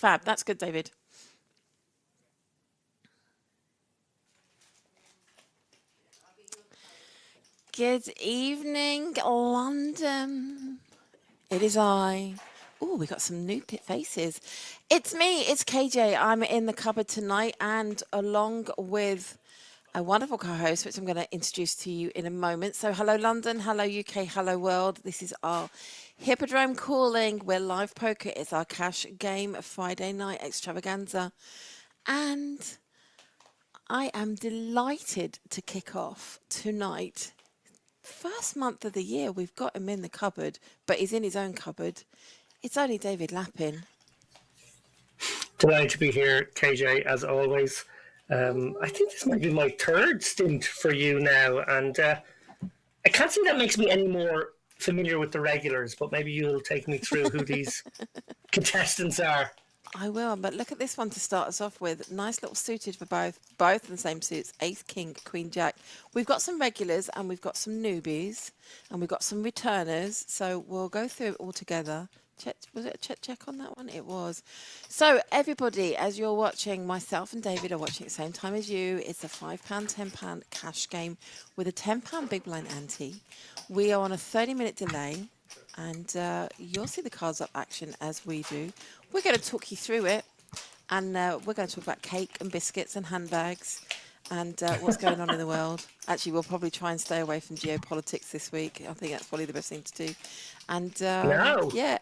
Fab. That's good, David. Good evening, London. It is I. Oh, we got some new faces. It's me. It's KJ. I'm in the cupboard tonight, and along with a wonderful co-host, which I'm going to introduce to you in a moment. So, hello, London. Hello, UK. Hello, world. This is our Hippodrome calling. Where live poker is our cash game Friday night extravaganza, and I am delighted to kick off tonight. First month of the year, we've got him in the cupboard, but he's in his own cupboard. It's only David Lappin. Delighted to be here, KJ, as always. I think this might be my third stint for you now, and I can't see that makes me any more familiar with the regulars, but maybe you'll take me through who these contestants are. I will, but look at this one to start us off with. Nice little suited for both in the same suits. Ace, King, Queen, Jack. We've got some regulars and we've got some newbies and we've got some returners. So we'll go through it all together. Was it a check on that one? It was. So everybody, as you're watching, myself and David are watching at the same time as you. It's a £5, £10 cash game with a £10 big blind ante. We are on a 30-minute delay. And you'll see the cards up action as we do. We're going to talk you through it. And we're going to talk about cake and biscuits and handbags and what's going on in the world. Actually, we'll probably try and stay away from geopolitics this week. I think that's probably the best thing to do. And No. yeah.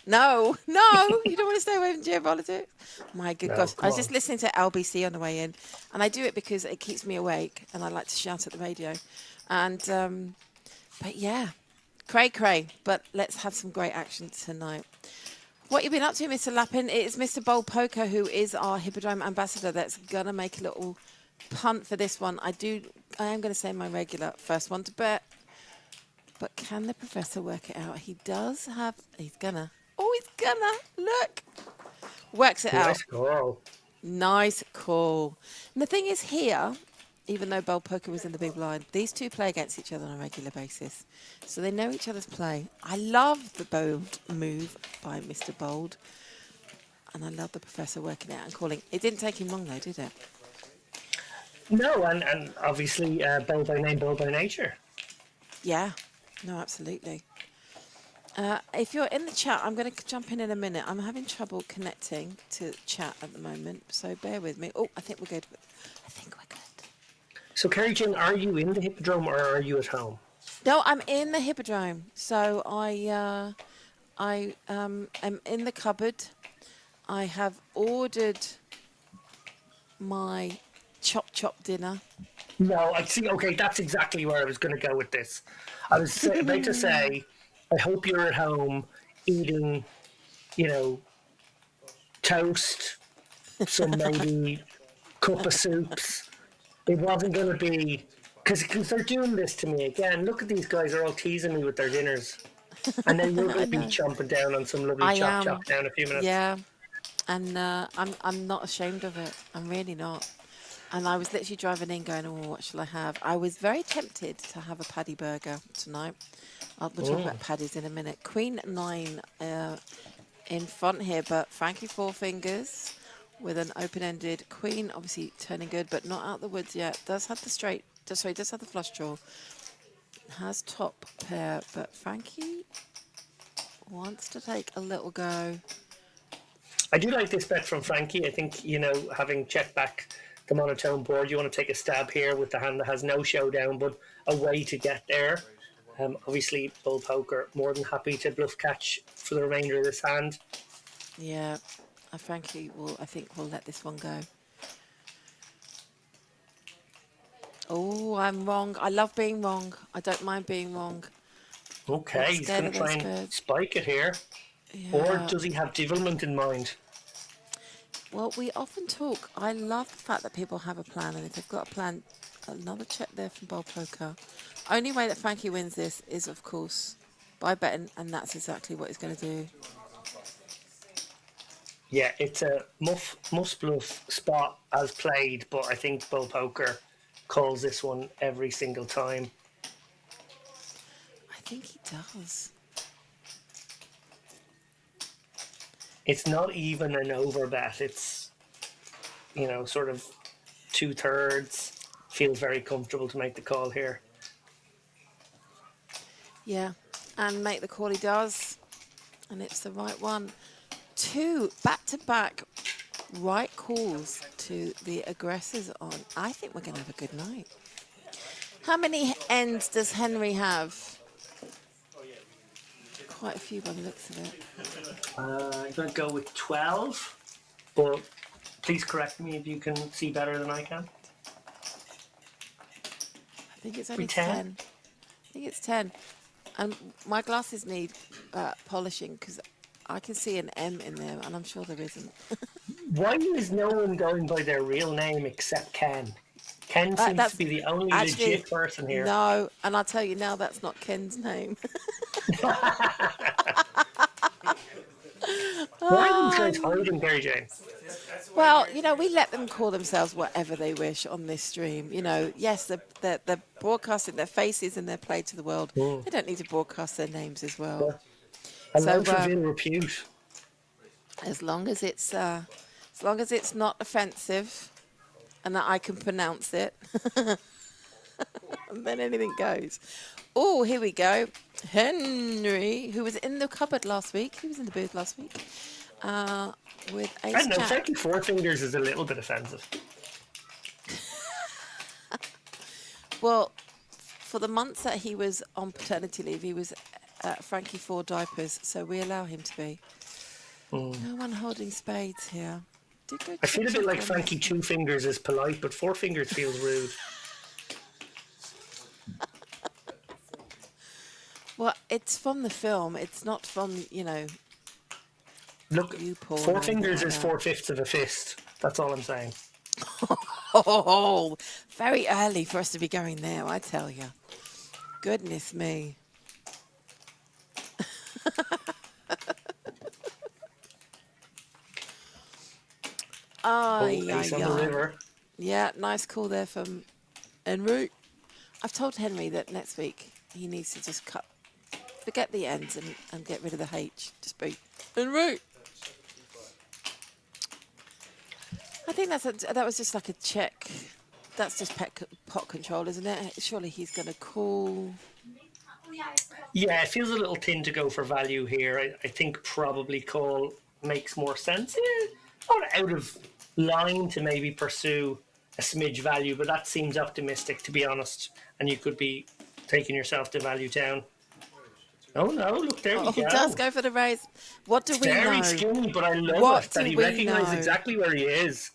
No, you don't want to stay away from geopolitics. My good gosh. I was just listening to LBC on the way in. And I do it because it keeps me awake. And I like to shout at the radio. And, but yeah. Cray, but let's have some great action tonight. What you been up to, Mr. Lappin? It's Mr. Bold Poker, who is our Hippodrome ambassador, that's going to make a little punt for this one. I am going to say my regular first one to bet. But can the professor work it out? He's gonna. Look. Works it out. Nice call. Nice call. And the thing is here, even though Bold Poker was in the big blind, these two play against each other on a regular basis. So they know each other's play. I love the bold move by Mr. Bold. And I love the professor working it out and calling. It didn't take him long though, did it? No, and obviously bold by name, bold by nature. Yeah, no, absolutely. If you're in the chat, I'm going to jump in a minute. I'm having trouble connecting to chat at the moment, so bear with me. Oh, I think we're good. So, Kerry Jane, are you in the Hippodrome or are you at home? No, I'm in the Hippodrome. So I am in the cupboard. I have ordered my chop dinner. No, I see. Okay, that's exactly where I was going to go with this. I was about to say, I hope you're at home eating, toast, some maybe cup of soups. It wasn't going to be, because they're doing this to me again. Look at these guys, are all teasing me with their dinners. And then you're going to be chomping down on some lovely chop down a few minutes. Yeah, and I'm not ashamed of it. I'm really not. And I was literally driving in going, oh, what shall I have? I was very tempted to have a paddy burger tonight. We'll talk about paddies in a minute. Queen 9 in front here, but Frankie Four Fingers with an open-ended queen, obviously turning good, but not out the woods yet. Does have the does have the flush draw. Has top pair, but Frankie wants to take a little go. I do like this bet from Frankie. I think, having checked back the monotone board, you want to take a stab here with the hand that has no showdown, but a way to get there. Obviously, Bull Poker more than happy to bluff catch for the remainder of this hand. Yeah. Frankie I think we'll let this one go. Oh, I'm wrong. I love being wrong. I don't mind being wrong. Okay, he's going to try and spike it here. Yeah. Or does he have devilment in mind? Well, we often talk. I love the fact that people have a plan, and if they've got a plan, another check there from Bold Poker. Only way that Frankie wins this is, of course, by betting, and that's exactly what he's going to do. Yeah, it's a must bluff spot as played, but I think Bull Poker calls this one every single time. I think he does. It's not even an over bet. It's, sort of 2/3. Feels very comfortable to make the call here. Yeah, and make the call he does. And it's the right one. 2 back-to-back right calls to the aggressors on. I think we're going to have a good night. How many ends does Henry have? Quite a few by the looks of it. I'm going to go with 12, but please correct me if you can see better than I can. I think it's only 10. I think it's 10. And my glasses need polishing because I can see an M in there, and I'm sure there isn't. Why is no one going by their real name except Ken? Ken seems to be the only legit person here. No, and I'll tell you now, that's not Ken's name. Why are these guys hiding, Mary Jane? Well, we let them call themselves whatever they wish on this stream. Yes, they're broadcasting their faces and their play to the world. They don't need to broadcast their names as well. Yeah. A life of ill repute. As long as it's not offensive and that I can pronounce it, and then anything goes. Oh, here we go. Henry, who was in the cupboard last week. He was in the booth last week. With ace I don't know, jack. frankly, 4 fingers is a little bit offensive. Well, for the months that he was on paternity leave, he was Frankie 4 diapers, so we allow him to be. No one holding spades here. I feel a bit like Frankie 2 fingers is polite, but 4 fingers feels rude. Well, it's from the film. It's not from, Look, you, Paul, 4 fingers is 4/5 of a fist. That's all I'm saying. Oh, very early for us to be going there, I tell you. Goodness me. Ace on the river. Yeah, nice call there from Henry. I've told Henry that next week he needs to just forget the ends and get rid of the H. Just be Henry. I think that was just like a check. That's just pot control, isn't it? Surely he's going to call. Yeah, it feels a little thin to go for value here. I think probably call makes more sense. Not out of line to maybe pursue a smidge value, but that seems optimistic, to be honest. And you could be taking yourself to value town. Oh no, look, there we go. He does go for the raise. What do we know? Very skinny, but I love it that he recognised exactly where he is.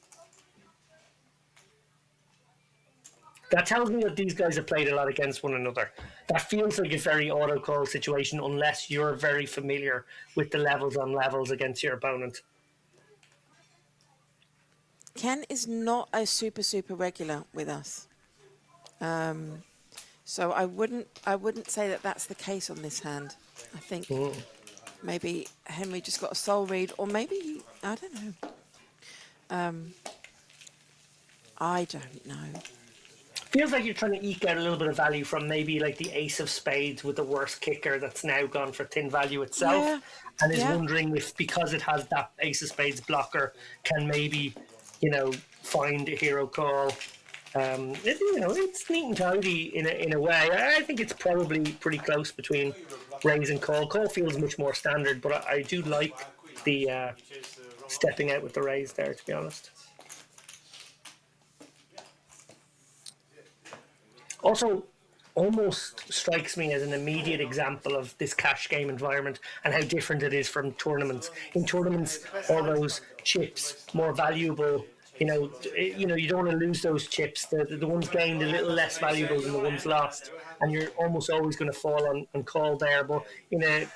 That tells me that these guys have played a lot against one another. That feels like a very auto call situation unless you're very familiar with the levels on levels against your opponent. Ken is not a super regular with us. So I wouldn't say that that's the case on this hand. I think maybe Henry just got a soul read, or maybe I don't know. I don't know. Feels like you're trying to eke out a little bit of value from maybe like the ace of spades with the worst kicker that's now gone for thin value itself, and is wondering if, because it has that ace of spades blocker, can maybe, find a hero call. It's neat and tidy in a way. I think it's probably pretty close between raise and call. Call feels much more standard, but I do like the stepping out with the raise there, to be honest. Also, almost strikes me as an immediate example of this cash game environment and how different it is from tournaments. In tournaments, all those chips more valuable. You don't want to lose those chips. The ones gained a little less valuable than the ones lost, and you're almost always going to fall on call there. But in a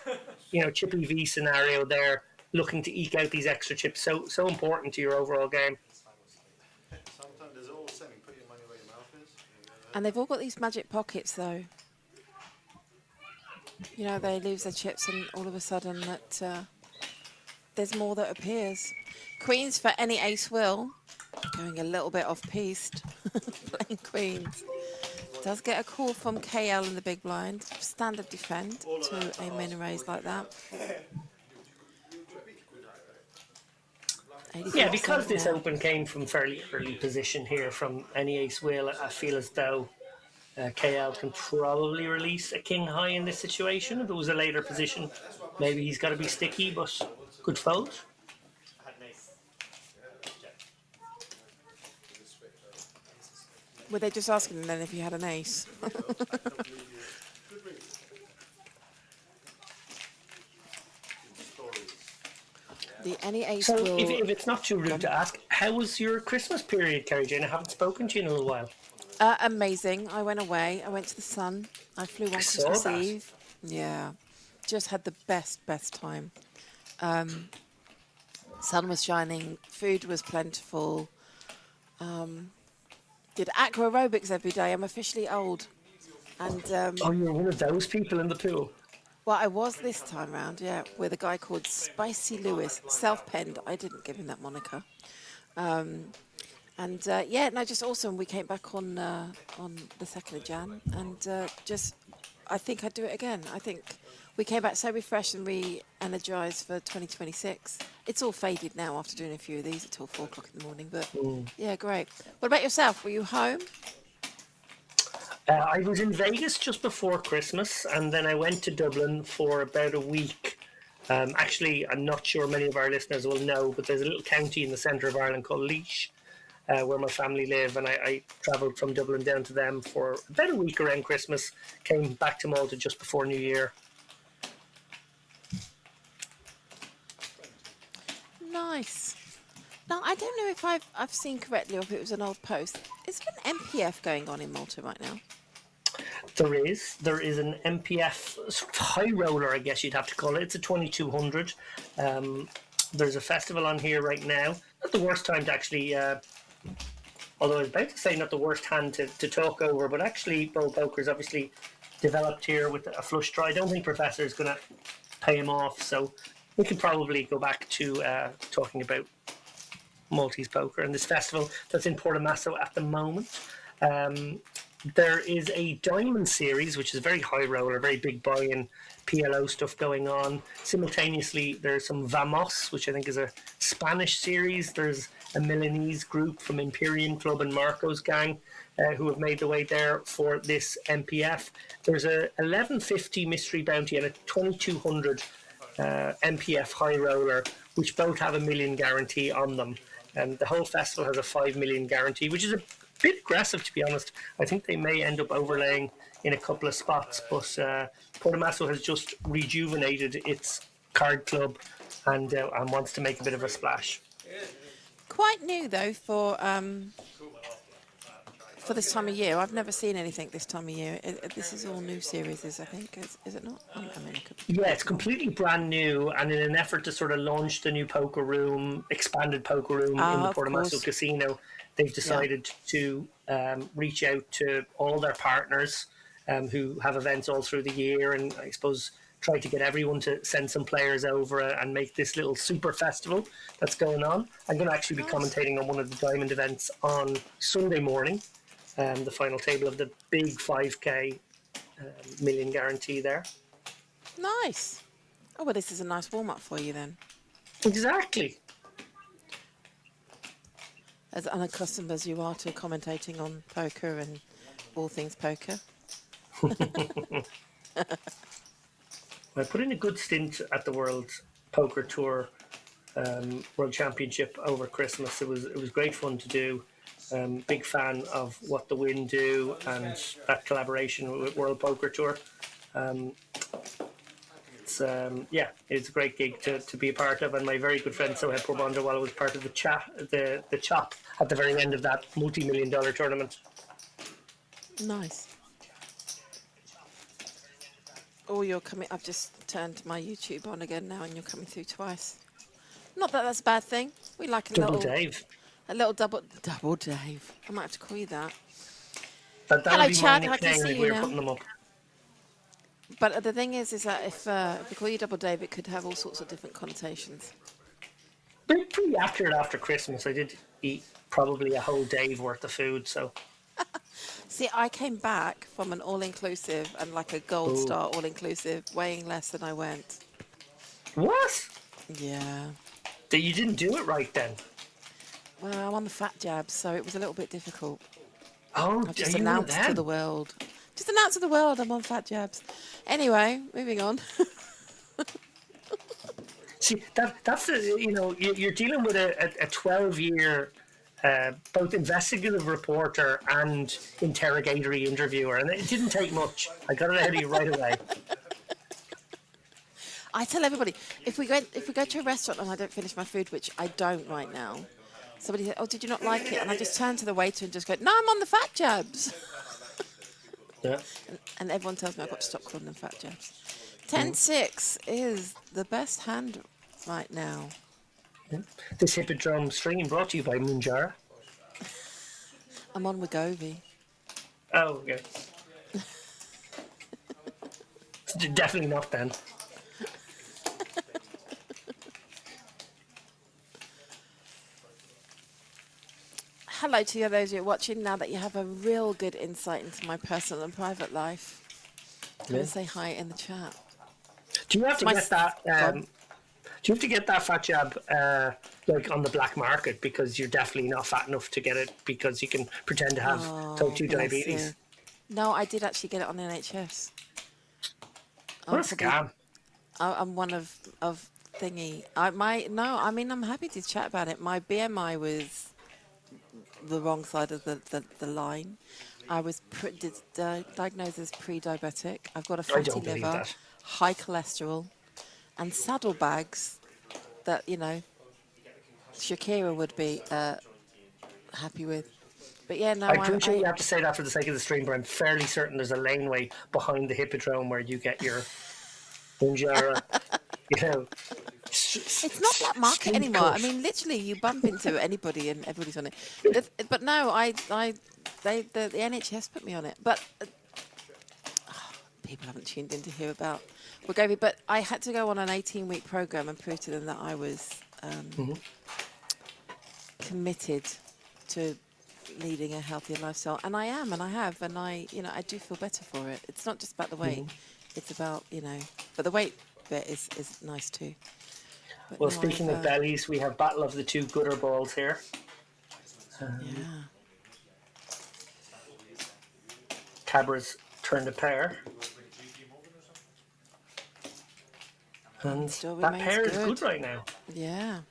chip EV scenario, there looking to eke out these extra chips, so important to your overall game. And they've all got these magic pockets, though. They lose their chips, and all of a sudden that there's more that appears. Queens for any ace will. Going a little bit off-piste. Playing queens. Does get a call from KL in the big blind. Standard defend to a min raise like that. Yeah, because 84% this now. open came from fairly early position here from any ace wheel, I feel as though KL can probably release a king high in this situation. If it was a later position, maybe he's got to be sticky, but good fold. Were they just asking then if you had an ace? The any ace So, will if it's not too rude come. to ask, how was your Christmas period, Kerry Jane? I haven't spoken to you in a little while. Amazing. I went away. I went to the sun. I flew I on saw Christmas that. Eve. Yeah. Just had the best time. Sun was shining. Food was plentiful. Did aqua aerobics every day. I'm officially old. And, Oh, you're one of those people in the pool. well, I was this time round, yeah, with a guy called Spicy Lewis, self-penned. I didn't give him that moniker. And yeah, no, just awesome. We came back on the 2nd of Jan, and just, I think I'd do it again. I think we came back so refreshed and re-energized for 2026. It's all faded now after doing a few of these until 4 o'clock in the morning, but yeah, great. What about yourself? Were you home? I was in Vegas just before Christmas, and then I went to Dublin for about a week. Actually, I'm not sure many of our listeners will know, but there's a little county in the centre of Ireland called Laois, where my family live, and I travelled from Dublin down to them for about a week around Christmas. Came back to Malta just before New Year. Nice. Now, I don't know if I've seen correctly or if it was an old post. Is there an MPF going on in Malta right now? There is an MPF sort of high roller, I guess you'd have to call it. It's a 2200. There's a festival on here right now. Not the worst time to actually, although I was about to say not the worst hand to talk over, but actually Bowl Poker's obviously developed here with a flush draw. I don't think Professor is going to pay him off, so we could probably go back to talking about Maltese poker and this festival that's in Portomasso at the moment. There is a Diamond series, which is very high roller, very big buy-in PLO stuff going on. Simultaneously, there's some Vamos, which I think is a Spanish series. There's a Milanese group from Imperium Club and Marco's gang who have made the way there for this MPF. There's a 1150 Mystery Bounty and a 2200 MPF high roller, which both have a million guarantee on them. And the whole festival has a 5 million guarantee, which is a bit aggressive, to be honest. I think they may end up overlaying in a couple of spots, but Portomasso has just rejuvenated its card club and wants to make a bit of a splash. Quite new though for this time of year. I've never seen anything this time of year. This is all new series, I think. Is it not? I mean, it could be Yeah, it's completely brand new, and in an effort to sort of launch the new poker room, expanded poker room in the of Portomasso course. Casino, they've decided to reach out to all their partners who have events all through the year, and I suppose try to get everyone to send some players over and make this little super festival that's going on. I'm going to actually be commentating on one of the Diamond events on Sunday morning, the final table of the big 5K million guarantee there. Nice. Oh, well, this is a nice warm-up for you then. Exactly. As unaccustomed as you are to commentating on poker and all things poker. I put in a good stint at the World Poker Tour World Championship over Christmas. It was great fun to do. Big fan of what the Win do and that collaboration with World Poker Tour. It's a great gig to be a part of, and my very good friend Sohaib Porbandawala was part of the chop at the very end of that multi-million-dollar tournament. Nice. Oh, you're coming. I've just turned my YouTube on again now, and you're coming through twice. Not that that's a bad thing. We like Double Dave. A little double Dave. I might have to call you that. That Hello, would be Chad. my I can nickname see if you we were now. putting them up. But the thing is that if we call you Double Dave, it could have all sorts of different connotations. But pretty accurate after Christmas. I did eat probably a whole day's worth of food, so. See, I came back from an all-inclusive and like a gold star all-inclusive, weighing less than I went. What? Yeah. That you didn't do it right then. Well, I'm on the fat jabs, so it was a little bit difficult. Oh, I've are just you one of announced to the them? world. Just announced to the world I'm on fat jabs. Anyway, moving on. See, that's you're dealing with a 12-year both investigative reporter and interrogatory interviewer, and it didn't take much. I got it out of you right away. I tell everybody, if we go to a restaurant and I don't finish my food, which I don't right now, somebody said, "Oh, did you not like it?" And I just turn to the waiter and just go, "No, I'm on the fat jabs." Yeah. And everyone tells me I've got to stop calling them fat jabs. 10-6 is the best hand right now. This Hippodrome stream brought to you by Munjara. I'm on Wegovy. Oh, okay. Definitely not then. Hello to those who are watching. Now that you have a real good insight into my personal and private life, come and say hi in the chat. Do you have to get that? God. Do you have to get that fat jab like on the black market because you're definitely not fat enough to get it because you can pretend to have type 2 Bless diabetes? you. No, I did actually get it on the NHS. What a scam! I'm one of thingy. I'm happy to chat about it. My BMI was the wrong side of the line. I was diagnosed as pre-diabetic. I've got a I fatty don't believe liver, that. high cholesterol, and saddlebags that, Shakira would be happy with. But yeah, no, I appreciate you have to say that for the sake of the stream, but I'm fairly certain there's a laneway behind the Hippodrome where you get your Bunjara, it's not black market anymore. I mean, literally, you bump into anybody and everybody's on it. But no, the NHS put me on it. But people haven't tuned in to hear about Wegovy. But I had to go on an 18-week program and prove to them that I was committed to leading a healthier lifestyle, and I am, and I have, and I do feel better for it. It's not just about the weight; it's about but the weight bit is nice too. But well, speaking of bellies, we have Battle of the Two Gutter Balls here. Yeah. Cabra's turned a pair. And that pair is good right now. Yeah.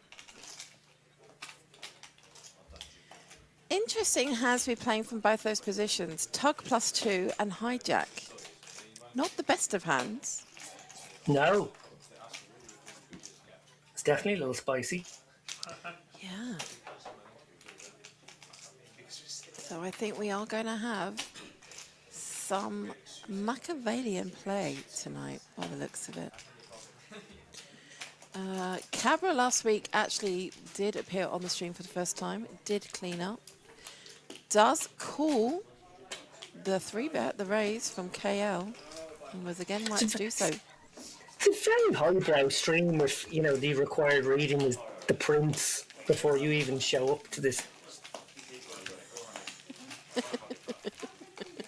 Interesting has been playing from both those positions. Tug +2 and hijack. Not the best of hands. No. It's definitely a little spicy. Yeah. So I think we are going to have some Machiavellian play tonight, by the looks of it. Cabra last week actually did appear on the stream for the first time, did clean up, does call the 3-bet, the raise from KL, and was again right to do so. It's a very highbrow stream with, the required reading is the prints before you even show up to this.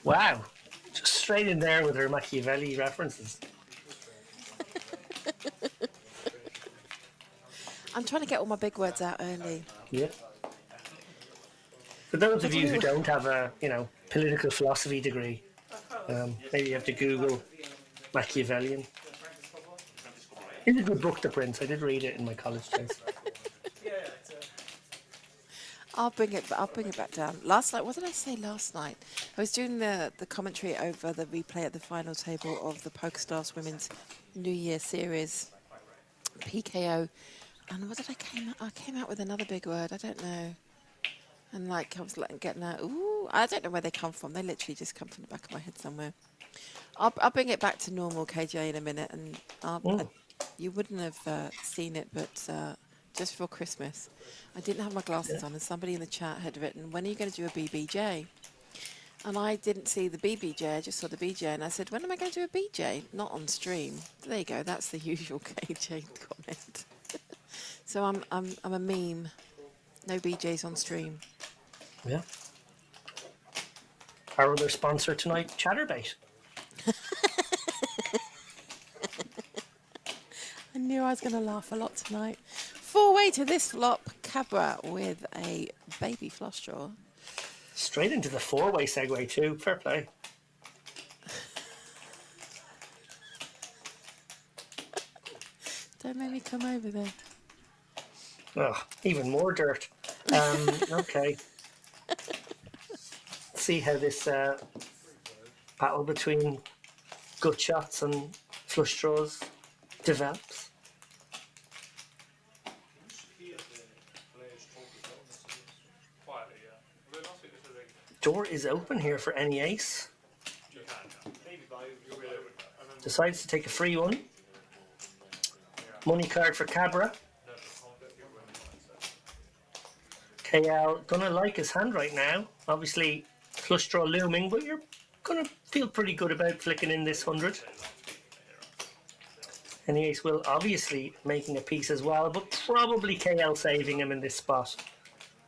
Wow. Just straight in there with her Machiavelli references. I'm trying to get all my big words out early. Yeah. For those of you who don't have a, political philosophy degree, maybe you have to Google Machiavellian. It's a good book, The Prince. I did read it in my college days. I'll bring it back down. Last night, what did I say last night? I was doing the commentary over the replay at the final table of the PokerStars Women's New Year Series, PKO. And what did I came out with another big word. I don't know. And I was getting out. Ooh, I don't know where they come from. They literally just come from the back of my head somewhere. I'll bring it back to normal, KJ, in a minute, and you wouldn't have seen it, but just for Christmas, I didn't have my glasses on, and somebody in the chat had written, "When are you going to do a BBJ?" And I didn't see the BBJ. I just saw the BJ, and I said, "When am I going to do a BJ?" Not on stream. There you go. That's the usual KJ comment. So I'm a meme. No BJs on stream. Yeah. Our other sponsor tonight, Chatterbait. I knew I was going to laugh a lot tonight. four-way to this flop. Cabra with a baby flush draw. Straight into the four-way segue too. Fair play. Don't make me come over there. Oh, even more dirt. Okay. See how this battle between gut shots and flush draws develops. Door is open here for any ace. Decides to take a free one. Money card for Cabra. KL gonna like his hand right now. Obviously, flush draw looming, but you're gonna feel pretty good about flicking in this 100. And the ace will obviously making a piece as well, but probably KL saving him in this spot.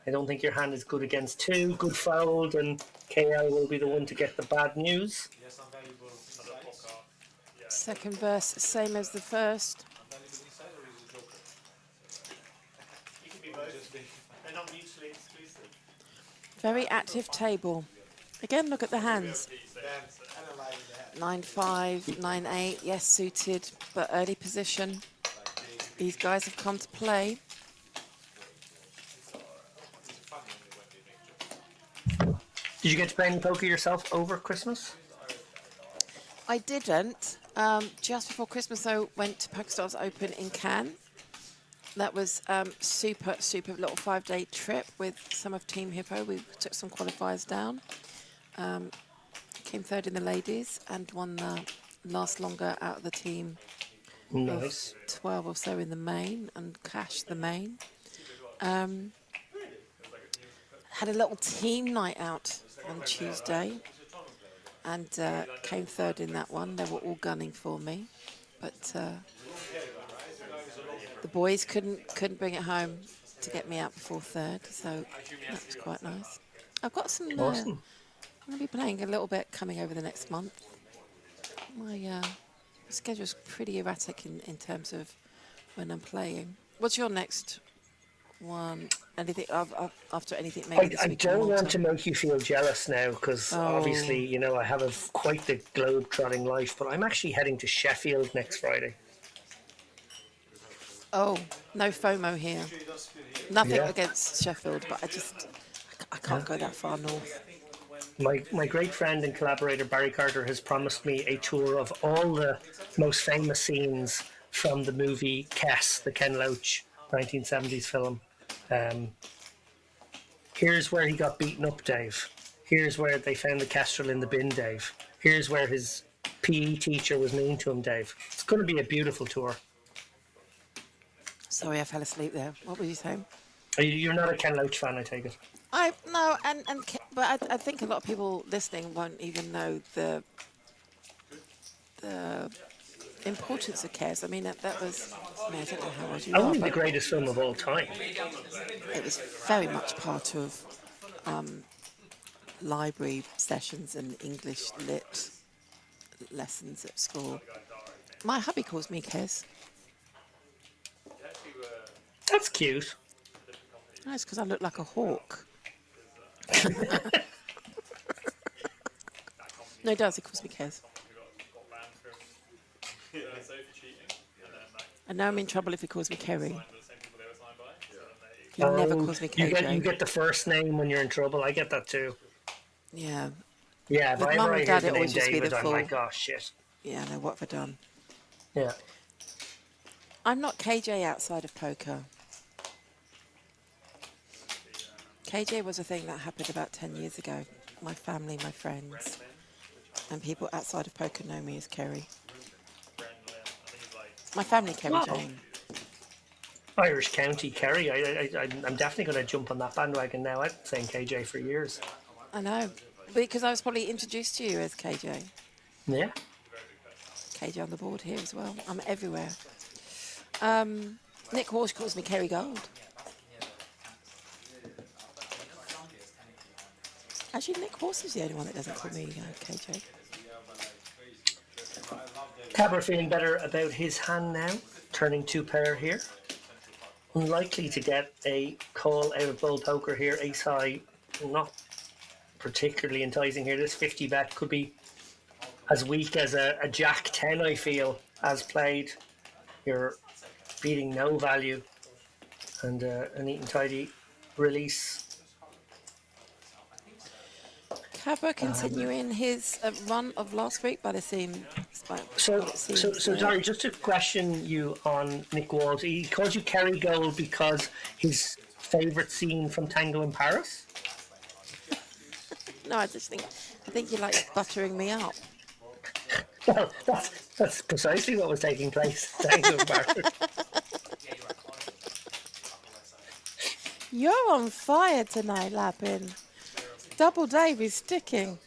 I don't think your hand is good against two. Good fold, and KL will be the one to get the bad news. Second verse, same as the first. Very active table. Again, look at the hands. 9-5, 9-8, yes, suited, but early position. These guys have come to play. Did you get to play any poker yourself over Christmas? I didn't. Just before Christmas, I went to PokerStars Open in Cannes. That was super little 5-day trip with some of Team Hippo. We took some qualifiers down. Came third in the ladies and won the last longer out of the team. Nice. Of 12 or so in the main and cashed the main. Had a little team night out on Tuesday and came third in that one. They were all gunning for me, but the boys couldn't bring it home to get me out before third, so that was quite nice. I've got some. Awesome. I'm going to be playing a little bit coming over the next month. My schedule's pretty erratic in terms of when I'm playing. What's your next one? Anything after anything? Maybe this I week in don't want Malta? to make you feel jealous now because obviously, you know, I have quite the globe-trotting life, but I'm actually heading to Sheffield next Friday. Oh, no FOMO here. Nothing against Sheffield, but I can't go that far north. My great friend and collaborator Barry Carter has promised me a tour of all the most famous scenes from the movie Kess, the Ken Loach 1970s film. Here's where he got beaten up, Dave. Here's where they found the kestrel in the bin, Dave. Here's where his PE teacher was mean to him, Dave. It's going to be a beautiful tour. Sorry, I fell asleep there. What were you saying? You're not a Ken Loach fan, I take it. But I think a lot of people listening won't even know the importance of Cares. I mean, that was. I don't know how old you are, Only the but greatest film of all time. it was very much part of library sessions and English lit lessons at school. My hubby calls me Cares. That's cute. That's because I look like a hawk. No, he does. He calls me Kez. I know I'm in trouble if he calls me Kerry. He never calls me KJ. You get the first name when you're in trouble. I get that too. Yeah. Yeah, if With I Mum ever and hear Dad, the it name always used to be David, the I'm full. like, oh shit. Yeah, no, what have I done? Yeah. I'm not KJ outside of poker. KJ was a thing that happened about 10 years ago. My family, my friends, and people outside of poker know me as Kerry. My family, Kerry Wow. Jane. Irish County, Kerry. I'm definitely going to jump on that bandwagon now. I've been saying KJ for years. I know. Because I was probably introduced to you as KJ. Yeah. KJ on the board here as well. I'm everywhere. Nick Walsh calls me Kerry Gold. Actually, Nick Walsh is the only one that doesn't call me KJ. Cabra feeling better about his hand now. Turning two pair here. unlikely to get a call out of bull poker here. Ace high, not particularly enticing here. This 50 bet could be as weak as a jack 10, I feel, as played. You're beating no value, and a neat and tidy release. Cabra continuing his run of last week by the seam. So, What it seems, yeah. sorry, just to question you on Nick Walsh. He calls you Kerry Gold because his favourite scene from Tango in Paris. No, I think you like buttering me up. Well, that's precisely what was taking place. Tango in Paris. You're on fire tonight, Lappin. Double Dave is sticking.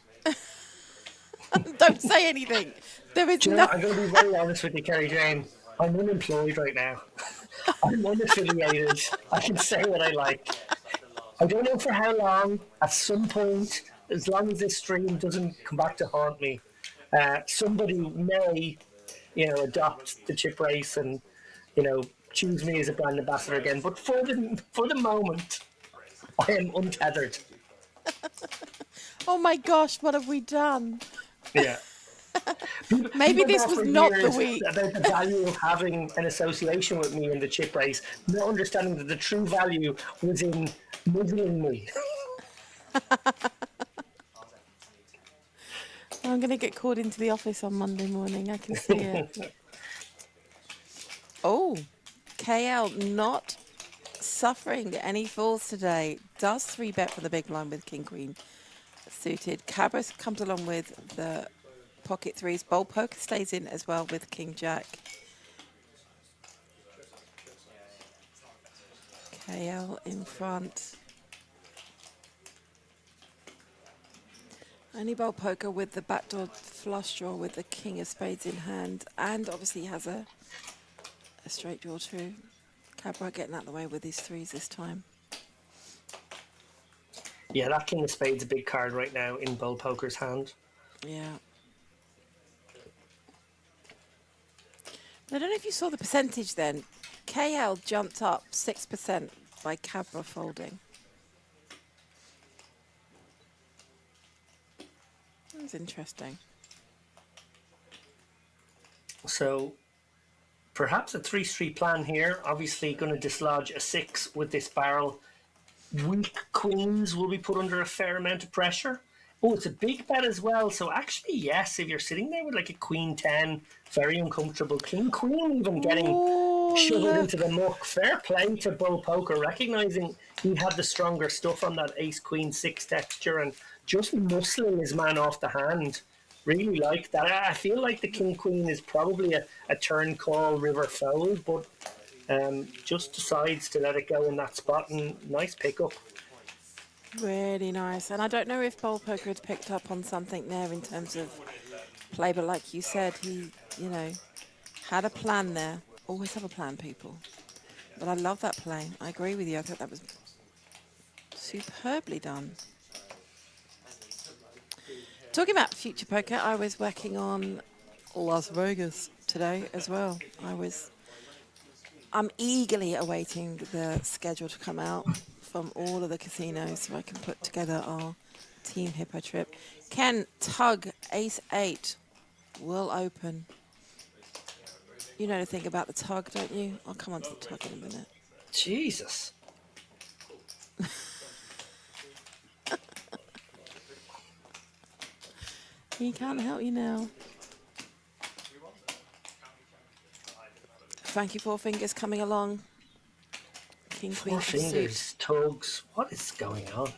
Don't say anything. There is Do you know, I'm going to be very honest with you, Kerry Jane. I'm unemployed right now. I'm unaffiliated. I can say what I like. I don't know for how long. At some point, as long as this stream doesn't come back to haunt me, somebody may, adopt the chip race and, choose me as a brand ambassador again. But for the moment, I am untethered. Oh my gosh, what have we done? Yeah. Maybe this was not the week. About the value of having an association with me in the chip race, not understanding that the true value was in muzzling me. I'm going to get called into the office on Monday morning. I can see it. Oh, KL not suffering any falls today. Does 3-bet for the big blind with King Queen suited. Cabras comes along with the pocket threes. Bold poker stays in as well with King Jack. KL in front. Only bold poker with the backdoor flush draw with the King of Spades in hand, and obviously has a straight draw too. Cabra getting out of the way with his threes this time. Yeah, that King of Spades a big card right now in bold poker's hand. Yeah. I don't know if you saw the percentage then. KL jumped up 6% by Cabra folding. That's interesting. So perhaps a 3-street plan here. Obviously going to dislodge a 6 with this barrel. Weak queens will be put under a fair amount of pressure. Oh, it's a big bet as well. So actually, yes, if you're sitting there with like a queen 10, very uncomfortable. King queen even getting shoveled into the muck. Fair play to Bull Poker, recognising he had the stronger stuff on that ace queen 6 texture and just muscling his man off the hand. Really like that. I feel like the king queen is probably a turn call river fold, but just decides to let it go in that spot, and nice pickup. Really nice. And I don't know if Bold Poker had picked up on something there in terms of play, but like you said, he, had a plan there. Always have a plan, people. But I love that play. I agree with you. I thought that was superbly done. Talking about future poker, I was working on Las Vegas today as well. I'm eagerly awaiting the schedule to come out from all of the casinos so I can put together our Team Hippo trip. Ken, Tug, Ace 8 will open. You know the thing about the Tug, don't you? I'll come on to the Tug in a minute. Jesus. He can't help you now. Frankie Four Fingers coming along. King Queen. 4 fingers, tugs. What is going on?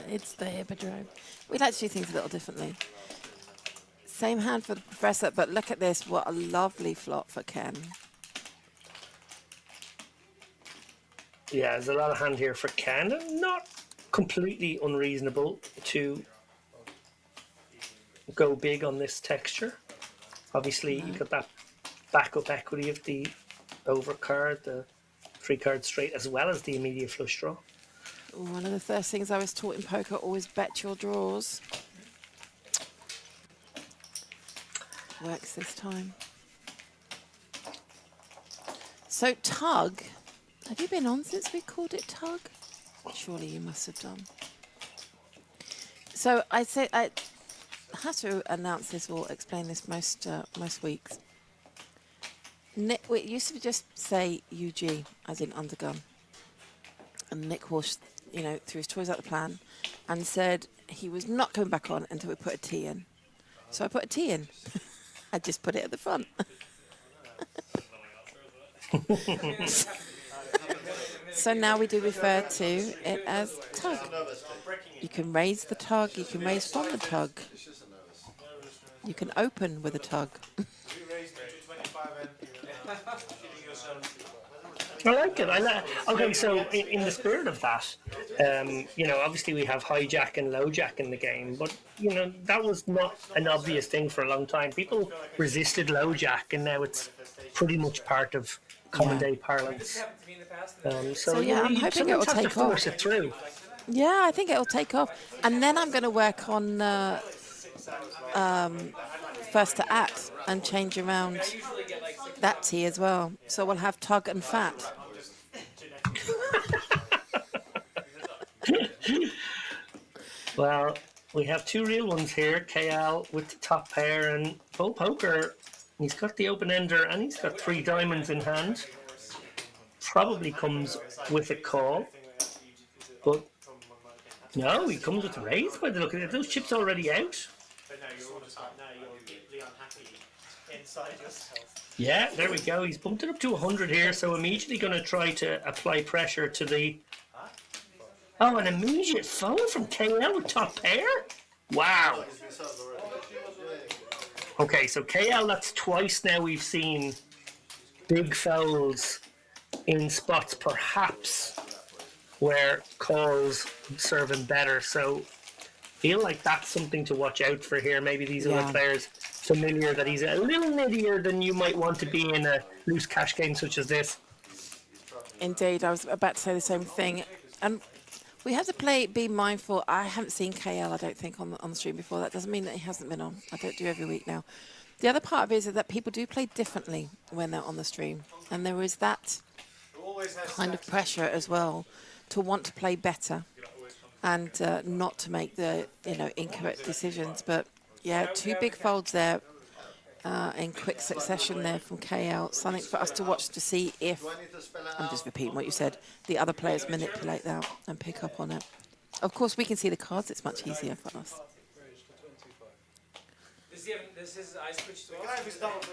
It's the Hippodrome. We like to do things a little differently. Same hand for the Professor, but look at this. What a lovely flop for Ken. Yeah, there's a lot of hand here for Ken. Not completely unreasonable to go big on this texture. Obviously, you got that backup equity of the overcard, the 3-card straight, as well as the immediate flush draw. One of the first things I was taught in poker, always bet your draws. Works this time. So Tug Have you been on since we called it tug? Surely you must have done. So I have to announce this or explain this most weeks. Nick, we used to just say UG, as in undergun. And Nick Walsh, threw his toys out the plan and said he was not coming back on until we put a T in. So I put a T in. I just put it at the front. So now we do refer to it as tug. You can raise the tug, you can raise from the tug. You can open with a tug. I like it. Okay, so in the spirit of that, obviously we have hijack and lowjack in the game, but that was not an obvious thing for a long time. People resisted lowjack, and now it's pretty much part of common day parlance. So yeah, I'm hoping it will take off. Force it through. Yeah, I think it will take off, and then I'm going to work on first to act and change around that T as well. So we'll have tug and fat. Well, we have two real ones here. KL with the top pair and Bo Poker. He's got the open ender and he's got 3 diamonds in hand. Probably comes with a call, but no, he comes with a raise by the look of it. Those chips already out. Yeah, there we go. He's bumped it up to 100 here, so immediately going to try to apply pressure to the... Oh, an immediate fold from KL with top pair? Wow. Okay, so KL, that's twice now we've seen big folds in spots perhaps where calls serve him better. So feel like that's something to watch out for here. Maybe these other players familiar that he's a little nittier than you might want to be in a loose cash game such as this. Indeed, I was about to say the same thing. And we have to be mindful. I haven't seen KL, I don't think, on the stream before. That doesn't mean that he hasn't been on. I don't do every week now. The other part of it is that people do play differently when they're on the stream. And there is that kind of pressure as well to want to play better and not to make the incorrect decisions. But yeah, 2 big folds there in quick succession there from KL. Something for us to watch to see if, I'm just repeating what you said, the other players manipulate that and pick up on it. Of course, we can see the cards. It's much easier for us. This is I switched to off.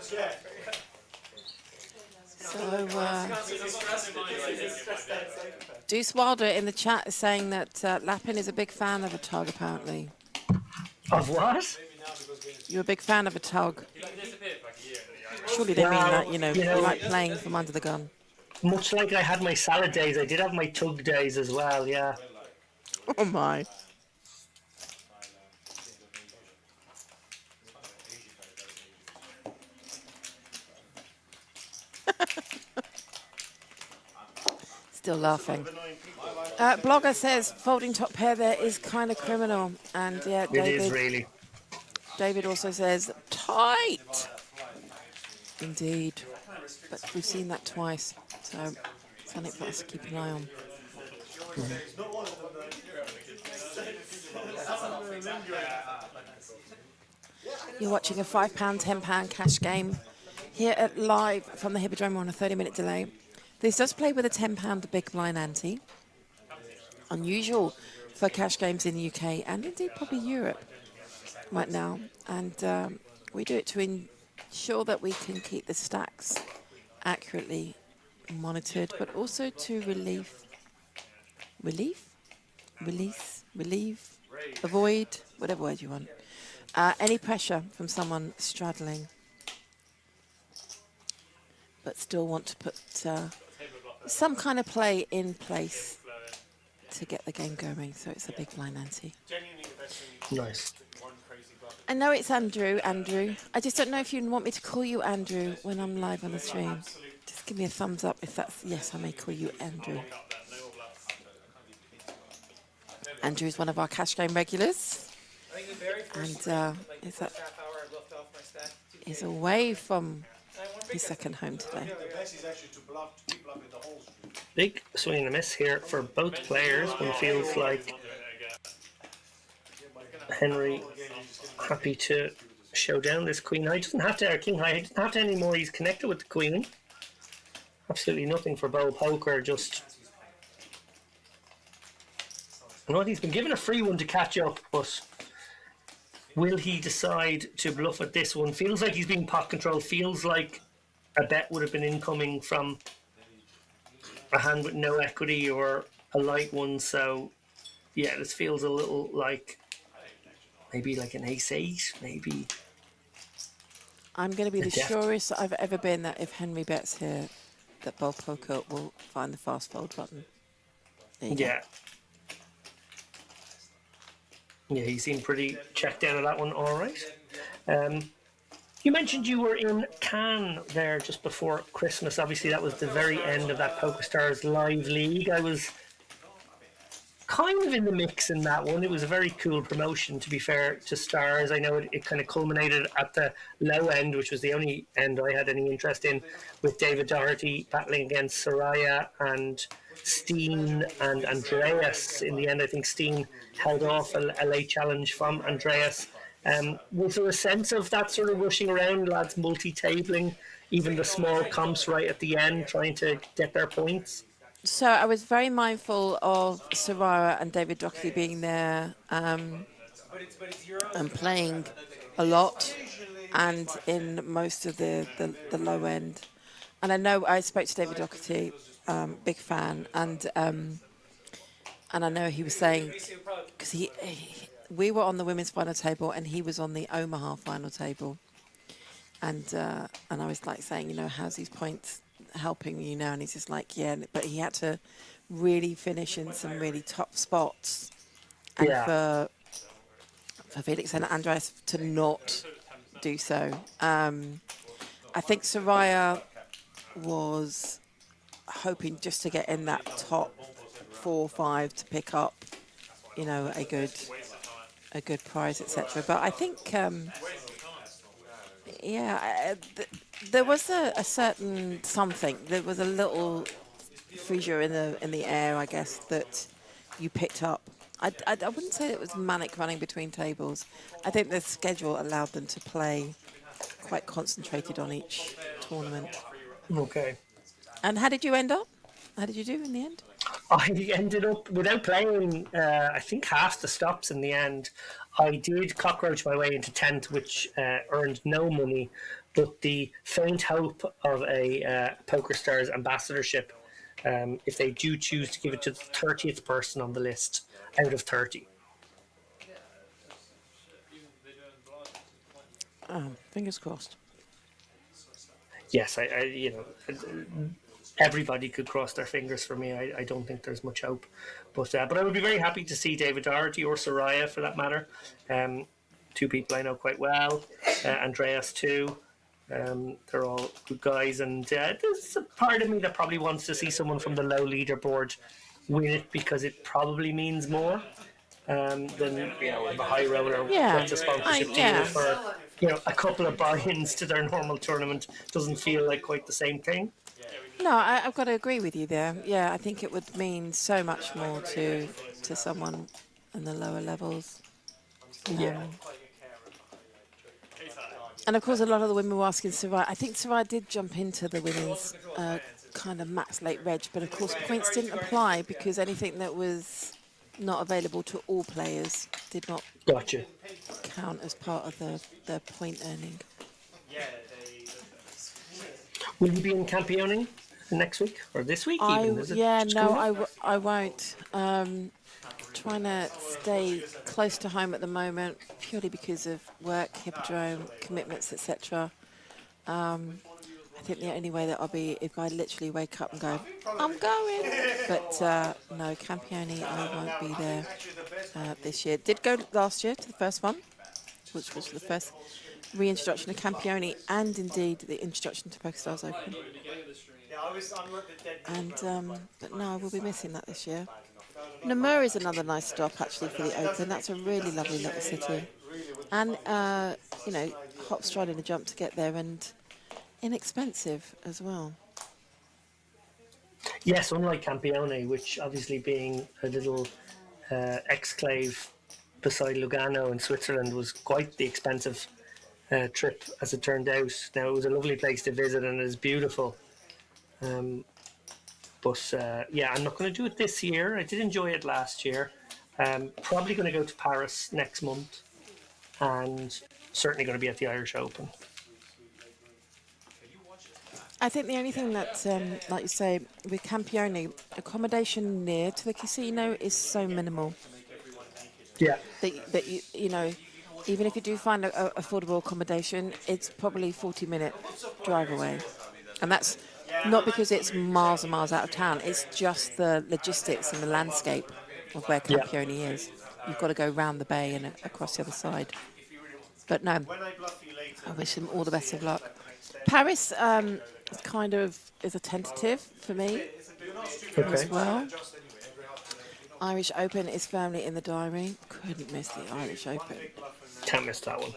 So, Deuce Wilder in the chat is saying that Lapin is a big fan of a tug, apparently. Of what? You're a big fan of a tug. Surely they mean that, you like playing from under the gun. Much like I had my salad days, I did have my tug days as well, yeah. Oh my. Still laughing. Blogger says folding top pair there is kind of criminal. And yeah, David. It is really. David also says tight. Indeed. But we've seen that twice. So something for us to keep an eye on. You're watching a £5, £10 cash game here at live from the Hippodrome on a 30-minute delay. This does play with a £10 big blind ante. Unusual for cash games in the UK and indeed probably Europe right now. And we do it to ensure that we can keep the stacks accurately monitored, but also to avoid, whatever word you want, any pressure from someone straddling, but still want to put some kind of play in place to get the game going. So it's a big blind ante. Nice. I know it's Andrew. I just don't know if you want me to call you Andrew when I'm live on the stream. Just give me a thumbs up if that's yes, I may call you Andrew. Andrew is one of our cash game regulars. And is away from his second home today. Big swing and a miss here for both players. One feels like Henry happy to show down this queen high. Doesn't have to, or king high, doesn't have to anymore. He's connected with the queen. Absolutely nothing for Bow Poker, just... You know what, he's been given a free one to catch up, but will he decide to bluff at this one? Feels like he's being pot controlled. Feels like a bet would have been incoming from a hand with no equity or a light one. So, yeah, this feels a little like maybe like an ace-8, maybe. I'm going to be the surest that I've ever been that if Henry bets here, that Bob Poker will find the fast fold button. There you go. Yeah, he seemed pretty checked out of that one, all right. You mentioned you were in Cannes there just before Christmas. Obviously, that was the very end of that PokerStars Live League. I was kind of in the mix in that one. It was a very cool promotion, to be fair to Stars. I know it kind of culminated at the low end, which was the only end I had any interest in, with David Doherty battling against Soraya and Steen and Andreas. In the end, I think Steen held off a late challenge from Andreas. Was there a sense of that sort of rushing around, lads multi-tabling, even the small comps right at the end, trying to get their points? So I was very mindful of Soraya and David Doherty being there and playing a lot and in most of the low end. And I know I spoke to David Doherty, big fan, and I know he was saying, because we were on the women's final table and he was on the Omaha final table, and I was like saying, you know, how's these points helping you now? And he's just like, yeah, but he had to really finish in some really top spots, and for Felix and Andreas to not do so. I think Soraya was hoping just to get in that top 4 or 5 to pick up, you know, a good prize, etc. But I think, there was a certain something. There was a little fissure in the air, I guess, that you picked up. I wouldn't say it was manic running between tables. I think the schedule allowed them to play quite concentrated on each tournament. Okay. And how did you end up? How did you do in the end? I ended up, without playing, I think half the stops in the end. I did cockroach my way into 10th, which earned no money, but the faint hope of a PokerStars ambassadorship, if they do choose to give it to the 30th person on the list out of 30. Oh, fingers crossed. Yes, I you know, everybody could cross their fingers for me. I don't think there's much hope, but I would be very happy to see David Doherty or Soraya, for that matter. 2 people I know quite well, Andreas too. They're all good guys, and there's a part of me that probably wants to see someone from the low leaderboard win it, because it probably means more than, you know, the high roller gets a sponsorship deal for, you know, a couple of buy-ins to their normal tournament. Doesn't feel like quite the same thing. No, I've got to agree with you there. Yeah, I think it would mean so much more to someone in the lower levels. And of course, a lot of the women were asking Soraya. I think Soraya did jump into the women's kind of max late reg, but of course points didn't apply because anything that was not available to all players did not count as part of the point earning. Will you be in Campione next week or this week? I won't. Trying to stay close to home at the moment, purely because of work, Hippodrome, commitments, etc. I think the only way that I'll be if I literally wake up and go, I'm going. But no, Campione, I won't be there this year. Did go last year to the first one, which was the first reintroduction of Campione and indeed the introduction to PokerStars Open. And but no, I will be missing that this year. Namur is another nice stop actually for the Open. That's a really lovely little city, and you know, hop, stride, and a jump to get there. And inexpensive as well. Yes, unlike Campione, which obviously being a little exclave beside Lugano in Switzerland was quite the expensive trip as it turned out. Now, it was a lovely place to visit and it is beautiful. But yeah, I'm not going to do it this year. I did enjoy it last year. Probably going to go to Paris next month and certainly going to be at the Irish Open. I think the only thing that, like you say, with Campione, accommodation near to the casino is so minimal Yeah, that you know, even if you do find a affordable accommodation, it's probably 40-minute drive away, and that's not because it's miles and miles out of town. It's just the logistics and the landscape of where yeah. Campione is. You've got to go round the bay and across the other side. But no, I wish him all the best of luck. Paris kind of is a tentative for me Okay. as well. Irish Open is firmly in the diary. Couldn't miss the Irish Open. Can't miss that one.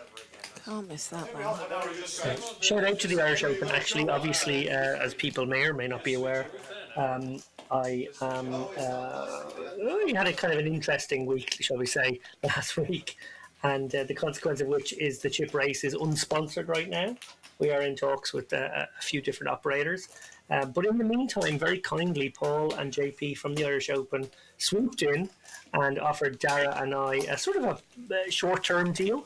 Can't miss that one. Shout out to the Irish Open, actually. Obviously, as people may or may not be aware, I we had a kind of an interesting week, shall we say, last week. And the consequence of which is the chip race is unsponsored right now. We are in talks with a few different operators. But in the meantime, very kindly, Paul and JP from the Irish Open swooped in and offered Dara and I a sort of a short-term deal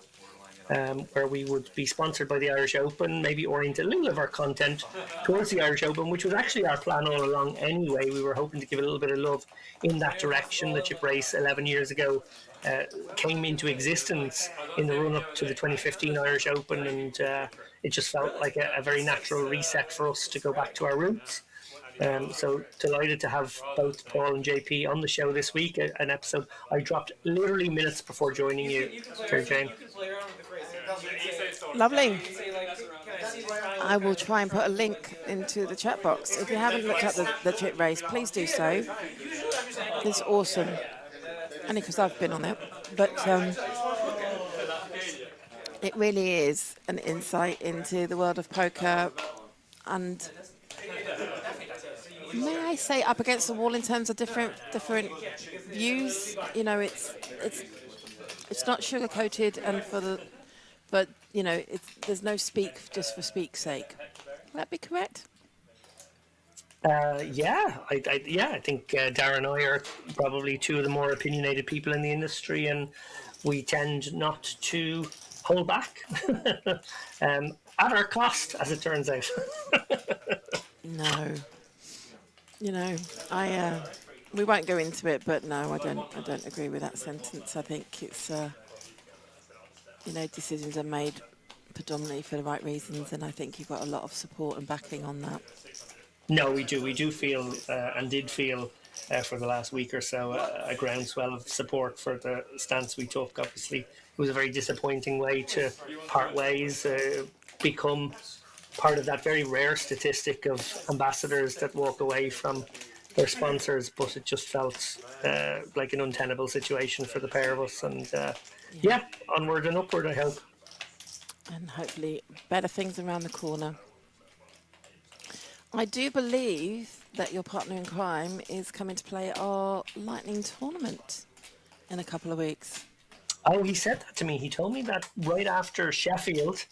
where we would be sponsored by the Irish Open, maybe orient a little of our content towards the Irish Open, which was actually our plan all along anyway. We were hoping to give a little bit of love in that direction. The chip race 11 years ago came into existence in the run-up to the 2015 Irish Open, and it just felt like a very natural reset for us to go back to our roots. So delighted to have both Paul and JP on the show this week, an episode I dropped literally minutes before joining you, Kerry Jane. Lovely. I will try and put a link into the chat box. If you haven't looked at the chip race, please do so. It's awesome. Only because I've been on it. But it really is an insight into the world of poker, and may I say up against the wall in terms of different views. You know, it's not sugar coated, and but you know, there's no speak just for speak's sake. Would that be correct? Yeah, I think Darren and I are probably two of the more opinionated people in the industry, and we tend not to hold back at our cost, as it turns out. No. You know, we won't go into it, but no, I don't agree with that sentence. I think it's you know, decisions are made predominantly for the right reasons, and I think you've got a lot of support and backing on that. No, we do feel and did feel for the last week or so a groundswell of support for the stance we took. Obviously, it was a very disappointing way to part ways, become part of that very rare statistic of ambassadors that walk away from their sponsors, but it just felt like an untenable situation for the pair of us. And yeah, onward and upward, I hope. And hopefully better things around the corner. I do believe that your partner in crime is coming to play our Lightning tournament in a couple of weeks. Oh, he said that to me. He told me that right after Sheffield.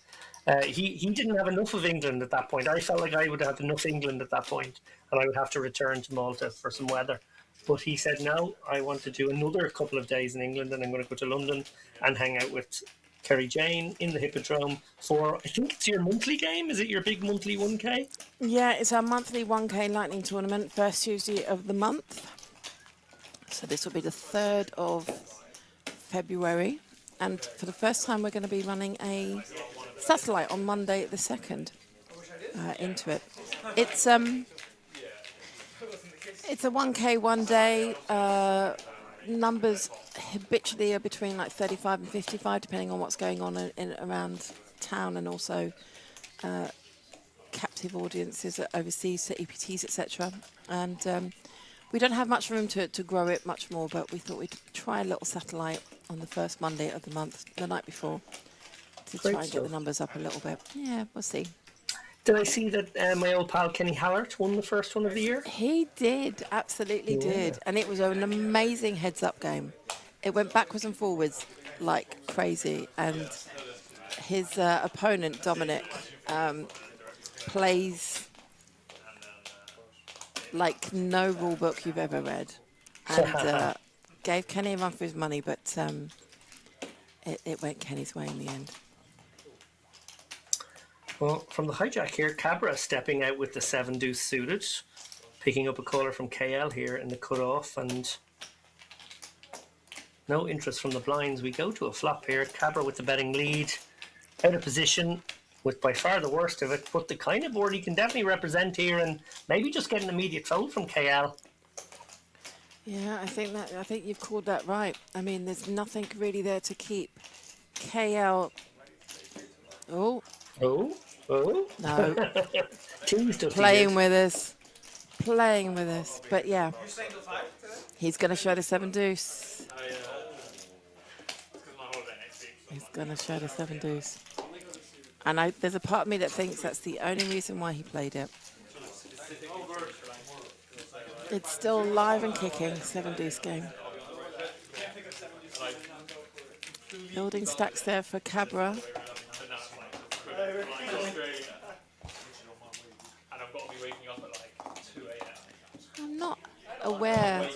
He didn't have enough of England at that point. I felt like I would have enough England at that point, and I would have to return to Malta for some weather. But he said, no, I want to do another couple of days in England, and I'm going to go to London and hang out with Kerry Jane in the Hippodrome for, I think it's your monthly game. Is it your big monthly 1K? Yeah, it's our monthly 1K Lightning tournament, first Tuesday of the month. So this will be the 3rd of February. And for the first time, we're going to be running a satellite on Monday the 2nd into it. It's a 1K one day. Numbers habitually are between like 35 and 55, depending on what's going on in around town, and also captive audiences overseas, so EPTs, etc. And we don't have much room to grow it much more, but we thought we'd try a little satellite on the first Monday of the month, the night before, to try and get the numbers up a little bit. Yeah, we'll see. Did I see that my old pal Kenny Hallert won the first one of the year? He did, absolutely did. And it was an amazing heads-up game. It went backwards and forwards like crazy. And his opponent, Dominic, plays like no rule book you've ever read. And gave Kenny a run for his money, but it went Kenny's way in the end. Well, from the hijack here, Cabra stepping out with the 7 deuce suited, picking up a caller from KL here in the cutoff, and no interest from the blinds. We go to a flop here. Cabra with the betting lead, out of position with by far the worst of it, but the kind of board he can definitely represent here, and maybe just get an immediate fold from KL. Yeah, I think you've called that right. I mean, there's nothing really there to keep KL. Oh. Oh. No. Teased us Playing with us. But yeah, he's going to show the 7 deuce. He's going to show the 7 deuce. And there's a part of me that thinks that's the only reason why he played it. It's still live and kicking, 7 deuce game. Building stacks there for Cabra. I'm not aware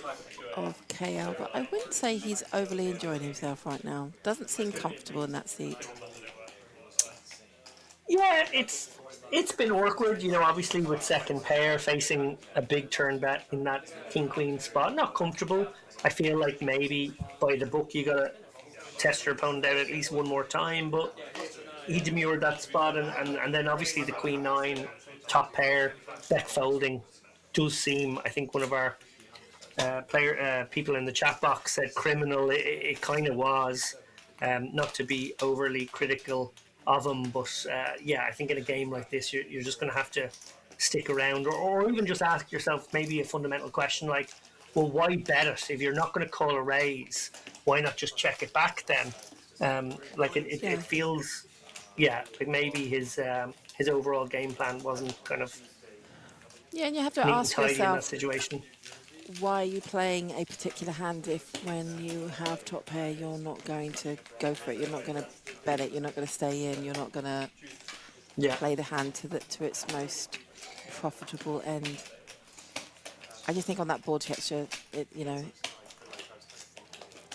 of KL, but I wouldn't say he's overly enjoying himself right now. Doesn't seem comfortable in that seat. Yeah, it's been awkward, obviously with second pair facing a big turn bet in that king-queen spot. Not comfortable. I feel like maybe by the book you got to test your opponent out at least one more time, but he demurred that spot, and then obviously the queen 9 top pair bet folding does seem, I think one of our people in the chat box said criminal. It kind of was, not to be overly critical of him, but I think in a game like this you're just going to have to stick around, or even just ask yourself maybe a fundamental question like, well, why bet it if you're not going to call a raise? Why not just check it back then? It feels, like maybe his overall game plan wasn't kind of and you have to neat ask and tidy in that yourself, situation. why are you playing a particular hand if when you have top pair you're not going to go for it, you're not going to bet it, you're not going to stay in, you're not going to play the hand to its most profitable end. I just think on that board texture,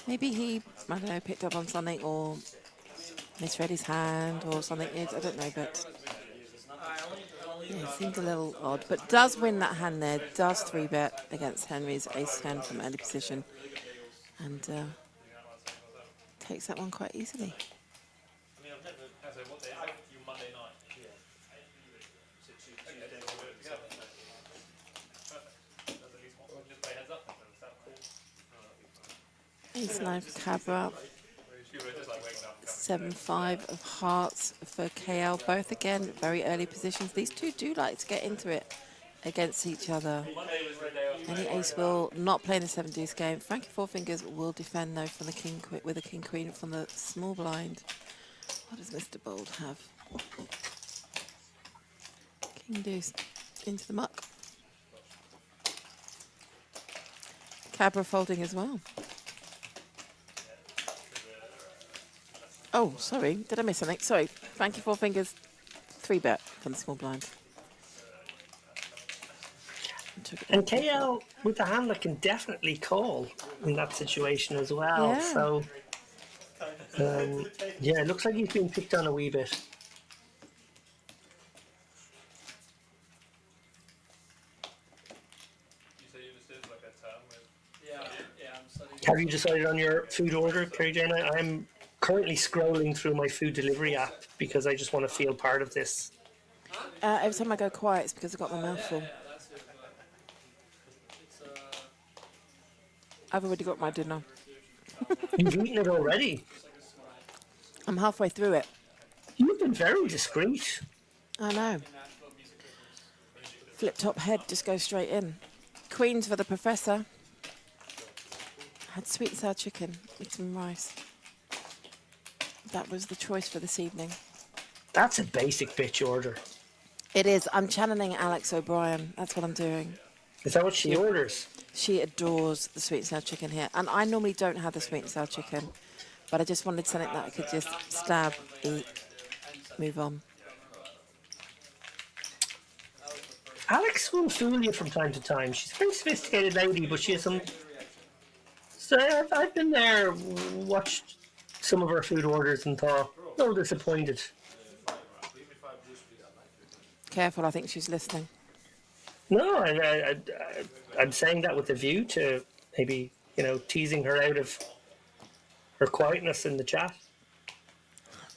maybe he, I don't know, picked up on something or misread his hand or something. I don't know, but it seemed a little odd. But does win that hand there, does 3-bet against Henry's ace-10 from early position, and takes that one quite easily. Ace-9 for Cabra. 7-5 of hearts for KL. Both, again, very early positions. These two do like to get into it against each other. Any ace will not play in the 7 deuce game. Frankie Four Fingers will defend, though, from the king with a king queen from the small blind. What does Mr. Bold have? King deuce into the muck. Cabra folding as well. Oh, sorry. Did I miss something? Sorry. Frankie Four Fingers, 3-bet from the small blind. And KL with a hand that can definitely call in that situation as well. Yeah. So, it looks like he's been picked on a wee bit. Have you decided on your food order, Kerry Jane? I'm currently scrolling through my food delivery app because I just want to feel part of this. Every time I go quiet, it's because I've got my mouth full. I've already got my dinner. You've eaten it already? I'm halfway through it. You've been very discreet. I know. Flip top head, just go straight in. Queens for the professor. Had sweet and sour chicken with some rice. That was the choice for this evening. That's a basic bitch order. It is. I'm channeling Alex O'Brien. That's what I'm doing. Is that what she orders? She adores the sweet and sour chicken here. And I normally don't have the sweet and sour chicken, but I just wanted something that I could just stab, eat, move on. Alex will fool you from time to time. She's a very sophisticated lady, but she has some. So I've been there, watched some of her food orders, and thought, a little disappointed. Careful, I think she's listening. No, I'm saying that with a view to maybe, teasing her out of her quietness in the chat.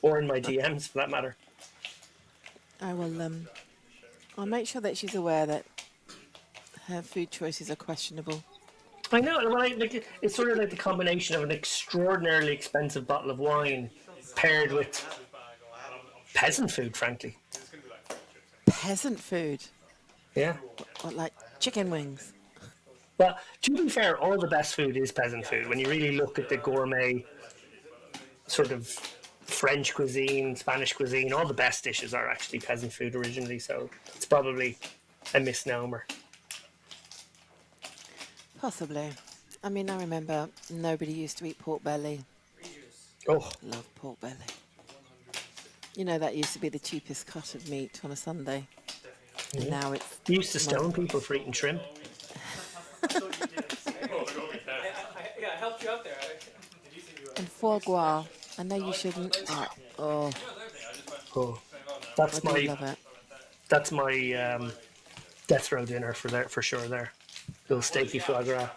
Or in my DMs, for that matter. I will, I'll make sure that she's aware that her food choices are questionable. I know, it's sort of like the combination of an extraordinarily expensive bottle of wine paired with peasant food, frankly. Peasant food? Yeah. What, like chicken wings? Well, to be fair, all the best food is peasant food. When you really look at the gourmet sort of French cuisine, Spanish cuisine, all the best dishes are actually peasant food originally, so it's probably a misnomer. Possibly. I mean, I remember nobody used to eat pork belly. Oh, Love pork belly. You know, that used to be the cheapest cut of meat on a Sunday. And now it's... you used to stone people for eating shrimp. Yeah, I helped you out there. And foie gras. I know you shouldn't. Oh, Oh, I do love it. that's my death row dinner for sure. There, little steaky foie gras.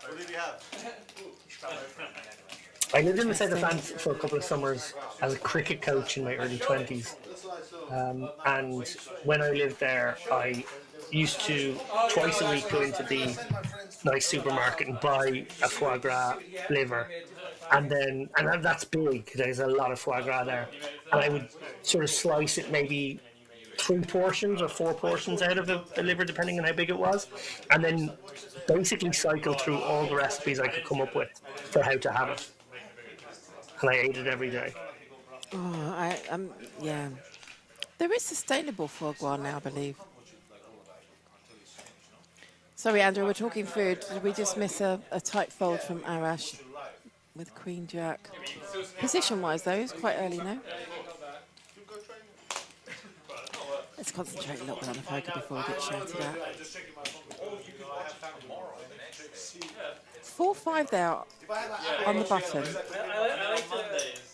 I lived in the south of France for a couple of summers as a cricket coach in my early 20s, and when I lived there, I used to twice a week go into the nice supermarket and buy a foie gras liver, and that's big. There's a lot of foie gras there, and I would sort of slice it maybe 3 portions or 4 portions out of a liver, depending on how big it was, and then basically cycle through all the recipes I could come up with for how to have it, and I ate it every day. Oh, yeah. There is sustainable foie gras now, I believe. Sorry, Andrew, we're talking food. Did we just miss a tight fold from Arash with Queen Jack? Position-wise, though, it's quite early now. Let's concentrate a little bit on the poker before we get shouted at. 4-5 there on the button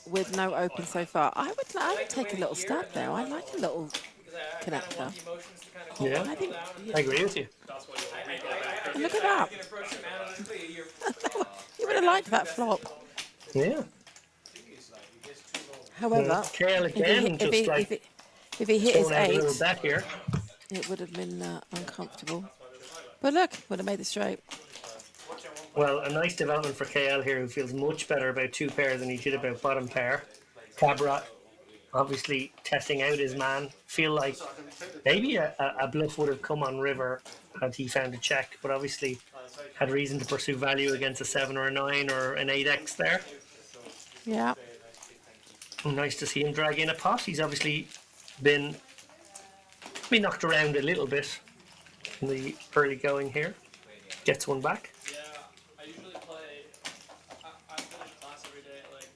with no open so far. I would take a little stab there. I like a little connector. Yeah, I think I agree with you. and look at that. You would have liked that flop. Yeah. However, Kale again, if he hit his throwing out a little 8, bet here. it would have been uncomfortable. But look, would have made it straight. Well, a nice development for KL here, who feels much better about 2 pair than he did about bottom pair. Cabra obviously testing out his man. Feel like maybe a bluff would have come on river had he found a check, but obviously had reason to pursue value against a 7 or a 9 or an 8x there. Yeah. Nice to see him drag in a pot. He's obviously been knocked around a little bit in the early going here. Gets one back. Yeah, I usually play. I finish class every day at like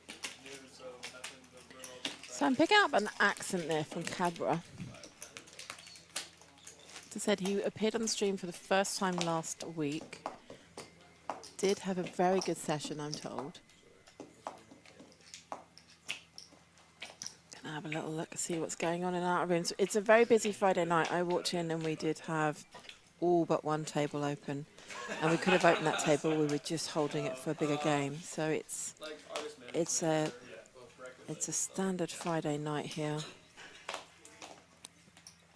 noon, so that's in the room open. So I'm picking up an accent there from Cabra. As I said, he appeared on the stream for the first time last week. Did have a very good session, I'm told. Gonna have a little look and see what's going on in our rooms. It's a very busy Friday night. I walked in and we did have all but one table open. And we could have opened that table, we were just holding it for a bigger game. So it's a standard Friday night here.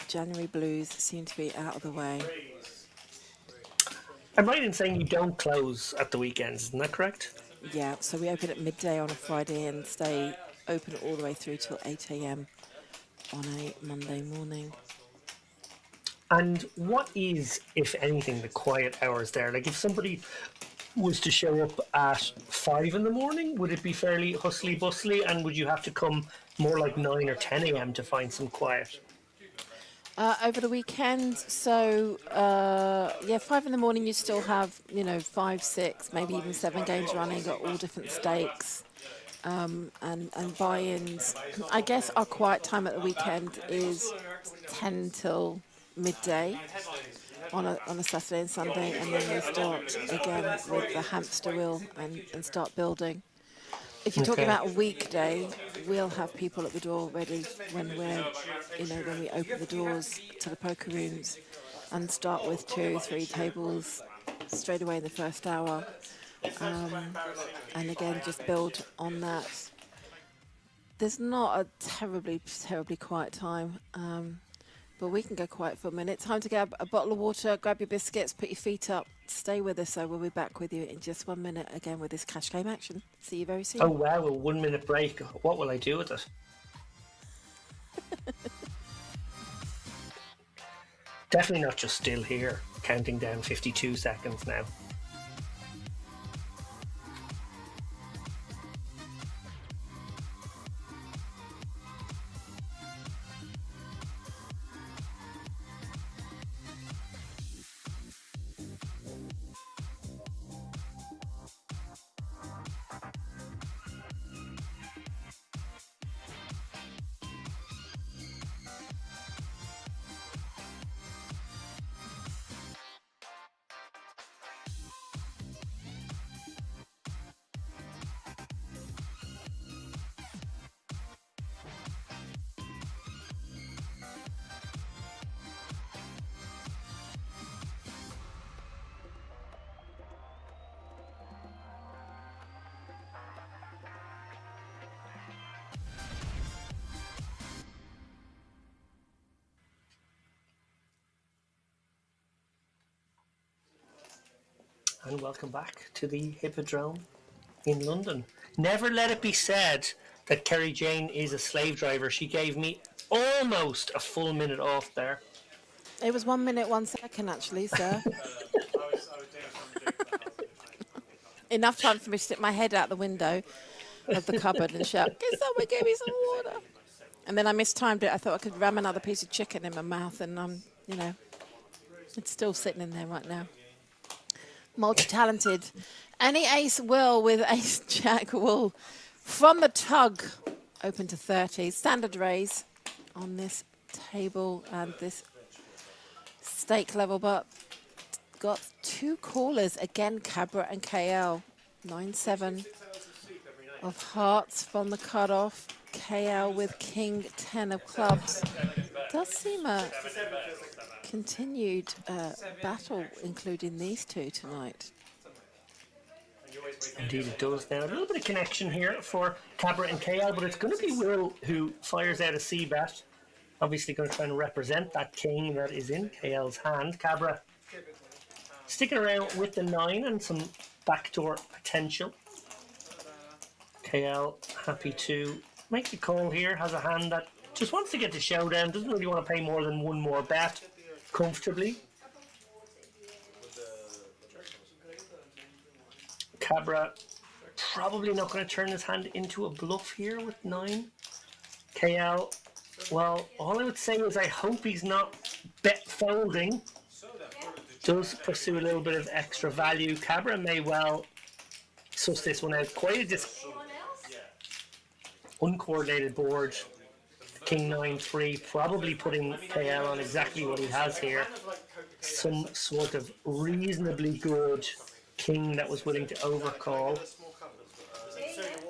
January blues seem to be out of the way. I'm right in saying you don't close at the weekends, isn't that correct? Yeah, so we open at midday on a Friday and stay open all the way through till 8 a.m. on a Monday morning. And what is, if anything, the quiet hours there? Like if somebody was to show up at 5 in the morning, would it be fairly hustly bustly, and would you have to come more like 9 or 10 a.m. to find some quiet? Over the weekend, so yeah, 5 in the morning. You still have 5, 6, maybe even 7 games running at all different stakes, and buy-ins. I guess our quiet time at the weekend is 10 till midday on a Saturday and Sunday, and then we start again with the hamster wheel and start building. If you're talking Okay. about a weekday, we'll have people at the door ready when when we open the doors to the poker rooms and start with 2, 3 tables straight away in the first hour. And again, just build on that. There's not a terribly quiet time, but we can go quiet for a minute. Time to grab a bottle of water, grab your biscuits, put your feet up. Stay with us, so we'll be back with you in just 1 minute again with this cash game action. See you very soon. Oh wow, a 1 minute break. What will I do with it? Definitely not just still here, counting down 52 seconds now. And welcome back to the Hippodrome in London. Never let it be said that Kerry Jane is a slave driver. She gave me almost a full minute off there. It was 1 minute, 1 second, actually, sir. Enough time for me to stick my head out the window of the cupboard and shout, "Can someone give me some water?" And then I mistimed it. I thought I could ram another piece of chicken in my mouth, and it's still sitting in there right now. Multi-talented. Any ace will with ace jack will from the tug open to 30. Standard raise on this table and this stake level, but got 2 callers again, Cabra and KL. 9-7 of hearts from the cutoff. KL with King 10 of clubs. Does seem a continued battle, including these two tonight. Indeed it does. Now a little bit of connection here for Cabra and KL, but it's going to be Will who fires out a C-bet. Obviously going to try and represent that king that is in KL's hand. Cabra sticking around with the 9 and some backdoor potential. KL happy to make the call here. Has a hand that just wants to get the showdown. Doesn't really want to pay more than one more bet comfortably. Cabra probably not going to turn his hand into a bluff here with 9. KL, well, all I would say is I hope he's not bet folding. Does pursue a little bit of extra value. Cabra may well suss this one out. Quite a uncoordinated board. King 9-3, probably putting KL on exactly what he has here. Some sort of reasonably good king that was willing to overcall.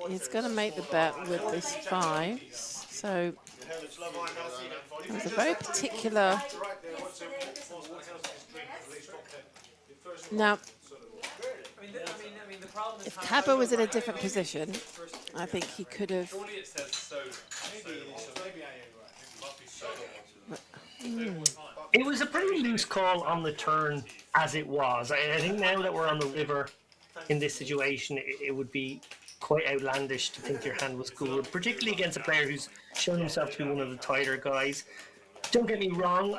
He's going to make the bet with this 5. So it was a very particular. Now, if Cabra was in a different position, I think he could have. It was a pretty loose call on the turn as it was. I think now that we're on the river in this situation, it would be quite outlandish to think your hand was good, particularly against a player who's shown himself to be one of the tighter guys. Don't get me wrong,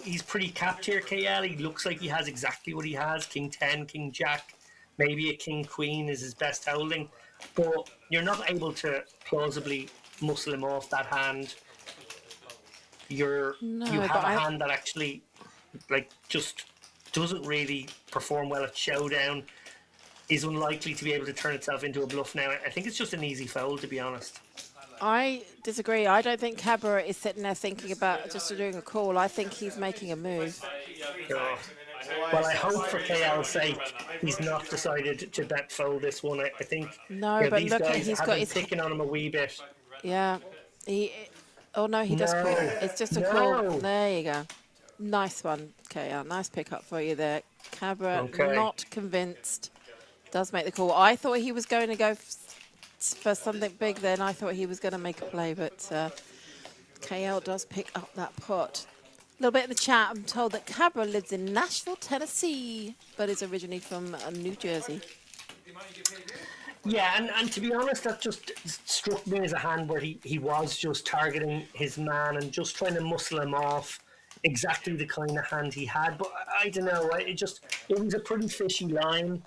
he's pretty capped here, KL. He looks like he has exactly what he has. King 10, King Jack, maybe a King Queen is his best holding. But you're not able to plausibly muscle him off that hand. you No, have but a hand that actually like just doesn't really perform well at showdown, is unlikely to be able to turn itself into a bluff now. I think it's just an easy fold, to be honest. I disagree. I don't think Cabra is sitting there thinking about just doing a call. I think he's making a move. Oh. Well, I hope for KL's sake he's not decided to bet fold this one. I think No, but these look at guys he's have got been his picking on him a wee bit. yeah. He oh no, he does call. No, It's just a call. no. There you go. Nice one, KL. Nice pickup for you there. Cabra Okay. not convinced. Does make the call. I thought he was going to go for something big then. I thought he was going to make a play, but KL does pick up that pot. A little bit in the chat, I'm told that Cabra lives in Nashville, Tennessee, but is originally from New Jersey. Yeah, and to be honest, that just struck me as a hand where he was just targeting his man and just trying to muscle him off. Exactly the kind of hand he had, but I don't know. It was a pretty fishy line.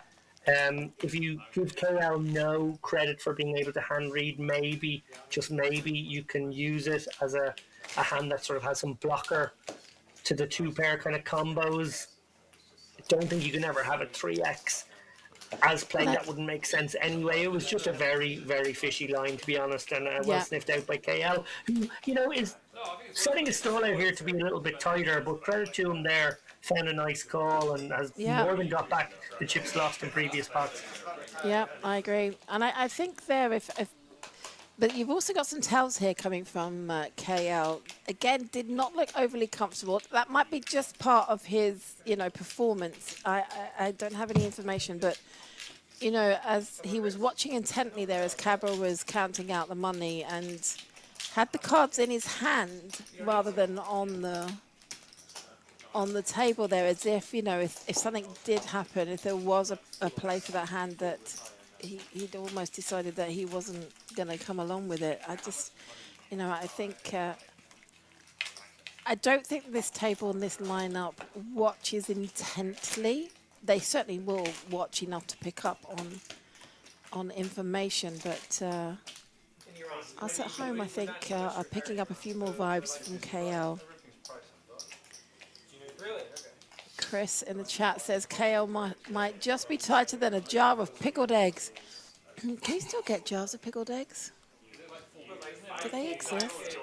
If you give KL no credit for being able to hand read, maybe, just maybe, you can use it as a hand that sort of has some blocker to the two pair kind of combos. I don't think you can ever have a 3x as played. That wouldn't make sense anyway. It was just a very, very fishy line, to be honest, and well sniffed out by KL, who, is setting his stall out here to be a little bit tighter, but credit to him there, found a nice call and has more than got back the chips lost in previous pots. Yeah, I agree. And I think there, but you've also got some tells here coming from KL. Again, did not look overly comfortable. That might be just part of his, performance. I don't have any information, but, as he was watching intently there as Cabra was counting out the money and had the cards in his hand rather than on the table there, as if, if something did happen, if there was a play for that hand that he'd almost decided that he wasn't going to come along with it. I just, I think, I don't think this table and this lineup watches intently. They certainly will watch enough to pick up on information, but us at home, I think, are picking up a few more vibes from KL. Chris in the chat says KL might just be tighter than a jar of pickled eggs. Can you still get jars of pickled eggs? Do they exist?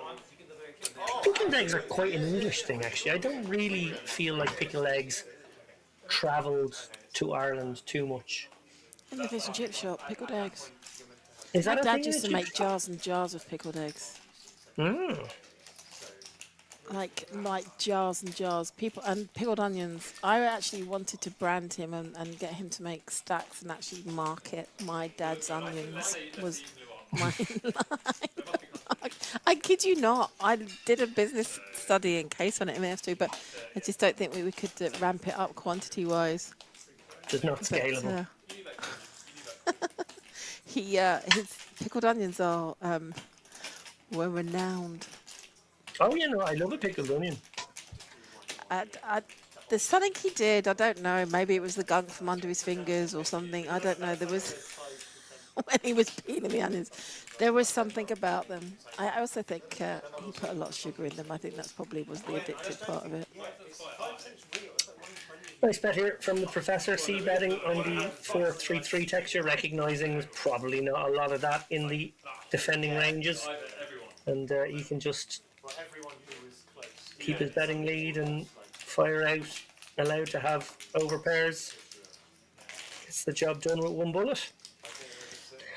Pickled eggs are quite an English thing, actually. I don't really feel like pickled eggs travelled to Ireland too much. In the fish and chip shop, pickled eggs. Is My that a dad thing used to in the make chip shop? jars and jars of pickled eggs. Like jars and jars. And pickled onions. I actually wanted to brand him and get him to make stacks and actually market my dad's onions. Was my line. I kid you not. I did a business study in case on it in MS2, but I just don't think we could ramp it up quantity-wise. Just not scalable. His pickled onions were renowned. Oh, I love a pickled onion. There's something he did, I don't know, maybe it was the gunk from under his fingers or something, I don't know, there was, when he was peeling the onions, there was something about them. I also think he put a lot of sugar in them. I think that's probably was the addictive part of it. Nice bet here from the Professor. C betting on the 4-3-3 texture, recognising there's probably not a lot of that in the defending ranges. And he can just keep his betting lead and fire out, allowed to have overpairs. It's the job done with one bullet.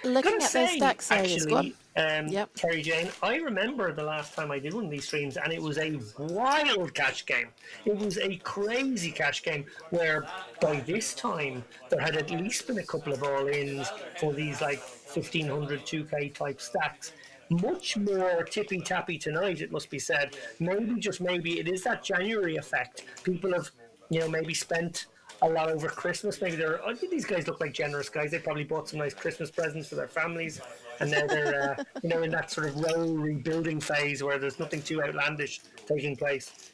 Looking at those stacks, actually, Terry Jane, I remember the last time I did one of these streams, and it was a wild cash game. It was a crazy cash game where by this time there had at least been a couple of all-ins for these like 1,500 2K type stacks. Much more tippy-tappy tonight, it must be said. Maybe, just maybe, it is that January effect. People have, maybe spent a lot over Christmas. Maybe I think these guys look like generous guys. They probably bought some nice Christmas presents for their families, and now they're in that sort of row rebuilding phase where there's nothing too outlandish taking place.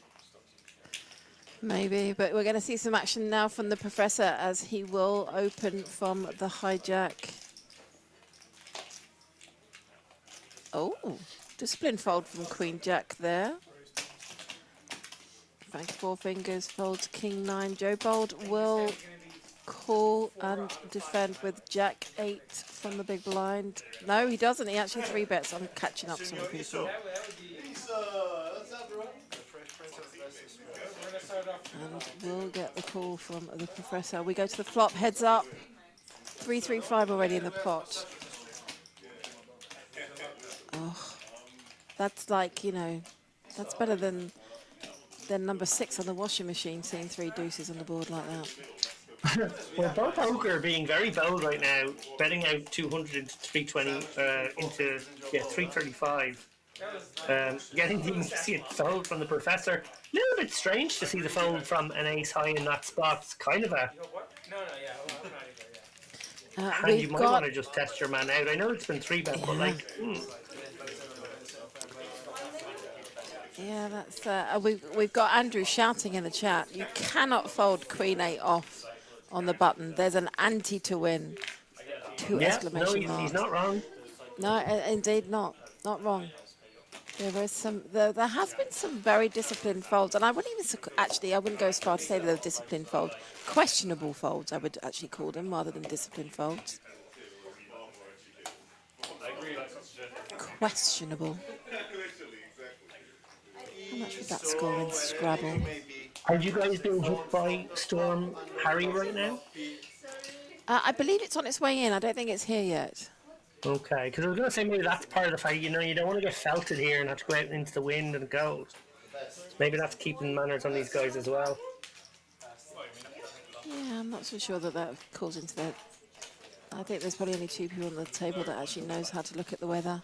Maybe, but we're going to see some action now from the Professor as he will open from the hijack. Oh, discipline fold from Queen Jack there. Frank Four Fingers folds King 9. Joe Bold will call and defend with Jack 8 from the big blind. No, he doesn't. He actually 3-bets. I'm catching up to some people. And we'll get the call from the professor. We go to the flop. Heads up. 3-3-5 already in the pot. Oh, that's like, you know, that's better than number 6 on the washing machine, seeing 3 deuces on the board like that. Well, both poker are being very bold right now, betting out 200 into 320 into 335. Getting to see it fold from the professor. A little bit strange to see the fold from an ace high in that spot. It's kind of a hand you might want to just test your man out. I know it's been 3-bet, but like. Yeah, that's we've got Andrew shouting in the chat. You cannot fold Queen 8 off on the button. There's an ante to win. 2 exclamation marks. He's not wrong. No, indeed not. Not wrong. There has been some very disciplined folds, and I wouldn't even I wouldn't go as far to say they're disciplined folds. Questionable folds, I would actually call them, rather than disciplined folds. Questionable. How much would that score in Scrabble? Are you guys being hit by Storm Harry right now? I believe it's on its way in. I don't think it's here yet. Okay, because I was going to say maybe that's part of the fight. You know, you don't want to get felted here and have to go out into the wind and go. Maybe that's keeping manners on these guys as well. Yeah, I'm not so sure that calls into that. I think there's probably only 2 people on the table that actually knows how to look at the weather.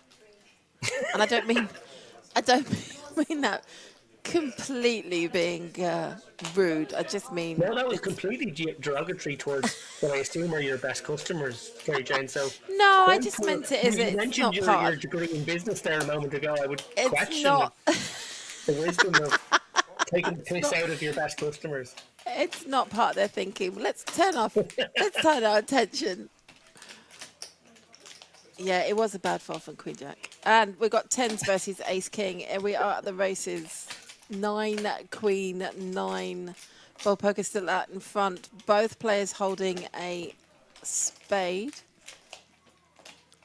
And I don't mean that completely being rude. I just mean... No, that was completely derogatory towards what I assume are your best customers, Kerry Jane. So no, I just meant it as you it's mentioned not your part. degree in business there a moment ago. I would It's question not. the wisdom of taking the piss out of your best customers. It's not part of their thinking. Let's turn our attention. Yeah, it was a bad fall from Queen Jack. And we've got 10s versus Ace King, and we are at the races. 9 Queen, 9 Ball Poker still out in front. Both players holding a spade.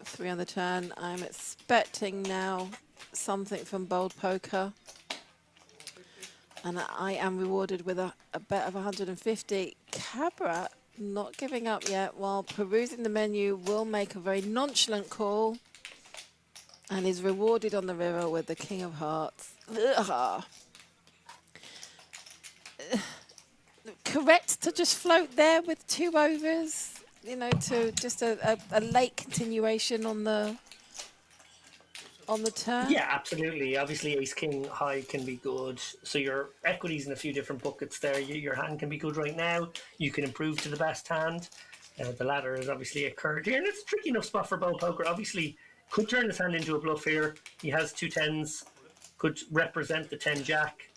3 on the turn. I'm expecting now something from Bold Poker. And I am rewarded with a bet of 150. Cabra not giving up yet, while perusing the menu, will make a very nonchalant call and is rewarded on the river with the King of Hearts. Ugh. Correct to just float there with 2 overs, you know, to just a late continuation on the turn? Yeah, absolutely. Obviously, Ace King high can be good. So your equity's in a few different buckets there. Your hand can be good right now. You can improve to the best hand. The ladder has obviously occurred here, and it's a tricky enough spot for Bold Poker. Obviously, could turn his hand into a bluff here. He has 2 10s, could represent the 10 Jack.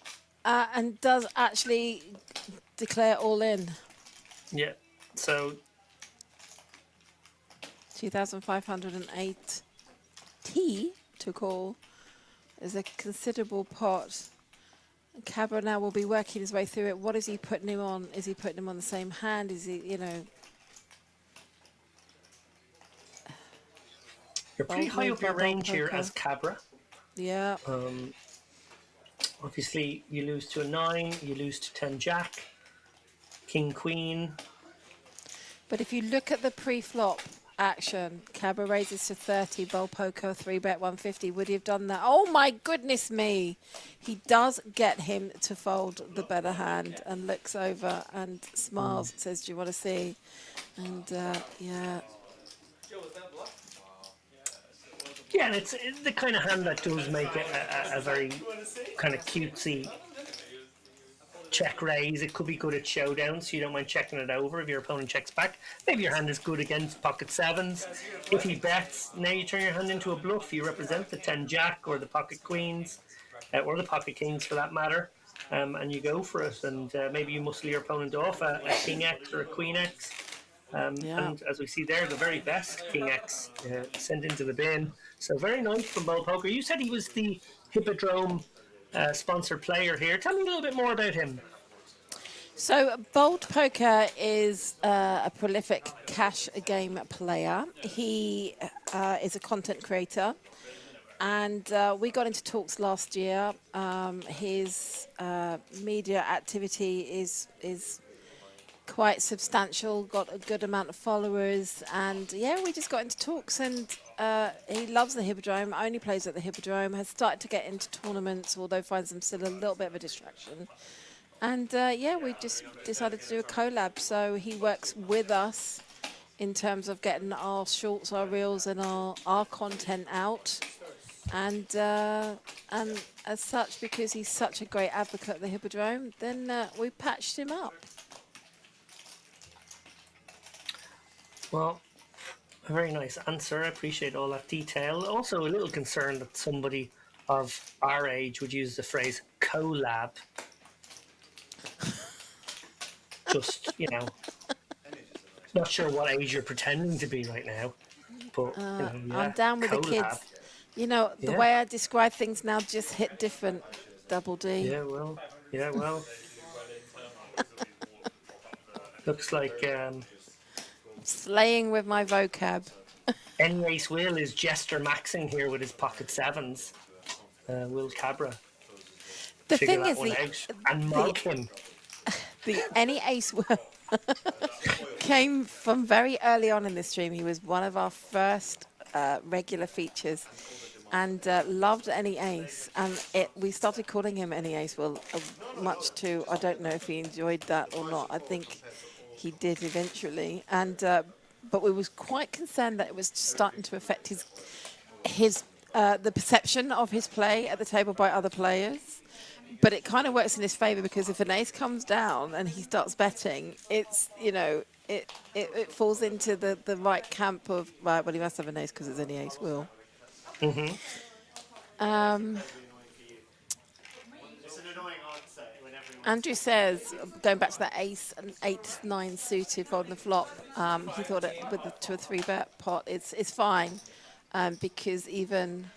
And does actually declare all in. Yeah, so 2,508 T to call is a considerable pot. Cabra now will be working his way through it. What is he putting him on? Is he putting him on the same hand? Is he, you know... You're pretty high up your range here as Cabra. Yeah. Obviously, you lose to a 9, you lose to 10 Jack, King Queen. But if you look at the pre-flop action, Cabra raises to 30, Bold Poker 3-bet 150. Would he have done that? Oh my goodness me! He does get him to fold the better hand and looks over and smiles and says, "Do you want to see?" And yeah. Yeah, and it's the kind of hand that does make a very kind of cutesy check raise. It could be good at showdown, so you don't mind checking it over if your opponent checks back. Maybe your hand is good against pocket 7s. If he bets, now you turn your hand into a bluff. You represent the 10 Jack or the pocket queens, or the pocket kings for that matter, and you go for it. And maybe you muscle your opponent off a King X or a Queen X. And as we see there, the very best King X sent into the bin. So very nice from Bold Poker. You said he was the Hippodrome sponsored player here. Tell me a little bit more about him. So, Bold Poker is a prolific cash game player. He is a content creator, and we got into talks last year. His media activity is quite substantial, got a good amount of followers, and yeah, we just got into talks, and he loves the Hippodrome, only plays at the Hippodrome, has started to get into tournaments, although finds them still a little bit of a distraction. And yeah, we just decided to do a collab. So he works with us in terms of getting our shorts, our reels, and our content out. And as such, because he's such a great advocate at the Hippodrome, then we patched him up. Well, a very nice answer. I appreciate all that detail. Also, a little concerned that somebody of our age would use the phrase collab. Just, not sure what age you're pretending to be right now, but yeah, I'm down with collab. the kids. The Yeah. way I describe things now just hit different. Double D. Yeah, well. Looks like Slaying with my vocab. any ace Will is jester maxing here with his pocket sevens. Will Cabra. The Figure thing that is, one out and mug him. the any ace came from very early on in the stream. He was one of our first regular features, and loved any ace. And we started calling him any ace. Well, much to I don't know if he enjoyed that or not. I think he did eventually, and but we was quite concerned that it was starting to affect his the perception of his play at the table by other players. But it kind of works in his favour, because if an ace comes down and he starts betting, it's it falls into the right camp of right. Well, he must have an ace because it's any ace will. Mm-hmm. Andrew says, going back to that ace and 8-9 suited on the flop, he thought it with the 2 or 3 bet pot, it's fine, because even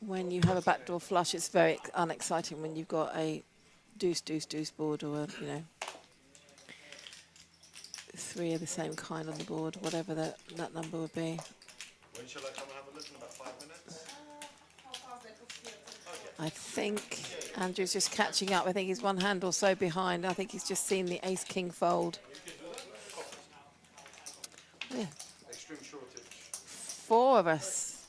when you have a backdoor flush, it's very unexciting when you've got a deuce board, or 3 of the same kind on the board, whatever that number would be. When shall I come and have a look? In about 5 minutes? I think Andrew's just catching up. I think he's 1 hand or so behind. I think he's just seen the ace-king fold. Yeah. Extreme shortage. 4 of us,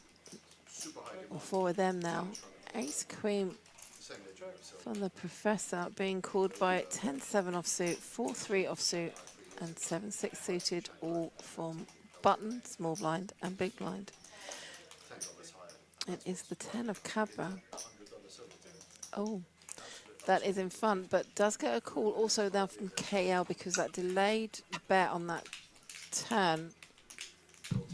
Super high demand. or 4 of them now. Ace-queen Same day drive, so from the professor, being called by 10-7 offsuit, 4-3 offsuit, and 7-6 suited, all from button, small blind, and big blind. $10 higher. It is the 10 of Cabra. Oh, that is in front, but does get a call also now from KL, because that delayed bet on that turn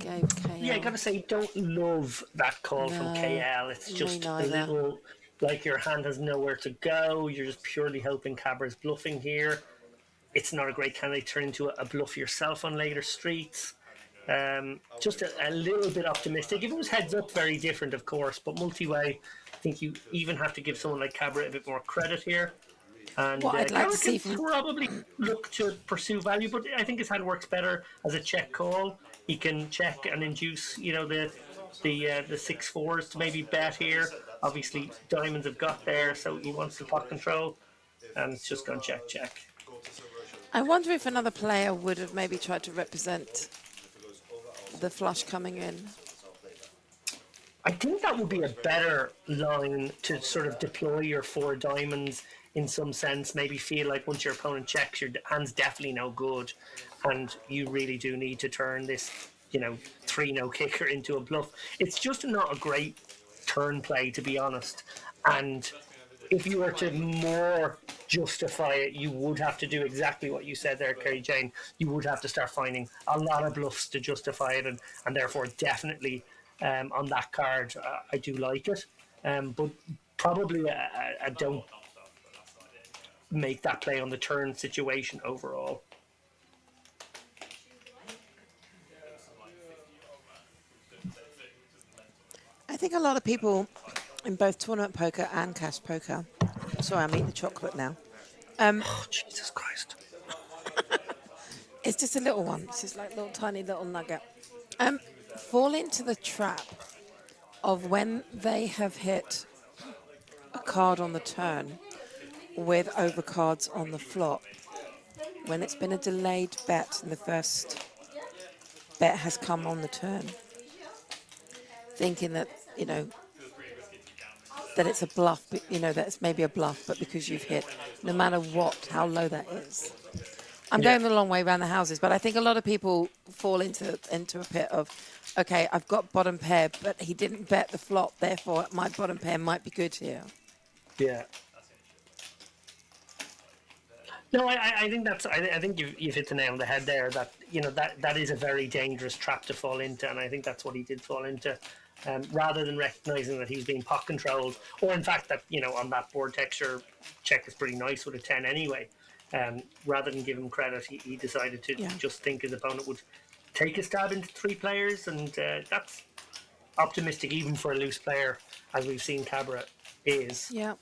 gave KL. Yeah, I gotta say, don't love that call from No, KL. It's me just a neither. little like your hand has nowhere to go. You're just purely hoping Cabra's bluffing here. It's not a great candidate to turn into a bluff yourself on later streets. Just a little bit optimistic. If it was heads up, very different, of course, but multi-way, I think you even have to give someone like Cabra a bit more credit here. And What I'd like to Cabra see can from probably look to pursue value, but I think his hand works better as a check call. He can check and induce, the 6-4s to maybe bet here. Obviously, diamonds have got there, so he wants the pot control, and it's just gone check. I wonder if another player would have maybe tried to represent the flush coming in. I think that would be a better line to sort of deploy your 4 diamonds in some sense. Maybe feel like once your opponent checks, your hand's definitely no good, and you really do need to turn this, 3-no kicker into a bluff. It's just not a great turn play, to be honest. And if you were to more justify it, you would have to do exactly what you said there, Kerry Jane. You would have to start finding a lot of bluffs to justify it, and therefore definitely on that card, I do like it. But probably I don't make that play on the turn situation overall. I think a lot of people in both tournament poker and cash poker Sorry, I'm eating the chocolate now. Oh, Jesus Christ. It's just a little one. It's just like a little tiny little nugget. Fall into the trap of when they have hit a card on the turn with overcards on the flop. When it's been a delayed bet and the first bet has come on the turn, thinking that, that it's a bluff, that it's maybe a bluff, but because you've hit, no matter what, how low that is. I'm going the long way around the houses, but I think a lot of people fall into a pit of, okay, I've got bottom pair, but he didn't bet the flop, therefore my bottom pair might be good here. Yeah. No, I think I think you've hit the nail on the head there. That that is a very dangerous trap to fall into, and I think that's what he did fall into. Rather than recognizing that he's being pot controlled, or in fact that on that board texture, check is pretty nice with a 10 anyway. Rather than give him credit, he decided to just think his opponent would take a stab into 3 players, and that's optimistic even for a loose player, as we've seen Cabra is. Yeah.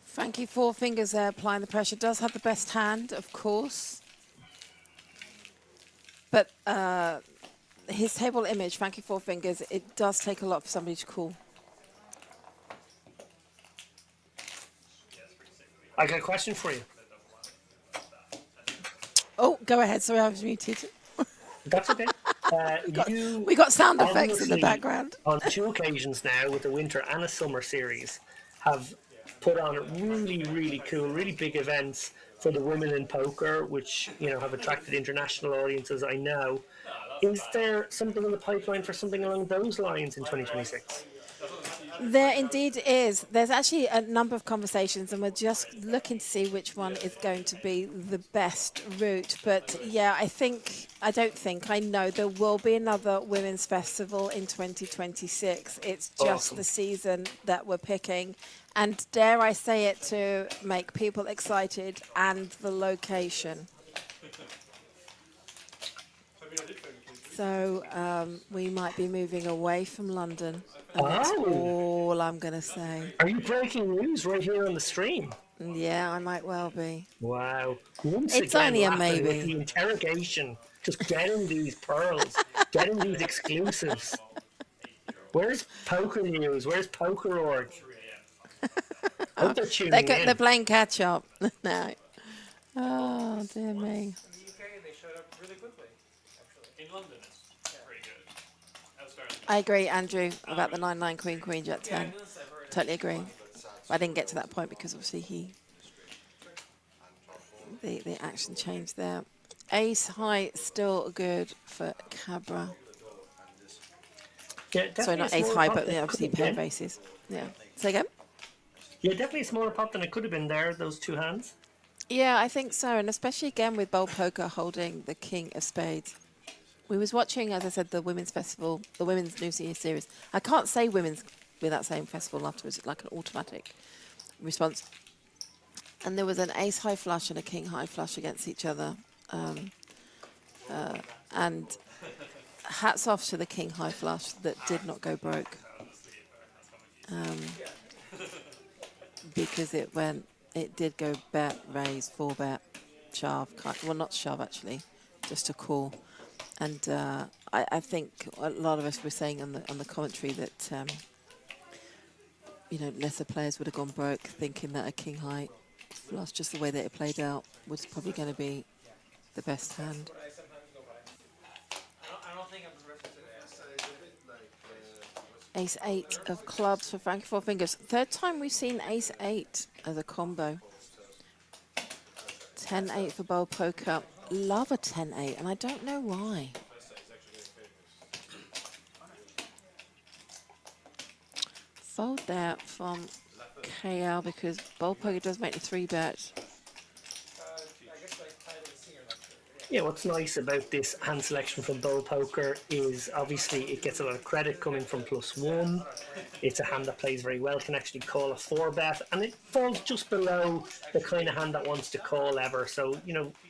Frankie Four Fingers there applying the pressure. Does have the best hand, of course. But his table image, Frankie Four Fingers, it does take a lot for somebody to call. I got a question for you. Oh, go ahead. Sorry, I was muted. That's okay. We got sound effects in the background. On 2 occasions now, with the winter and a summer series, have put on really, really cool, really big events for the women in poker, which have attracted international audiences. I know. Is there something in the pipeline for something along those lines in 2026? There indeed is. There's actually a number of conversations, and we're just looking to see which one is going to be the best route. But yeah, I know there will be another women's festival in 2026. It's just Awesome. the season that we're picking. And dare I say it, to make people excited, and the location. So we might be moving away from London, and that's all I'm going to say. Are you breaking news right here on the stream? Yeah, I might well be. Wow. Once It's again, only a Lappin maybe. with the interrogation, just getting these pearls, getting these exclusives. Where's Poker News? Where's Poker Org? Hope they're tuning in. They're playing catch up now. Oh, dear me. In the UK, they showed up really quickly, actually. In London, it's pretty good. Elsewhere in the I agree, Andrew, about the 9-9 Queen, Queen, Jet 10. US, I've heard Totally agree. I didn't get to that point because obviously the action changed there. Ace high still good for Cabra. Yeah, Sorry, definitely not a ace smaller high, pot but than it obviously could pair have of been. aces. Yeah. Say again? Yeah, definitely a smaller pot than it could have been there, those 2 hands. Yeah, I think so, and especially again with Bowl Poker holding the King of Spades. We was watching, as I said, the Women's Festival, the Women's New Year Series. I can't say Women's without saying festival afterwards, it's like an automatic response. And there was an ace high flush and a king high flush against each other. And hats off to the king high flush that did not go broke. Because it did go bet, raise, 4-bet, shove, well not shove actually, just a call. And I think a lot of us were saying on the commentary that lesser players would have gone broke, thinking that a king high flush, just the way that it played out, was probably going to be the best hand. I don't think I'm referencing Ace 8 of clubs for Frankie Four Fingers. Third time we've seen Ace 8 as a combo. 10-8 for Bowl Poker. Love a 10-8, and I don't know why. Fold there from KL because Bowl Poker does make the 3-bet. Yeah, what's nice about this hand selection from Bowl Poker is obviously it gets a lot of credit coming from +1. It's a hand that plays very well, can actually call a 4-bet, and it falls just below the kind of hand that wants to call ever. So,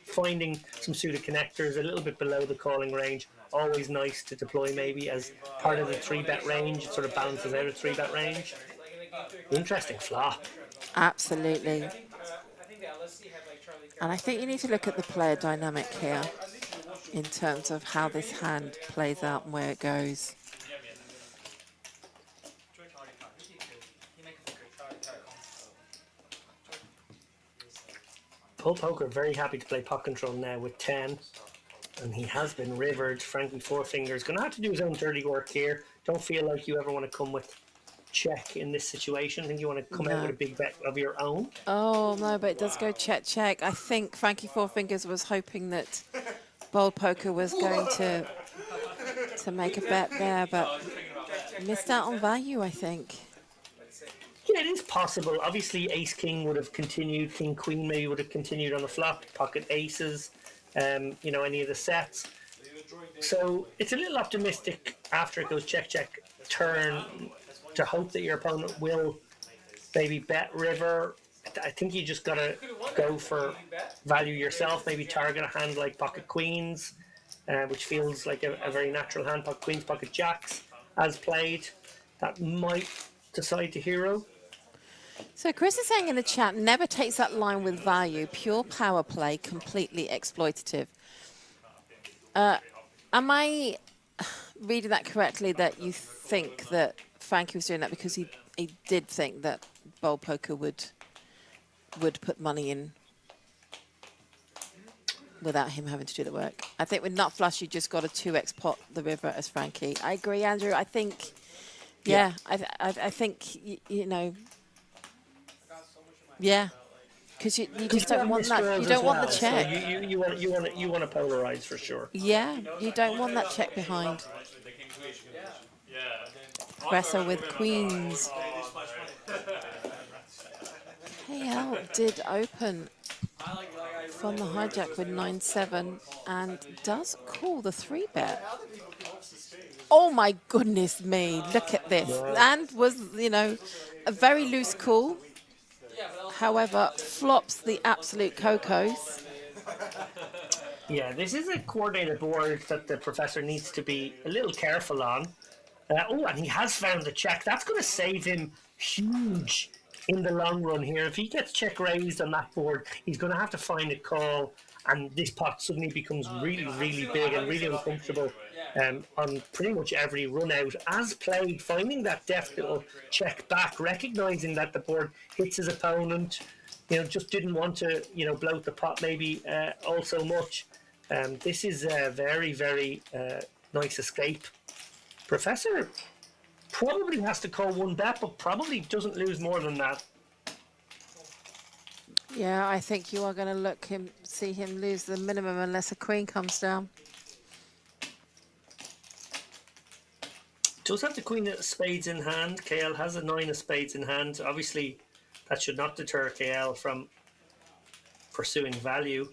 finding some suited connectors a little bit below the calling range, always nice to deploy maybe as part of the 3-bet range. It sort of balances out a 3-bet range. Interesting flop. Absolutely. I think the LSC had like Charlie And I think you need to look at the player dynamic here in terms of how this hand plays out and where it goes. Paul Poker very happy to play pot control now with 10. And he has been rivered. Frankie Four Fingers going to have to do his own dirty work here. Don't feel like you ever want to come with check in this situation. I think you want to come out with a big bet of your own. Oh, no, but it does go check, check. I think Frankie Four Fingers was hoping that Bold Poker was going to make a bet there, but missed out on value, I think. Yeah, it is possible. Obviously, Ace King would have continued. King Queen maybe would have continued on the flop. Pocket Aces, you know, any of the sets. So it's a little optimistic after it goes check, check, turn to hope that your opponent will maybe bet river. I think you just got to go for value yourself. Maybe target a hand like Pocket Queens, which feels like a very natural hand. Pocket Queens, Pocket Jacks, as played. That might decide to hero. So Chris is saying in the chat, never takes that line with value. Pure power play, completely exploitative. Am I reading that correctly, that you think that Frankie was doing that because he did think that Bold Poker would put money in without him having to do the work? I think with nut flush, you just got a 2x pot the river as Frankie. I agree, Andrew. I think, yeah, I think, you know, yeah, because you just don't want that. You don't want the check. So you want to polarize for sure. Yeah, you don't want that check behind. Presser with queens. KL did open from the hijack with 9-7 and does call the 3-bet. Oh my goodness me, look at this. And was, you know, a very loose call. However, flops the absolute cocos. Yeah, this is a coordinated board that the professor needs to be a little careful on. And he has found the check. That's going to save him huge in the long run here. If he gets check raised on that board, he's going to have to find a call, and this pot suddenly becomes really, really big and really uncomfortable on pretty much every run out. As played, finding that deft little check back, recognising that the board hits his opponent, you know, just didn't want to, you know, bloat the pot maybe all so much. This is a very, very nice escape. Professor probably has to call one bet, but probably doesn't lose more than that. Yeah, I think you are going to see him lose the minimum unless a queen comes down. Does have the queen of spades in hand. KL has a 9 of spades in hand. Obviously, that should not deter KL from pursuing value.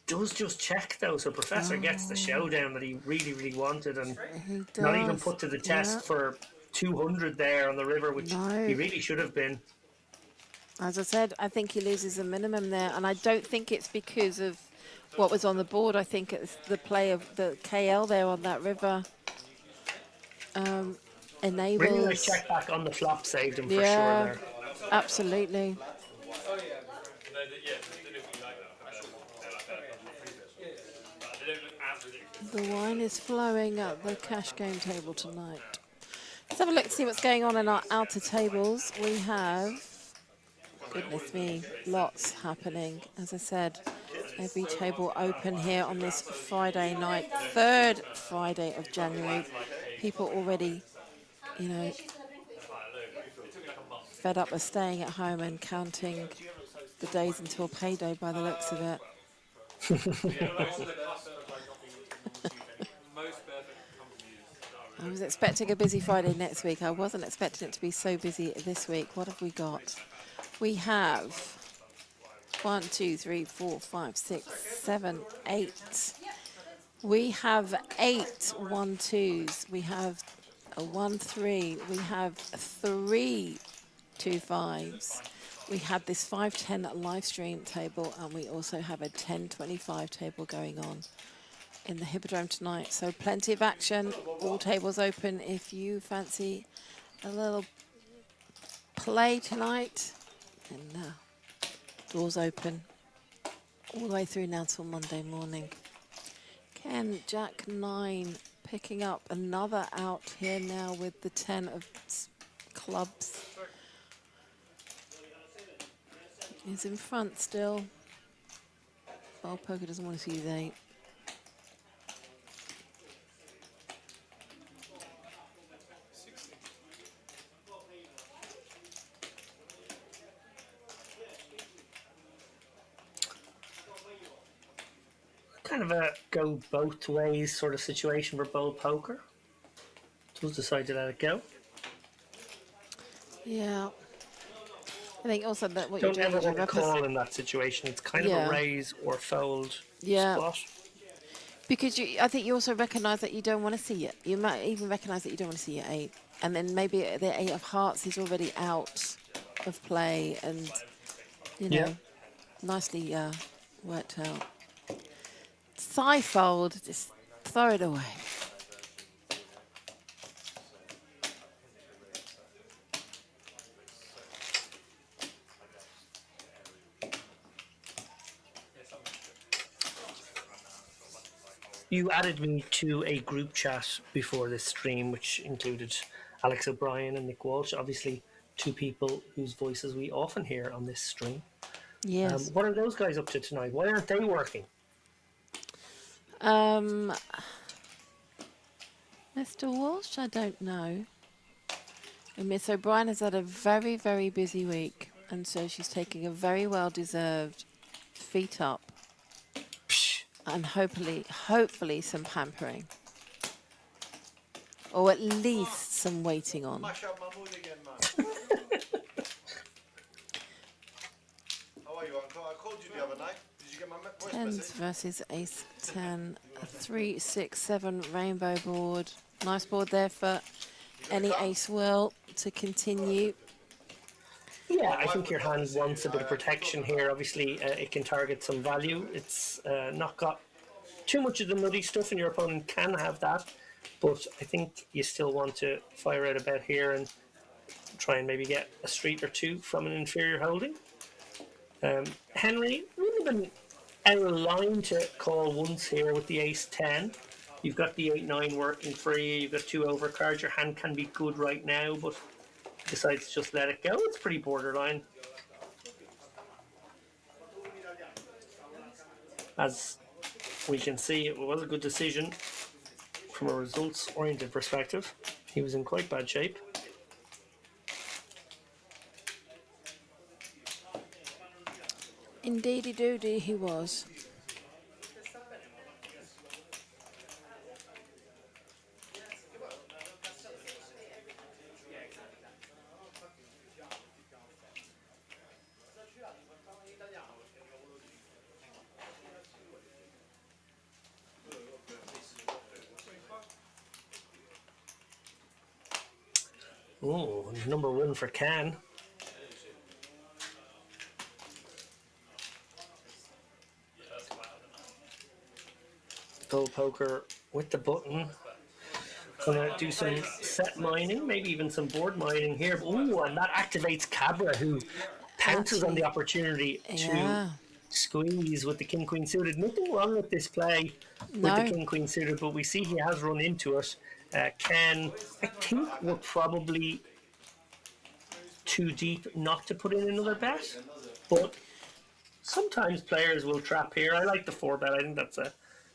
Does just check though, so Professor gets the showdown that he really, really wanted, and not even put to the test for 200 there on the river, which he really should have been. As I said, I think he loses the minimum there, and I don't think it's because of what was on the board. I think it's the play of the KL there on that river. Enables. Really nice check back on the flop saved him for sure there. Absolutely. The wine is flowing at the cash game table tonight. Let's have a look to see what's going on in our outer tables. We have, goodness me, lots happening. As I said, every table open here on this Friday night, 3rd Friday of January. People already, you know, fed up with staying at home and counting the days until payday by the looks of it. I was expecting a busy Friday next week. I wasn't expecting it to be so busy this week. What have we got? We have 1, 2, 3, 4, 5, 6, 7, 8. We have 8 1-2s. We have a 1-3. We have 3 2-5s. We had this 5-10 live stream table, and we also have a 10-25 table going on in the Hippodrome tonight. So plenty of action. All tables open if you fancy a little play tonight. And doors open all the way through now till Monday morning. Ken, Jack 9, picking up another out here now with the 10 of clubs. He's in front still. Oh, poker doesn't want to see his 8. Kind of a go both ways sort of situation for bowl poker. Just decide to let it go. Yeah. I think also that what Don't you're doing ever is you're want to call in that situation. It's kind of a raise or fold spot. Because I think you also recognise that you don't want to see it. You might even recognise that you don't want to see your 8. And then maybe the 8 of hearts is already out of play and, you know, nicely worked out. Side fold, just throw it away. You added me to a group chat before this stream, which included Alex O'Brien and Nick Walsh, obviously 2 people whose voices we often hear on this stream. Yes. What are those guys up to tonight? Why aren't they working? Mr. Walsh, I don't know. And Miss O'Brien has had a very, very busy week, and so she's taking a very well-deserved feet up, and hopefully some pampering, or at least some waiting on. Mash up my mood again, man. How are you, Uncle? I called you the other night. Did you get my voice Tens message? versus ace 10, a 3, 6, 7 rainbow board. Nice board there for any ace will to continue. Yeah, I think your hand wants a bit of protection here. Obviously, it can target some value. It's not got too much of the nutty stuff, and your opponent can have that. But I think you still want to fire out a bet here and try and maybe get a street or 2 from an inferior holding. Henry, wouldn't have been out of line to call once here with the ace 10. You've got the 8-9 working for you. You've got 2 overcards. Your hand can be good right now, but decides to just let it go. It's pretty borderline. As we can see, it was a good decision from a results-oriented perspective. He was in quite bad shape. Indeedy doody, he was. Oh, number 1 for Can. Gold poker with the button. Gonna do some set mining, maybe even some board mining here. Ooh, and that activates Cabra, who pounces on the opportunity to squeeze with the king queen suited. Nothing wrong with this play with the king queen suited, but we see he has run into it. Ken, I think we're probably too deep not to put in another bet, but sometimes players will trap here. I like the 4 bet. I think that's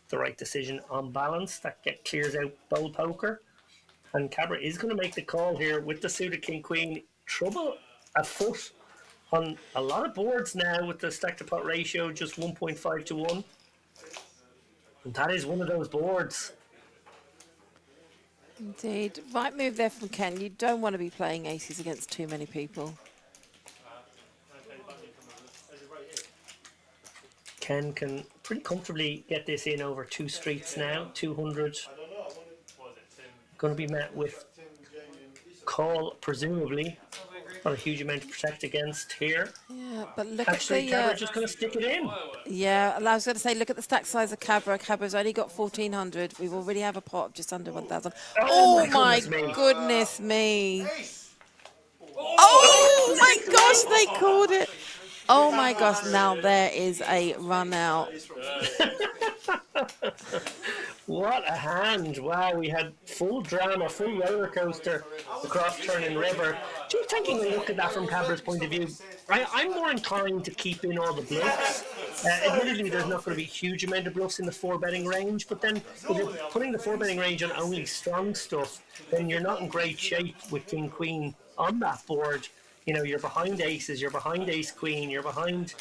the right decision on balance. That clears out bowl poker, and Cabra is going to make the call here with the suited king queen. Trouble afoot on a lot of boards now with the stack to pot ratio just 1.5 to 1, and that is one of those boards. Indeed. Right move there from Ken. You don't want to be playing aces against too many people. Ken can pretty comfortably get this in over 2 streets now. 200. Going to be met with call, presumably. Not a huge amount to protect against here. Yeah, but look Actually, at Cabra the... just going to stick it in. Yeah, I was going to say, look at the stack size of Cabra. Cabra's only got 1,400. We already have a pot of just under 1,000. Oh, my goodness me. Oh! gosh, they called it. Oh my gosh, now there is a run out. What a hand. Wow, we had full drama, full roller coaster across Turning River. Just taking a look at that from Cabra's point of view, I'm more inclined to keep in all the bluffs. Admittedly, there's not going to be a huge amount of bluffs in the four betting range, but then if you're putting the four betting range on only strong stuff, then you're not in great shape with King Queen on that board. You know, you're behind aces, you're behind ace queen, you're behind,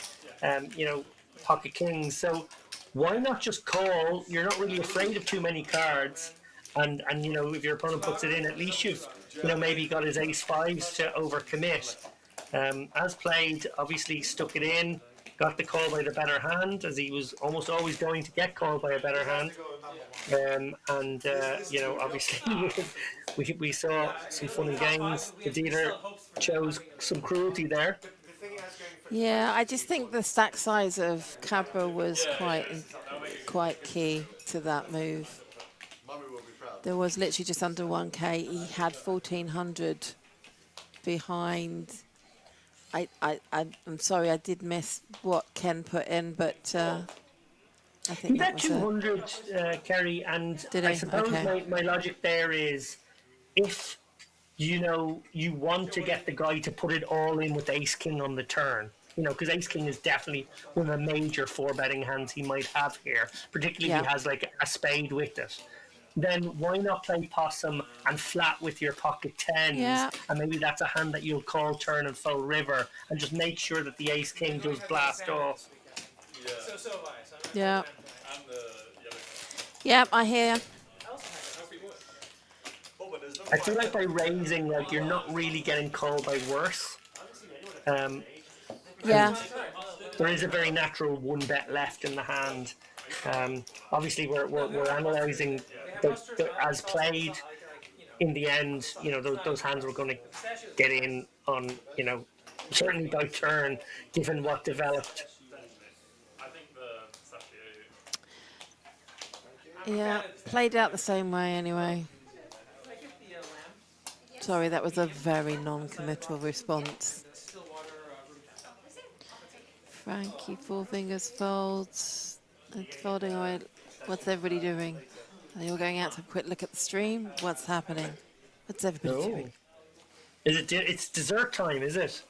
pocket kings. So why not just call? You're not really afraid of too many cards, and if your opponent puts it in, at least you've maybe got his ace fives to overcommit. As played, obviously stuck it in, got the call by the better hand, as he was almost always going to get called by a better hand. Obviously we saw some fun and games. The dealer chose some cruelty there. Yeah, I just think the stack size of Cabra was quite key to that move. There was literally just under 1k. He had 1400 behind. I'm sorry, I did miss what Ken put in, but I think He that bet was it. 200, Kerry, and Did I he? suppose Okay. my logic there is, if you want to get the guy to put it all in with ace king on the turn, because ace king is definitely one of the major four betting hands he might have here, particularly if Yeah. he has like a spade with it. Then why not play possum and flat with your pocket tens? Yeah. And maybe that's a hand that you'll call turn and full river, and just make sure that the ace king does blast off. Yeah. I'm the yellow. Yep, I hear. I feel like by raising, like, you're not really getting called by worse. Yeah. There is a very natural one bet left in the hand. Obviously, we're analysing as played. In the end, those hands were going to get in on, certainly by turn, given what developed. I think the Yeah. Played out the same way anyway. Sorry, that was a very non-committal response. Frankie, four fingers folds. It's folding away. What's everybody doing? Are they all going out to have a quick look at the stream? What's happening? What's everybody doing? Is it? It's dessert time, is it?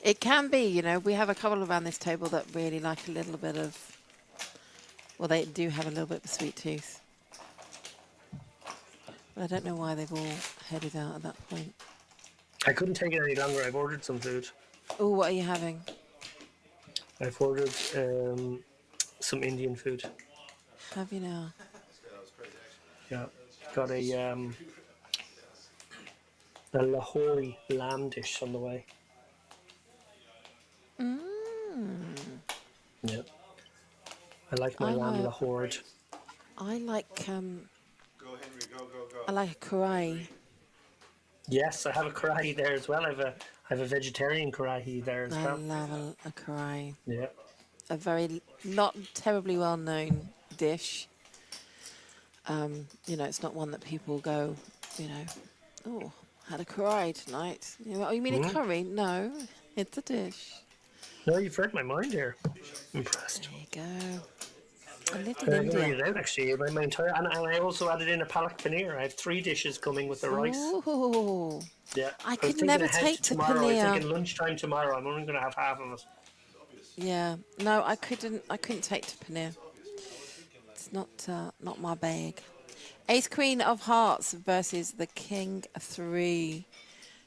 It can be, we have a couple around this table that really like a little bit of, well, they do have a little bit of a sweet tooth. But I don't know why they've all headed out at that point. I couldn't take it any longer. I've ordered some food. Oh, what are you having? I've ordered some Indian food. Have you now? Yeah, got a Lahori lamb dish on the way. Yeah, I like my lamb Lahore. I like Go, Henry, go. I like a karahi. Yes, I have a karahi there as well. I have a vegetarian karahi there as I well. love a karahi. Yeah. A very not terribly well known dish. It's not one that people go, oh, had a karahi tonight. Oh, you mean a curry? No, it's a dish. No, you've read my mind here. Impressed. There you go. I lived in I'm going to read India. it out actually. My entire, and I also added in a palak paneer. I have 3 dishes coming with the rice. Ooh. Yeah. I was could thinking never ahead take to tomorrow. I was paneer. thinking lunchtime tomorrow. I'm only going to have half of it. Yeah. No, I couldn't take to paneer. It's not my bag. Ace Queen of Hearts versus the King 3.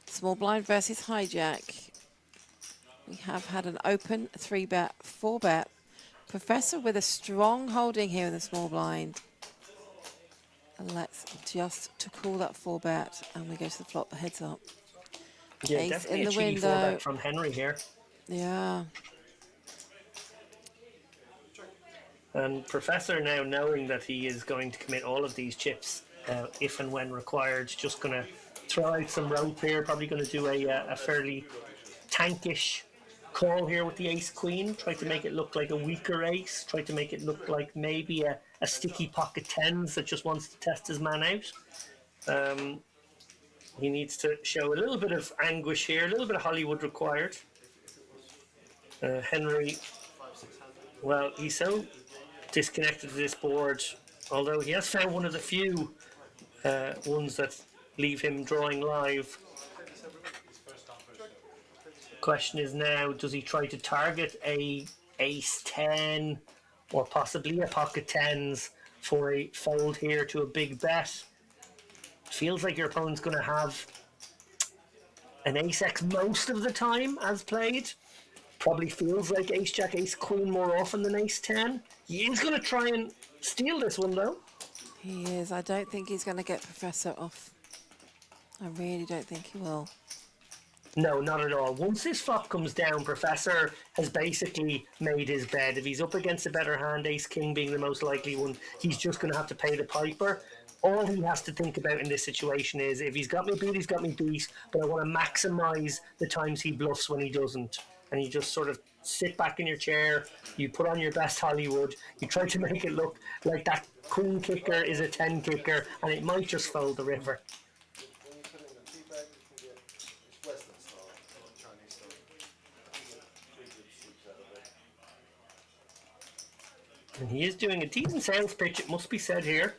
Small blind versus hijack. We have had an open 3-bet, 4-bet. Professor with a strong holding here in the small blind. And let's just to call that 4-bet, and we go to the flop, the heads up. Yeah, Ace definitely in a the cheeky window. 4-bet from Henry here. Yeah. And Professor, now knowing that he is going to commit all of these chips, if and when required, just going to throw out some rope here. Probably going to do a fairly tankish call here with the ace queen. Try to make it look like a weaker ace. Try to make it look like maybe a sticky pocket tens that just wants to test his man out. He needs to show a little bit of anguish here, a little bit of Hollywood required. Henry, well, he's so disconnected to this board, although he has found one of the few ones that leave him drawing live. Question is now, does he try to target a ace 10 or possibly a pocket tens for a fold here to a big bet? Feels like your opponent's going to have an ace x most of the time as played. Probably feels like ace jack, ace queen more often than ace 10. He is going to try and steal this one though. He is. I don't think he's going to get Professor off. I really don't think he will. No, not at all. Once this flop comes down, Professor has basically made his bed. If he's up against a better hand, ace king being the most likely one, he's just going to have to pay the piper. All he has to think about in this situation is, if he's got me beat, he's got me beat, but I want to maximise the times he bluffs when he doesn't. And you just sort of sit back in your chair, you put on your best Hollywood, you try to make it look like that queen kicker is a 10 kicker, and it might just fold the river. And he is doing a decent sales pitch, it must be said here.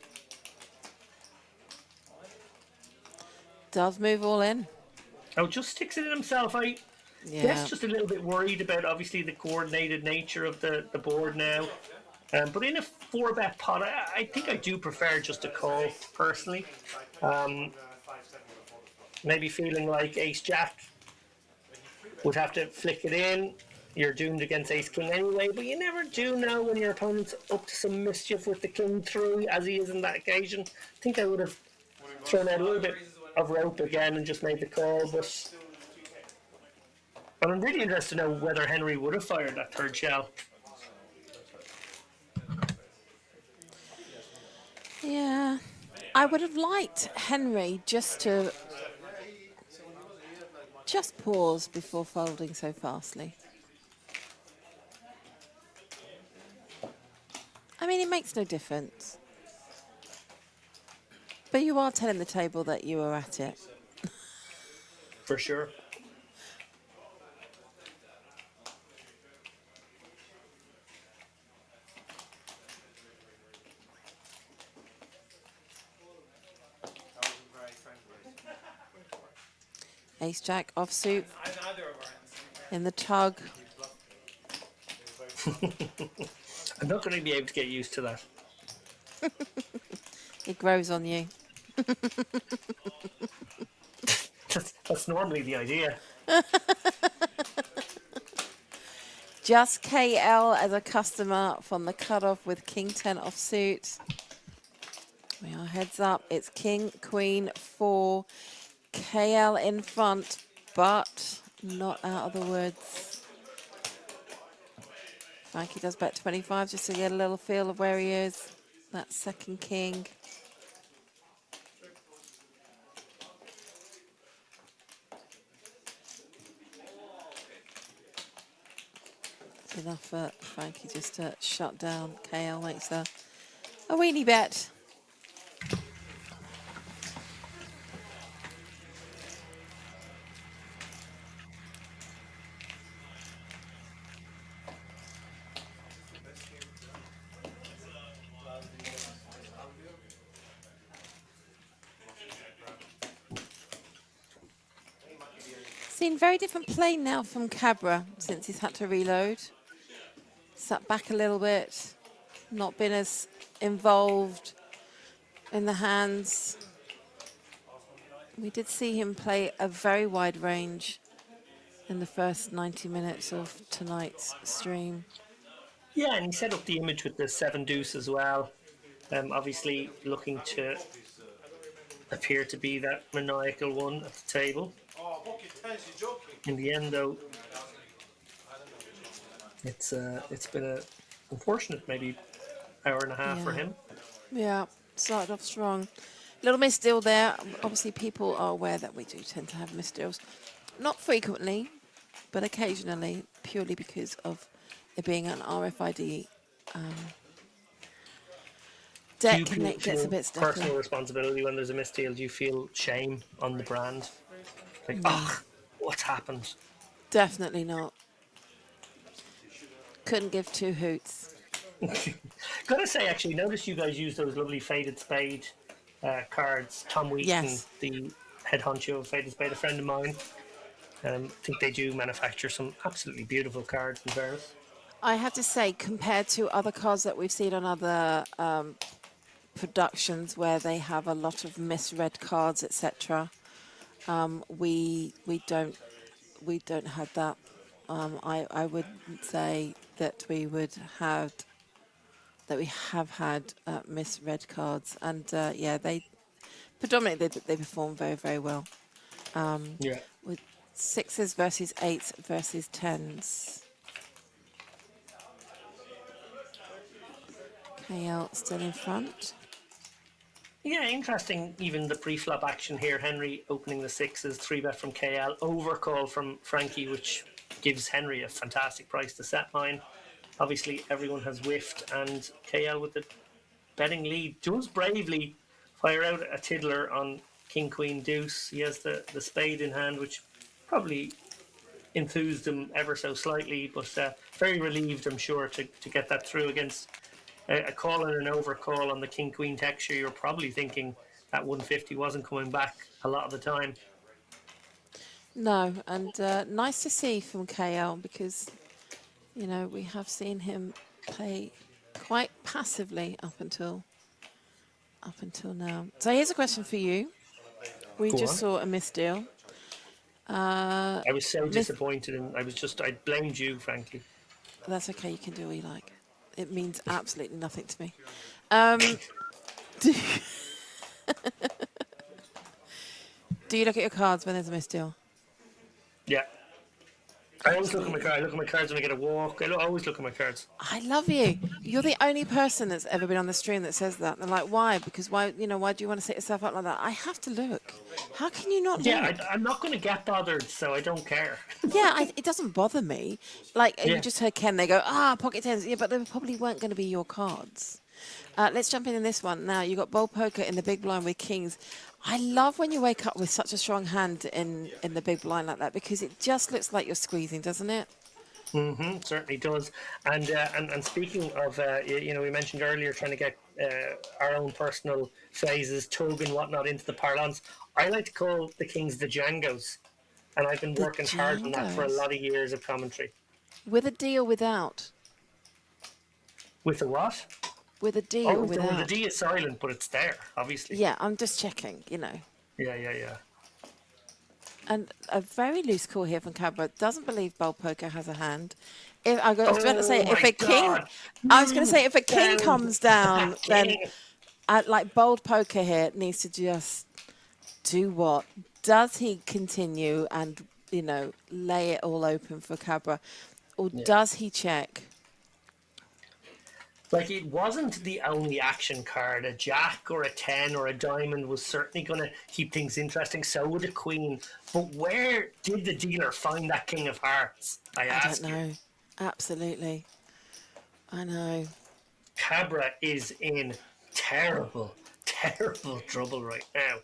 Does move all in. Oh, just sticks it in himself. I guess just a little bit worried about, obviously, the coordinated nature of the board now. But in a 4-bet pot, I think I do prefer just a call, personally. Maybe feeling like ace-jack would have to flick it in. You're doomed against ace-king anyway, but you never do know when your opponent's up to some mischief with the king through, as he is in that occasion. I think I would have thrown out a little bit of rope again and just made the call, but I'm really interested to know whether Henry would have fired that third shell. Yeah. I would have liked Henry just pause before folding so fastly. I mean, it makes no difference. But you are telling the table that you were at it. For sure. Ace jack offsuit in the tug. I'm not going to be able to get used to that. It grows on you. That's normally the idea. Just KL as a customer from the cutoff with King 10 offsuit. We are heads up. It's King, Queen, 4. KL in front, but not out of the woods. Frankie does bet 25 just to get a little feel of where he is. That second king. It's enough for Frankie just to shut down. KL makes a weenie bet. Seen very different play now from Cabra since he's had to reload. Sat back a little bit, not been as involved in the hands. We did see him play a very wide range in the first 90 minutes of tonight's stream. Yeah, and he set up the image with the 7 deuce as well. Obviously looking to appear to be that maniacal one at the table. In the end, though, it's been a unfortunate maybe hour and a half for him. Yeah, started off strong. Little misdeal there. Obviously, people are aware that we do tend to have misdeals. Not frequently, but occasionally, purely because of it being an RFID deck, and it gets a bit sticky. Personal responsibility when there's a misdeal? Do you feel shame on the brand? Like, what's happened? Definitely not. couldn't give two hoots. Gotta say, actually, notice you guys use those lovely faded spade cards. Tom Wheaton, Yes. the head honcho of faded spade, a friend of mine. I think they do manufacture some absolutely beautiful cards in fairness. I have to say, compared to other cards that we've seen on other productions where they have a lot of misread cards, etc., we don't have that. I would say that we have had misread cards, and yeah, they predominantly they perform very, very well. Yeah. With sixes versus eights versus tens. KL still in front. Yeah, interesting. Even the pre-flop action here. Henry opening the sixes, 3-bet from KL, overcall from Frankie, which gives Henry a fantastic price to set mine. Obviously, everyone has whiffed, and KL with the betting lead does bravely fire out a tiddler on King Queen Deuce. He has the spade in hand, which probably enthused him ever so slightly, but very relieved, I'm sure, to get that through against a call and an overcall on the King Queen texture. You're probably thinking that 150 wasn't coming back a lot of the time. No, and nice to see from KL because, you know, we have seen him play quite passively up until now. So here's a question for you. We Go just on. saw a misdeal. I was so Miss- disappointed, and I blamed you, frankly. That's okay. You can do what you like. It means absolutely nothing to me. Do, do you look at your cards when there's a misdeal? Yeah. I always look at my cards. I look at my cards when I get a walk. Always look at my cards. I love you. You're the only person that's ever been on the stream that says that. They're like, why? Because why? You know, why do you want to set yourself up like that? I have to look. How can you not look? Yeah, I'm not going to get bothered, so I don't care. Yeah, it doesn't bother me. Like, Yeah. you just heard Ken, they go, pocket tens. Yeah, but they probably weren't going to be your cards. Let's jump in this one. Now, you got bowl poker in the big blind with kings. I love when you wake up with such a strong hand in the big blind like that because it just looks like you're squeezing, doesn't it? Certainly does. And speaking of, we mentioned earlier trying to get our own personal phrases, tug and whatnot into the parlance. I like to call the kings the Djangos, and I've been The working hard on that for a Djangos. lot of years of commentary. With a D or without? With a what? With a D Oh, or the without? D is silent, but it's there, obviously. Yeah, I'm just checking, you know. Yeah. And a very loose call here from Cabra. Doesn't believe bowl poker has a hand. If I was about to say, Oh if my a king, God. I was going to say, if a king Down comes down, that then king. like bold poker here needs to just do what? Does he continue and, you know, lay it all open for Cabra, or does he check? Like, it wasn't the only action card. A jack or a 10 or a diamond was certainly going to keep things interesting. So would a queen. But where did the dealer find that king of hearts? I I ask don't you. know. Absolutely. I know. Cabra is in terrible, terrible trouble right now.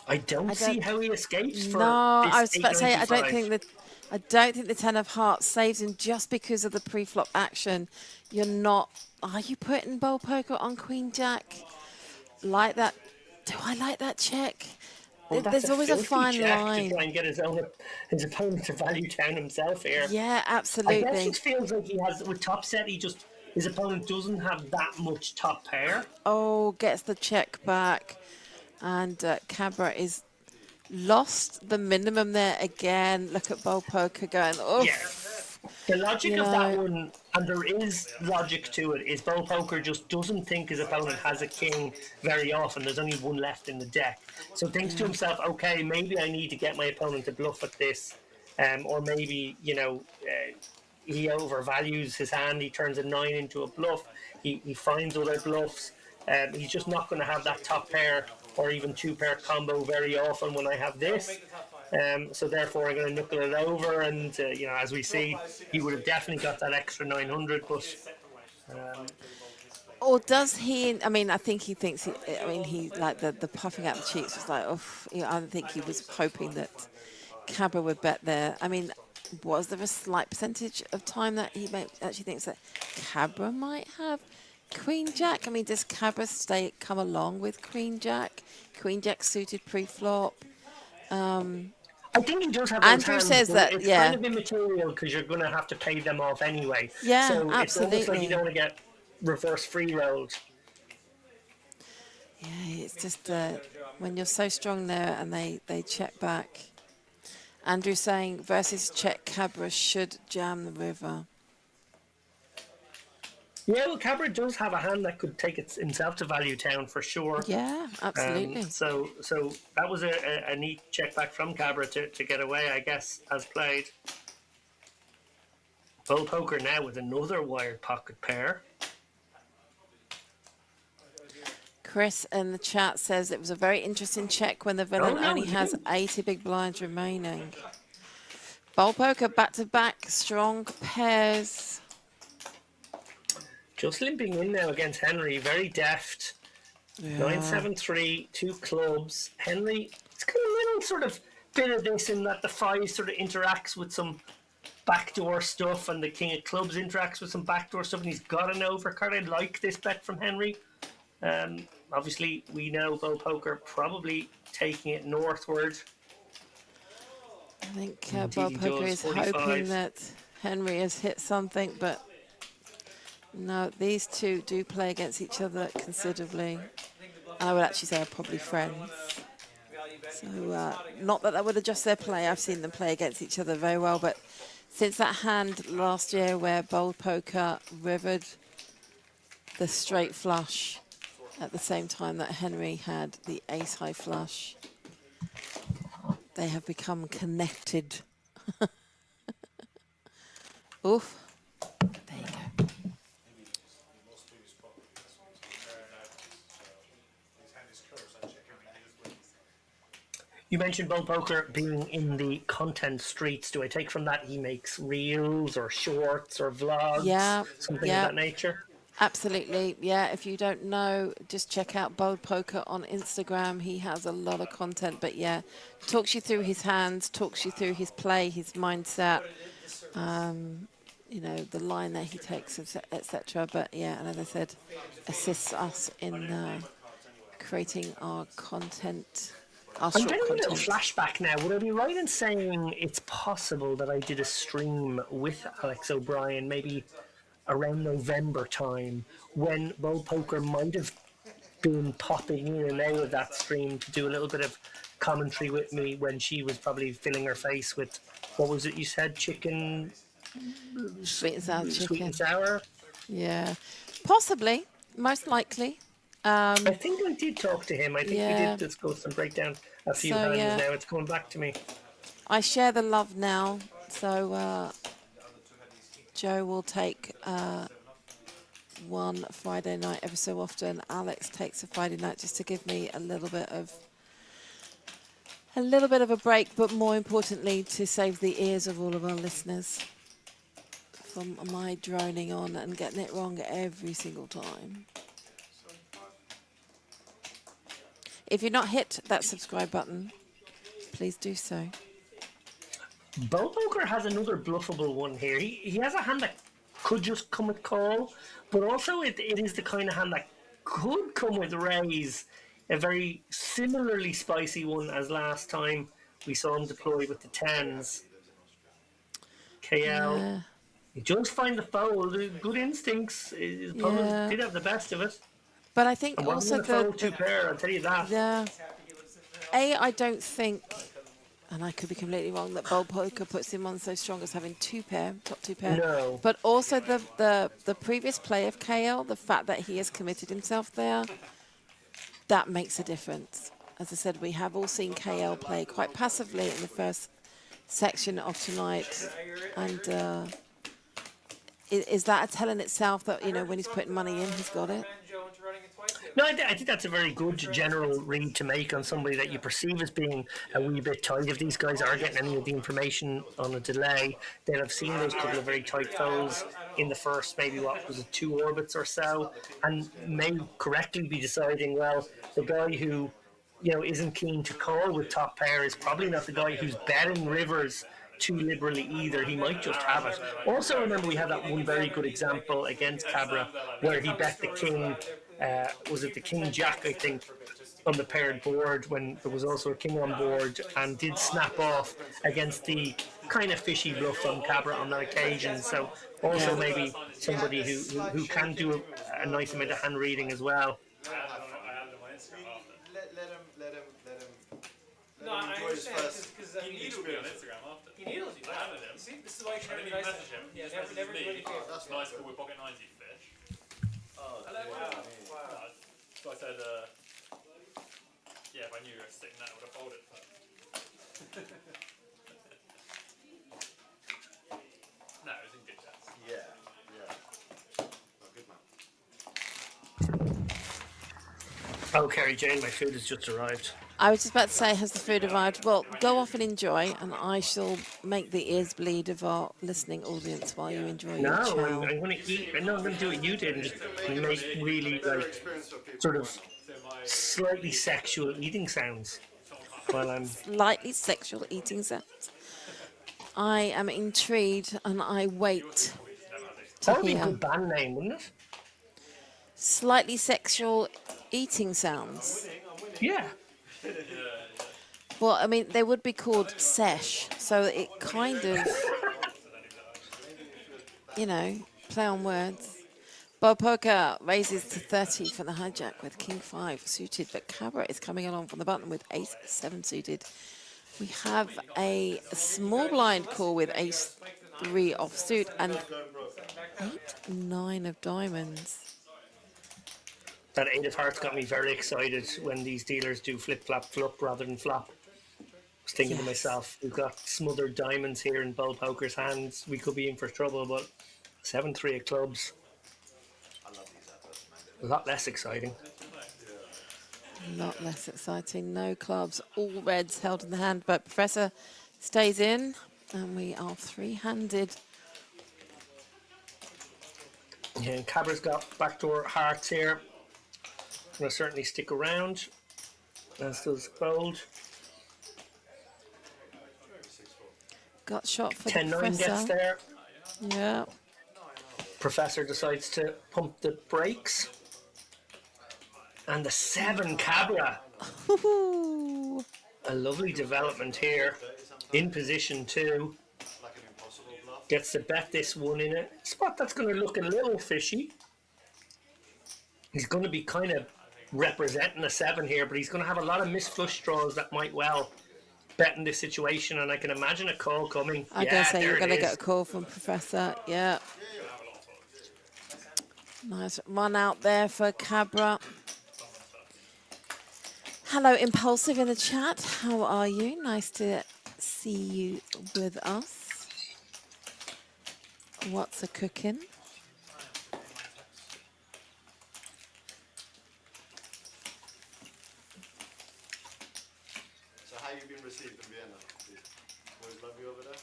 I don't see how he escapes for No, this I was about to say I don't 895. think the ten of hearts saves him just because of the pre-flop action. You're not. Are you putting bowl poker on Queen Jack like that? Do I like that check? Well, that's There's always a filthy fine check to line. try and get his opponent to value down himself here. Yeah, I guess absolutely. it feels like he has with top set. His opponent doesn't have that much top pair. Oh, gets the check back, and Cabra is lost the minimum there again. Look at bowl poker going. Oh, Yeah. The logic You of that know. one, and there is logic to it, is Bull Poker just doesn't think his opponent has a king very often. There's only one left in the deck. So thinks to himself, okay, maybe I need to get my opponent to bluff at this. Or maybe, he overvalues his hand. He turns a 9 into a bluff. He finds other bluffs. He's just not going to have that top pair or even two pair combo very often when I have this. So therefore, I'm going to knuckle it over, and as we see, he would have definitely got that extra 900. But Or does he? I mean, I think he thinks. He like the puffing out the cheeks was like, oh, I don't think he was hoping that Cabra would bet there. I mean, Was there a slight percentage of time that he actually thinks that Cabra might have Queen Jack? I mean, does Cabra come along with Queen Jack? Queen Jack suited pre-flop. I think he does have those Andrew hands, says but that, it's yeah. kind of immaterial because you're going to have to pay them off anyway. Yeah, So it's almost like you absolutely. don't want to get reverse free rolled. Yeah, it's just when you're so strong there and they check back. Andrew saying versus check Cabra should jam the river. Yeah, well, Cabra does have a hand that could take himself to value town for sure. Yeah, absolutely. So that was a neat check back from Cabra to get away, I guess, as played. Bull Poker now with another wired pocket pair. Chris in the chat says it was a very interesting check when the villain no, only has dude. 80 big blinds remaining. Bowl poker back-to-back, strong pairs. Just limping in now against Henry, very deft. Yeah. 9-7-3, 2 clubs. Henry, it's got a little sort of bit of this in that the 5 sort of interacts with some backdoor stuff and the king of clubs interacts with some backdoor stuff and he's got an overcard. I like this bet from Henry. Obviously, we know Bull Poker probably taking it northward. I think Indeed Bowl he Poker does, is 45. hoping that Henry has hit something, but no, these two do play against each other considerably. And I would actually say are probably friends. So not that would adjust their play. I've seen them play against each other very well, but since that hand last year where Bowl Poker rivered the straight flush at the same time that Henry had the ace high flush, they have become connected. Oof. There you go. You mentioned Bull Poker being in the content streets. Do I take from that he makes reels or shorts or vlogs? Yeah, Something yeah. of that nature? Absolutely, yeah. If you don't know, just check out Bold Poker on Instagram. He has a lot of content, but yeah, talks you through his hands, talks you through his play, his mindset, you know, the line that he takes, etc. But yeah, and as I said, assists us in creating our content, our I'm short getting a little content. flashback now. Would I be right in saying it's possible that I did a stream with Alex O'Brien maybe around November time when Bull Poker might have been popping in and out of that stream to do a little bit of commentary with me when she was probably filling her face with, what was it you said, chicken? Sweet and sour chicken. Sweet and sour? Yeah, possibly, most likely. I think I did talk to him. I think we Yeah. did discuss and break down a few So, hands yeah. now. It's coming back to me. I share the love now, so Joe will take one Friday night every so often. Alex takes a Friday night just to give me a little bit of a break, but more importantly, to save the ears of all of our listeners from my droning on and getting it wrong every single time. If you've not hit that subscribe button, please do so. Bull Poker has another bluffable one here. He has a hand that could just come with call, but also it is the kind of hand that could come with raise. A very similarly spicy one as last time we saw him deploy with the tens. KL. Yeah. He just find the fold. Good instincts. His opponent did have the best of it. But I think And also wasn't going to fold two pair, I'll tell you that. I don't think, and I could be completely wrong, that Bowl Poker puts him on so strong as having top two pair. No. But also the previous play of KL, the fact that he has committed himself there, that makes a difference. As I said, we have all seen KL play quite passively in the first section of tonight. And is that a tell in itself that, you know, when he's putting money in, he's got it? No, I think that's a very good general read to make on somebody that you perceive as being a wee bit tight. If these guys are getting any of the information on a delay, they'll have seen those couple of very tight folds in the first, maybe what was it, 2 orbits or so, and may correctly be deciding, well, the guy who, you know, isn't keen to call with top pair is probably not the guy who's betting rivers too liberally either. He might just have it. Also, remember we had that one very good example against Cabra where he bet the king. Was it the king jack? I think on the paired board when there was also a king on board and did snap off against the kind of fishy bluff from Cabra on that occasion. So also Yeah. maybe somebody who can do a nice amount of hand reading as well. No, I understand because he needed to be on Instagram after. He needed to. I added him. See, this is why you should never message him. Yeah, never do any favors. That's Nice call with pocket 90 fish. Oh, Hello. wow. So I said, yeah, if I knew you were sitting there, I would have folded. No, it was in good chance. Yeah, yeah. Oh, good man. Oh, Kerry Jane, my food has just arrived. I was just about to say, has the food arrived? Well, go off and enjoy, and I shall make the ears bleed of our listening audience while you enjoy No, your chow. I'm going to eat. No, I'm going to do what you did and just make really sort of slightly sexual eating sounds while I'm. Slightly sexual eating sounds. I am intrigued, and I wait to That would be a hear. good band name, wouldn't it? Slightly sexual eating sounds. Yeah. Well, I mean, they would be called sesh, so it kind of, play on words. Bob Poker raises to 30 for the hijack with King 5 suited, but Cabra is coming along from the button with Ace 7 suited. We have a small blind call with Ace 3 offsuit and 8-9 of diamonds. That 8 of hearts got me very excited when these dealers do flip, flap, flop rather than flop. I was thinking to Yes. myself, we've got smothered diamonds here in Bull Poker's hands. We could be in for trouble, but 7-3 of clubs. A lot less exciting. A lot less exciting. No clubs. All reds held in the hand, but Professor stays in, and we are three-handed. Yeah, and Cabra's got backdoor hearts here. Will certainly stick around, as does Gold. Got shot for the 10-9 gets Professor. there. Yeah. Professor decides to pump the brakes. And the 7 Cabra. Woohoo. A lovely development here. In position 2. Gets to bet this one in a spot that's going to look a little fishy. He's going to be kind of representing a 7 here, but he's going to have a lot of missed flush draws that might well bet in this situation, and I can imagine a call coming. I'm going to say you're going to get a call from Professor. Yeah. Nice run out there for Cabra. Hello, Impulsive in the chat. How are you? Nice to see you with us. What's a cooking? So how you been received in Vienna? Boys love you over there?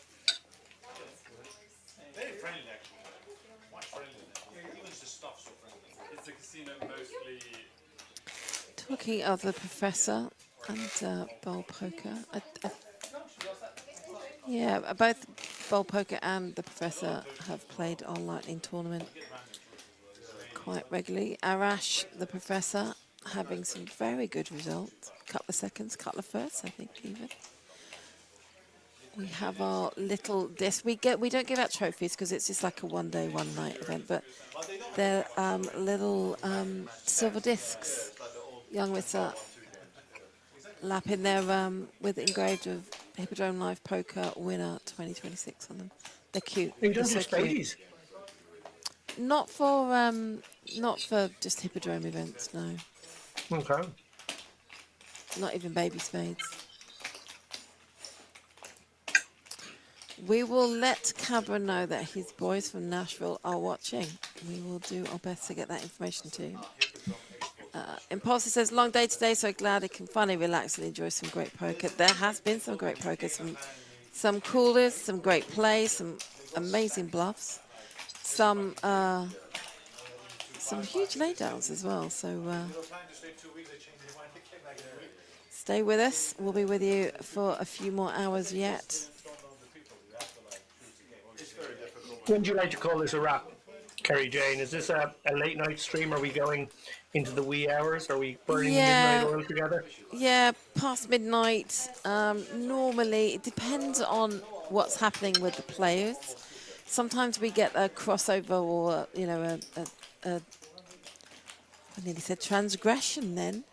Very friendly, actually. Much friendly. Even the stuff's so friendly. It's a casino mostly. Talking of the Professor and Bowl Poker. Yeah, both Bowl Poker and the Professor have played our Lightning tournament quite regularly. Arash, the Professor, having some very good results. Couple of seconds, couple of firsts, I think even. We have our little disc. We don't give out trophies because it's just like a one-day, one-night event. But they're little silver discs. Young with a lap in there with engraved of Hippodrome Live Poker winner 2026 on them. They're cute. You They're don't do so cute. Spadies? Not for just Hippodrome events. No, Okay. not even baby spades. We will let Cabra know that his boys from Nashville are watching. We will do our best to get that information to him. Impulsive says, long day today, so glad I can finally relax and enjoy some great poker. There has been some great poker, some coolers, some great plays, some amazing bluffs, some huge laydowns as well. So stay with us. We'll be with you for a few more hours yet. When do you like to call this a wrap, Kerry Jane? Is this a late night stream? Are we going into the wee hours? Are we burning midnight Yeah, oil together? yeah, past midnight. Normally, it depends on what's happening with the players. Sometimes we get a crossover or, you know, I nearly said transgression then.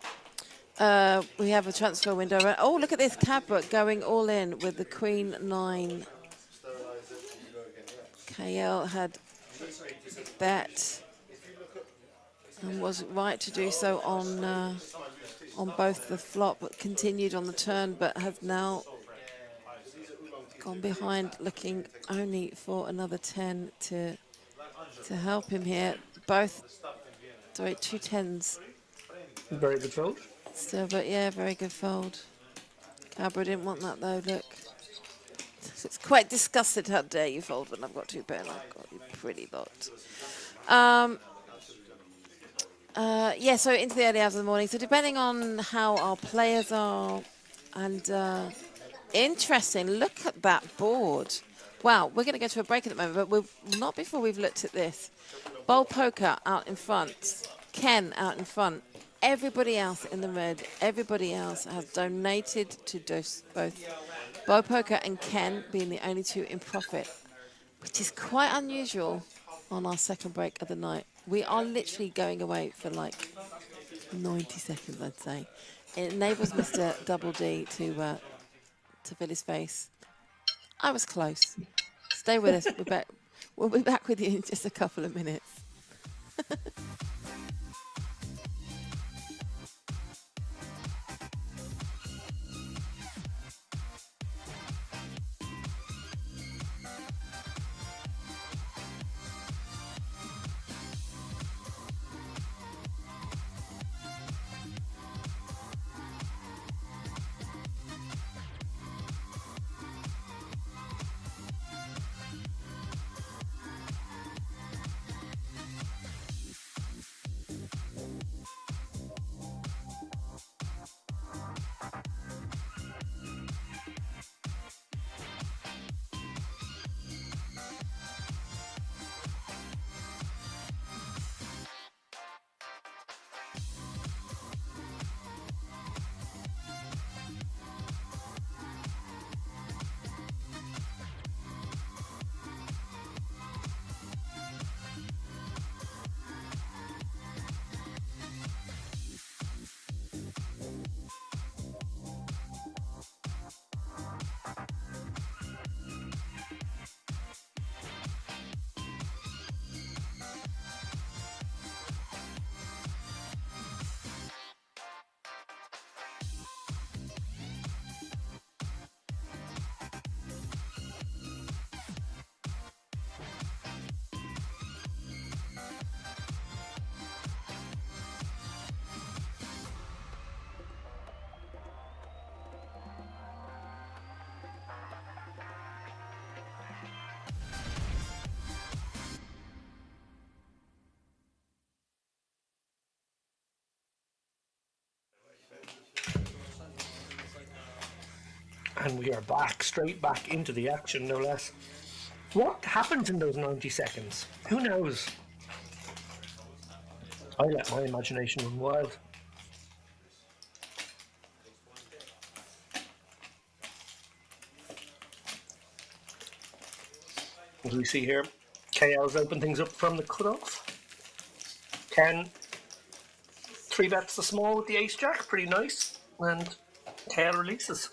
We have a transfer window. Oh, look at this. Cabra going all in with the Queen 9. KL had bet and was right to do so on both the flop, but continued on the turn, but has now gone behind, looking only for another 10 to help him here. Both, sorry, 2 10s. Very good fold. Still, but yeah, very good fold. Cabra didn't want that though, look. It's quite disgusted. How dare you fold when I've got 2 pair and I've got you pretty lot. Yeah, so into the early hours of the morning. So depending on how our players are, and interesting, look at that board. Wow, we're going to go to a break at the moment, but we're not before we've looked at this. Bowl Poker out in front, Ken out in front. Everybody else in the red, everybody else has donated to both Bowl Poker and Ken being the only 2 in profit, which is quite unusual on our second break of the night. We are literally going away for like 90 seconds, I'd say. It enables Mr. Double D to fill his face. I was close. Stay with us. We'll be back with you in just a couple of minutes. And we are back, straight back into the action, no less. What happens in those 90 seconds? Who knows? I let my imagination run wild. As we see here, KL's open things up from the cutoff. Ken 3-bets the small with the ace-jack, pretty nice. And KL releases.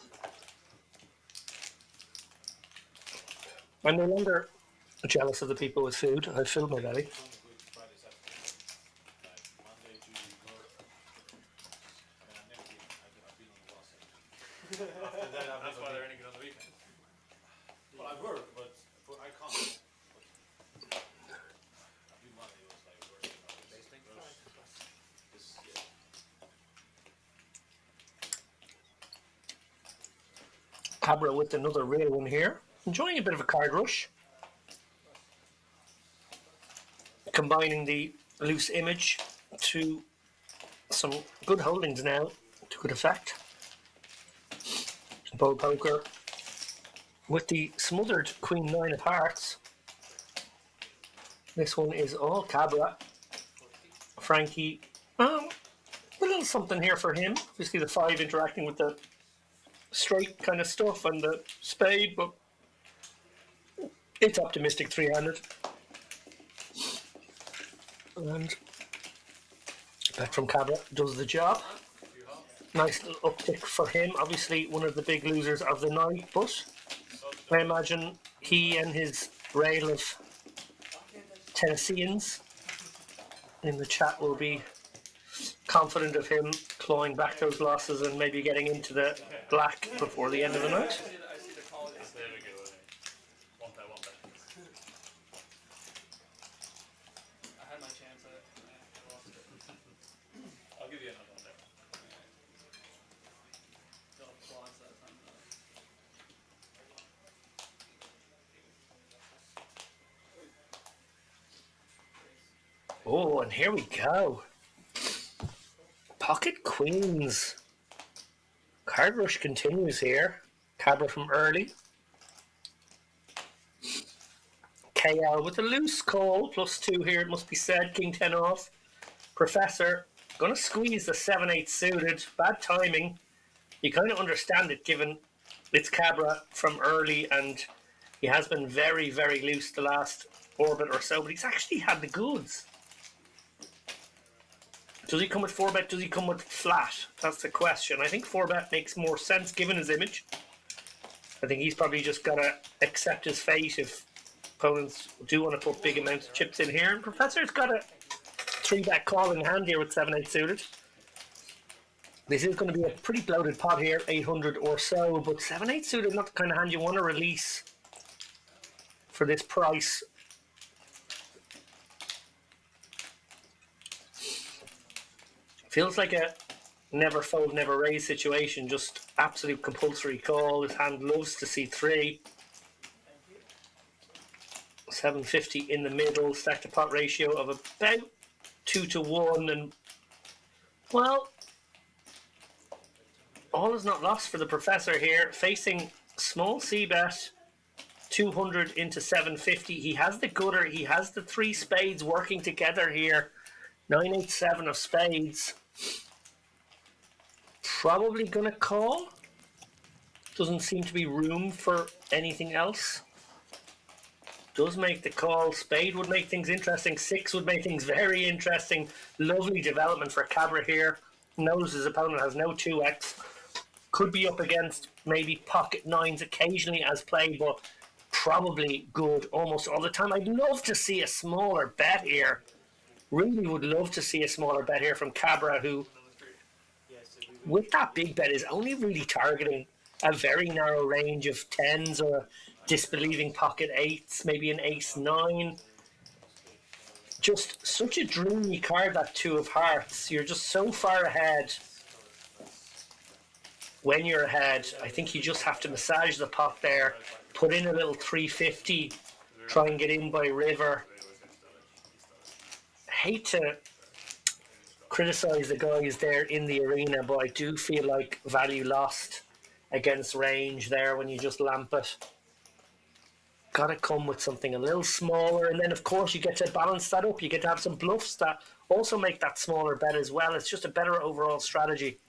I'm no longer jealous of the people with food. I filled my belly. That's why they're only good on the weekend. Well, I work, but I can't. Cabra with another real one here. Enjoying a bit of a card rush. Combining the loose image to some good holdings now to good effect. Bowl Poker with the smothered Queen 9 of Hearts. This one is all Cabra. Frankie, a little something here for him. Obviously the 5 interacting with the straight kind of stuff and the spade, but it's optimistic 3-handed. And bet from Cabra does the job. Nice little uptick for him. Obviously one of the big losers of the night, but I imagine he and his rail of Tennesseans in the chat will be confident of him clawing back those losses and maybe getting into the black before the end of the night. I see the call. There we go. One bet. I had my chance. I lost it. I'll give you another one there. Don't applause that time. Oh, and here we go. Pocket queens. Card rush continues here. Cabra from early. KL with a loose call. +2 here, it must be said. King 10 off. Professor going to squeeze the 7-8 suited. Bad timing. You kind of understand it given it's Cabra from early and he has been very, very loose the last orbit or so, but he's actually had the goods. Does he come with 4-bet? Does he come with flat? That's the question. I think 4-bet makes more sense given his image. I think he's probably just got to accept his fate if opponents do want to put big amounts of chips in here. And Professor's got a 3-bet call in hand here with 7-8 suited. This is going to be a pretty bloated pot here, 800 or so, but 7-8 suited, not the kind of hand you want to release for this price. Feels like a never fold, never raise situation, just absolute compulsory call. His hand loves to see 3. 750 in the middle, stack to pot ratio of about 2-1, and well, all is not lost for the Professor here, facing small c-bet, 200 into 750. He has the gutter, he has the 3 spades working together here. 9-8-7 of spades. Probably gonna call. Doesn't seem to be room for anything else. Does make the call. Spade would make things interesting. 6 would make things very interesting. Lovely development for Cabra here. Knows his opponent has no 2x. Could be up against maybe pocket 9s occasionally as play, but probably good almost all the time. I'd love to see a smaller bet here. Really would love to see a smaller bet here from Cabra, who with that big bet is only really targeting a very narrow range of 10s or a disbelieving pocket 8s, maybe an ace-9. Just such a dreamy card, that 2 of hearts. You're just so far ahead. When you're ahead, I think you just have to massage the pot there, put in a little 350, try and get in by river. Hate to criticize the guys there in the arena, but I do feel like value lost against range there when you just lamp it. Gotta come with something a little smaller, and then of course you get to balance that up. You get to have some bluffs that also make that smaller bet as well. It's just a better overall strategy.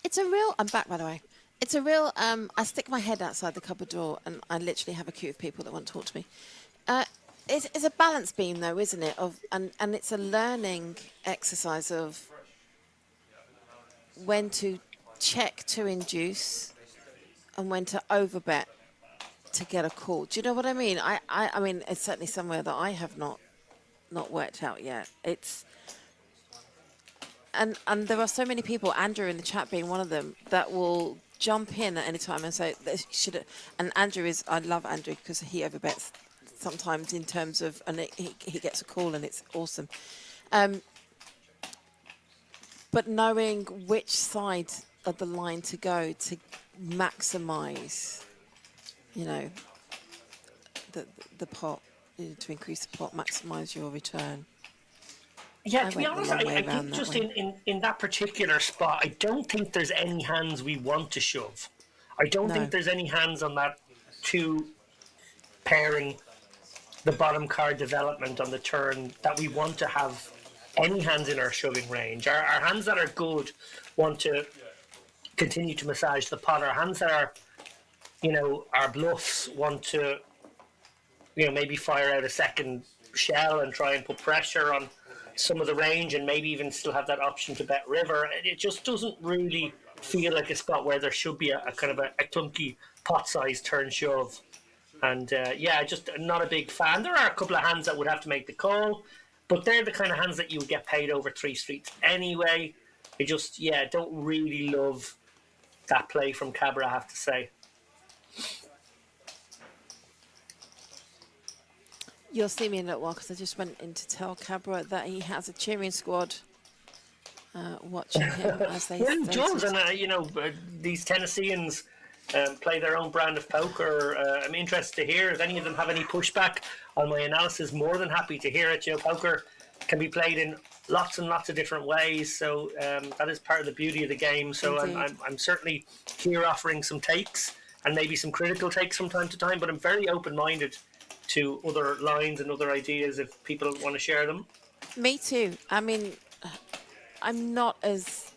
It's a real, I'm back by the way. It's a real, I stick my head outside the cupboard door and I literally have a queue of people that want to talk to me. It's a balance beam though, isn't it? And it's a learning exercise of when to check to induce and when to overbet to get a call. Do you know what I mean? I mean, it's certainly somewhere that I have not worked out yet. It's and there are so many people, Andrew in the chat being one of them, that will jump in at any time and say they should. And Andrew is, I love Andrew because he overbets sometimes in terms of, and he gets a call and it's awesome. But knowing which side of the line to go to maximise, you know, the pot, you know, to increase the pot, maximise your return. Yeah, I to be went the honest, long way I around think that just way. in that particular spot, I don't think there's any hands we want to shove. I don't No. think there's any hands on that 2 pairing the bottom card development on the turn that we want to have any hands in our shoving range. Our hands that are good want to continue to massage the pot. Our hands that are, our bluffs want to, maybe fire out a second shell and try and put pressure on some of the range, and maybe even still have that option to bet river. It just doesn't really feel like a spot where there should be a kind of a clunky pot size turn shove. And just not a big fan. There are a couple of hands that would have to make the call, but they're the kind of hands that you would get paid over 3 streets anyway. I just, don't really love that play from Cabra, I have to say. You'll see me in a little while because I just went in to tell Cabra that he has a cheering squad watching him as they Well, started. Jones, and these Tennesseans play their own brand of poker. I'm interested to hear if any of them have any pushback on my analysis. More than happy to hear it. Poker can be played in lots and lots of different ways, so that is part of the beauty of the game. So I'm certainly here offering some takes and maybe some critical takes from time to time, but I'm very open-minded to other lines and other ideas if people want to share them. Me too. I mean, I'm not as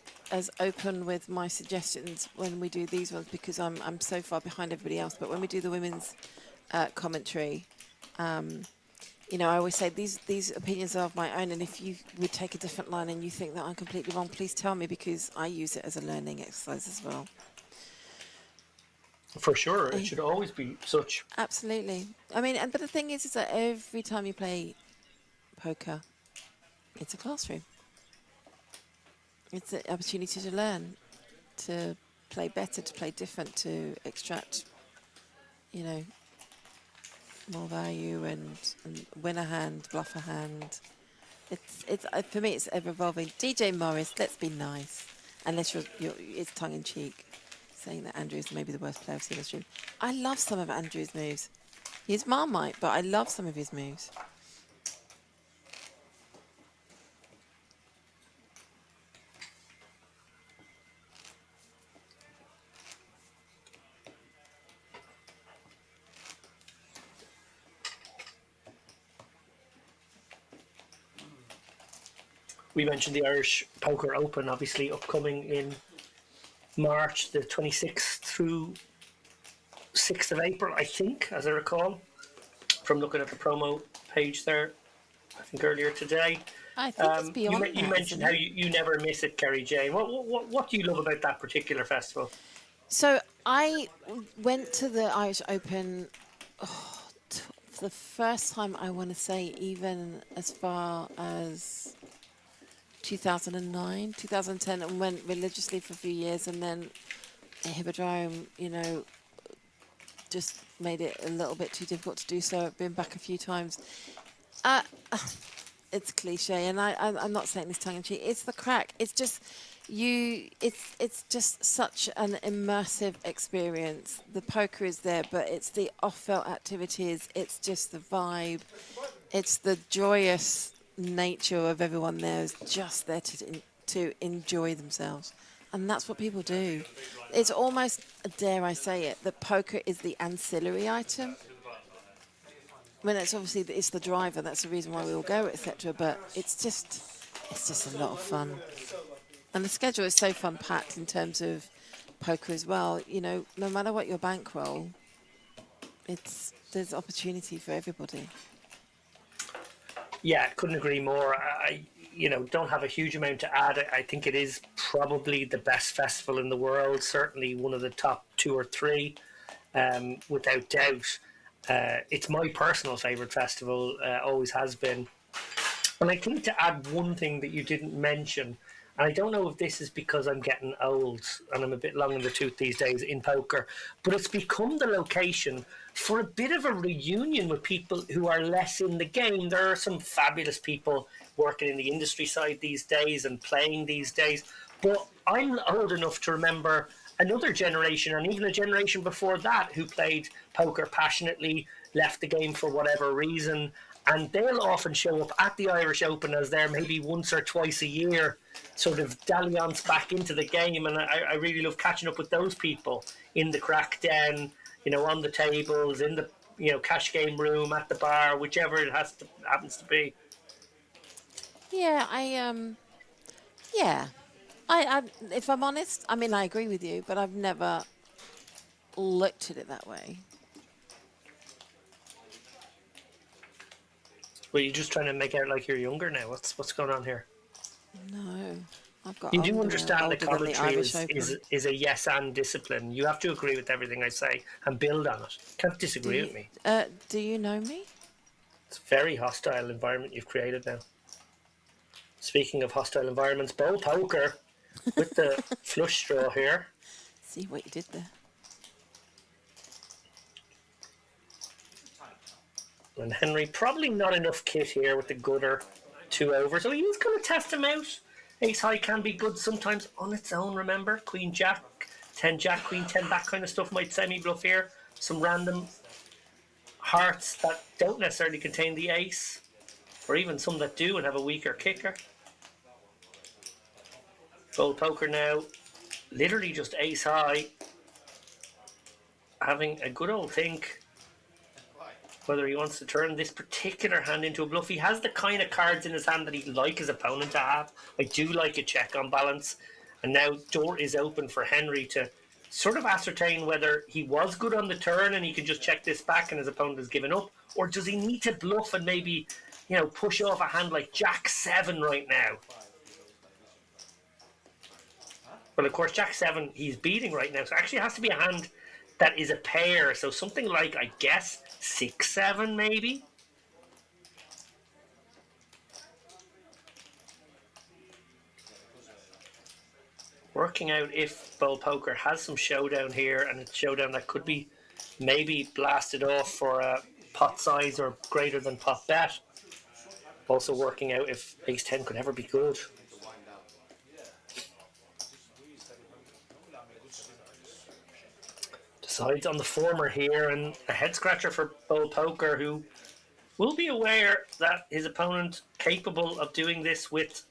open with my suggestions when we do these ones because I'm so far behind everybody else. But when we do the women's commentary, I always say these opinions are of my own, and if you would take a different line and you think that I'm completely wrong, please tell me, because I use it as a learning exercise as well. For sure, it should always be such. Absolutely. I mean, but the thing is that every time you play poker, it's a classroom. It's an opportunity to learn, to play better, to play different, to extract, more value and win a hand, bluff a hand. It's for me, it's ever evolving. DJ Morris, let's be nice, unless it's tongue in cheek, saying that Andrew is maybe the worst player I've seen in the stream. I love some of Andrew's moves. He's Marmite, but I love some of his moves. We mentioned the Irish Poker Open, obviously upcoming in March, the 26th through 6th of April, I think, as I recall, from looking at the promo page there, I think earlier today. I think it's beyond that, you mentioned how you never miss it, Kerry Jane. What do you love about that particular festival? So I went to the Irish Open for the first time, I want to say, even as far as 2009, 2010, and went religiously for a few years, and then Hippodrome, just made it a little bit too difficult to do so. I've been back a few times. It's cliche, and I'm not saying this tongue in cheek. It's the crack. It's just it's just such an immersive experience. The poker is there, but it's the off-field activities. It's just the vibe. It's the joyous nature of everyone there is just there to enjoy themselves, and that's what people do. It's almost, dare I say it, that poker is the ancillary item. I mean, it's obviously it's the driver. That's the reason why we all go, etc. But it's just a lot of fun, and the schedule is so fun packed in terms of poker as well. No matter what your bankroll, there's opportunity for everybody. Yeah, couldn't agree more. I don't have a huge amount to add. I think it is probably the best festival in the world. Certainly one of the top 2 or 3, without doubt. It's my personal favourite festival, always has been. And I think to add one thing that you didn't mention, and I don't know if this is because I'm getting old and I'm a bit long in the tooth these days in poker, but it's become the location for a bit of a reunion with people who are less in the game. There are some fabulous people working in the industry side these days and playing these days, but I'm old enough to remember another generation, and even a generation before that, who played poker passionately, left the game for whatever reason, and they'll often show up at the Irish Open as they're maybe once or twice a year, sort of dalliance back into the game. And I really love catching up with those people in the crack den, on the tables, in the cash game room, at the bar, whichever it happens to be. Yeah, yeah. I, if I'm honest, I mean, I agree with you, but I've never looked at it that way. Well, you're just trying to make out like you're younger now. What's going on here? No, I've got You do older, understand that older than the commentary Irish is a yes and discipline. You have to agree with everything I say and build on it. Can't disagree with me. Do you know me? It's a very hostile environment you've created now. Speaking of hostile environments, Bowl Poker with the flush straw here. See what you did there. And Henry, probably not enough kit here with the gutter 2 over. So he's going to test him out. Ace high can be good sometimes on its own, remember? Queen jack, 10 jack, queen 10, that kind of stuff might semi-bluff here. Some random hearts that don't necessarily contain the ace. Or even some that do and have a weaker kicker. Bowl Poker now, literally just ace high. Having a good old think whether he wants to turn this particular hand into a bluff. He has the kind of cards in his hand that he'd like his opponent to have. I do like a check on balance. And now door is open for Henry to sort of ascertain whether he was good on the turn and he can just check this back and his opponent has given up. Or does he need to bluff and maybe, push off a hand like Jack 7 right now? Well, of course, Jack 7 he's beating right now. So it actually has to be a hand that is a pair. So something like, I guess, 6-7 maybe. Working out if Bowl Poker has some showdown here, and it's showdown that could be maybe blasted off for a pot size or greater than pot bet. Also working out if ace 10 could ever be good. Decides on the former here, and a head scratcher for Bowl Poker, who will be aware that his opponent capable of doing this with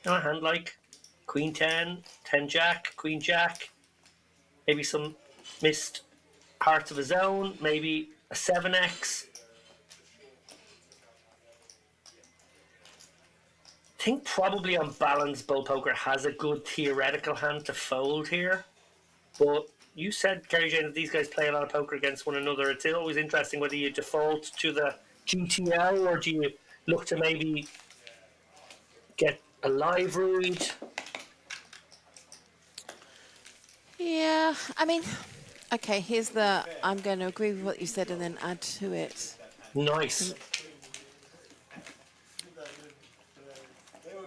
a hand like Queen 10, 10 Jack, Queen Jack, maybe some missed hearts of his own, maybe a 7x. I think probably on balance Bowl Poker has a good theoretical hand to fold here, but you said, Kerry Jane, that these guys play a lot of poker against one another. It's always interesting whether you default to the GTO or do you look to maybe get a live read. Yeah, I mean, okay, I'm going to agree with what you said and then add to it. Nice.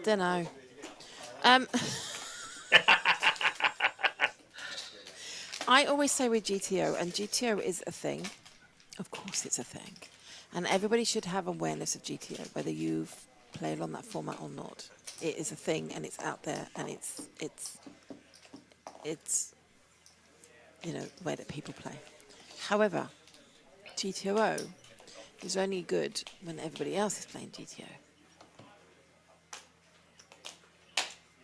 Don't know. I always say with GTO, and GTO is a thing. Of course it's a thing. And everybody should have awareness of GTO, whether you've played on that format or not. It is a thing, and it's out there, and it's the way that people play. However, GTO is only good when everybody else is playing GTO.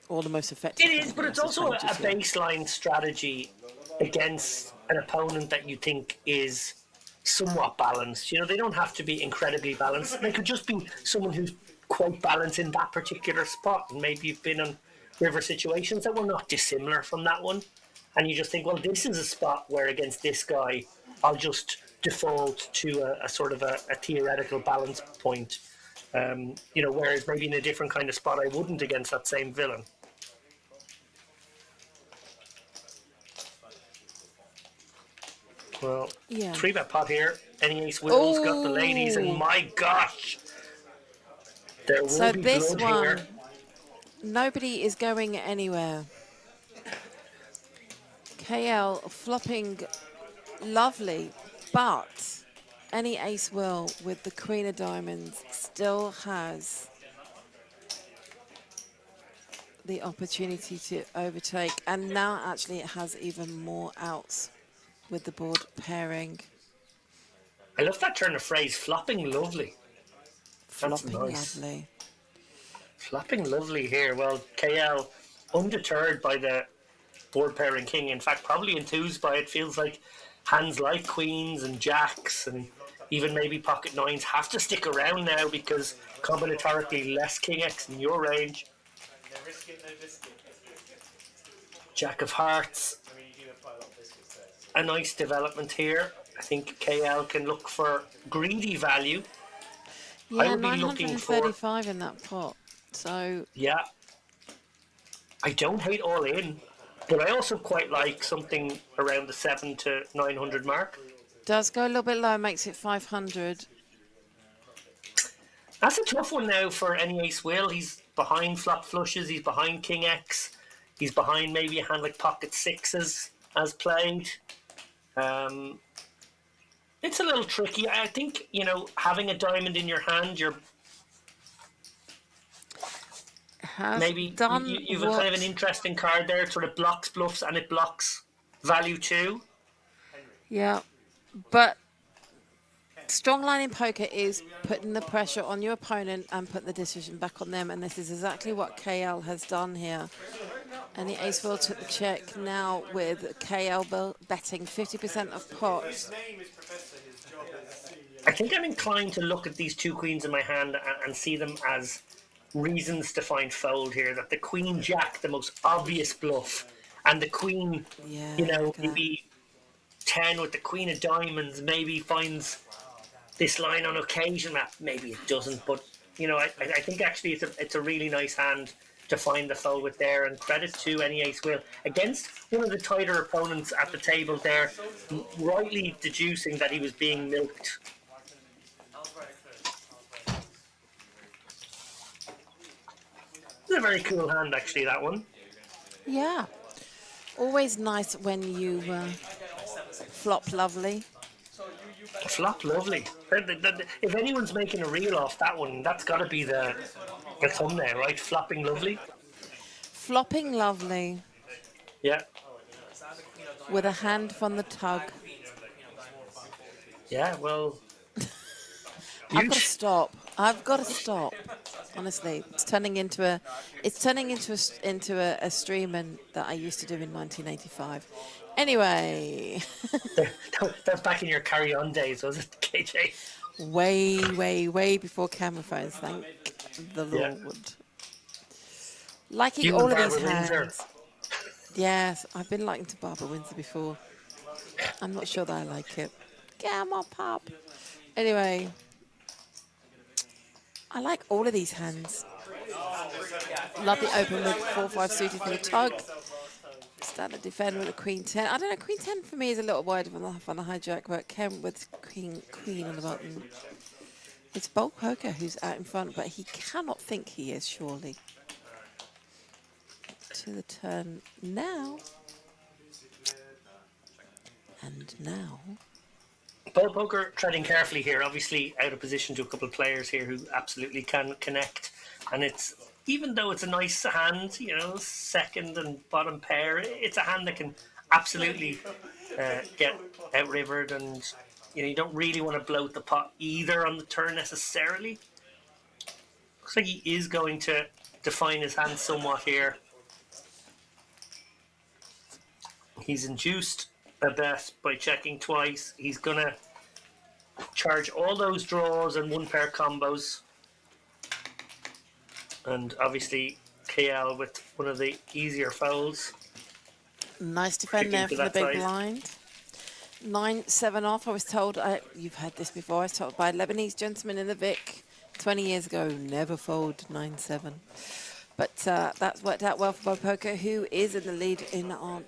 Or the most effective. It is, but it's also a baseline strategy against an opponent that you think is somewhat balanced. They don't have to be incredibly balanced. They could just be someone who's quite balanced in that particular spot. And maybe you've been in river situations that were not dissimilar from that one. And you just think, well, this is a spot where against this guy, I'll just default to a sort of a theoretical balance point. Whereas maybe in a different kind of spot, I wouldn't against that same villain. Well, yeah. 3-bet pot here. Any ace Will's got the ladies, and my gosh, there will be this blood one, here. Nobody is going anywhere. KL flopping lovely, but any ace Will with the Queen of Diamonds still has the opportunity to overtake, and now actually it has even more outs with the board pairing. I love that turn of phrase, flopping lovely. That's Flopping nice. lovely. Flopping lovely here. Well, KL undeterred by the board pairing king. In fact, probably enthused by it. Feels like hands like queens and jacks and even maybe pocket nines have to stick around now because combinatorically less king X in your range. No biscuit, no biscuit. Jack of hearts, I mean, you do have quite a lot of biscuits there. So. a nice development here. I think KL can look for greedy value. I Yeah, would be looking for, 935 in that pot. So yeah, I don't hate all in, but I also quite like something around the 7 to 900 mark. does go a little bit low, makes it 500. That's a tough one now for any ace will. He's behind flop flushes, he's behind king X, he's behind maybe a hand like pocket sixes as played. It's a little tricky. I think, having a diamond in your hand, you're Has maybe done you've a what? kind of an interesting card there. It sort of blocks bluffs and it blocks value too. Yeah, but strong line in poker is putting the pressure on your opponent and putting the decision back on them, and this is exactly what KL has done here. And the ace will took the check now with KL betting 50% of pot. His name is Professor, his job is... I think I'm inclined to look at these two queens in my hand and see them as reasons to find fold here. That the queen jack, the most obvious bluff, and the queen, Yeah, look at that. maybe 10 with the queen of diamonds, maybe finds this line on occasion. That maybe it doesn't, but I think actually it's a really nice hand to find the fold with there. And credit to any ace will against one of the tighter opponents at the table there, rightly deducing that he was being milked. It's a very cool hand, actually, that one. Yeah, always nice when you flop lovely. Flop lovely. If anyone's making a reel off that one, that's got to be the thumbnail, right? Flopping lovely. Flopping lovely Yeah. with a hand from the tug. Yeah, well... I've got to stop. I've got to stop. Honestly, it's turning into a stream that I used to do in 1985. Anyway, That's back in your carry-on days, was it, KJ? way before camera phones. Thank the Yeah. Lord. Liking You all and of these Barbara Windsor. hands. Yes, I've been liking to Barbara Windsor before. I'm not sure that I like it. Come on, pup. Anyway, I like all of these hands. Love the open with 4-5 suited for the tug. Standard defend with a queen 10. I don't know, queen 10 for me is a little wide on the hijack, but Ken with queen on the button. It's Bulk Poker who's out in front, but he cannot think he is, surely. To the turn now. And now. Ball poker treading carefully here, obviously out of position to a couple of players here who absolutely can connect. And it's, even though it's a nice hand, second and bottom pair, it's a hand that can absolutely get outrivered, and you don't really want to bloat the pot either on the turn necessarily. Looks like he is going to define his hand somewhat here. He's induced a bet by checking twice. He's going to charge all those draws and one pair combos. And obviously KL with one of the easier folds. Nice defend there Kicking for to the that big side. blind. 9-7 off. I was told, you've had this before, I was told by a Lebanese gentleman in the Vic 20 years ago, never fold 9-7. But that's worked out well for Bob Poker, who is in the lead in our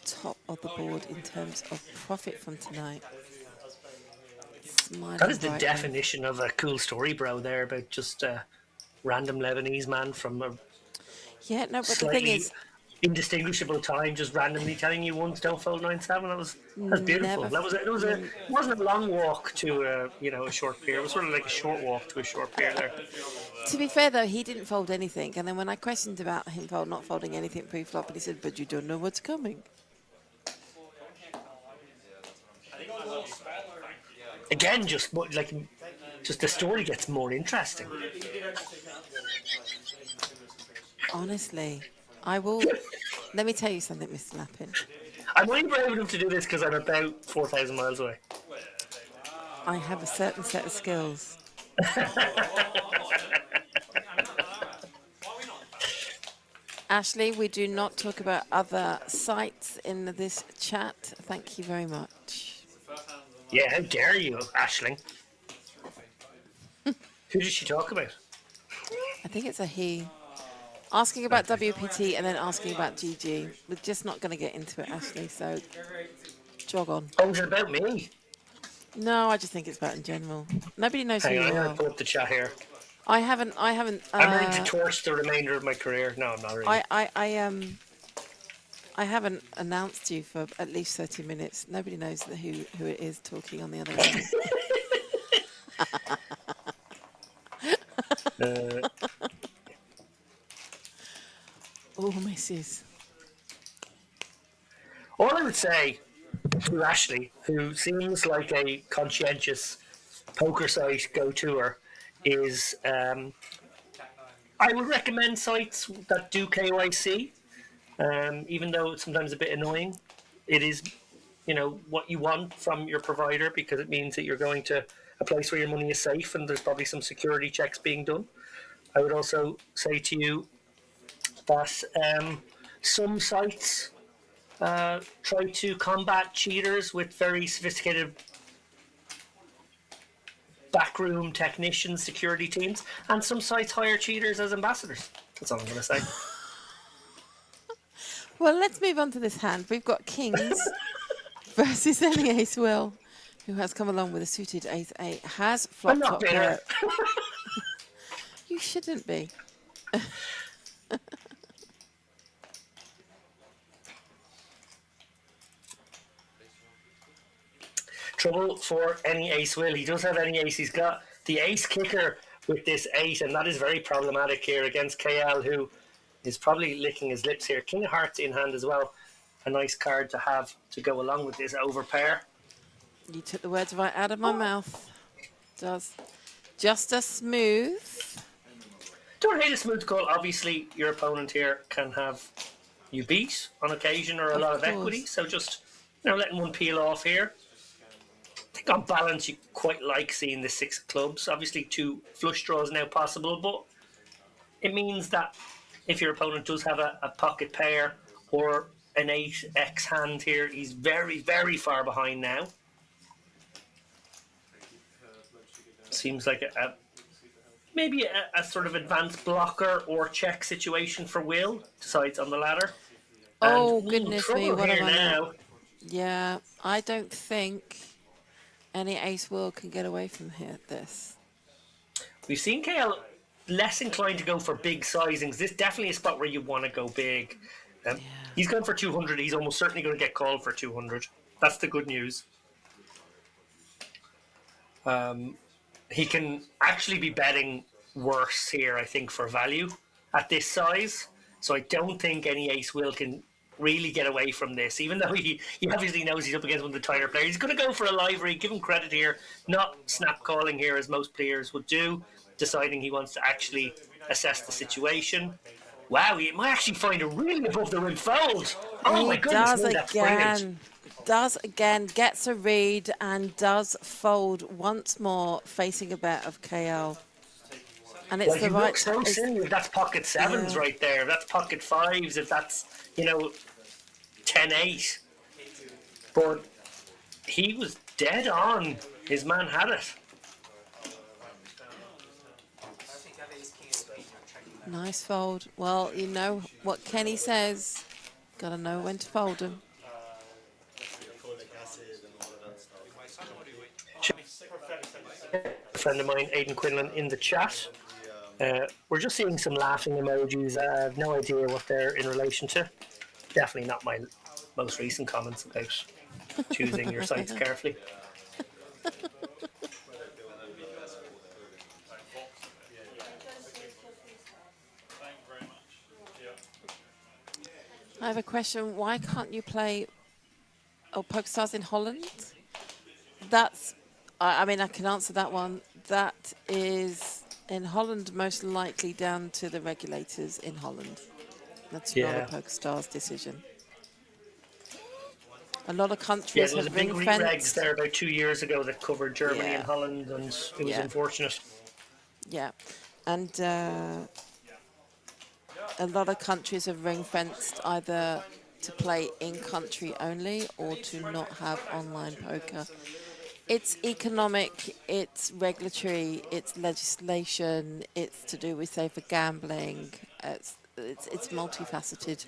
top of the board in terms of profit from tonight. Smiling That is the brightly. definition of a cool story, bro, there, about just a random Lebanese man from a Yeah, no, but the thing slightly is, indistinguishable time just randomly telling you once don't fold 9-7. That's beautiful. Never It wasn't a long walk to a short pier. It was sort of like a short walk to a short pier there. to be fair though, he didn't fold anything. And then when I questioned about him not folding anything pre-flop, and he said, but you don't know what's coming. Again, just the story gets more interesting. Honestly, I will. Let me tell you something, Mr. Lappin. I'm only brave enough to do this because I'm about 4,000 miles away. I have a certain set of skills. Ashley, we do not talk about other sites in this chat. Thank you very much. Yeah, how dare you, Aisling? Who did she talk about? I think it's a he. Asking about WPT and then asking about GG. We're just not going to get into it, Ashley, so jog on. Oh, was it about me? No, I just think it's about in general. Nobody knows who Hang on, you I'm going are. to pull up the chat here. I haven't, I'm ready to torch the remainder of my career. No, I'm not really. I haven't announced you for at least 30 minutes. Nobody knows who it is talking on the other end. Oh, misses. All I would say to Ashley, who seems like a conscientious poker site go-toer, is I would recommend sites that do KYC, even though it's sometimes a bit annoying. It is, what you want from your provider because it means that you're going to a place where your money is safe and there's probably some security checks being done. I would also say to you that some sites try to combat cheaters with very sophisticated backroom technicians, security teams, and some sites hire cheaters as ambassadors. That's all I'm going to say. Well, let's move on to this hand. We've got Kings versus any ace Will, who has come along with a suited ace 8, has I'm flop not top bitter. pair. You shouldn't be. Trouble for any ace Will. He does have any ace. He's got the ace kicker with this 8, and that is very problematic here against KL, who is probably licking his lips here. King of Hearts in hand as well. A nice card to have to go along with this overpair. You took the words right out of my mouth. Does just a smooth. Don't hate a smooth call. Obviously, your opponent here can have you beat on occasion or a lot of equity. So just letting one peel off here. I think on balance, you quite like seeing the 6 of clubs. Obviously, 2 flush draws now possible, but it means that if your opponent does have a pocket pair or an 8x hand here, he's very, very far behind now. Seems like maybe a sort of advanced blocker or check situation for Will. Decides on the ladder. Oh, And, goodness me, trouble what here am I now. now? Yeah, I don't think any ace Will can get away from this. We've seen KL less inclined to go for big sizings. This definitely a spot where you want to go big. He's going for 200. He's almost certainly going to get called for 200. That's the good news. He can actually be betting worse here, I think, for value at this size. So I don't think any ace Will can really get away from this, even though he obviously knows he's up against one of the tighter players. He's going to go for a live read, give him credit here, not snap calling here as most players would do, deciding he wants to actually assess the situation. Wow, he might actually find a really above the rim fold. Oh my goodness, that's brilliant. Does again, gets a read and does fold once more, facing a bet of KL. And it's the right. So silly if that's pocket 7s right there. If that's pocket 5s. If that's 10-8. But he was dead on. His man had it. Nice fold. Well, you know what Kenny says. Gotta know when to fold him. A friend of mine, Aidan Quinlan, in the chat. We're just seeing some laughing emojis. I have no idea what they're in relation to. Definitely not my most recent comments about choosing your sites carefully. I have a question. Why can't you play PokerStars in Holland? That's, I mean, I can answer that one. That is in Holland most likely down to the regulators in Holland. That's not a PokerStars decision. A lot of Yeah, countries there was a have big ring regs fenced. there about 2 years ago that covered Germany and Yeah, Holland, and it was yeah, unfortunate. yeah. And a lot of countries have ring fenced either to play in country only or to not have online poker. It's economic, it's regulatory, it's legislation, it's to do with safer gambling. It's multifaceted.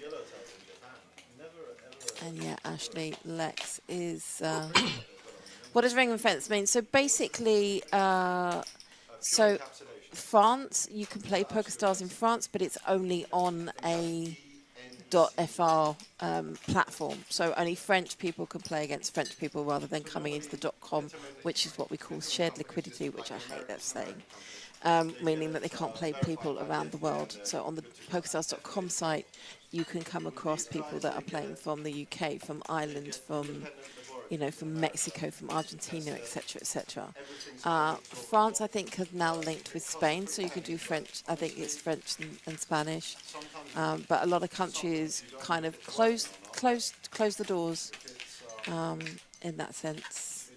And yeah, Ashley Lex is. What does ring and fence mean? So basically, so France, you can play PokerStars in France, but it's only on a .fr platform. So only French people can play against French people rather than coming into the .com, which is what we call shared liquidity, which I hate that saying, meaning that they can't play people around the world. So on the PokerStars.com site, you can come across people that are playing from the UK, from Ireland, from from Mexico, from Argentina, etc., etc. France, I think, has now linked with Spain, so you can do French. I think it's French and Spanish, but a lot of countries kind of close the doors in that sense.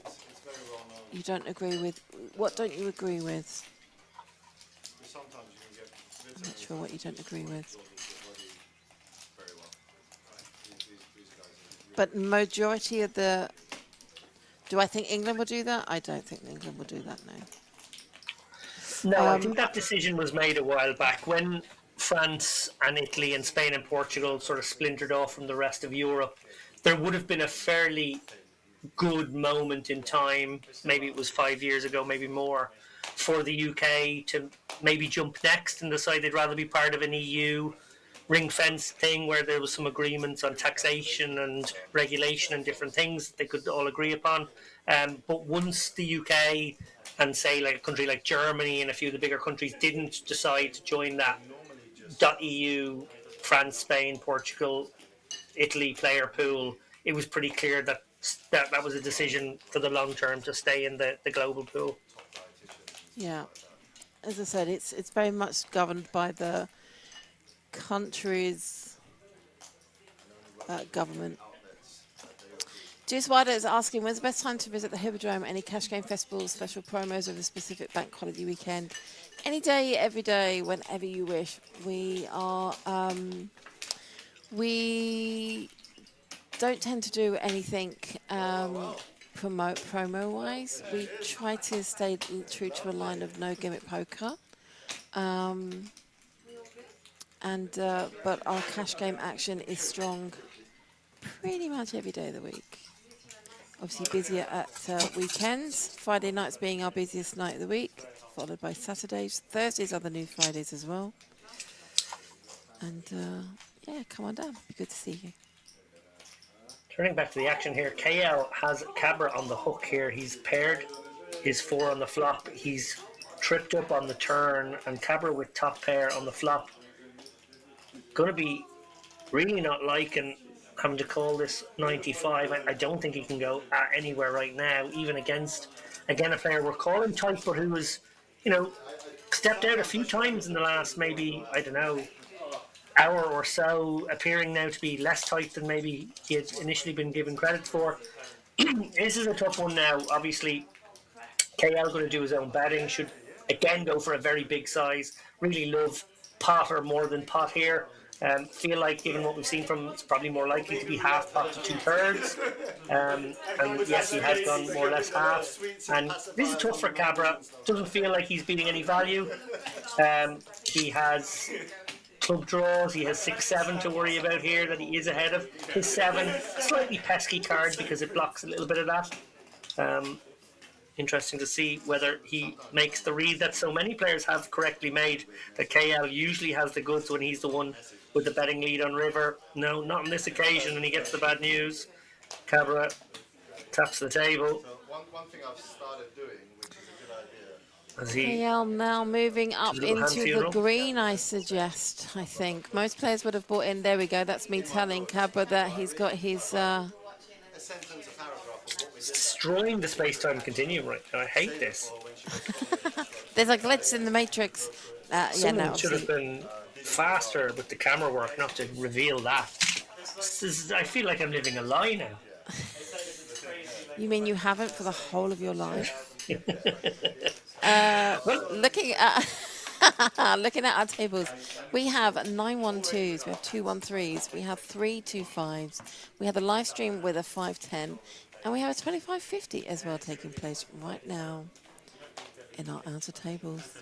You don't agree with what? Don't you agree with? I'm not sure what you don't agree with. But majority of the. Do I think England will do that? I don't think England will do that now. No, I think that decision was made a while back when France and Italy and Spain and Portugal sort of splintered off from the rest of Europe. There would have been a fairly good moment in time, maybe it was 5 years ago, maybe more, for the UK to maybe jump next and decide they'd rather be part of an EU ring fence thing where there was some agreements on taxation and regulation and different things that they could all agree upon. But once the UK and say like a country like Germany and a few of the bigger countries didn't decide to join that .eu, France, Spain, Portugal, Italy player pool, it was pretty clear that that was a decision for the long term to stay in the global pool. Yeah, as I said, it's very much governed by the country's government. Juice Wider is asking, when's the best time to visit the Hippodrome? Any cash game festivals, special promos over the specific bank holiday weekend? Any day, every day, whenever you wish. We don't tend to do anything promo-wise. We try to stay true to a line of no gimmick poker. But our cash game action is strong pretty much every day of the week. Obviously busier at weekends. Friday nights being our busiest night of the week, followed by Saturdays. Thursdays are the new Fridays as well. And yeah, come on down. Be good to see you. Turning back to the action here, KL has Cabra on the hook here. He's paired his 4 on the flop. He's tripped up on the turn, and Cabra with top pair on the flop. Going to be really not liking having to call this 95. I don't think he can go anywhere right now, even against, again, a player we're calling tight, but who was, stepped out a few times in the last maybe, I don't know, hour or so, appearing now to be less tight than maybe he had initially been given credit for. This is a tough one now. Obviously, KL going to do his own betting, should again go for a very big size. Really love pot or more than pot here. Feel like, given what we've seen from him, it's probably more likely to be half pot to 2/3. And yes, he has gone more or less half. And this is tough for Cabra. Doesn't feel like he's beating any value. He has club draws. He has 6-7 to worry about here that he is ahead of. His 7, slightly pesky card because it blocks a little bit of that. Interesting to see whether he makes the read that so many players have correctly made, that KL usually has the goods when he's the one with the betting lead on river. No, not on this occasion, and he gets the bad news. Cabra taps the table. So one thing I've started doing, which is a good idea. As he KL now moving up little hand into the funeral. green, I suggest, I think. Most players would have bought in. There we go. That's me telling Cabra that he's got his... A sentence, a paragraph of what we did. destroying the space-time continuum right now. I hate this. There's a glitch in the matrix. Someone no, should have obviously. been faster with the camera work, not to reveal that. I feel like I'm living a lie now. You mean you haven't for the whole of your life? Looking at looking at our tables, we have 9 1-2s, we have 2 1-3s, we have 3 2-5s, we have a live stream with a 5-10, and we have a 25-50 as well taking place right now in our outer tables.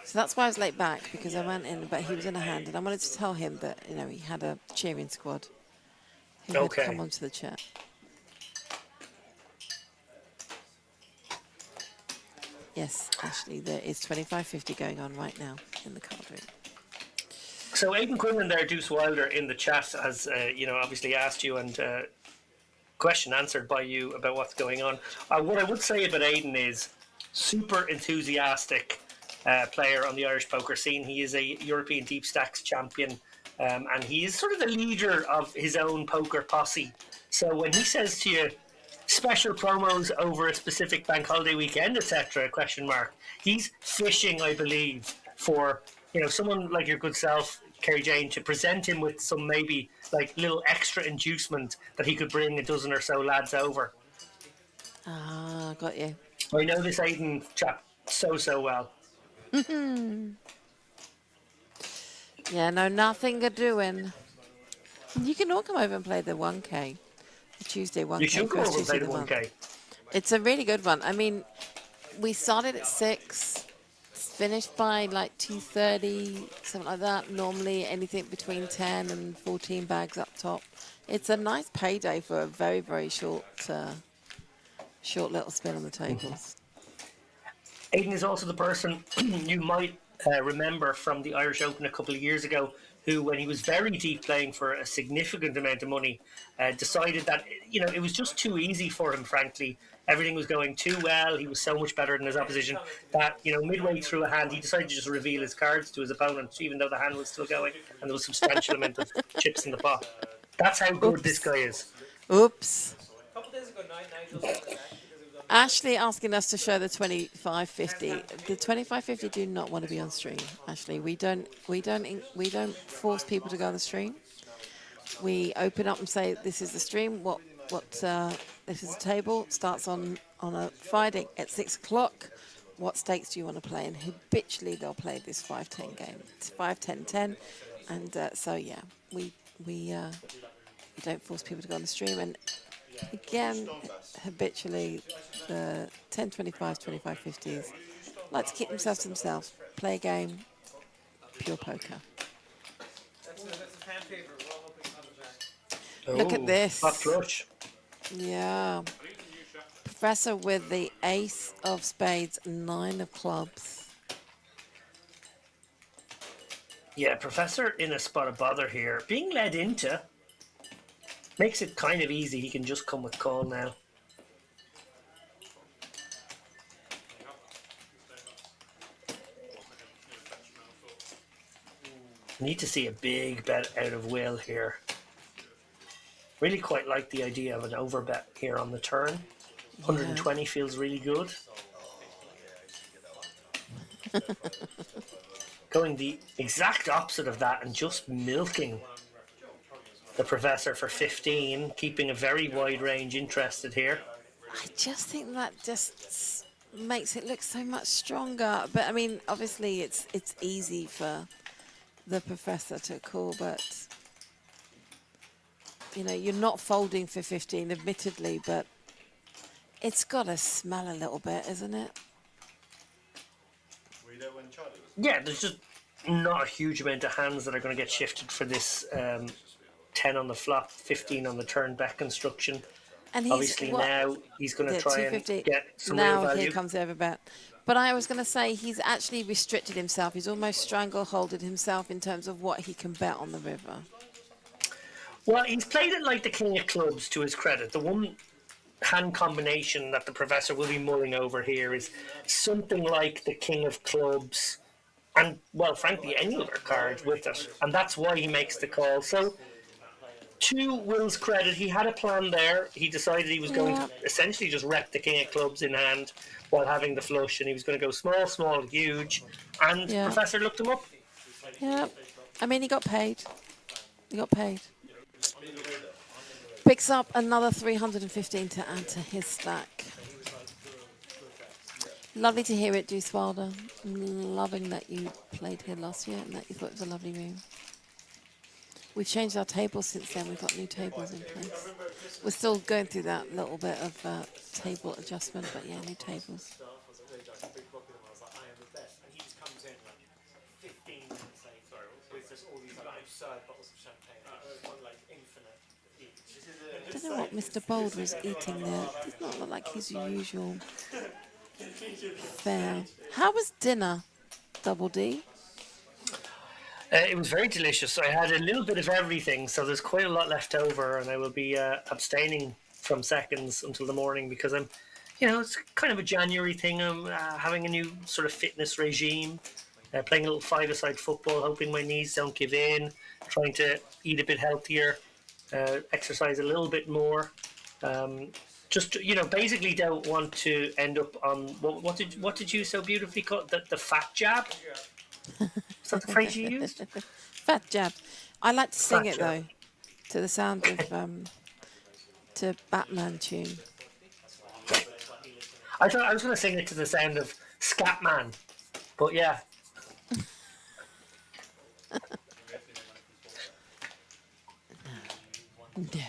So that's why I was late back, because I went in, but he was in a hand, and I wanted to tell him that, you know, he had a cheering squad who had Okay. come onto the chat. Yes, Ashley, there is 25-50 going on right now in the card room. So Aidan Quinlan there, Deuce Wilder, in the chat has, obviously asked you and question answered by you about what's going on. What I would say about Aidan is super enthusiastic player on the Irish poker scene. He is a European deep stacks champion, and he is sort of the leader of his own poker posse. So when he says to you, special promos over a specific bank holiday weekend, etc., he's fishing, I believe, for someone like your good self, Kerry Jane, to present him with some maybe like little extra inducement that he could bring a dozen or so lads over. Ah, got you. I know this Aidan chap so well. Yeah, no, nothing a doing. You can all come over and play the 1K, the Tuesday 1K. You should go first over and play Tuesday the of 1K. month. It's a really good one. I mean, we started at 6, finished by like 2:30, something like that. Normally anything between 10 and 14 bags up top. It's a nice payday for a very, very short little spin on the tables. Aidan is also the person you might remember from the Irish Open a couple of years ago, who, when he was very deep playing for a significant amount of money, decided that it was just too easy for him. Frankly, everything was going too well. He was so much better than his opposition that midway through a hand, he decided to just reveal his cards to his opponent, even though the hand was still going and there was a substantial amount of chips in the pot. That's how good this guy is. Oops. A couple days ago, Nigel sent it back because it was on. Ashley asking us to show the 25-50. The 25-50 do not want to be on stream. Ashley, we don't force people to go on the stream. We open up and say this is the stream. This is the table. Starts on a Friday at 6 o'clock. What stakes do you want to play? And habitually they'll play this 5-10 game. It's 5-10-10, and so yeah, we don't force people to go on the stream. And again, habitually, the 10-25s, 25-50s like to keep themselves to themselves. Play a game, pure poker. That's a fan favorite. We're all hoping for the jack. Look at this. Hot flush. Yeah. Professor with the ace of spades, 9 of clubs. Yeah, Professor in a spot of bother here. Being led into makes it kind of easy. He can just come with call now. Need to see a big bet out of Will here. Really quite like the idea of an overbet here on the turn. 120 feels really good. Going the exact opposite of that and just milking the Professor for 15, keeping a very wide range interested here. I just think that just makes it look so much stronger. But I mean, obviously it's easy for the Professor to call, but you're not folding for 15, admittedly, but it's got to smell a little bit, isn't it? Were you there when Charlie was? Yeah, there's just not a huge amount of hands that are going to get shifted for this 10 on the flop, 15 on the turn bet construction. And Obviously now he's going to try and 250. get some real Now value. here comes the overbet. But I was going to say he's actually restricted himself. He's almost strangleholded himself in terms of what he can bet on the river. Well, he's played it like the king of clubs, to his credit. The one hand combination that the Professor will be mulling over here is something like the king of clubs and, well, frankly, any other card with it. And that's why he makes the call. So, to Will's credit, he had a plan there. He decided he was going to essentially just rep the king of clubs in hand while having the flush, and he was going to go small, small, huge. And Professor looked him up. Yeah. I mean, he got paid. He got paid. Picks up another 315 to add to his stack. Lovely to hear it, Deuce Wilder. I'm loving that you played here last year and that you thought it was a lovely room. We've changed our tables since then. We've got new tables in place. We're still going through that little bit of table adjustment, but yeah, new tables. I don't know what Mr. Bold was eating there. It does not look like his usual fare. How was dinner, Double D? It was very delicious. I had a little bit of everything, so there's quite a lot left over, and I will be abstaining from seconds until the morning because I'm, it's kind of a January thing. I'm having a new sort of fitness regime, playing a little five-a-side football, hoping my knees don't give in, trying to eat a bit healthier, exercise a little bit more. Just basically don't want to end up on what did you so beautifully call it? The fat jab? Is that the phrase you used? Fat jab. I like to sing Fat it jab. though, to the sound of to Batman tune. I thought I was going to sing it to the sound of Scatman, but yeah. No.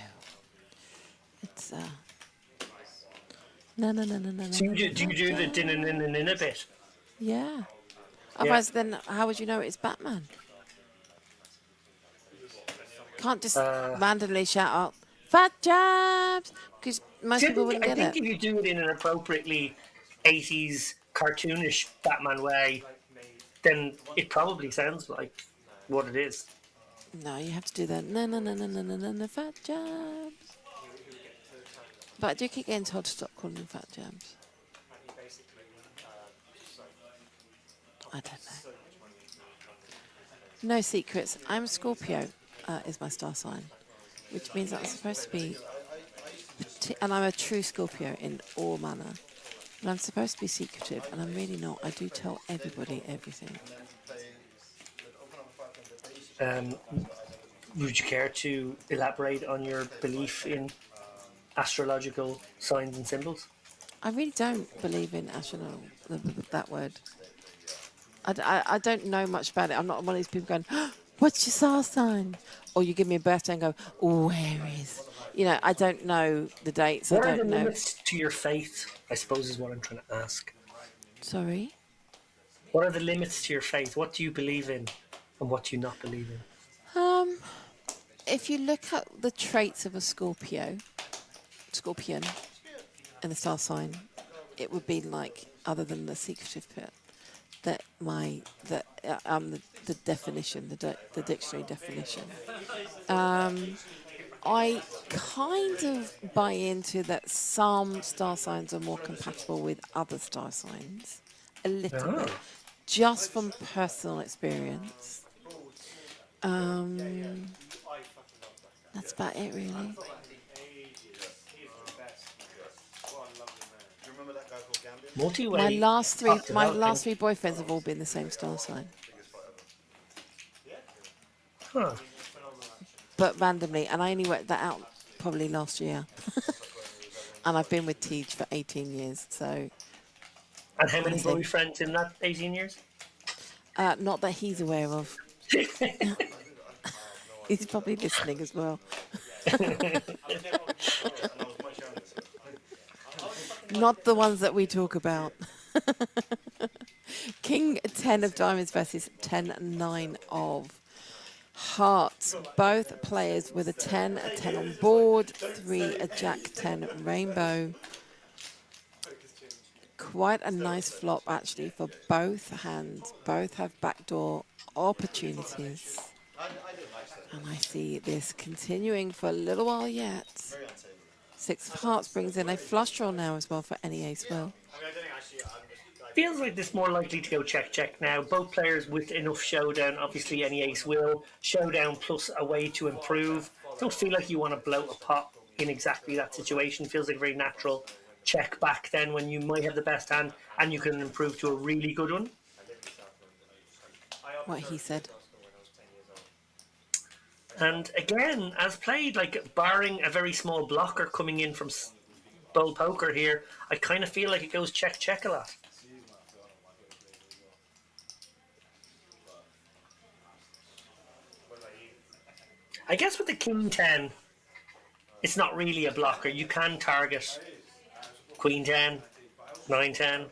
It's no. Do you do the din in a bit? Yeah. Otherwise, then how would you know it's Batman? Can't just randomly shout out "fat jabs" because most people wouldn't I get think it. if you do it in an appropriately 80s cartoonish Batman way, then it probably sounds like what it is. No, you have to do that. No, fat jabs. But I do keep getting told to stop calling them fat jabs. I don't know. No secrets. I'm Scorpio, is my star sign, which means that I'm supposed to be, and I'm a true Scorpio in all manner. And I'm supposed to be secretive, and I'm really not. I do tell everybody everything. Would you care to elaborate on your belief in astrological signs and symbols? I really don't believe in astronomical, that word. I don't know much about it. I'm not one of these people going, oh, what's your star sign? Or you give me a birthday and go, oh, where is? I don't know the dates. What I are the don't know. limits to your faith, I suppose is what I'm trying to ask. Sorry? What are the limits to your faith? What do you believe in and what do you not believe in? If you look at the traits of a Scorpion, and the star sign, it would be like, other than the secretive bit, the definition, the dictionary definition. I kind of buy into that some star signs are more compatible with other star signs, a little bit, just from personal experience. That's about it, really. Do you remember that guy called Gambia? Multi-way. My last three boyfriends have all been the same star sign. Huh. But randomly, and I only worked that out probably last year. And I've been with Tej for 18 years, so... And how many boyfriends in that 18 years? Not that he's aware of. He's probably listening as well. Not the ones that we talk about. King 10 of diamonds versus 10-9 of hearts. Both players with a 10 on board, 3 a jack 10 rainbow. Quite a nice flop actually for both hands. Both have backdoor opportunities. And I see this continuing for a little while yet. 6 of hearts brings in a flush draw now as well for any ace will. Feels like this more likely to go check now. Both players with enough showdown. Obviously, any ace will. Showdown plus a way to improve. Don't feel like you want to bloat a pot in exactly that situation. Feels like a very natural check back then when you might have the best hand and you can improve to a really good one. What he said. And again, as played, like barring a very small blocker coming in from bull poker here, I kind of feel like it goes check check a lot. I guess with the king 10, it's not really a blocker. You can target queen 10, 9 10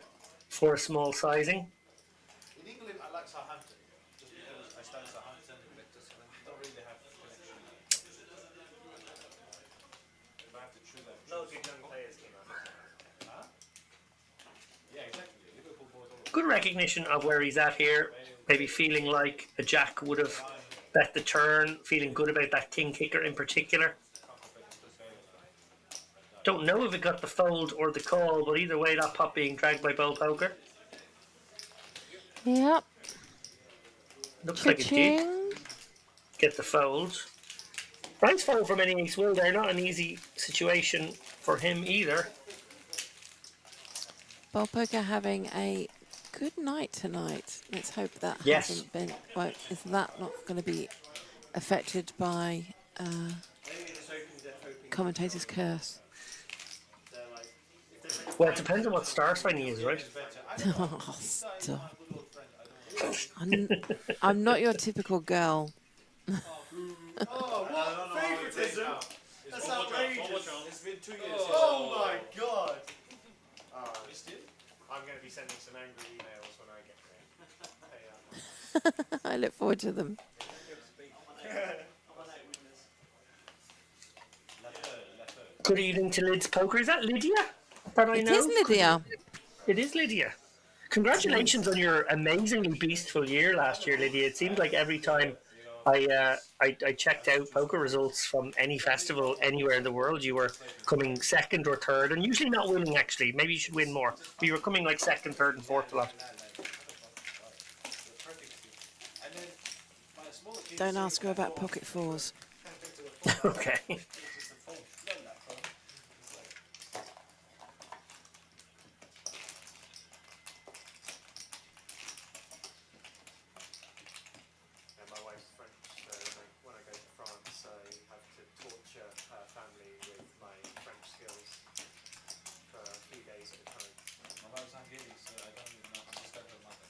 for a small sizing. In England, I like Southampton just because I stand Southampton, but just don't really have connection. If I have to choose, No good young players came out. huh? Yeah, exactly. Liverpool boys all Good recognition of where he's at here. Maybe feeling like a jack would have bet the turn, feeling good about that king kicker in particular. Don't know if it got the fold or the call, but either way, that pot being dragged by bull poker. Yep. Looks like it did Cha-ching. get the fold. Nice fold from any ace will there. Not an easy situation for him either. Bull poker having a good night tonight. Let's hope that Yes. hasn't been. Well, is that not going to be affected by Maybe just opened it hoping commentator's curse? they're like, if there's like Well, it depends on what star sign he is, right? Oh, stop. I'm not your typical girl. Oh, what favoritism? That's outrageous. It's been 2 years. Oh my god. I'm going to be sending some angry emails when I get there. I look forward to them. Good evening to Lids Poker. Is that Lydia? That I It know? is Lydia. It is Lydia. Congratulations on your amazingly beastful year last year, Lydia. It seemed like every time I checked out poker results from any festival anywhere in the world, you were coming second or third, and usually not winning, actually. Maybe you should win more. But you were coming like second, third, and fourth a lot. Don't ask her about pocket fours. Okay. And my wife's French, so when I go to France, I have to torture her family with my French skills for a few days at a time. My wife's Hungarian, so I don't even understand her mother.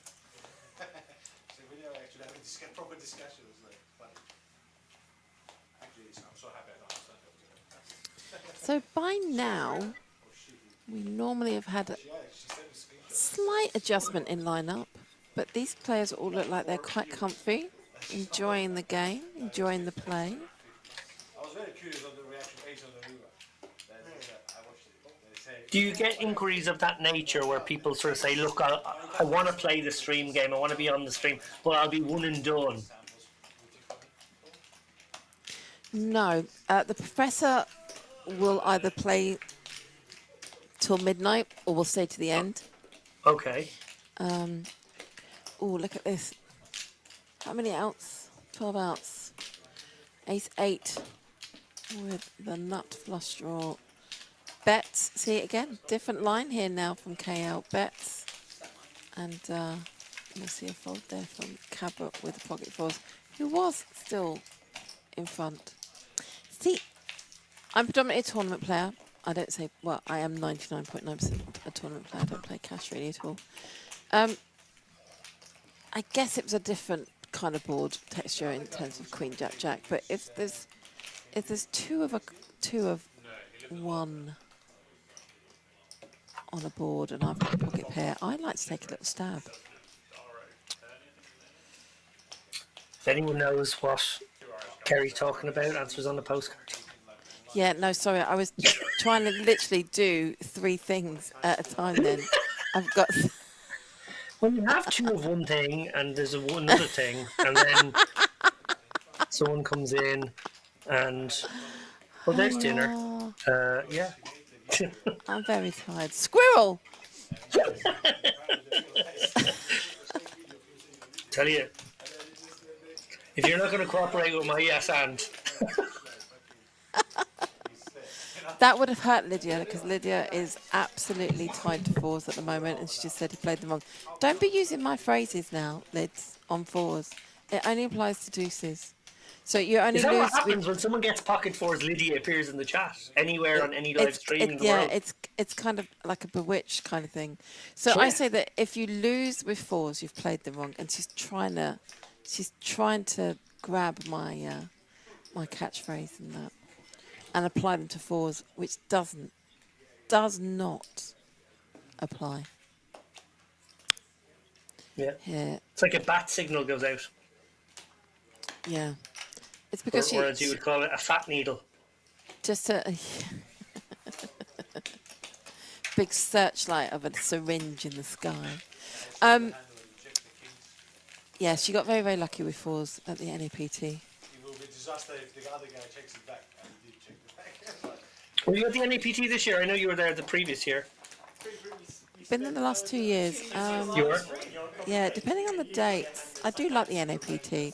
So we are actually having proper discussions. Like, but actually, I'm so happy I don't understand her. So by now, we normally have had a slight adjustment in lineup, but these players all look like they're quite comfy, enjoying the game, enjoying the play. I was very curious of the reaction of Ace on the river. I watched it. They say, Do you get inquiries of that nature where people sort of say, look, I want to play the stream game, I want to be on the stream, but I'll be one and done? No, the professor will either play till midnight or will stay to the end. Okay. Oh, look at this. How many outs? 12 outs. Ace 8 with the nut flush draw. Bets. See it again. Different line here now from KL. Bets. And you'll see a fold there from Cabot with the pocket fours, who was still in front. See, I'm predominantly a tournament player. I don't say, well, I am 99.9% a tournament player. I don't play cash really at all. I guess it was a different kind of board texture in terms of Queen Jack Jack. But if there's two of one on a board and I've got a pocket pair, I'd like to take a little stab. If anyone knows what Kerry's talking about, answers on the postcard. Yeah, no, sorry. I was trying to literally do 3 things at a time then. I've got... Well, you have two of one thing, and there's another thing, and then someone comes in, and well, there's dinner. Yeah. I'm very tired. Squirrel! Tell you, if you're not going to cooperate with my yes and. That would have hurt Lydia, because Lydia is absolutely tied to fours at the moment, and she just said he played them wrong. Don't be using my phrases now, Lids, on fours. It only applies to deuces. So you only Is that what lose with happens when someone gets pocket fours? Lydia appears in the chat anywhere on any live stream in the world. it's kind of like a bewitched kind of thing. So Sure. I say that if you lose with fours, you've played them wrong, and she's trying to grab my my catchphrase and that, and apply them to fours, which does not apply Yeah. here. It's like a bat signal goes out, Yeah, it's because or as you would call it, a fat needle. just a big searchlight of a syringe in the sky. Yeah, she got very, very lucky with fours at the NAPT. It will be a disaster if the other guy checks it back. And he did check it back. Were you at the NAPT this year? I know you were there the previous year. Been there the last 2 years. You were? Yeah, depending on the dates. I do like the NAPT.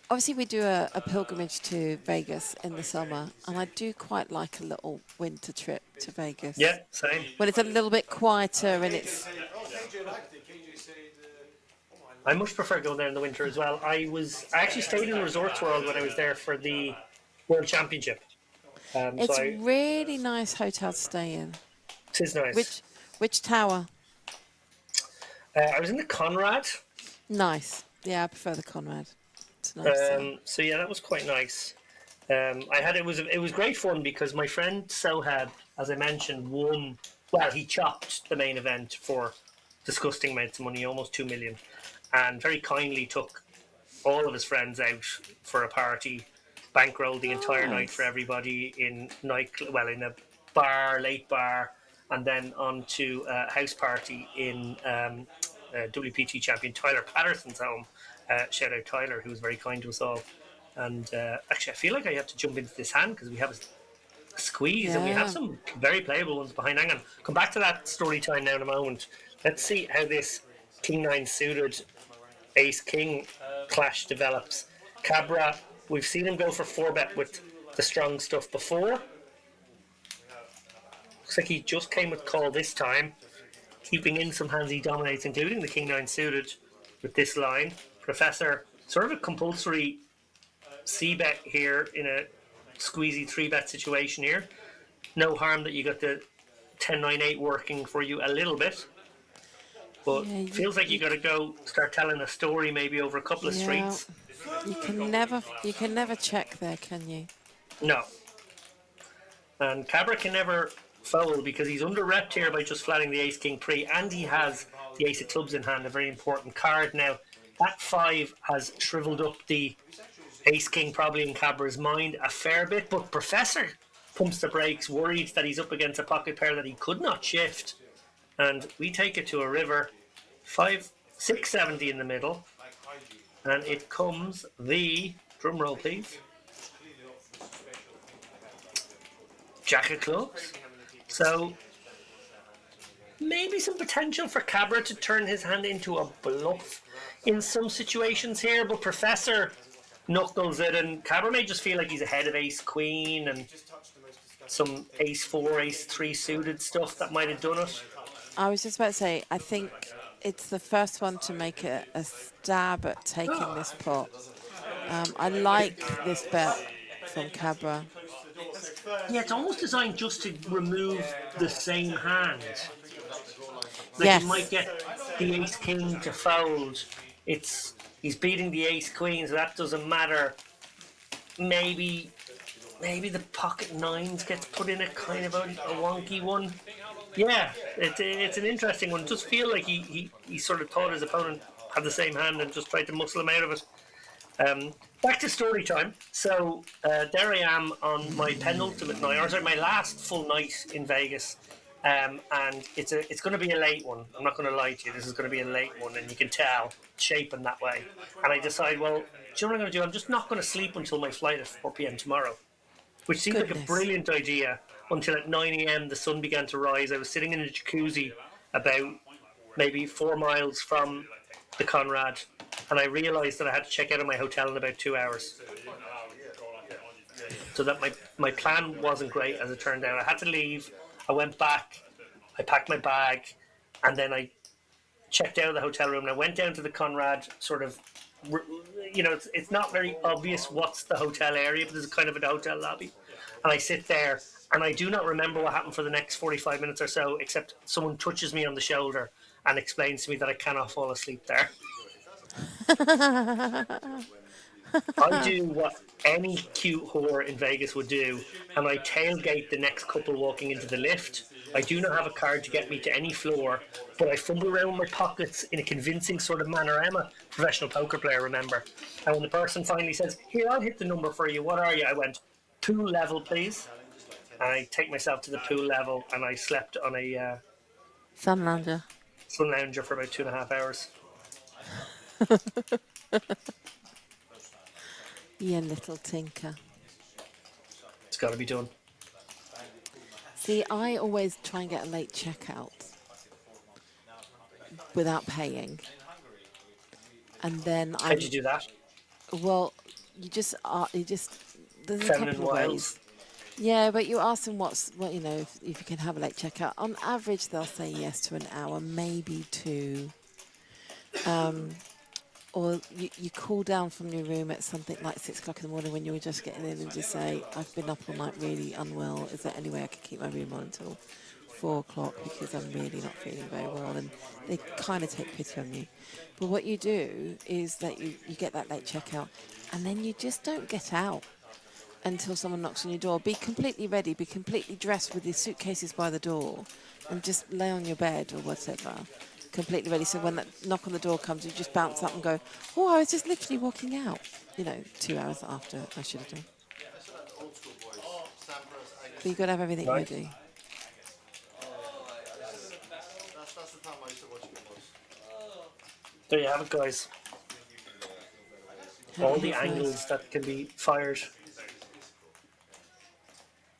Obviously, we do a pilgrimage to Vegas in the summer, and I do quite like a little winter trip to Vegas. Yeah, same. When it's a little bit quieter and it's... KJ liked it. KJ said, I much prefer going there in the winter as well. I actually stayed in Resorts World when I was there for the World Championship. It's really nice hotel to stay in. It is nice. Which tower? I was in the Conrad. Nice. Yeah, I prefer the Conrad. It's nice. So yeah, that was quite nice. It was great fun because my friend Sohab, as I mentioned, won. Well, he chopped the main event for disgusting amounts of money, almost 2 million, and very kindly took all of his friends out for a party, bankrolled the entire night for everybody in a bar, late bar, and then on to a house party in WPT champion Tyler Patterson's home. Shout out Tyler, who was very kind to us all. And actually, I feel like I have to jump into this hand because we have a squeeze and we have some very playable ones behind. Hang on, come back to that story time now in a moment. Let's see how this King 9 suited Ace King clash develops. Cabra, we've seen him go for 4-bet with the strong stuff before. Looks like he just came with call this time, keeping in some hands he dominates, including the King 9 suited with this line. Professor, sort of a compulsory C-bet here in a squeezy 3-bet situation here. No harm that you got the 10-9-8 working for you a little bit. But feels like you got to go start telling a story maybe over a couple of streets. You can never check there, can you? No. And Cabra can never fold because he's under repped here by just flatting the Ace King pre, and he has the Ace of Clubs in hand, a very important card. Now that 5 has shriveled up the Ace King probably in Cabra's mind a fair bit, but Professor pumps the brakes, worried that he's up against a pocket pair that he could not shift. And we take it to a river, 670 in the middle, and it comes the, drum roll please, Jack of Clubs. So maybe some potential for Cabra to turn his hand into a bluff in some situations here, but Professor knuckles it, and Cabra may just feel like he's ahead of Ace Queen and some Ace 4, Ace 3 suited stuff that might have done it. I was just about to say, I think it's the first one to make a stab at taking this pot. I like this bet from Cabra. Yeah, it's almost designed just to remove the same hand. Like Yes. you might get the Ace King to fold. He's beating the Ace Queen, so that doesn't matter. Maybe the pocket 9s gets put in a kind of a wonky one. Yeah, it's an interesting one. It does feel like he sort of thought his opponent had the same hand and just tried to muscle him out of it. Back to story time. So there I am on my penultimate night, or sorry, my last full night in Vegas, and it's going to be a late one. I'm not going to lie to you. This is going to be a late one, and you can tell it's shaping that way. And I decide, well, do you know what I'm going to do? I'm just not going to sleep until my flight at 4 p.m. tomorrow, which seemed like a brilliant idea until at 9 a.m. the sun began to rise. I was sitting in a jacuzzi about maybe 4 miles from the Conrad, and I realised that I had to check out of my hotel in about 2 hours. So that my plan wasn't great, as it turned out. I had to leave. I went back. I packed my bag, and then I checked out of the hotel room, and I went down to the Conrad sort of you know, it's not very obvious what's the hotel area, but there's kind of a hotel lobby. And I sit there, and I do not remember what happened for the next 45 minutes or so, except someone touches me on the shoulder and explains to me that I cannot fall asleep there. I do what any cute whore in Vegas would do, and I tailgate the next couple walking into the lift. I do not have a card to get me to any floor, but I fumble around with my pockets in a convincing sort of manner. I'm a professional poker player, remember? And when the person finally says, "Here, I'll hit the number for you, what are you?" I went, "Pool level, please." And I take myself to the pool level, and I slept on a Sun lounger. sun lounger for about 2.5 hours. You little tinker. It's got to be done. See, I always try and get a late checkout without paying. And then How'd you do that? well, there's a Feminine couple of wiles. ways. Yeah, but you ask them what you know, if you can have a late checkout. On average, they'll say yes to an hour, maybe two. Or you call down from your room at something like 6 o'clock in the morning when you're just getting in and just say, "I've been up all night really unwell. Is there any way I could keep my room on until 4 o'clock because I'm really not feeling very well?" And they kind of take pity on you. But what you do is that you get that late checkout, and then you just don't get out until someone knocks on your door. Be completely ready, be completely dressed with your suitcases by the door, and just lay on your bed or whatever, completely ready. So when that knock on the door comes, you just bounce up and go, "Oh, I was just literally walking out," 2 hours after I should have done. But you've got to have everything Right. ready. That's the time I used to watch it most. There you have it, guys. Have All it the here first. angles that can be fired.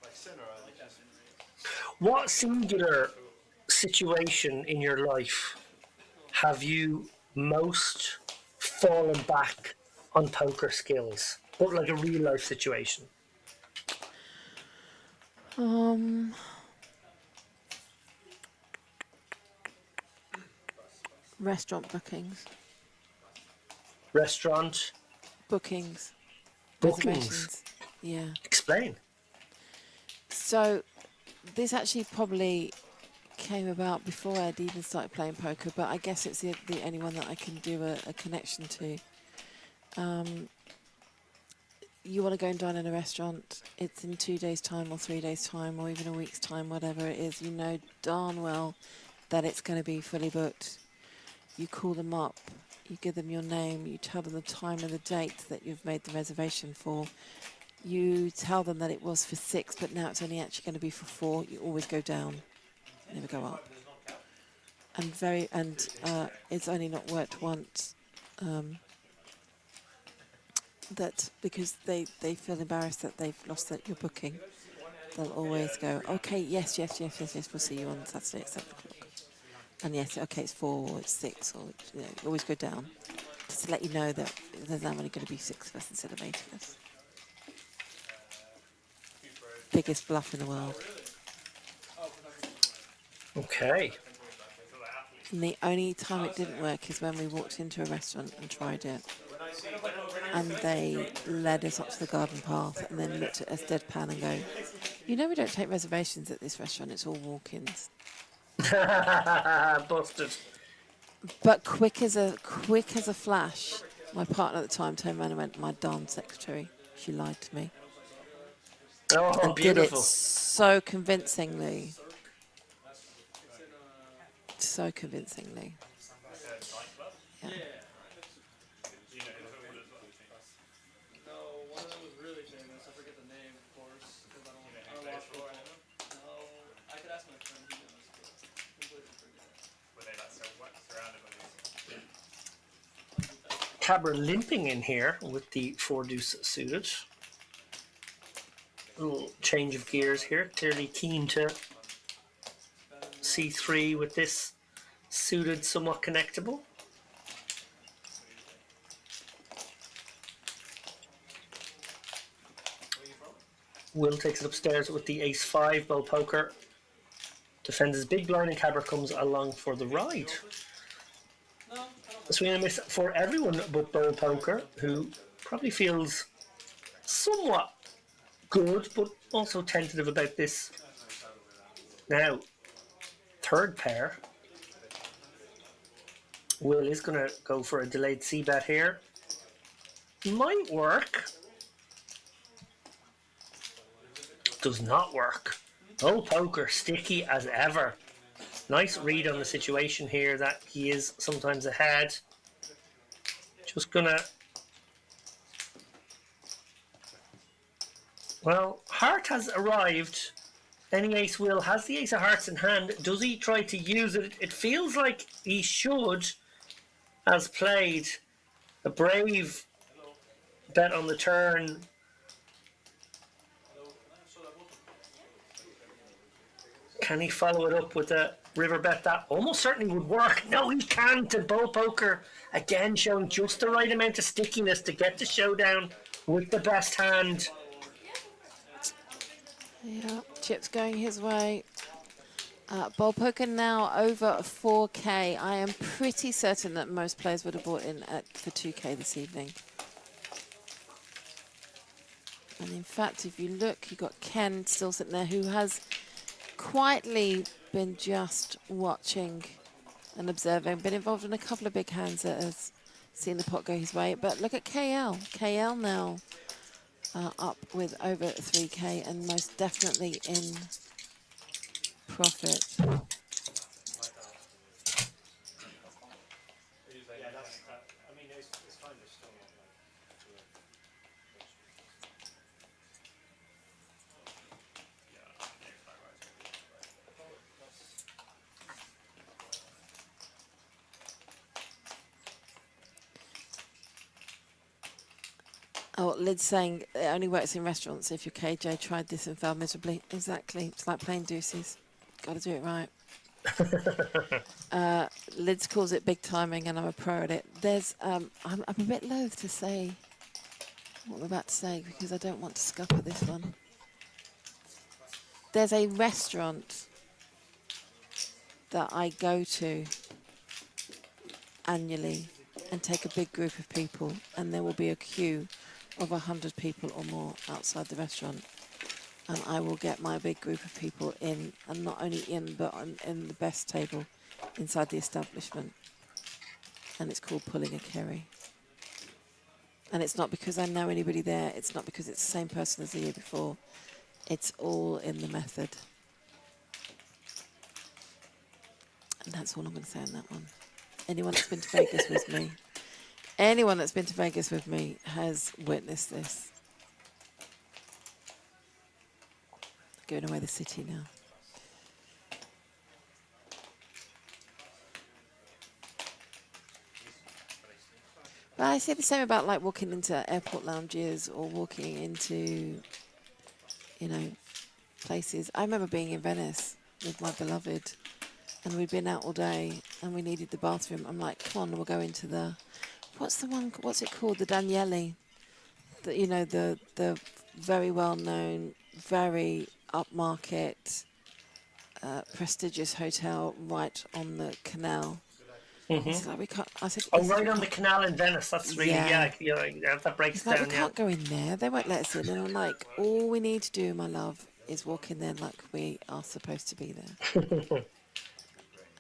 Like Sinner, I just What singular situation in your life have you most fallen back on poker skills? But like a real life situation. Restaurant bookings. Restaurant Bookings. bookings. Reservations. Yeah. Explain. So this actually probably came about before I'd even started playing poker, but I guess it's the only one that I can do a connection to. You want to go and dine in a restaurant, it's in 2 days' time or 3 days' time or even a week's time, whatever it is, you know darn well that it's going to be fully booked. You call them up, you give them your name, you tell them the time and the date that you've made the reservation for. You tell them that it was for 6, but now it's only actually going to be for 4. You always go down, never go up. And it's only not worked once. That because they feel embarrassed that they've lost your booking, they'll always go, "Okay, yes, we'll see you on Saturday at 7 o'clock." And yes, okay, it's 4 or it's 6, or you always go down, just to let you know that there's now only going to be 6 of us instead of 8 of us. Biggest bluff in the world. Okay. And the only time it didn't work is when we walked into a restaurant and tried it. And they led us up to the garden path and then looked at us deadpan and go, "We don't take reservations at this restaurant, it's all walk-ins." Busted. But quick as a flash, my partner at the time turned around and went, "My darn secretary, she lied to me." Oh, And beautiful. did it so convincingly. So convincingly. Yeah. No, one of them was really famous. I forget the name, of course, because I don't watch football. No, I could ask my friend. He knows, but completely forget. Were they like surrounded by these? Cabra limping in here with the 4 deuce suited. A little change of gears here. Clearly keen to C3 with this suited, somewhat connectable. Will takes it upstairs with the ace-5 bow poker. Defends his big blind and Cabra comes along for the ride. No, I don't swing and a miss for everyone but Bowl Poker, who probably feels somewhat good, but also tentative about this. Now, third pair. Will is going to go for a delayed c-bet here. Might work. Does not work. Oh, Poker, sticky as ever. Nice read on the situation here that he is sometimes ahead. Just gonna... Well, Heart has arrived. Any ace Will has the ace of hearts in hand. Does he try to use it? It feels like he should, as played. A brave bet on the turn. Can he follow it up with a river bet that almost certainly would work? No, he can't. And Bowl Poker again showing just the right amount of stickiness to get the showdown with the best hand. Yeah, chips going his way. Bowl Poker now over 4K. I am pretty certain that most players would have bought in for 2K this evening. And in fact, if you look, you've got Ken still sitting there, who has quietly been just watching and observing, been involved in a couple of big hands that has seen the pot go his way. But look at KL. KL now up with over 3K and most definitely in profit. Yeah, that's. I mean, it's kind of still not like. Oh, Lid's saying it only works in restaurants. If your KJ tried this and failed miserably. Exactly. It's like playing deuces. Got to do it right. Lids calls it big timing, and I'm a pro at it. There's, I'm a bit loath to say what I'm about to say because I don't want to scupper this one. There's a restaurant that I go to annually and take a big group of people, and there will be a queue of 100 people or more outside the restaurant. And I will get my big group of people in, and not only in, but in the best table inside the establishment. And it's called Pulling a Kerry. And it's not because I know anybody there. It's not because it's the same person as the year before. It's all in the method. And that's all I'm going to say on that one. Anyone that's been to Vegas with me, anyone that's been to Vegas with me has witnessed this. Giving away the city now. But I say the same about like walking into airport lounges or walking into, you know, places. I remember being in Venice with my beloved, and we'd been out all day and we needed the bathroom. I'm like, come on, we'll go into the, what's it called? The Daniele. The, you know, the very well known, very upmarket, prestigious hotel right on the canal. Mm-hmm. Like, we can't, I said, Oh, right on the canal in Venice. That's really, Yeah. that breaks like, down, we can't go in there. They won't let us in. And I'm like, all we need to do, my love, is walk in there like we are supposed to be there.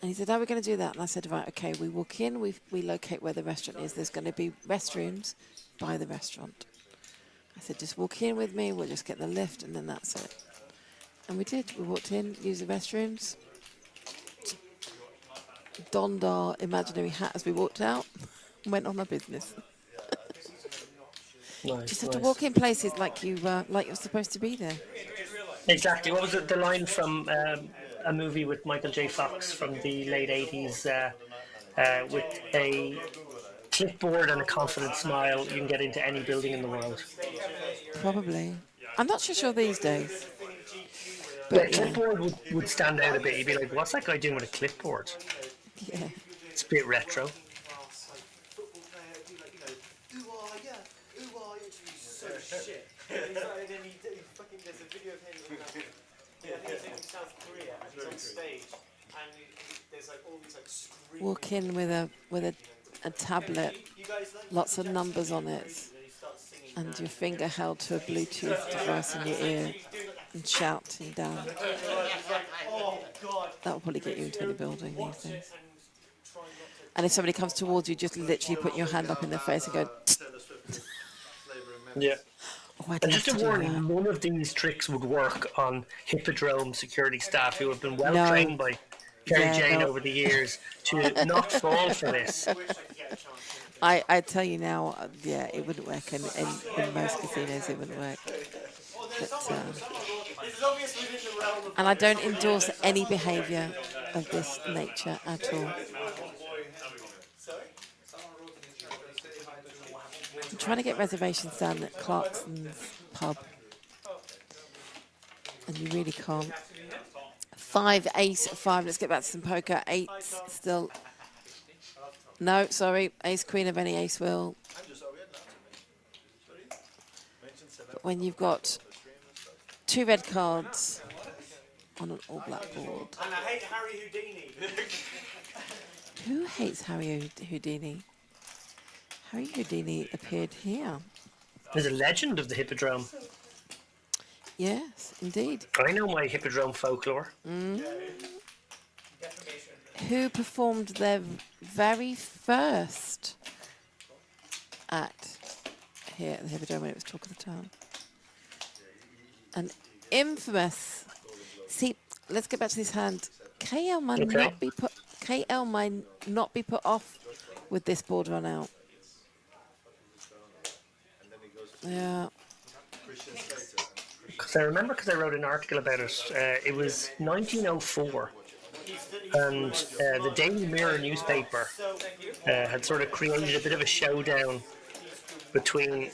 And he said, are we going to do that? And I said, right, okay, we walk in, we locate where the restaurant is. There's going to be restrooms by the restaurant. I said, just walk in with me, we'll just get the lift, and then that's it. And we did. We walked in, used the restrooms, donned our imaginary hat as we walked out, and went on our business. Nice, Just have to walk in places like you're supposed to be there. Exactly. What was it? The line from a movie with Michael J. Fox from the late 80s with a clipboard and a confident smile, you can get into any building in the world. Probably. I'm not sure these days. The But clipboard would stand out a bit. You'd be like, what's that guy doing with a clipboard? yeah. It's a bit retro. Football player, do like, ooh, so shit. And then he fucking, there's a video of him in, I think it's in South Korea, and he's on stage, and there's like all these like screaming. Walk in with a a tablet, lots of numbers on it, and your finger held to a Bluetooth device in your ear and shouting down. That will probably get you into any building these days. And if somebody comes towards you, just literally put your hand up in their face and go, Taylor Swift Flavor in Yeah. oh, I'd And love just a to do warning, that. none of these tricks would work on Hippodrome security staff who have been well No. trained by Kerry Yeah, Jane no. over the years to not fall for this. I tell you now, yeah, it wouldn't work in most casinos. It wouldn't work. But, and I don't endorse any behaviour of this nature at all. I'm trying to get reservations done at Clarkson's pub, and you really can't. 5, ace, 5. Let's get back to some poker. 8 still. No, sorry. Ace, queen of any ace will. But when you've got 2 red cards on an all-black board. And I hate Harry Houdini. Who hates Harry Houdini? Harry Houdini appeared here. There's a legend of the Hippodrome. Yes, indeed. I know my Hippodrome folklore. Who performed their very first act here at the Hippodrome when it was Talk of the Town? An infamous. See, let's get back to this hand. KL might Okay. not be put. KL might not be put off with this board run out. Yeah. Because I remember, because I wrote an article about it. It was 1904, and the Daily Mirror newspaper had sort of created a bit of a showdown between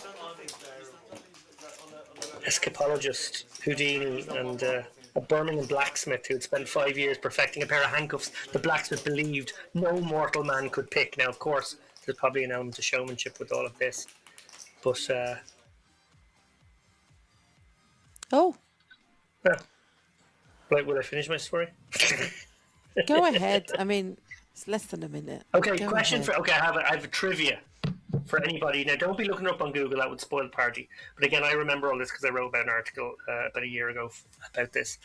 escapologist Houdini and a Birmingham blacksmith who had spent 5 years perfecting a pair of handcuffs the blacksmith believed no mortal man could pick. Now, of course, there's probably an element of showmanship with all of this, but Oh, yeah. Right, will I finish my story? go ahead. I mean, it's less than a minute. Okay, Go question ahead. for. Okay, I have a trivia for anybody. Now, don't be looking up on Google; that would spoil the party. But again, I remember all this because I wrote about an article about a year ago about this.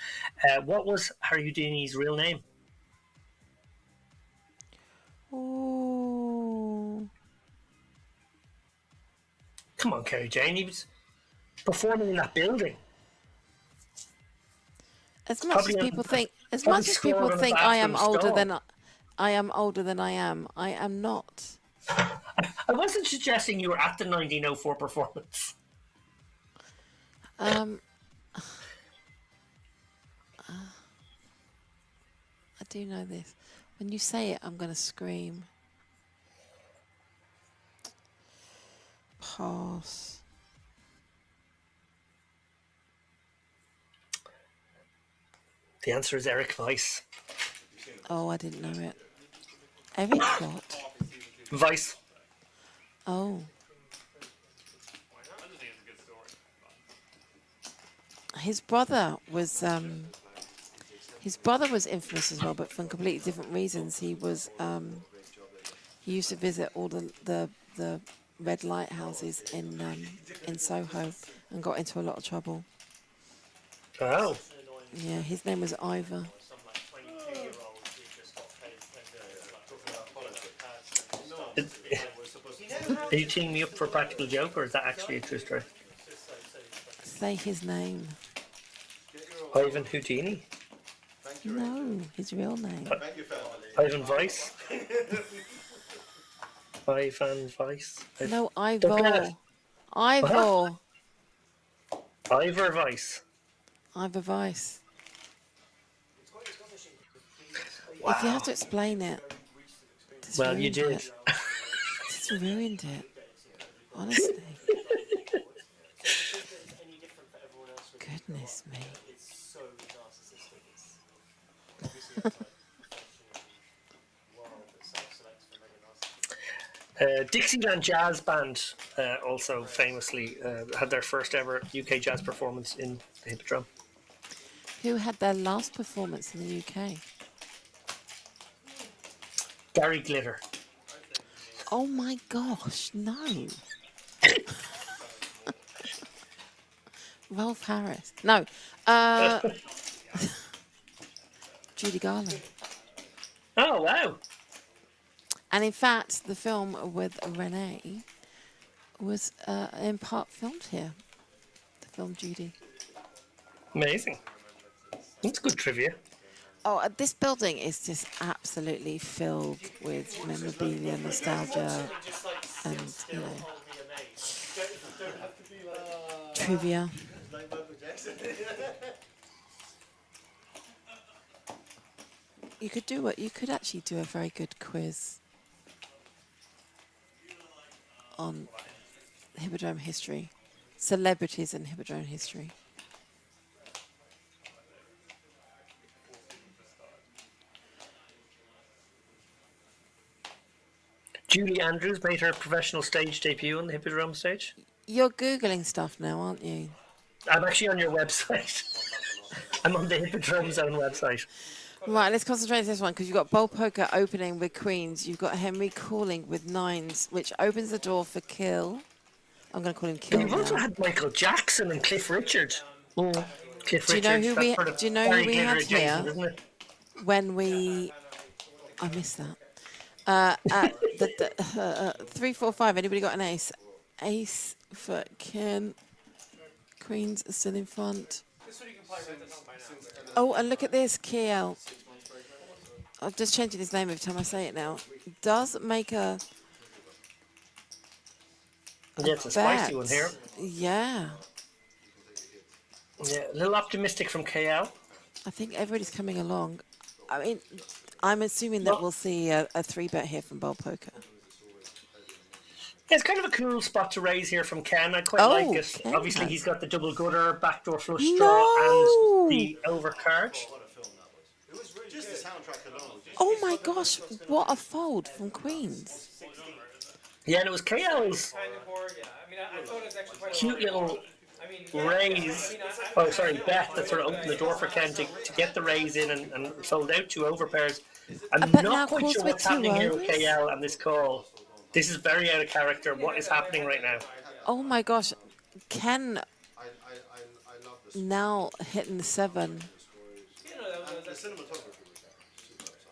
What was Harry Houdini's real name? Oh, Come on, Kerry Jane. He was performing in that building. as much Probably as on- people think, as probably much as people scored on a think I am bathroom older stall. than I am older than I am not. I wasn't suggesting you were at the 1904 performance. I do know this. When you say it, I'm going to scream. Pass. The answer is Eric Weiss. Oh, I didn't know it. Eric what? Weiss. Oh. His brother was infamous as well, but for completely different reasons. He was he used to visit all the red lighthouses in Soho and got into a lot of trouble. Oh. Yeah, his name was Ivor. Some like 22-year-old who just got paid and Are you teeing me up for a practical joke, or is that actually a true story? Say his name. Ivan Houdini? No, his real name. Thank you, family. Ivan Weiss? Ivan Weiss? No, Don't get Ivor. it. Ivor. Ivor Weiss. Ivor Weiss. If you have to explain it. Just Well, you ruined did. it. Just ruined it. Honestly. Goodness me. it's so narcissistic. It's obviously it's like world that self-selects for many narcissists. Dixieland Jazz Band also famously had their first ever UK jazz performance in the Hippodrome. Who had their last performance in the UK? Gary Glitter. Oh my gosh, no. Rolf Harris. No. Judy Garland. Oh, wow. And in fact, the film with Renee was in part filmed here. The film Judy. Amazing. That's good trivia. Oh, this building is just absolutely filled with memorabilia, nostalgia, and you know, trivia. Like Michael Jackson. You could do what you could actually do a very good quiz on Hippodrome history, celebrities in Hippodrome history. Julie Andrews made her professional stage debut on the Hippodrome stage. You're Googling stuff now, aren't you? I'm actually on your website. I'm on the Hippodrome Zone website. Right, let's concentrate on this one because you've got Bowl Poker opening with queens. You've got Henry calling with nines, which opens the door for Kill. I'm going to call him Kill You've also now. had Michael Jackson and Cliff Richard. Cliff Do you know Richard. who that's we? sort of Do you know who Barry we Glitter had adjacent, here isn't it? when we? I missed that. At the 3, 4, 5. Anybody got an ace? Ace for Ken. Queens are still in front. Oh, and look at this, Kiel. I'm just changing his name every time I say it now. Does make a Yeah, it's a spicy bet. one here. Yeah. Yeah, a little optimistic from KL. I think everybody's coming along. I mean, I'm assuming that we'll see a 3-bet here from Bowl Poker. Yeah, it's kind of a cool spot to raise here from Ken. I quite Oh, like it. Ken Obviously, has- he's got the double gutter, backdoor flush No! draw, and the overcard. Just the soundtrack alone. Was just Oh my gosh, what a fold from Queens. Yeah, and it was KL's Kind of bored, yeah. I mean, I thought it was actually quite a cute little I mean, raise. Oh, sorry, bet that sort of opened the door for Ken to get the raise in and sold out 2 overpairs. I'm bet now not quite calls sure with what's 2 happening here with overs? KL and this call. This is very out of character. What is happening right now? Oh my gosh, Ken I love the now hitting the 7. the cinematography was there.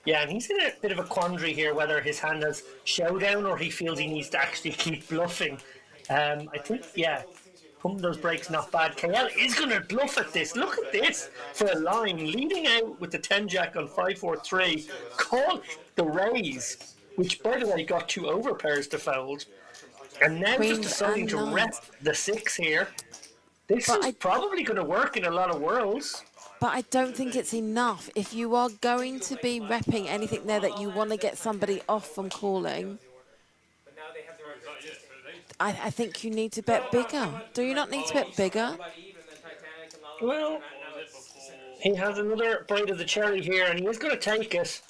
Yeah, and he's in a bit of a quandary here whether his hand has showdown or he feels he needs to actually keep bluffing. I think, yeah, pumping those breaks not bad. KL is going to bluff at this. Look at this for a line. Leading out with the 10 jack on 5-4-3. Call the raise, which by the way got 2 overpairs to fold. And now Queens just deciding and to nines. rep the 6 here. This But is I- probably going to work in a lot of worlds. But I don't think it's enough. If you are going to be repping anything there that you want to get somebody off from calling, but now they have their own I think you need to bet bigger. Do you not need to bet bigger? Well, he has another bite of the cherry here, and he is going to take it.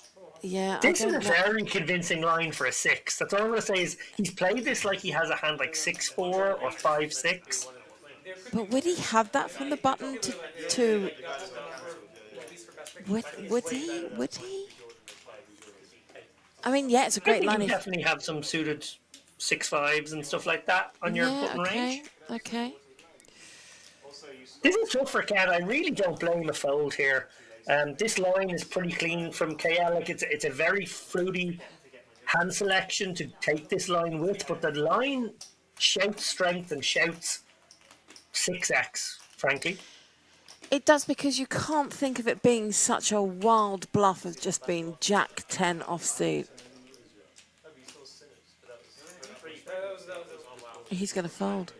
Yeah, This I is a don't know. very convincing line for a 6. That's all I'm going to say is he's played this like he has a hand like 6-4 or 5-6. But would he have that from the button to would he? Would he? I mean, yeah, it's a I great think line. you If, definitely have some suited 6-5s and stuff like that on your yeah, button okay, range. okay. This is tough for Ken. I really don't blame a fold here. This line is pretty clean from KL. Like it's a very fruity hand selection to take this line with, but the line shouts strength and shouts 6x, frankly. It does because you can't think of it being such a wild bluff as just being Jack 10 offsuit. He's going to fold.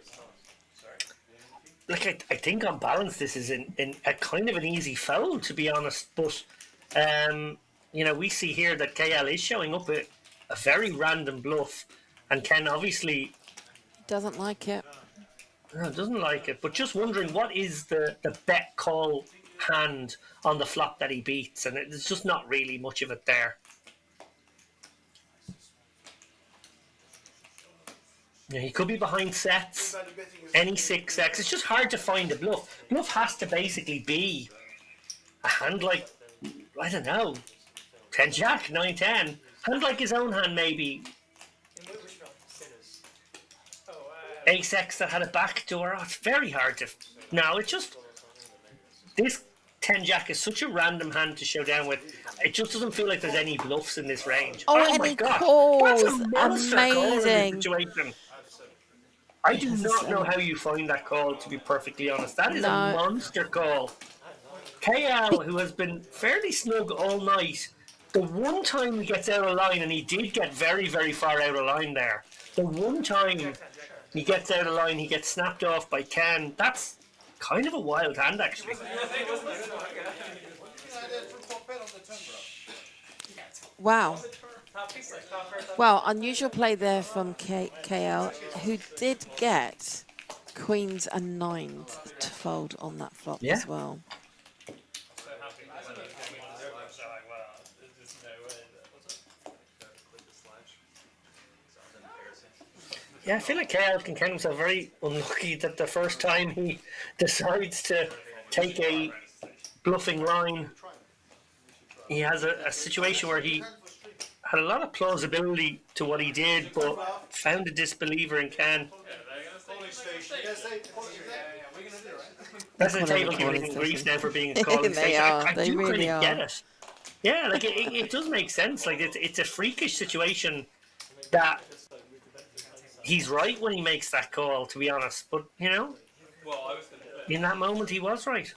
Like I think on balance this is in a kind of an easy fold, to be honest, but we see here that KL is showing up a very random bluff, and Ken obviously Doesn't like it. doesn't like it, but just wondering what is the bet call hand on the flop that he beats, and there's just not really much of it there. Yeah, he could be behind sets, any 6x. It's just hard to find a bluff. Bluff has to basically be a hand like, I don't know, 10 jack, 9-10. Hand like his own hand, maybe. ace X that had a backdoor. Oh, it's very hard to. No, it's just this 10 Jack is such a random hand to show down with. It just doesn't feel like there's any bluffs in this range. Oh, Oh and my he god, calls. that's a monster call in this Amazing. situation. I do Yes, not know how you find that call. To be perfectly honest, that is a No. monster call. KL, who has been fairly snug all night, the one time he gets out of line, and he did get very, very far out of line there. The one time he gets out of line, he gets snapped off by Ken. That's kind of a wild hand, actually. Wow. Well, unusual play there from KL, who did get queens and nines to fold on that flop Yeah. as well. Yeah, I feel like KL can count himself very unlucky that the first time he decides to take a bluffing line, he has a situation where he had a lot of plausibility to what he did, but found a disbeliever in Ken. That's a table giving him grief now for being a calling They station. are. I They do really kind of get are. it. Yeah, like it does make sense. Like it's a freakish situation that he's right when he makes that call, to be honest. But you know, in that moment, he was right.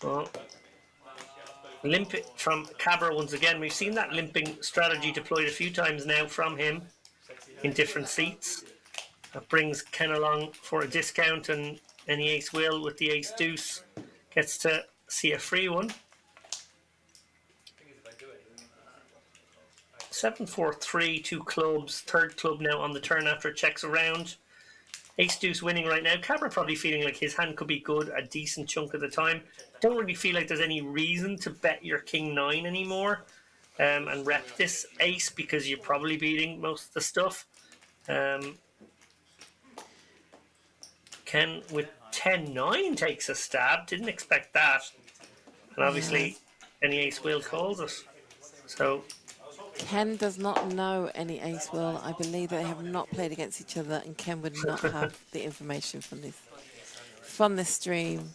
Well, limp it from Cabra once again. We've seen that limping strategy deployed a few times now from him in different seats. That brings Ken along for a discount, and any ace will with the ace deuce gets to see a free one. 7-4-3, two clubs, third club now on the turn after it checks around. Ace deuce winning right now. Cabra probably feeling like his hand could be good a decent chunk of the time. Don't really feel like there's any reason to bet your king 9 anymore and rep this ace because you're probably beating most of the stuff. Ken with 10-9 takes a stab. Didn't expect that. And obviously, any ace will calls it. So Ken does not know any ace will. I believe they have not played against each other, and Ken would not have the information from this stream.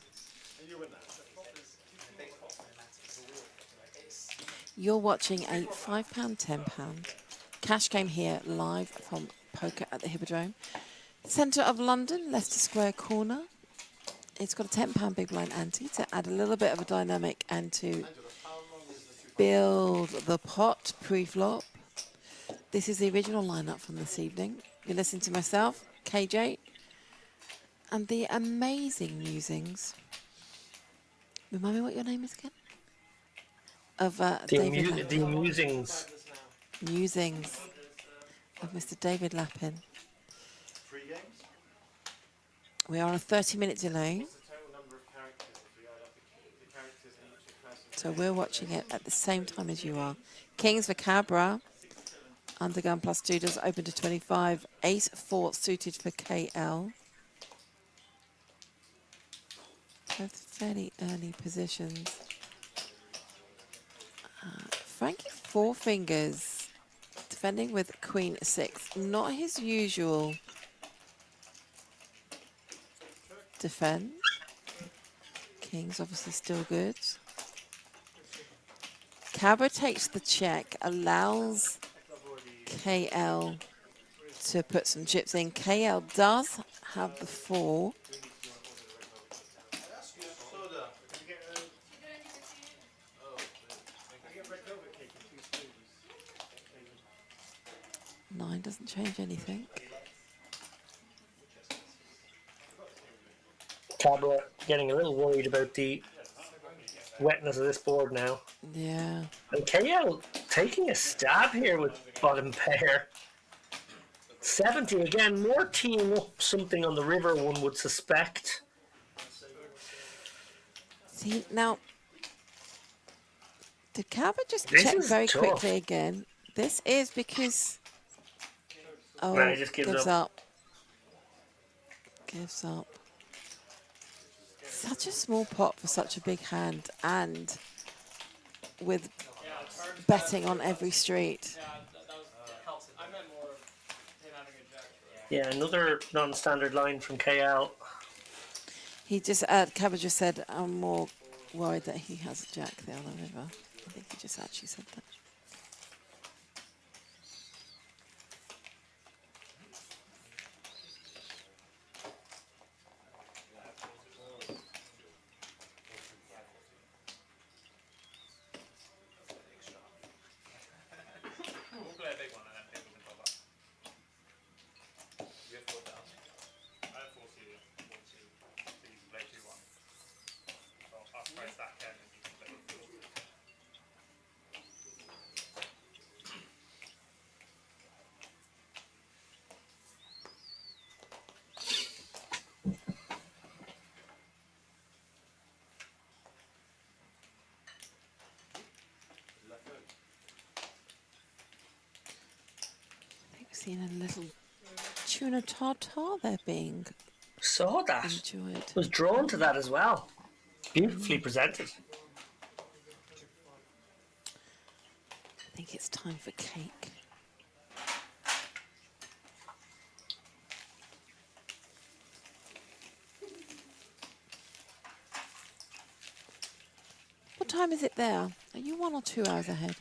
You're watching a £5, £10 cash game here live from Poker at the Hippodrome. Centre of London, Leicester Square corner. It's got a £10 big blind ante to add a little bit of a dynamic and to build the pot pre-flop. This is the original lineup from this evening. You're listening to myself, KJ, and the amazing musings. Remind me what your name is again? Of David Lappin. the musings. Musings of Mr. David Lappin. 3 games? We are on a 30-minute delay, so we're watching it at the same time as you are. Kings for Cabra. Undergun plus 2 does open to 25. Ace 4 suited for KL. Both fairly early positions. Frankie 4 fingers. Defending with Queen 6. Not his usual defend. King's obviously still good. Cabra takes the check, allows KL to put some chips in. KL does have the 4. Nine doesn't change anything. Cabra getting a little worried about the wetness of this board now. Yeah. And KL taking a stab here with bottom pair. 70 again, more teeing up something on the river, one would suspect. See, now, did Cabra just This check is very tough. quickly again? This is because... Oh, No, he just gives up. Gives up. such a small pot for such a big hand, and with Yeah, turn betting on every street. Yeah, that was helps. I meant more of him having a jack. Yeah, another non-standard line from KL. He just, Cabba just said, I'm more worried that he has a jack there on the river. I think he just actually said that. We'll play a big one and then people can top up. You have 4,000. I have 4 C, 4 C. So you can play 2-1. So I'll price that 10 and you can play 4. I think we've seen a little tuna tartar there being Saw that. enjoyed. Was drawn to that as well. Beautifully presented. I think it's time for cake. What time is it there? Are you 1 or 2 hours ahead?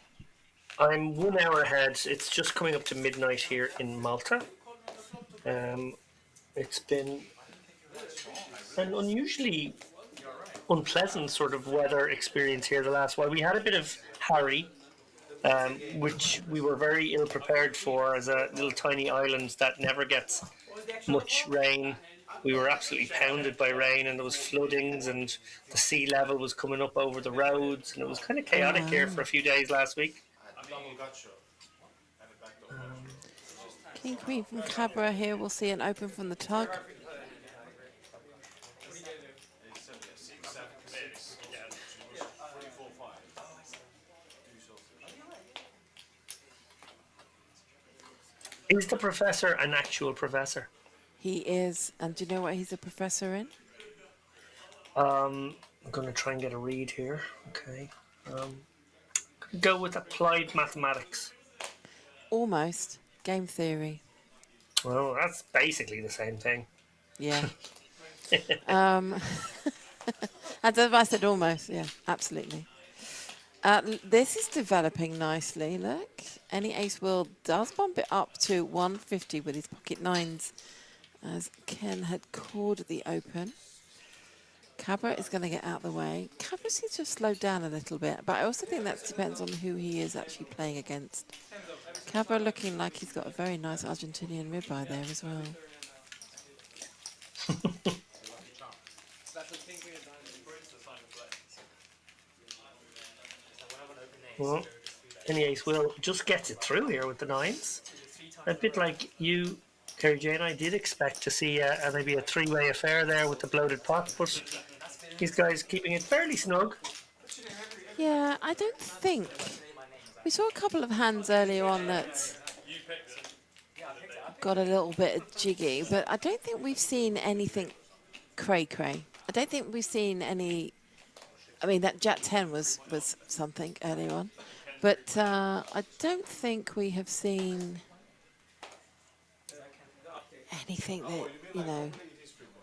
I'm 1 hour ahead. It's just coming up to midnight here in Malta. It's been an unusually unpleasant sort of weather experience here the last while. We had a bit of Harry, which we were very ill prepared for as a little tiny island that never gets much rain. We were absolutely pounded by rain, and there was floodings, and the sea level was coming up over the roads, and it was kind of chaotic here for a few days last week. Double gotcha. And a backdoor King Queen from Cabra here. We'll see an open from the tug. It's 6, 7, 6. Yeah. 3, 4, 5. Is the professor an actual professor? He is, and do you know what he's a professor in? I'm going to try and get a read here. Okay. Go with applied mathematics. Almost. Game theory. Well, that's basically the same thing. Yeah. As I said, almost. Yeah, absolutely. This is developing nicely. Look, any ace will does bump it up to 150 with his pocket nines, as Ken had called the open. Cabra is going to get out of the way. Cabra seems to have slowed down a little bit, but I also think that depends on who he is actually playing against. Cabra looking like he's got a very nice Argentinian ribeye there as well. That's a king queen of diamonds. Well, any ace will just gets it through here with the nines. A bit like you, Kerry Jane, I did expect to see maybe a three-way affair there with the bloated pot, but these guys keeping it fairly snug. Yeah, I don't think. We saw a couple of hands earlier on that got a little bit jiggy, but I don't think we've seen anything cray-cray. I don't think we've seen any. I mean, that Jack 10 was something earlier on, but I don't think we have seen anything that, you know,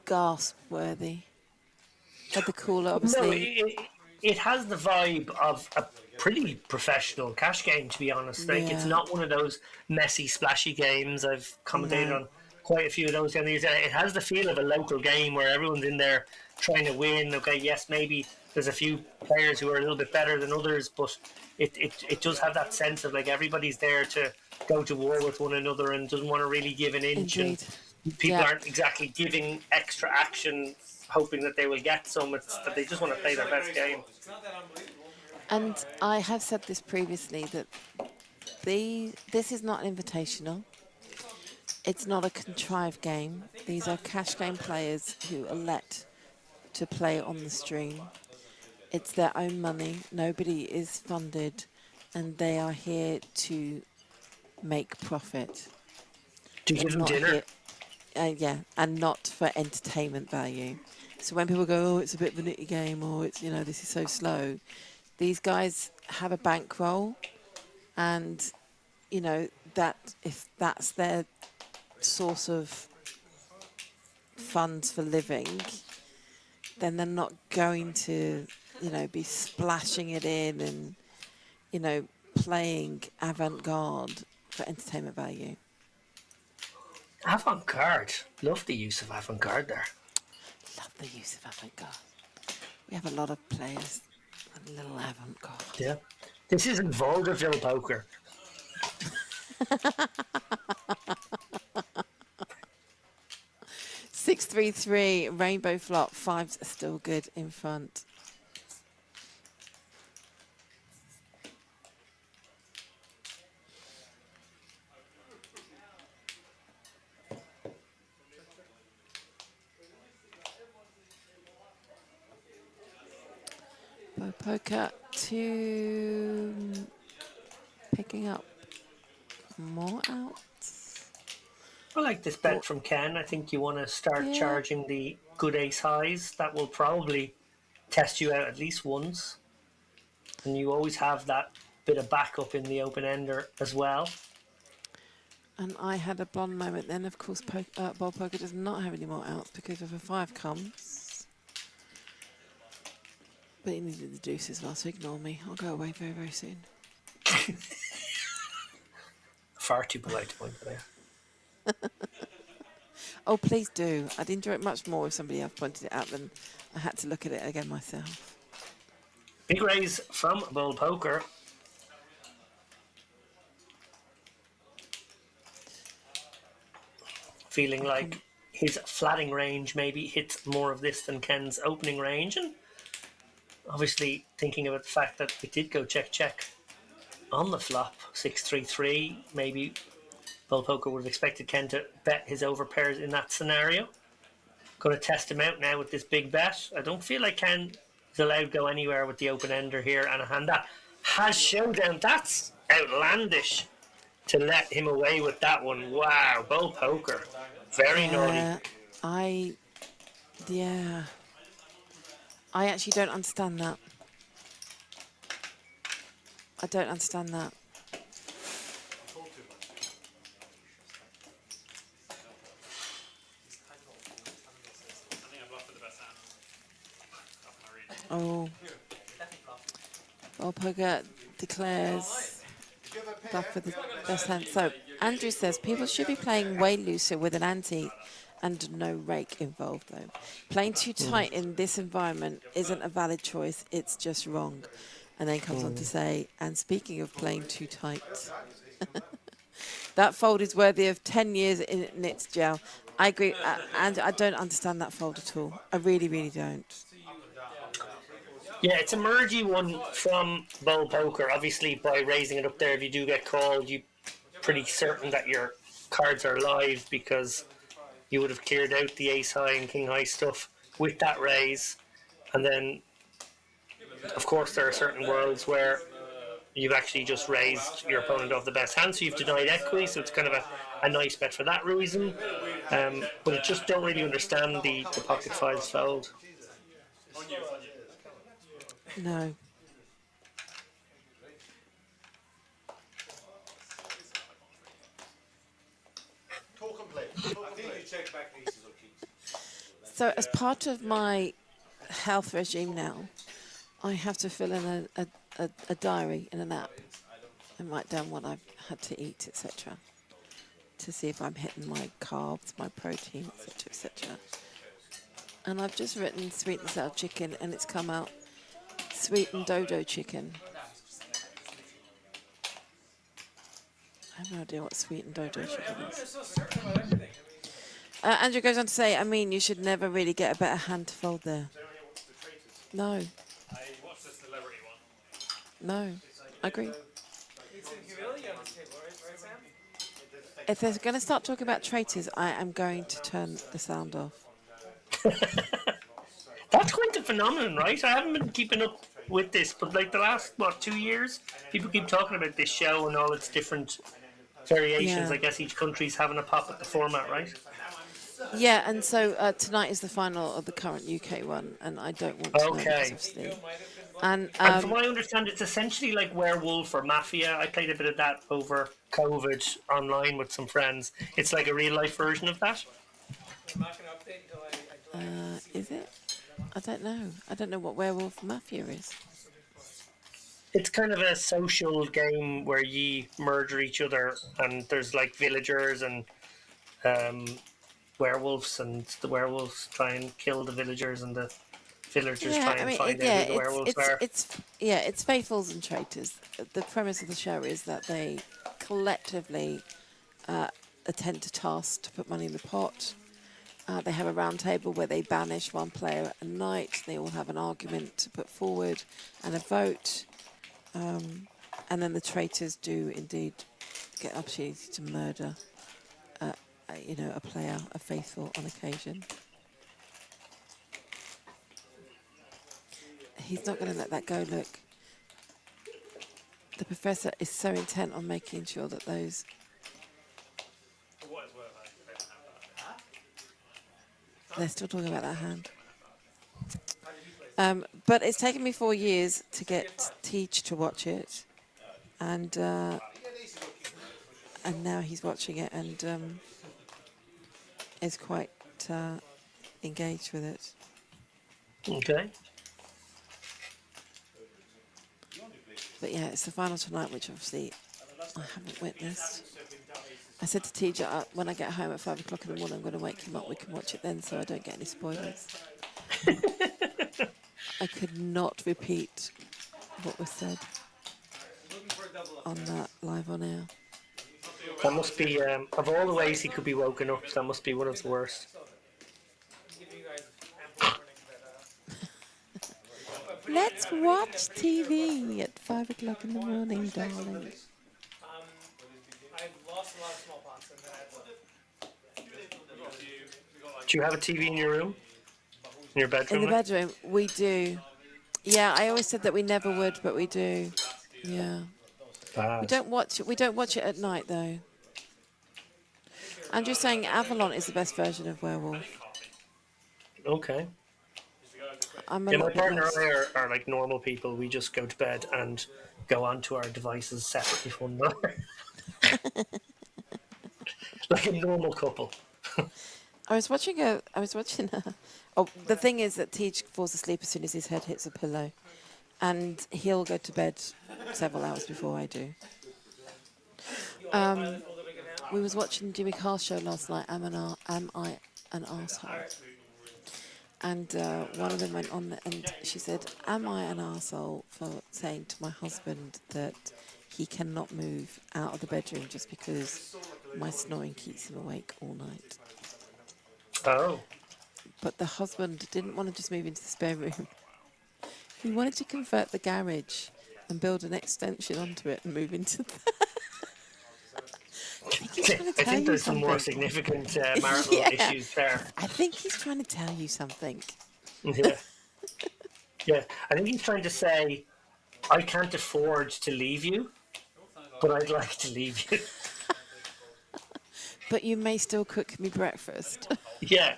gasp-worthy. Had the cooler, No, obviously. it has the vibe of a pretty professional cash game, to be honest. Like, it's Yeah. not one of those messy, splashy games. I've commentated on quite a few of those. And it has the feel of a local game where everyone's in there trying to win. Okay, yes, maybe there's a few players who are a little bit better than others, but it does have that sense of like everybody's there to go to war with one another and doesn't want to really give an inch. Indeed. And people Yeah. aren't exactly giving extra action, hoping that they will get some. It's that they just want to play their best game. And I have said this previously, that this is not an invitational. It's not a contrived game. These are cash game players who elect to play on the stream. It's their own money. Nobody is funded, and they are here to make profit. Do you give them dinner? Yeah, and not for entertainment value. So when people go, oh, it's a bit of a nitty game, or it's, this is so slow, these guys have a bankroll, and, that if that's their source of funds for living, then they're not going to, be splashing it in and, playing avant-garde for entertainment value. Avant-garde. Love the use of avant-garde there. Love the use of avant-garde. We have a lot of players a little avant-garde. Yeah. This isn't vaudeville poker. Six, 3, rainbow flop. Fives are still good in front. Poker to picking up more outs. I like this bet from Ken. I think you want to start charging the good ace highs. That will probably test you out at least once. And you always have that bit of backup in the open ender as well. And I had a blonde moment then. Of course, ball poker does not have any more outs because if a 5 comes. But he needed the deuce as well, so ignore me. I'll go away very, very soon. Far too polite to point there. Oh, please do. I'd enjoy it much more if somebody else pointed it out than I had to look at it again myself. Big raise from Bull Poker. Feeling like his flatting range maybe hits more of this than Ken's opening range. And obviously thinking about the fact that it did go check on the flop, 6-3-3. Maybe Bull Poker would have expected Ken to bet his overpairs in that scenario. Going to test him out now with this big bet. I don't feel like Ken is allowed to go anywhere with the open ender here, and a hand that has showdown. That's outlandish to let him away with that one. Wow, Bull Poker. Very naughty. I actually don't understand that. I don't understand that. Oh. Well, poker declares bluff for the best hand. So, Andrew says people should be playing way looser with an ante and no rake involved, though. Playing too tight in this environment isn't a valid choice. It's just wrong. And then comes on to say, and speaking of playing too tight, that fold is worthy of 10 years in its jail. I agree, and I don't understand that fold at all. I really, really don't. Yeah, it's a mergy one from Bull Poker. Obviously, by raising it up there, if you do get called, you're pretty certain that your cards are live because you would have cleared out the ace high and king high stuff with that raise. And then, of course, there are certain worlds where you've actually just raised your opponent off the best hand, so you've denied equity, so it's kind of a nice bet for that reason. But I just don't really understand the pocket fives fold. No. Talk and play. I think you check back aces or kings. So as part of my health regime now, I have to fill in a diary in an app and write down what I've had to eat, etc., to see if I'm hitting my carbs, my protein, etc., etc. And I've just written sweet and sour chicken, and it's come out sweet and dodo chicken. I have no idea what sweet and dodo chicken is. Andrew goes on to say, I mean, you should never really get a better hand to fold there. No. I watched the celebrity one. No. I agree. It's in humility on this table, right, Sam? If they're going to start talking about traitors, I am going to turn the sound off. That's quite a phenomenon, right? I haven't been keeping up with this, but like the last, 2 years, people keep talking about this show and all its different variations. Yeah. I guess each country's having a pop at the format, right? Yeah, and so tonight is the final of the current UK one, and I don't want to know because Okay. obviously. And And from what I understand, it's essentially like Werewolf or Mafia. I played a bit of that over COVID online with some friends. It's like a real life version of that. I'm not gonna update until I is it? I don't know. I don't know what Werewolf Mafia is. It's kind of a social game where ye murder each other, and there's like villagers and um, werewolves, and the werewolves try and kill the villagers, and the villagers Yeah, try I and mean, find out yeah, who the werewolves are. it's faithfuls and traitors. The premise of the show is that they collectively attend to tasks to put money in the pot. They have a round table where they banish one player a night. They all have an argument to put forward and a vote. And then the traitors do indeed get an opportunity to murder, a player, a faithful on occasion. He's not going to let that go, look. The professor is so intent on making sure that those... For what it's worth, I don't have that. They're still talking about that hand. But it's taken me 4 years to get Teach to watch it. And now he's watching it and is quite engaged with it. Okay. But yeah, it's the final tonight, which obviously I haven't witnessed. I said to Teach, when I get home at 5 o'clock in the morning, I'm going to wake him up. We can watch it then so I don't get any spoilers. I could not repeat what was said on that live on air. That must be, of all the ways he could be woken up, that must be one of the worst. give you guys ample warning that Let's watch TV at 5 o'clock in the morning, darling. I've lost a lot of smallpox and then Do you have a TV in your room? In your bedroom? In the like? bedroom, we do. Yeah, I always said that we never would, but we do. Yeah. Bad. We don't watch it at night though. Andrew's saying Avalon is the best version of Werewolf. Okay. I'm a Yeah, my little bit partner lost. and I are like normal people. We just go to bed and go onto our devices separately from one another. Like a normal couple. I was watching oh, the thing is that Teach falls asleep as soon as his head hits a pillow. And he'll go to bed several hours before I do. We was watching Jimmy Carr's show last night, Am I an Arsehole? And one of them went on and she said, am I an arsehole for saying to my husband that he cannot move out of the bedroom just because my snoring keeps him awake all night? Oh. But the husband didn't want to just move into the spare room. He wanted to convert the garage and build an extension onto it and move into that. I think he's trying to I tell think you there's some more something. significant marital Yeah. issues there. I think he's trying to tell you something. Yeah. Yeah. I think he's trying to say, I can't afford to leave you, but I'd like to leave you. But you may still cook me breakfast. Yeah.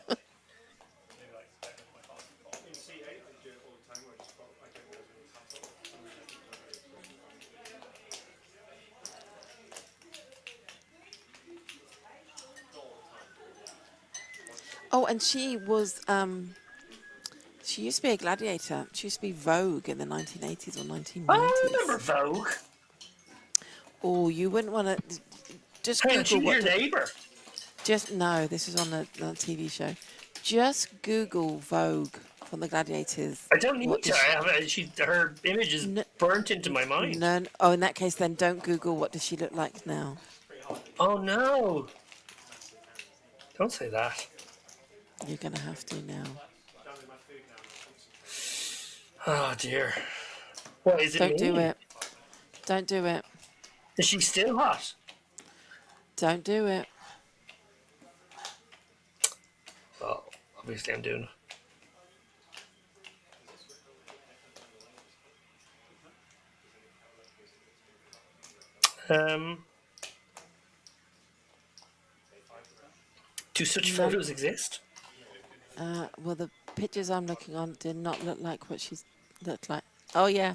Oh, and she was, she used to be a gladiator. She used to be Vogue in the 1980s or 1990s. I remember Vogue. Oh, you wouldn't want to, just Hey, she Google was your what, neighbour. no, this was on a TV show. Just Google Vogue from the gladiators. I don't need What to. does Her image is burnt into my mind. No, oh, in that case, then don't Google what does she look like now. Oh no! Don't say that. You're going to have to now. Oh dear. What is it? Don't do mean? it. Don't do it. Is she still hot? Don't do it. Well, obviously I'm doing it. Do such No. photos exist? Well, the pictures I'm looking on did not look like what she's looked like. Oh, yeah.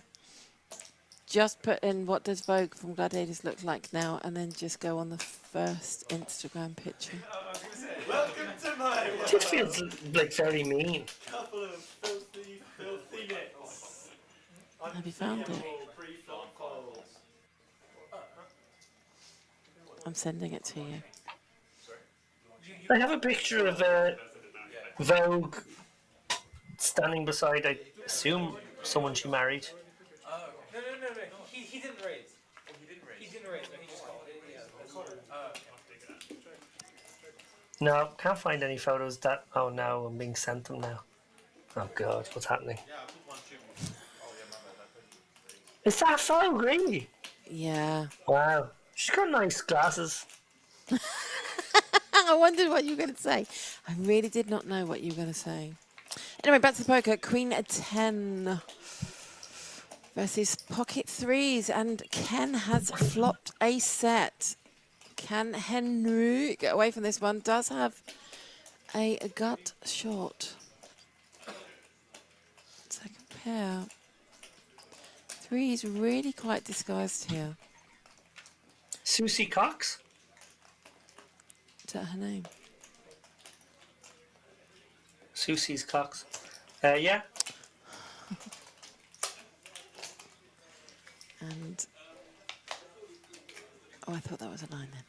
Just put in what does Vogue from Gladiators look like now, and then just go on the first Instagram picture. Welcome to my world. It feels like very mean. Couple of filthy nits. Have you found it? Pre-flop files. I'm sending it to you. I have a picture of Vogue standing beside, I assume, someone she married. Oh, okay. No. He didn't raise. Oh, he didn't raise. He didn't raise. No, he just called. No, can't find any photos that. Oh no, I'm being sent them now. Oh god, what's happening? Yeah, I put one chip. Oh yeah, my bad. Is that Vogue, really? Yeah. Wow. She's got nice glasses. I wondered what you were going to say. I really did not know what you were going to say. Anyway, back to the poker. Queen at 10 versus pocket threes, and Ken has flopped a set. Can Henry get away from this one? Does have a gut shot. Second pair. Three's really quite disguised here. Susie Cox? Is that her name? Susie's Cox. Yeah. And oh, I thought that was a 9 then.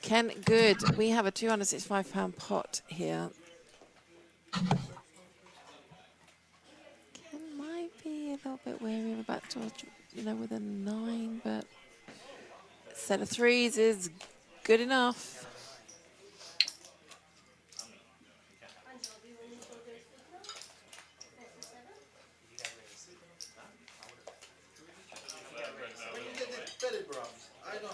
Ken, good. We have a £265 pot here. Ken might be a little bit wary of a backdoor, with a 9, but a set of threes is good enough. When you get the belly bumps, I don't know.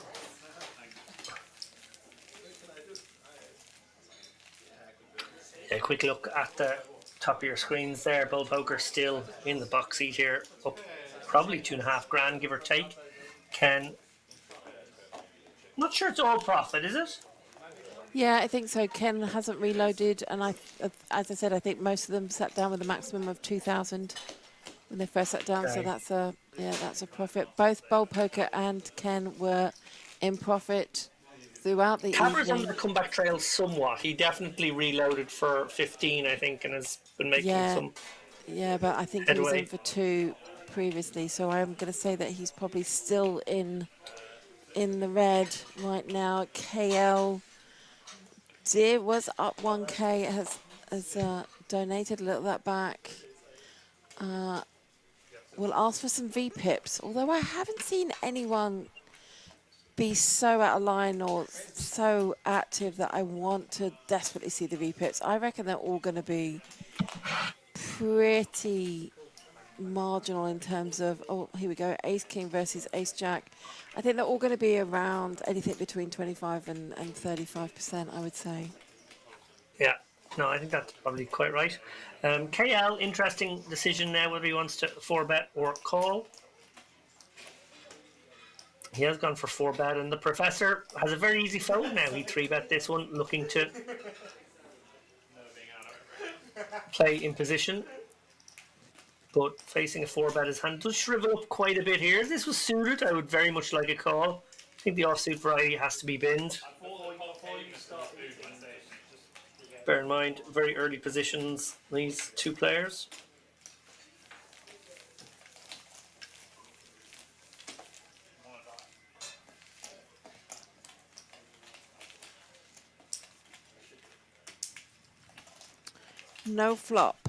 A quick look at the top of your screens there. Bull Poker still in the box seat here, up probably $2.5 give or take. Ken, not sure it's all profit, is it? Yeah, I think so. Ken hasn't reloaded, and as I said, I think most of them sat down with a maximum of 2,000 when they first sat down. So Okay. that's a profit. Both Bowl Poker and Ken were in profit throughout the Cabra's on evening. the comeback trail somewhat. He definitely reloaded for 15, I think, and has been making some. Yeah, but I think he was headway. in for 2 previously, so I'm going to say that he's probably still in the red right now. KL was up 1K, has donated a little of that back. We'll ask for some V-pips, although I haven't seen anyone be so out of line or so active that I want to desperately see the V-pips. I reckon they're all going to be pretty marginal in terms of, oh, here we go, Ace King versus Ace Jack. I think they're all going to be around anything between 25 and 35%, I would say. Yeah, no, I think that's probably quite right. KL, interesting decision now whether he wants to 4-bet or call. He has gone for 4-bet, and the Professor has a very easy fold now. He 3-bet this one, looking to play in position, but facing a 4-bet, his hand does shrivel up quite a bit here. If this was suited, I would very much like a call. I think the offsuit variety has to be binned. Bear in mind, very early positions, these two players. No flop.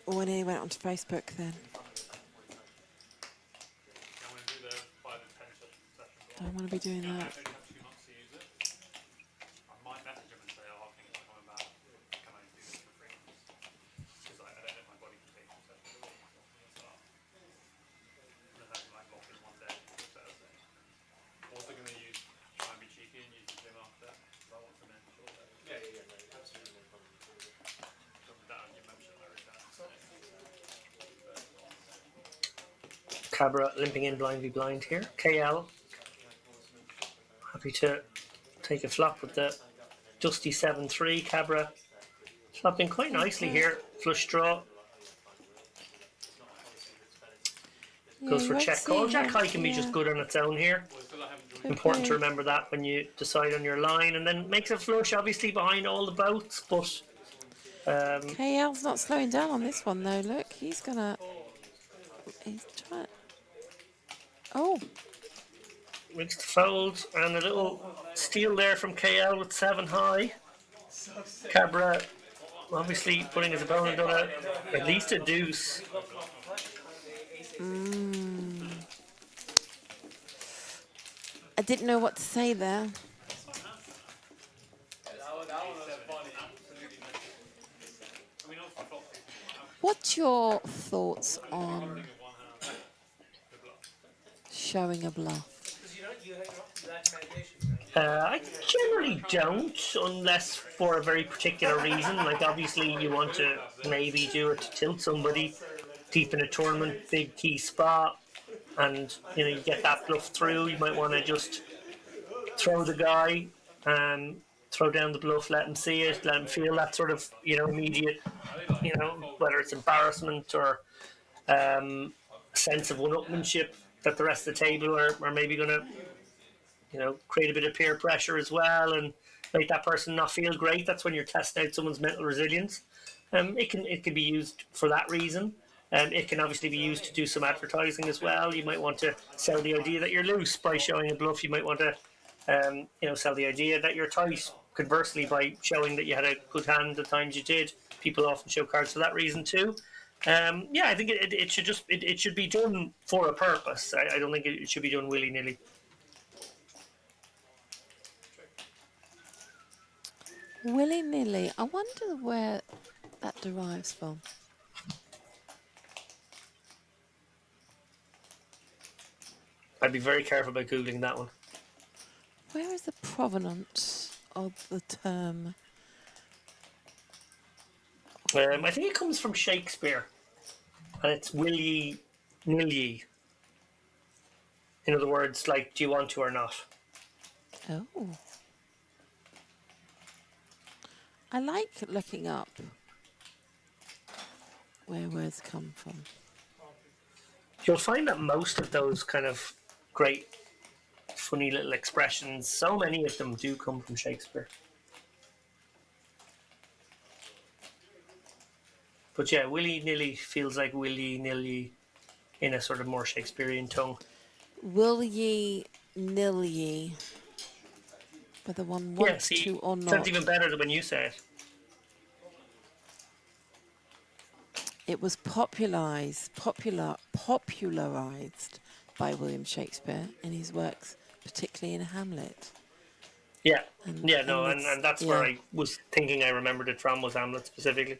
When he went onto Facebook then. Don't want to be doing that. Cabra limping in blind v blind here. KL happy to take a flop with the dusty 7-3. Cabra flopping quite nicely here. Flush draw. Yeah, Goes you for won't check see call. Jack him. high can be Yeah, just good on its own here. could Important to be. remember that when you decide on your line, and then makes a flush obviously behind all the boats, but KL's not slowing down on this one though. Look, he's trying. Oh, makes the fold and a little steal there from KL with 7 high. Cabra obviously putting his opponent on at least a deuce. I didn't know what to say there. That one was funny. What's your thoughts on showing a bluff? I generally don't, unless for a very particular reason. Like obviously you want to maybe do it to tilt somebody deep in a tournament, big key spot, and you get that bluff through. You might want to just throw the guy and throw down the bluff, let him see it, let him feel that sort of immediate, whether it's embarrassment or a sense of one-upmanship that the rest of the table are maybe going to create a bit of peer pressure as well and make that person not feel great. That's when you're testing out someone's mental resilience. It can be used for that reason. It can obviously be used to do some advertising as well. You might want to sell the idea that you're loose by showing a bluff. You might want to sell the idea that you're tight. Conversely, by showing that you had a good hand the times you did, people often show cards for that reason too. I think it should it should be done for a purpose. I don't think it should be done willy nilly. Willy-nilly. I wonder where that derives from. I'd be very careful about Googling that one. Where is the provenance of the term? I think it comes from Shakespeare, and it's willy-nilly. In other words, like, do you want to or not? Oh. I like looking up where words come from. You'll find that most of those kind of great, funny little expressions, so many of them do come from Shakespeare. But yeah, willy-nilly feels like willy-nilly in a sort of more Shakespearean tone. Will ye, nil ye, whether one wants to or not. Sounds even better than when you say it. It was popularized by William Shakespeare in his works, particularly in Hamlet. Yeah, And that's where I was thinking I remembered it from, was Hamlet specifically.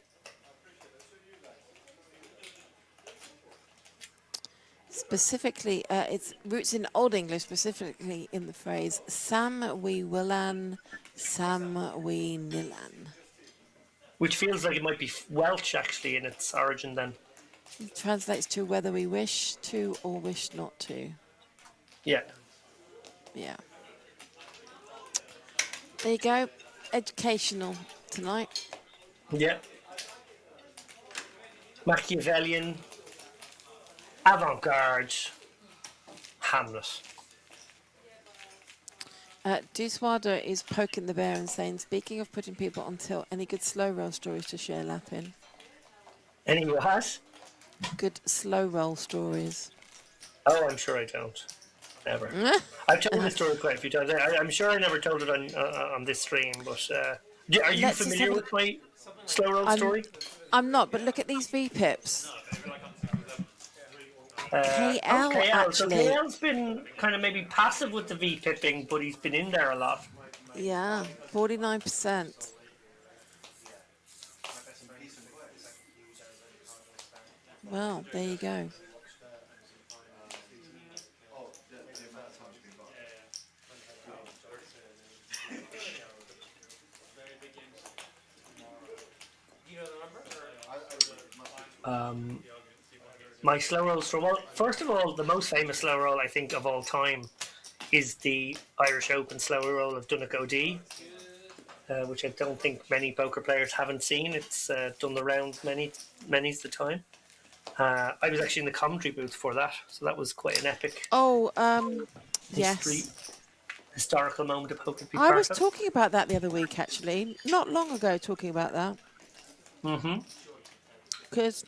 Specifically, its roots in Old English, specifically in the phrase "Sam we willan, Sam we nillan." Which feels like it might be Welsh, actually, in its origin then. It translates to whether we wish to or wish not to. Yeah. Yeah. There you go. Educational tonight. Yeah. Machiavellian, avant-garde, Hamlet. Duswader is poking the bear and saying, speaking of putting people on tilt, any good slow roll stories to share, Lapin? Any what? Good slow roll stories. Oh, I'm sure I don't. Never. I've told this story quite a few times. I'm sure I never told it on this stream, but are you familiar with my slow roll story? I'm not, but look at these V-pips. KL, actually. So KL's been kind of maybe passive with the V-pipping, but he's been in there a lot. Yeah, 49%. Well, there you go. My slow roll story. Well, first of all, the most famous slow roll I think of all time is the Irish Open slow roll of Donegal D, which I don't think many poker players haven't seen. It's done the rounds many's the time. I was actually in the commentary booth for that, so that was quite an epic Oh, history, yes. historical moment of poker to be I part was of. talking about that the other week, actually. Not long ago, talking about that. Mm-hmm. Because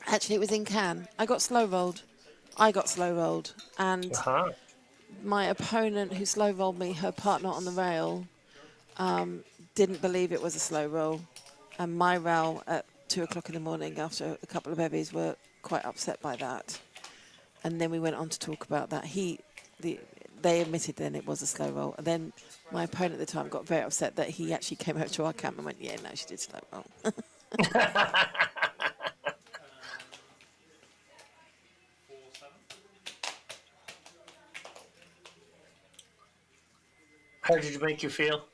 actually, it was in Cannes. I got slow rolled. And Uh-huh. my opponent, who slow rolled me, her partner on the rail, didn't believe it was a slow roll. And my rail at 2 o'clock in the morning after a couple of bevies were quite upset by that. And then we went on to talk about that. They admitted then it was a slow roll. And then my opponent at the time got very upset that he actually came over to our camp and went, yeah, no, she did slow roll. How did it make you feel?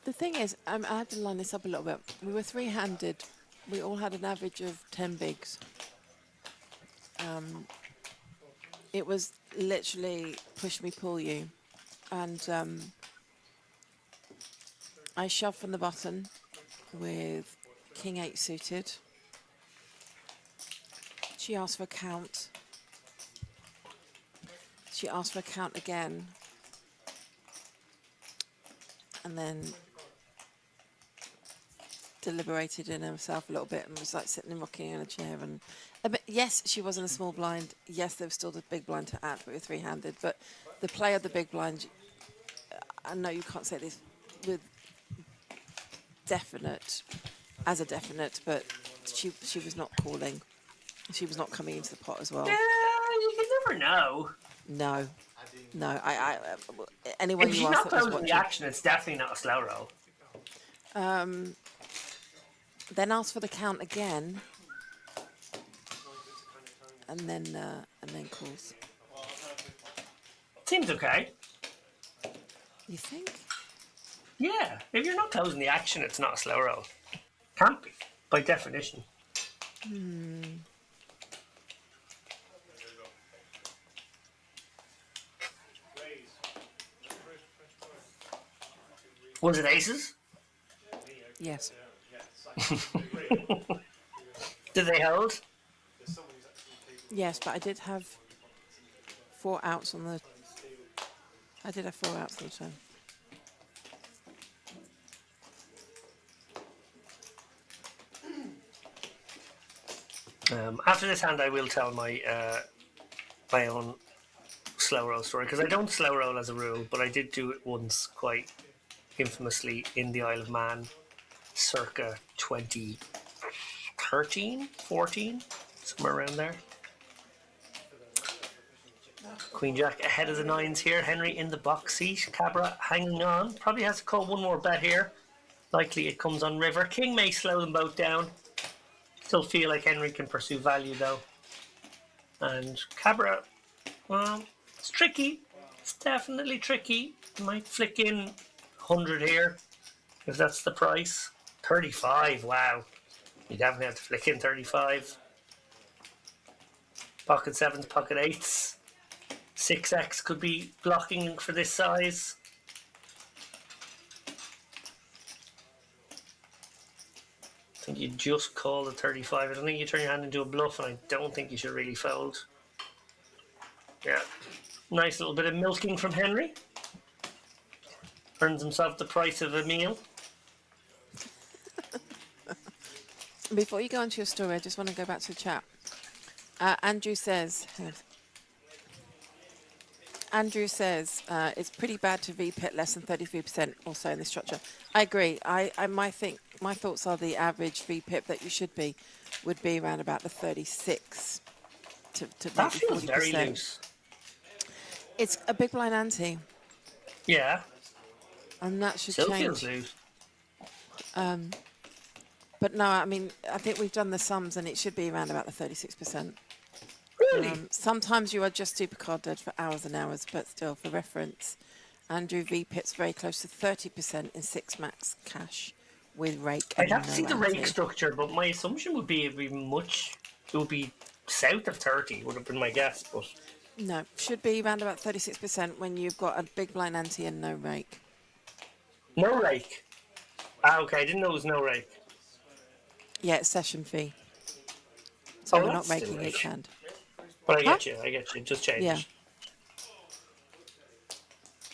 The thing is, I had to line this up a little bit. We were three-handed. We all had an average of 10 bigs. It was literally push me, pull you. And I shoved from the button with King 8 suited. She asked for a count. She asked for a count again. And then deliberated in herself a little bit and was like sitting and rocking in a chair. And yes, she was in a small blind. Yes, there was still the big blind to add, but we were three-handed. But the play of the big blind, I know you can't say this with definite, but she was not calling. She was not coming into the pot as well. Yeah, you can never know. No. Anyone If you she's ask not that was closing the watching. action, it's definitely not a slow roll. Then asked for the count again, and then calls. Seems okay. You think? Yeah, if you're not closing the action, it's not a slow roll. Can't be, by definition. Was it aces? Yes. Did they hold? Yes, but I did have 4 outs on the. I did have 4 outs on the turn. After this hand, I will tell my my own slow roll story, because I don't slow roll as a rule, but I did do it once quite infamously in the Isle of Man, circa 2013, 14, somewhere around there. Queen Jack ahead of the nines here. Henry in the box seat. Cabra hanging on. Probably has to call one more bet here. Likely it comes on river. King may slow them both down. Still feel like Henry can pursue value though. And Cabra, well, it's tricky. It's definitely tricky. Might flick in 100 here if that's the price. 35, wow. You definitely have to flick in 35. Pocket 7s, pocket 8s. 6x could be blocking for this size. I think you just call the 35. I don't think you turn your hand into a bluff, and I don't think you should really fold. Yeah. Nice little bit of milking from Henry. Earns himself the price of a meal. Before you go on to your story, I just want to go back to the chat. Andrew says it's pretty bad to VPIT less than 33% or so in the structure. I agree. My thoughts are the average VPIT that you should be would be around about the 36 to maybe 40%. That feels very loose. It's a big blind ante, Yeah. and that should Still change. feels loose. But no, I mean, I think we've done the sums, and it should be around about the 36%. Really? Sometimes you are just super card dead for hours and hours, but still, for reference, Andrew VPIT's very close to 30% in 6 max cash with rake. I'd And have to no see the rake ante. structure, but my assumption would be it would be south of 30, would have been my guess. But No, should be around about 36% when you've got a big blind ante and no rake. no rake. Ah, okay, I didn't know it was no rake. Yeah, it's session fee. So Oh, we're that's not still raking each rake. hand. But I Huh? get you. Just change Yeah. it.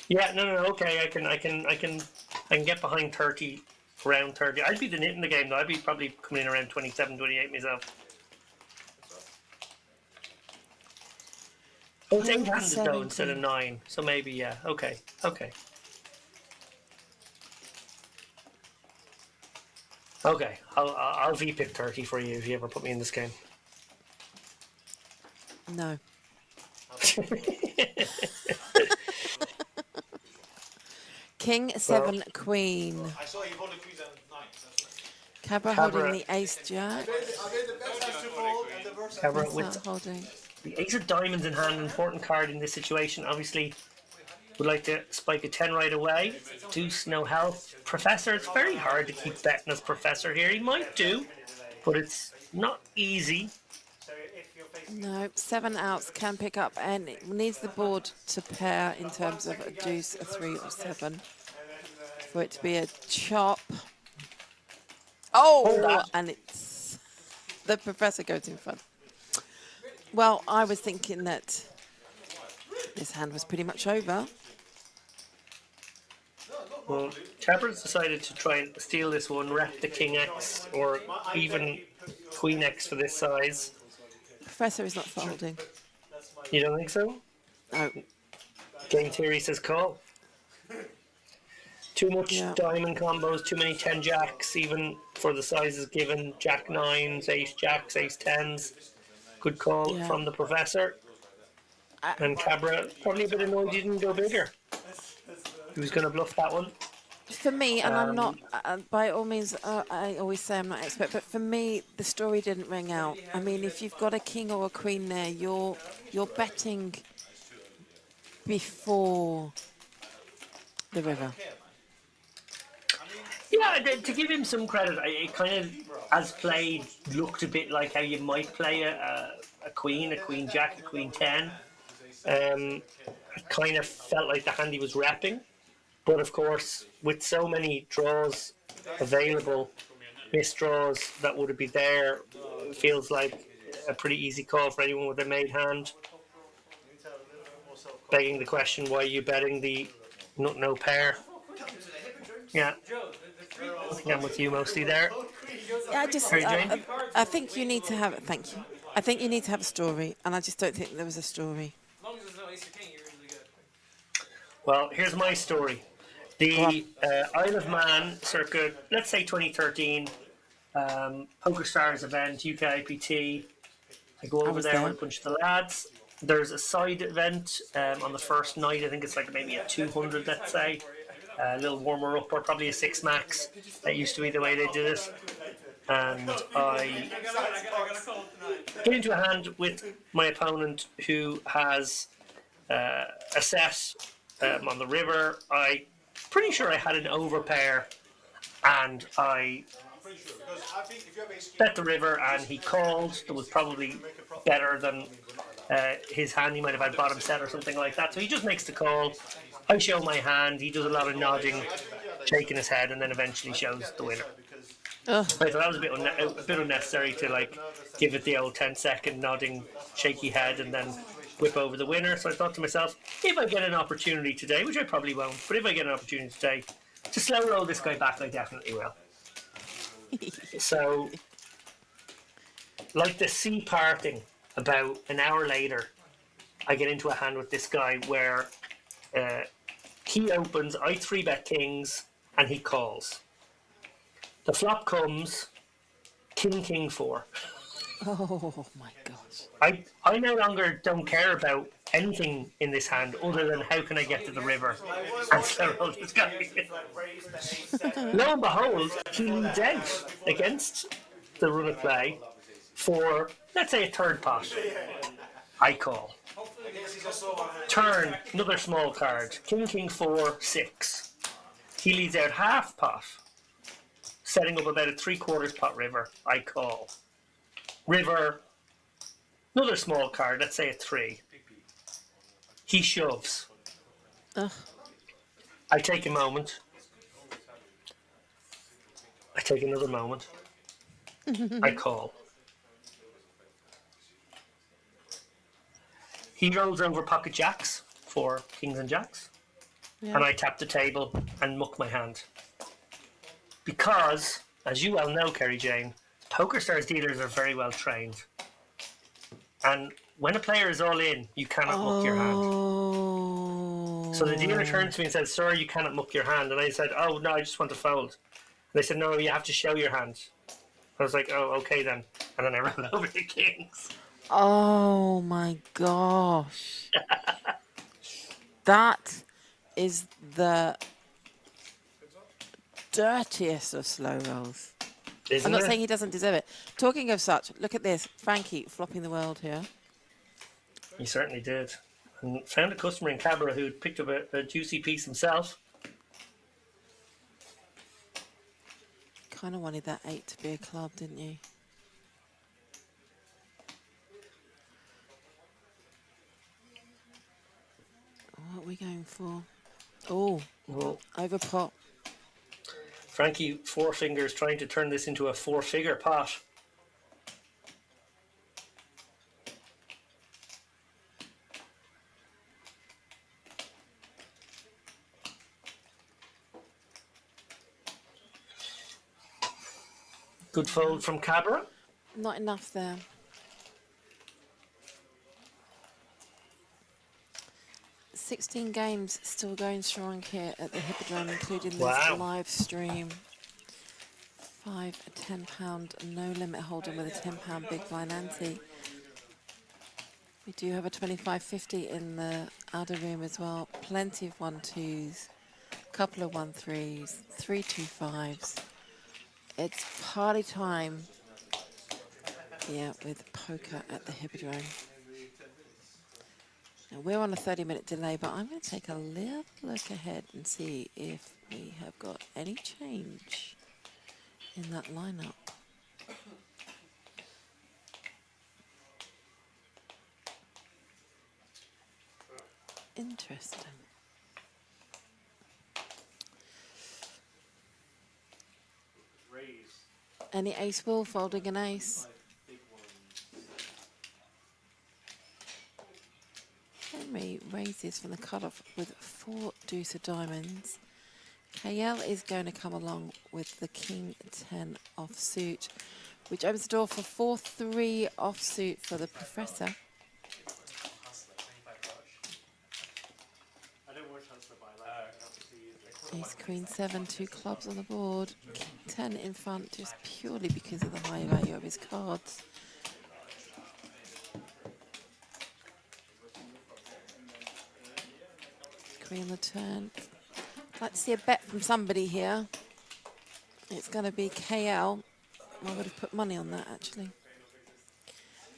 Yeah, no, okay, I can get behind 30, around 30. I'd be the nit in the game though. I'd be probably coming in around 27, 28 myself. Oh, it's King 8-handed though 17. instead of 9, so maybe yeah. Okay. Okay, I'll V-pick 30 for you if you ever put me in this game. No. King 7 queen. I saw you holding queens and nines. That's right. Cabra Cabra. holding the ace jack. I made the best hands to fold and the worst Cabra What's with that holding? the ace of diamonds in hand, important card in this situation. Obviously, would like to spike a 10 right away. Deuce, no help. Professor, it's very hard to keep betting as Professor here. He might do, but it's not easy. So if you're facing No, 7 outs can pick up and it needs the board to pair in terms of a deuce, a 3 or 7 for it to be a chop. Oh, and it's the Professor goes in front. Well, I was thinking that this hand was pretty much over. Well, Cabra's decided to try and steal this one, rep the King X, or even Queen X for this size. Professor is not folding. You don't think so? No. Game theory says call. Too much Yeah. diamond combos, too many 10 jacks, even for the sizes given. Jack 9s, ace jacks, ace 10s. Good call Yeah. from the Professor. And Cabra probably a bit annoyed he didn't go bigger. He was going to bluff that one. For me, and I'm not, by all means, I always say I'm not expert, but for me, the story didn't ring out. I mean, if you've got a king or a queen there, you're betting before the river. Yeah, to give him some credit, it kind of, as played, looked a bit like how you might play a queen jack, a queen 10. It kind of felt like the hand he was repping. But of course, with so many draws available, missed draws that would have been there, it feels like a pretty easy call for anyone with a made hand. Begging the question, why are you betting the no pair? Yeah, I think I'm with you mostly there. Yeah, I think you need to have, thank you. I think you need to have a story, and I just don't think there was a story. As long as there's no ace or king, you're usually good. Well, here's my story. The Isle of Man, circa, let's say 2013, PokerStars event, UK IPT. I go over was there there. with a bunch of the lads. There's a side event on the first night. I think it's like maybe a 200, let's say. A little warmer up, or probably a 6 max. That used to be the way they did it. And I get into a hand with my opponent who has a set on the river. I pretty sure I had an overpair, and I bet the river, and he called. It was probably better than his hand. He might have had bottom set or something like that. So he just makes the call. I show my hand. He does a lot of nodding, shaking his head, and then eventually shows the winner. Ugh. So that was a bit unnecessary to like give it the old 10-second nodding, shaky head, and then whip over the winner. So I thought to myself, if I get an opportunity today, which I probably won't, but if I get an opportunity today to slow roll this guy back, I definitely will. So, like the sea parting, about an hour later, I get into a hand with this guy where he opens, I 3-bet kings, and he calls. The flop comes king 4. Oh my gosh. I no longer don't care about anything in this hand other than how can I get to the river and slow roll this guy. Lo and behold, he leads out against the run of play for, let's say, a third pot. I call. Turn, another small card. King 4, 6. He leads out half pot. setting up about a 3/4 pot river. I call. River, another small card, let's say a 3. He shoves. Ugh. I take a moment. I take another moment. I call. He rolls over pocket jacks for kings and jacks. Yeah. And I tap the table and muck my hand. Because, as you well know, Kerry Jane, PokerStars dealers are very well trained. And when a player is all in, you cannot muck your hand. Oh. So the dealer turned to me and said, "Sir, you cannot muck your hand." And I said, "Oh, no, I just want to fold." And they said, "No, you have to show your hand." I was like, "Oh, okay then." And then I rolled over the kings. Oh my gosh. That is the dirtiest of slow rolls. Isn't I'm not it? saying he doesn't deserve it. Talking of such, look at this. Frankie flopping the world here. He certainly did. And found a customer in Cabra who'd picked up a juicy piece himself. Kind of wanted that 8 to be a club, didn't you? What are we going for? Oh, Well, over pot. Frankie, 4 fingers, trying to turn this into a 4-figure pot. Good fold from Cabra. Not enough there. $16 games still going strong here at the Hippodrome, including this Wow. live stream. 5 a £10 no limit holding with a £10 big blind ante. We do have a 25.50 in the outer room as well. Plenty of 1-2s, couple of 1-3s, 3 2-5s. It's party time. Yeah, with poker at the Hippodrome. Now we're on a 30-minute delay, but I'm going to take a little look ahead and see if we have got any change in that lineup. Interesting. Raise. Any ace ball folding an ace? Big ones. Henry raises from the cutoff with 4 deuce of diamonds. KL is going to come along with the king 10 offsuit, which opens the door for 4-3 offsuit for the professor. I don't watch Hustler, but I like it. Obviously, Ace queen 7, 2 clubs on the board. King 10 in front just purely because of the high value of his cards. Queen on the turn. I'd like to see a bet from somebody here. It's going to be KL. I would have put money on that, actually.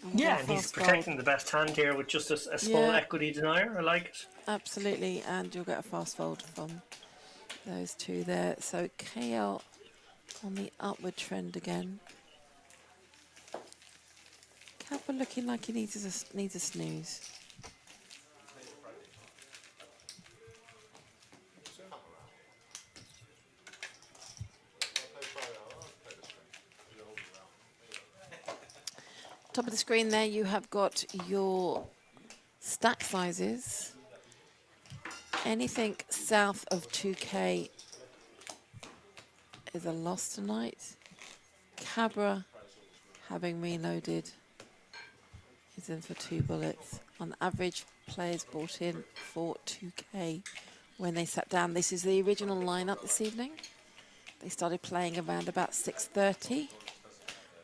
we'll Yeah, go and he's fast fold. protecting the best hand here with just a small Yeah. equity denier. I like it. Absolutely, and you'll get a fast fold from those two there. So KL on the upward trend again. Kappa looking like he needs a snooze. Top of the screen there, you have got your stack sizes. Anything south of 2K is a loss tonight. Cabra, having reloaded, is in for 2 bullets. On average, players bought in for 2K when they sat down. This is the original lineup this evening. They started playing around about 6:30.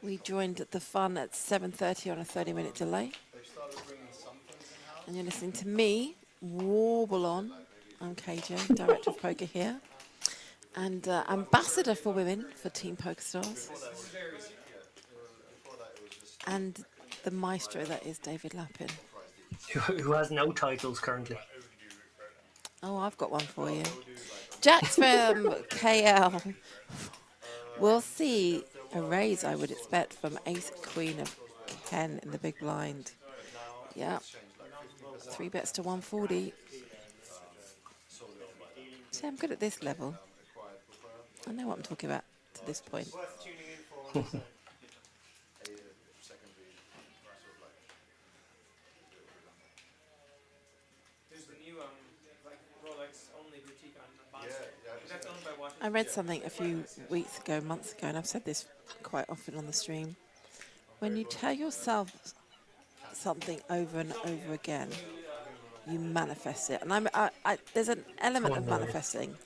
We joined the fun at 7:30 on a 30-minute delay. And you're listening to me warble on. I'm KJ, Director of Poker here. And Ambassador for Women for Team PokerStars. And the maestro that is David Lappin. Who has no titles currently. Oh, I've got one for you. Jack's from KL. We'll see a raise, I would expect, from Ace Queen of Ken in the big blind. Yeah, 3 bets to 140. See, I'm good at this level. I know what I'm talking about to this point. Worth tuning in for on its own. There's the new like Rolex only boutique on Bond Street. That's owned by Washington. I read something a few weeks ago, months ago, and I've said this quite often on the stream. When you tell yourself something over and over again, you manifest it. And there's an element of manifesting.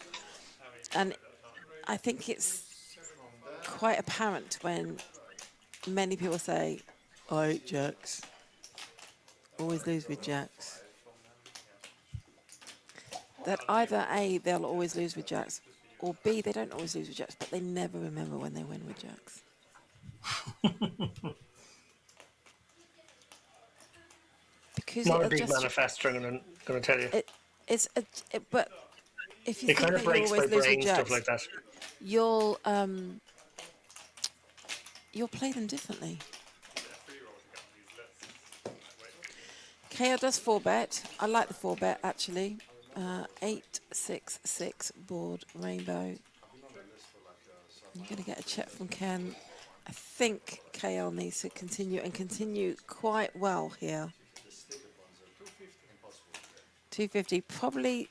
And I think it's quite apparent when many people say, I hate jacks. Always lose with jacks. That either A, they'll always lose with jacks, or B, they don't always lose with jacks, but they never remember when they win with jacks. Because Not a it'll big just, manifester, I'm going to tell you. but if you It think kind of that you breaks my always lose with brain, stuff jacks, like that. you'll play them differently. KO does 4-bet. I like the 4-bet actually. 8-6-6 board rainbow. I'm going to get a check from Ken. I think KL needs to continue quite well here. 250, probably.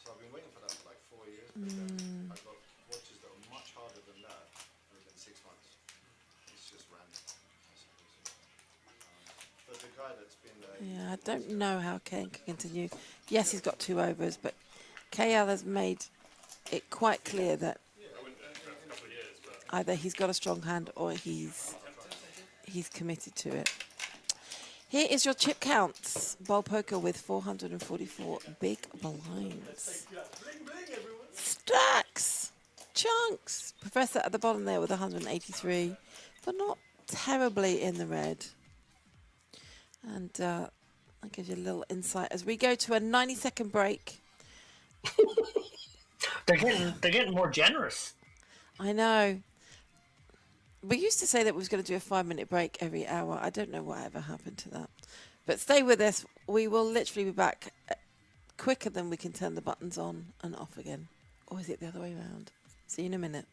So I've been waiting for that for like 4 years. But I've got watches that are much harder than that within 6 months. It's just random. But the guy that's been there. Yeah, I don't know how Ken can continue. Yes, he's got 2 overs, but KL has made it quite clear that either he's got a strong hand or he's committed to it. Here is your chip counts. Bowl poker with 444 big blinds. Stacks! Chunks! Professor at the bottom there with 183, but not terribly in the red. And that gives you a little insight as we go to a 90-second break. They're getting more generous. I know. We used to say that we was going to do a 5-minute break every hour. I don't know what ever happened to that. But stay with us. We will literally be back quicker than we can turn the buttons on and off again. Or is it the other way around? See you in a minute.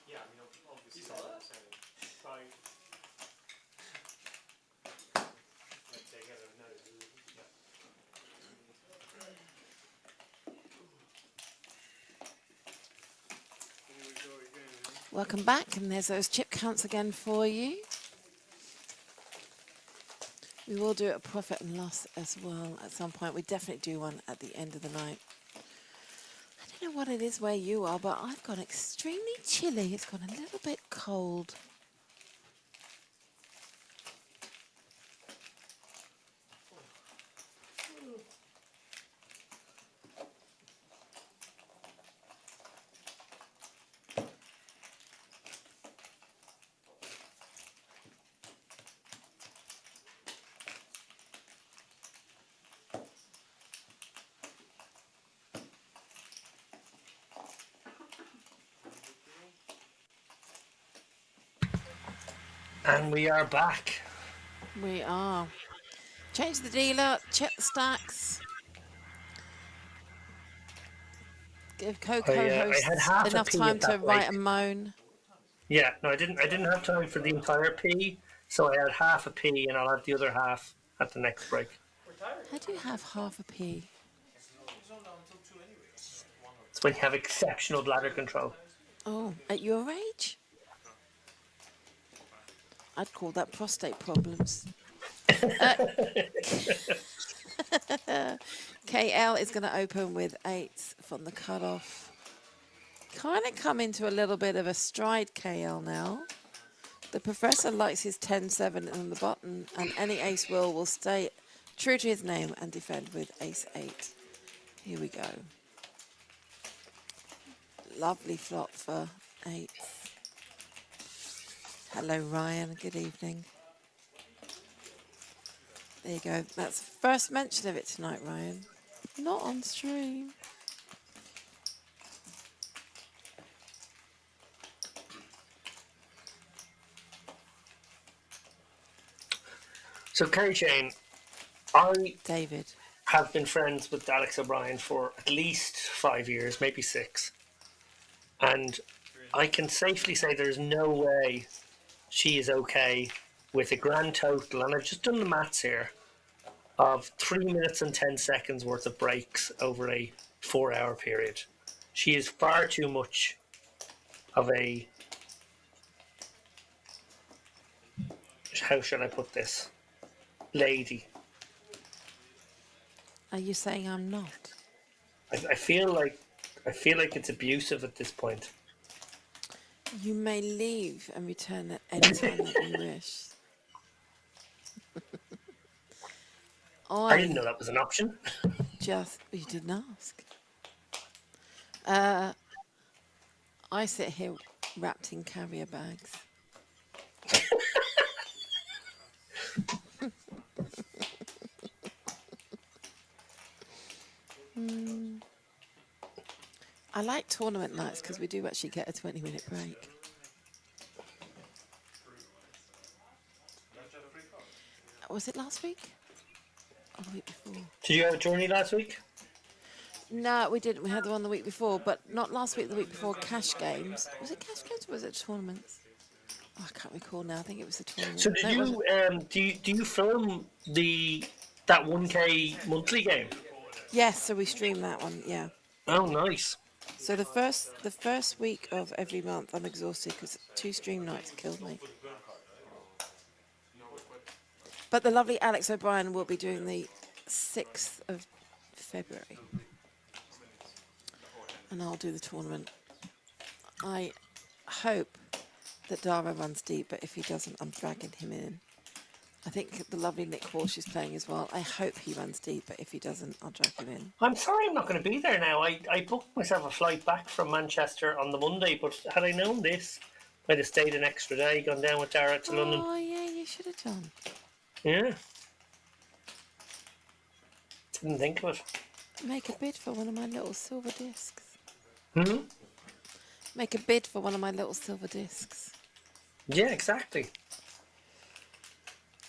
Yeah, I mean, obviously. You saw that? So, let's take it. No, yeah. Here we go again. Welcome back, and there's those chip counts again for you. We will do a profit and loss as well at some point. We definitely do one at the end of the night. I don't know what it is where you are, but I've gone extremely chilly. It's gone a little bit cold. And we are back. We are. Change the dealer, check the stacks, give I had co-hosts half a enough P time at to that break. write a moan. Yeah, no, I didn't. I didn't have time for the entire P, so I had half a P, and I'll have the other half at the next break. How do you have half a p? It's when you have exceptional bladder control. Oh, at your age? I'd call that prostate problems. KL is going to open with 8s from the cutoff. Kind of come into a little bit of a stride, KL now. The professor likes his 10-7 on the button, and any ace will stay true to his name and defend with ace 8. Here we go. Lovely flop for 8. Hello, Ryan. Good evening. There you go. That's the first mention of it tonight, Ryan. Not on stream. So, Kerry Shane, I David. have been friends with Alex O'Brien for at least 5 years, maybe 6. And I can safely say there's no way she is okay with a grand total, and I've just done the maths here, of 3 minutes and 10 seconds worth of breaks over a 4-hour period. She is far too much of a, how shall I put this, lady. Are you saying I'm not? I feel like it's abusive at this point. You may leave and return at any time that you wish. I didn't know that was an option. You didn't ask. I sit here wrapped in carrier bags. I like tournament nights because we do actually get a 20-minute break. Was it last week? Or the week before? Did you have a tourney last week? No, we didn't. We had the one the week before, but not last week, the week before, cash games. Was it cash games or was it tournaments? Oh, I can't recall now. I think it was a tournament. So did No, it you wasn't. do you film that 1K monthly game? Yes, so we stream that one, yeah. Oh, nice. So the first week of every month, I'm exhausted because 2 stream nights killed me. But the lovely Alex O'Brien will be doing the 6th of February. And I'll do the tournament. I hope that Dara runs deep, but if he doesn't, I'm dragging him in. I think the lovely Nick Walsh is playing as well. I hope he runs deep, but if he doesn't, I'll drag him in. I'm sorry I'm not going to be there now. I booked myself a flight back from Manchester on the Monday, but had I known this, I'd have stayed an extra day, gone down with Dara to London. Oh, yeah, you should have done. Yeah. Didn't think of it. Make a bid for one of my little silver discs. Hmm? Make a bid for one of my little silver discs. Yeah, exactly.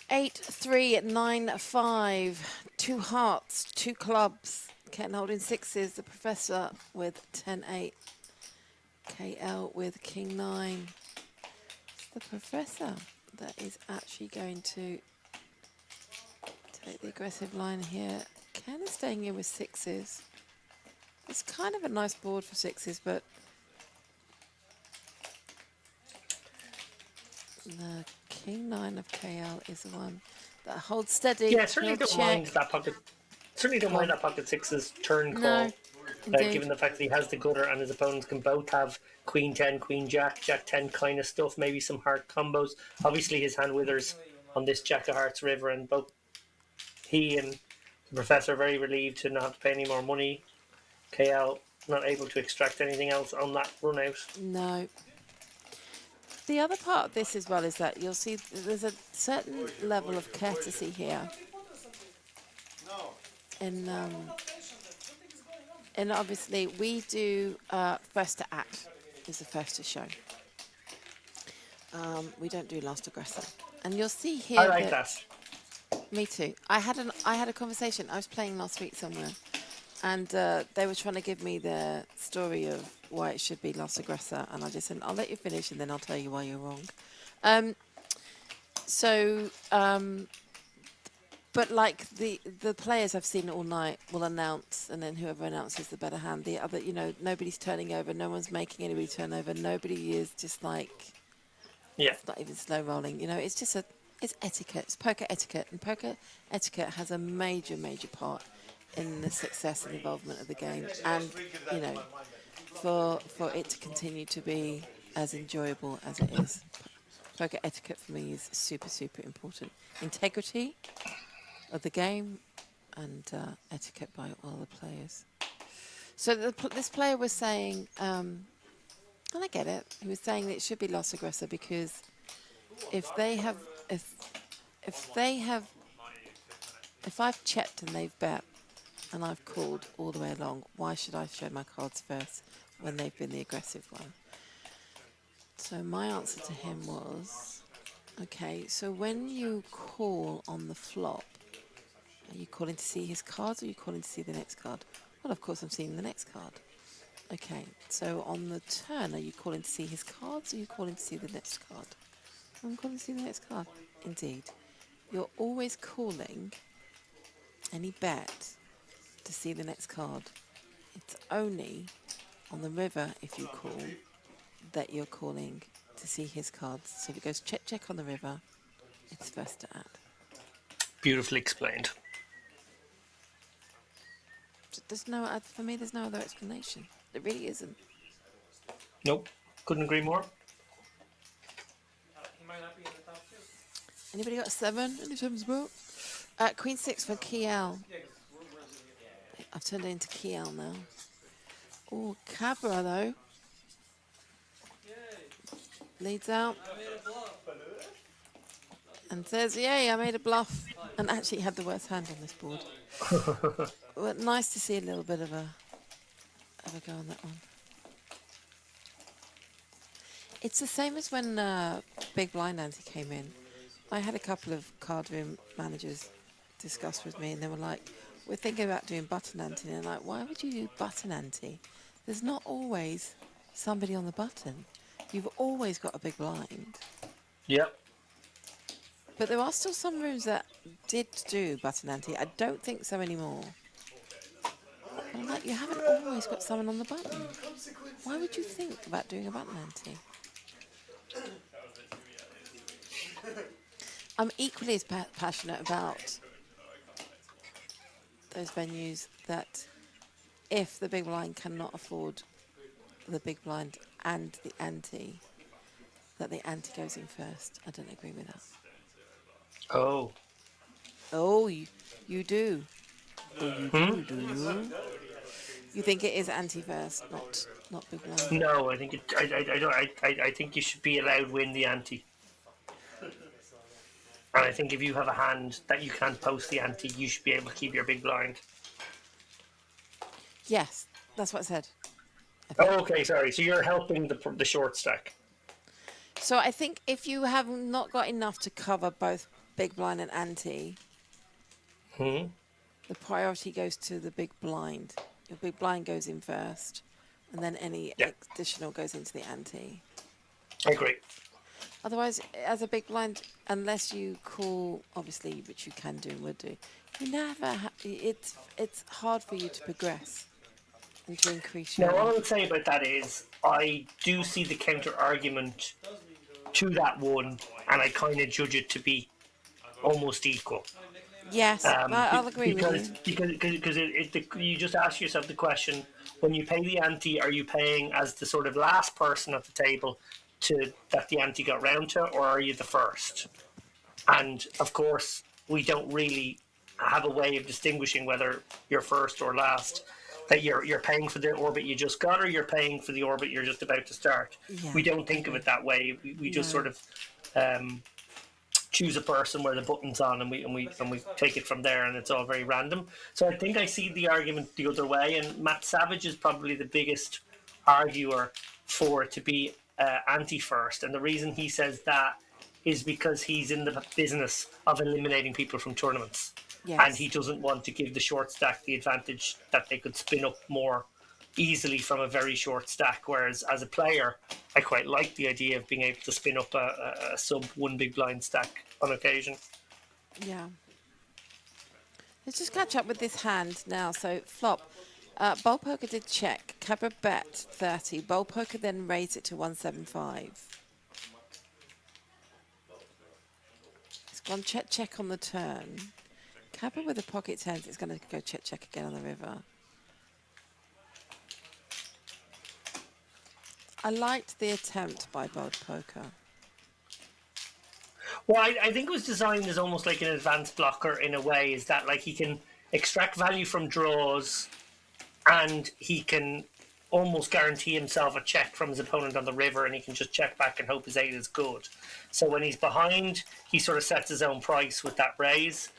8, 3, 9, 5. 2 hearts, 2 clubs. Ken holding 6s. The professor with 10, 8. KL with King 9. It's the professor that is actually going to take the aggressive line here. Ken is staying in with 6s. It's kind of a nice board for 6s, but the King 9 of KL is the one that holds steady. Yeah, certainly He'll don't check. mind that pocket. Certainly don't mind that pocket 6's turn call. No, indeed. Given the fact that he has the gutter and his opponents can both have Queen 10, Queen Jack, Jack 10 kind of stuff, maybe some heart combos. Obviously his hand withers on this Jack of Hearts river, and both he and the professor are very relieved to not have to pay any more money. KL not able to extract anything else on that run out. No. The other part of this as well is that you'll see there's a certain level of courtesy here. And obviously we do first to act is the first to show. We don't do last aggressor. And you'll see here I like that. Me too. I had a conversation. I was playing last week somewhere, and they were trying to give me the story of why it should be last aggressor, and I just said, I'll let you finish, and then I'll tell you why you're wrong. But like the players I've seen all night will announce, and then whoever announces the better hand. The other, nobody's turning over. No one's making anybody turn over. Nobody is just like, Yeah. it's not even slow rolling. It's just it's etiquette. It's poker etiquette, and poker etiquette has a major part in the success and involvement of the game, and for it to continue to be as enjoyable as it is. Poker etiquette for me is super important. Integrity of the game and etiquette by all the players. So this player was saying, and I get it. He was saying that it should be last aggressor because if I've checked and they've bet and I've called all the way along, why should I show my cards first when they've been the aggressive one? So my answer to him was, okay, so when you call on the flop, are you calling to see his cards or are you calling to see the next card? Well, of course I'm seeing the next card. Okay, so on the turn, are you calling to see his cards or are you calling to see the next card? I'm calling to see the next card. Indeed. You're always calling any bet to see the next card. It's only on the river, if you call, that you're calling to see his cards. So if it goes check on the river, it's first to add. Beautifully explained. For me, there's no other explanation. There really isn't. Nope. Couldn't agree more. He might not be in the top two. Anybody got a 7? Any 7s about? Queen 6 for Kiel. I've turned it into Kiel now. Oh, Cabra though. Leads out. And says, yay, I made a bluff. And actually had the worst hand on this board. Well, nice to see a little bit of a go on that one. It's the same as when Big Blind Ante came in. I had a couple of card room managers discuss with me, and they were like, we're thinking about doing button ante. And they're like, why would you do button ante? There's not always somebody on the button. You've always got a big blind. Yep. But there are still some rooms that did do button ante. I don't think so anymore. But I'm like, you haven't always got someone on the button. Why would you think about doing a button ante? I'm equally as passionate about those venues that if the big blind cannot afford the big blind and the ante, that the ante goes in first. I don't agree with that. Oh. Oh, you do. Oh, you do you? You think it is ante first, not big blind? No, I think I think you should be allowed win the ante. And I think if you have a hand that you can't post the ante, you should be able to keep your big blind. Yes, that's what I said. Oh, okay, sorry. So you're helping the short stack. So I think if you have not got enough to cover both big blind and ante, the priority goes to the big blind. Your big blind goes in first, and then any additional goes into the ante. I agree. Otherwise, as a big blind, unless you call, obviously, which you can do and would do, you never. It's hard for you to progress and to increase your. Now, all I would say about that is, I do see the counter argument to that one, and I kind of judge it to be almost equal. Yes, I'll agree with you. Because you just ask yourself the question: when you pay the ante, are you paying as the sort of last person at the table that the ante got round to, or are you the first? And of course, we don't really have a way of distinguishing whether you're first or last. That you're paying for the orbit you just got, or you're paying for the orbit you're just about to start. Yeah, we don't think of it that way. We just sort of choose a person where the button's on, and we take it from there, and it's all very random. So I think I see the argument the other way, and Matt Savage is probably the biggest arguer for it to be anti-first, and the reason he says that is because he's in the business of eliminating people from tournaments, and he Yes. doesn't want to give the short stack the advantage that they could spin up more easily from a very short stack. Whereas as a player, I quite like the idea of being able to spin up a sub one big blind stack on occasion. Yeah. Let's just catch up with this hand now. So flop. Bowl poker did check. Cabra bet 30. Bowl poker then raised it to 175. It's gone check on the turn. Cabra with the pocket tens. It's going to go check again on the river. I liked the attempt by Bowl poker. Well, I think it was designed as almost like an advanced blocker in a way, is that like he can extract value from draws and he can almost guarantee himself a check from his opponent on the river, and he can just check back and hope his 8 is good. So when he's behind, he sort of sets his own price with that raise.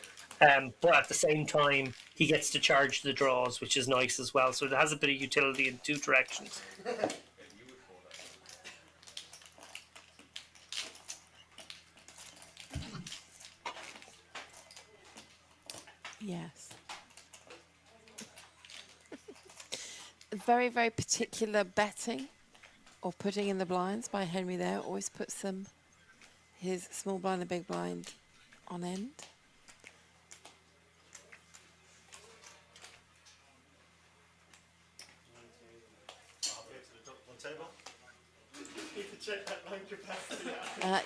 But at the same time, he gets to charge the draws, which is nice as well. So it has a bit of utility in two directions. Yes. Very, very particular betting or putting in the blinds by Henry there. Always puts them, his small blind and big blind, on end.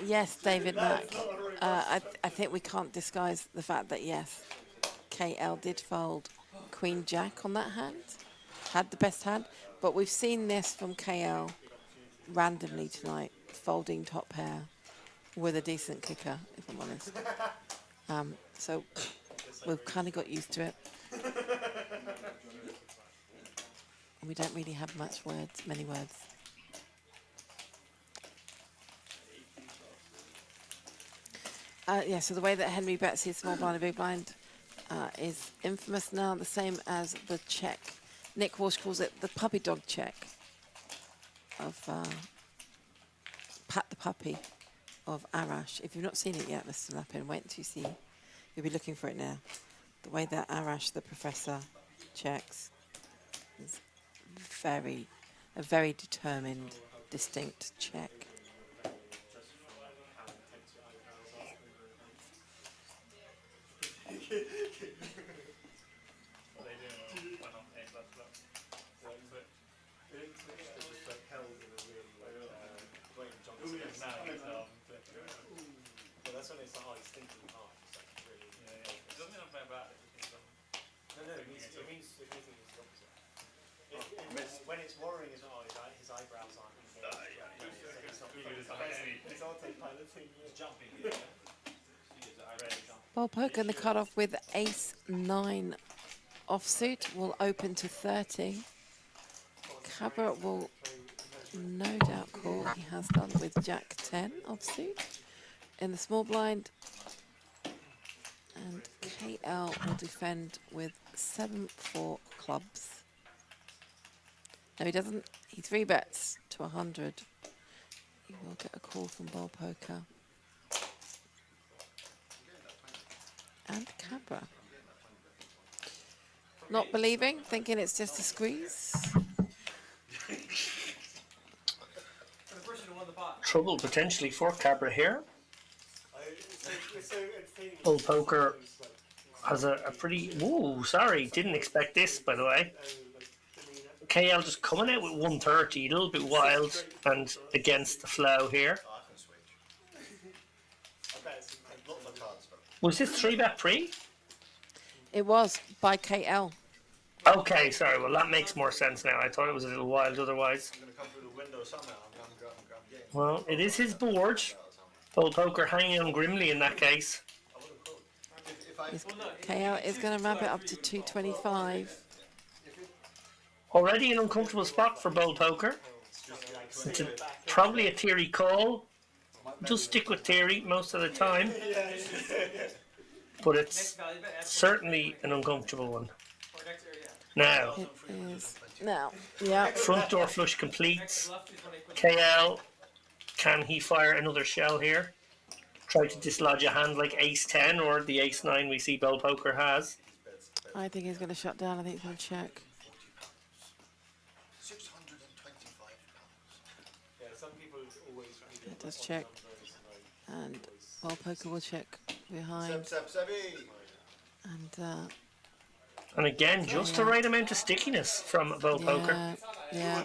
Yes, David Mack. I think we can't disguise the fact that, yes, KL did fold Queen Jack on that hand. Had the best hand. But we've seen this from KL randomly tonight, folding top pair with a decent kicker, if I'm honest. So we've kind of got used to it. We don't really have many words. Yeah, so the way that Henry bets his small blind and big blind is infamous now, the same as the check. Nick Walsh calls it the puppy dog check of Pat the Puppy of Arash. If you've not seen it yet, Mr. Lappin, wait until you see. You'll be looking for it now. The way that Arash, the professor, checks is a very determined, distinct check. That's when it's like, oh, he's thinking hard. It's like really, it doesn't mean I'm playing bad. No, it means the opposite. When it's worrying as well, his eyebrows aren't engaged. It's autopiloting. He's jumping. Bowl poker and the cutoff with ace-9 offsuit will open to 30. Cabra will no doubt call. He has done with Jack-10 offsuit in the small blind. And KL will defend with 7-4 clubs. No, he doesn't. He 3-bets to 100. He will get a call from Bowl poker. And Cabra. Not believing, thinking it's just a squeeze. Trouble potentially for Cabra here. Bowl poker has a pretty... Whoa, sorry, didn't expect this, by the way. KL just coming out with 130, a little bit wild and against the flow here. Was this 3-bet pre? It was by KL. Okay, sorry, well that makes more sense now. I thought it was a little wild otherwise. Well, it is his board. Bowl poker hanging on grimly in that case. KL is going to wrap it up to 225. Already an uncomfortable spot for Bowl poker. It's probably a theory call. Just stick with theory most of the time. But it's certainly an uncomfortable one. Now, It is now. Yeah. front door flush completes. KL Can he fire another shell here? Try to dislodge a hand like ace-10 or the ace-9 we see Bell Poker has. I think he's going to shut down. I think he's going to check. £625. Yeah, some people always read It does check. And Bell Poker will check behind. And And again, just the right amount of stickiness from Bell Poker. yeah.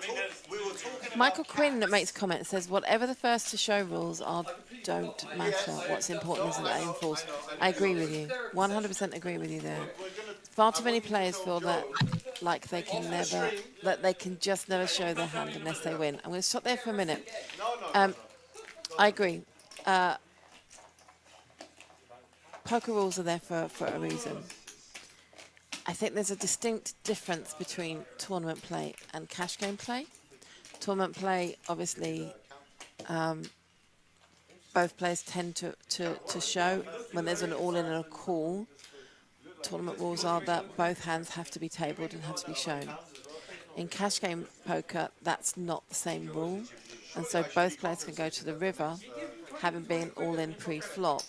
We were talking Michael Quinn that makes a comment says, whatever the first to show rules are, don't matter. What's important is the aim force. I agree with you. 100% agree with you there. Far too many players feel that like they can never, that they can just never show their hand unless they win. I'm going to stop there for a minute. I agree. Poker rules are there for a reason. I think there's a distinct difference between tournament play and cash game play. Tournament play, obviously, both players tend to show when there's an all-in and a call. Tournament rules are that both hands have to be tabled and have to be shown. In cash game poker, that's not the same rule, and so both players can go to the river, having been all-in pre-flop,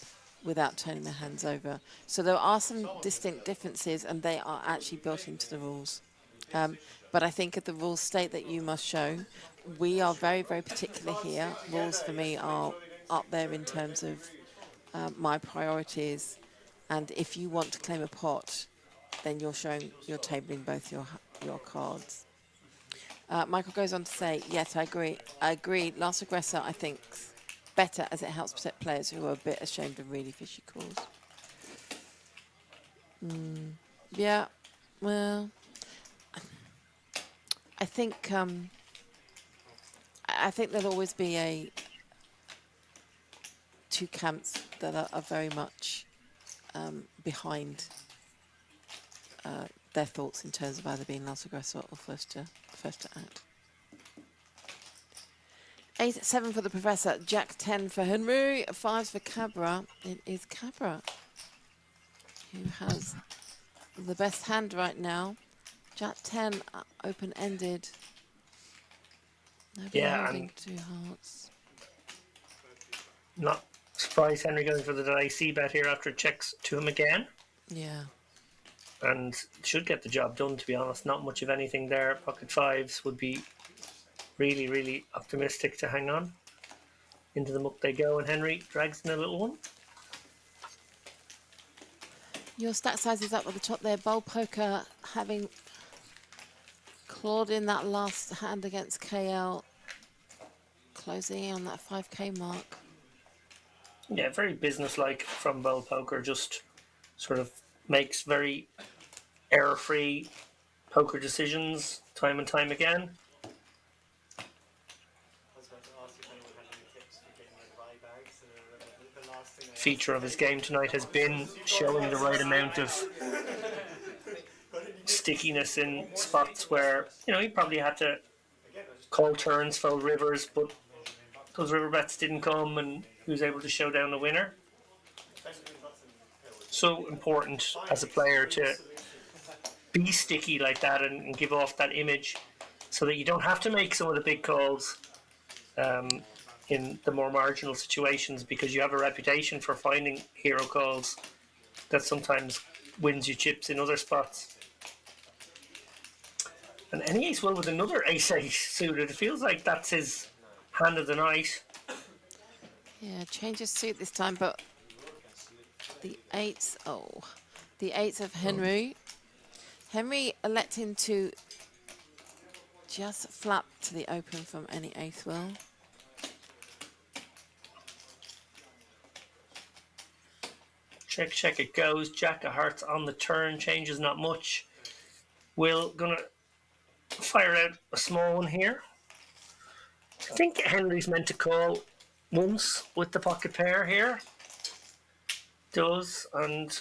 without turning their hands over. So there are some distinct differences, and they are actually built into the rules. But I think if the rules state that you must show, we are very, very particular here. Rules for me are up there in terms of my priorities. And if you want to claim a pot, then you're tabling both your cards. Michael goes on to say, yes, I agree. I agree. Last aggressor, I think, better as it helps protect players who are a bit ashamed of really fishy calls. Yeah, well, I think there'll always be two camps that are very much behind their thoughts in terms of either being last aggressor or first to act. 8-7 for the Professor, Jack 10 for Henry, 5s for Cabra. It is Cabra who has the best hand right now. Jack 10 open-ended. Nobody holding 2 hearts. Not surprised Henry going for the IC bet here after it checks to him again. Yeah. And should get the job done, to be honest. Not much of anything there. Pocket 5s would be really, really optimistic to hang on. Into the muck they go, and Henry drags in a little one. Your stack size is up at the top there. Bowl Poker having clawed in that last hand against KL, closing in on that 5k mark. Yeah, very businesslike from Bowl Poker. Just sort of makes very error-free poker decisions time and time again. Feature of his game tonight has been showing the right amount of stickiness in spots where, he probably had to call turns, fold rivers, but those river bets didn't come, and he was able to show down the winner. So important as a player to be sticky like that and give off that image so that you don't have to make some of the big calls in the more marginal situations, because you have a reputation for finding hero calls that sometimes wins you chips in other spots. And any ace will with another ace-8 suited. It feels like that's his hand of the night. Yeah, changes suit this time, but the eights of Henry. Henry electing to just flap to the open from any eighth will. Check, check it goes. Jack of hearts on the turn. Changes not much. Will gonna fire out a small one here. I think Henry's meant to call once with the pocket pair here. Does, and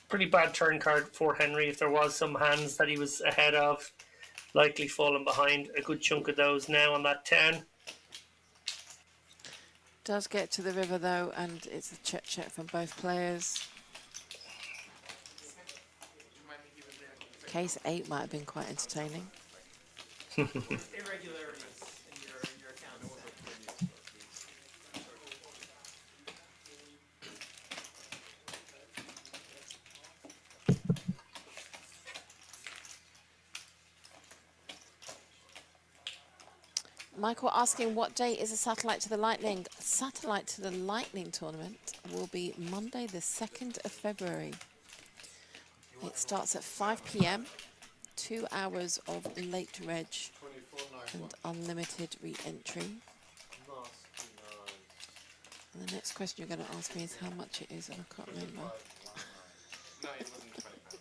pretty bad turn card for Henry. If there was some hands that he was ahead of, likely falling behind a good chunk of those now on that 10. Does get to the river though, and it's a check from both players. Case 8 might have been quite entertaining. Irregularities in your Michael asking what date is a satellite to the Lightning? Satellite to the Lightning tournament will be Monday, the 2nd of February. It starts at 5 p.m. 2 hours of late reg 24.91. and unlimited re-entry. And the next question you're going to ask me is how much it is, and I can't remember. 25.19. No, it wasn't 20 pounds.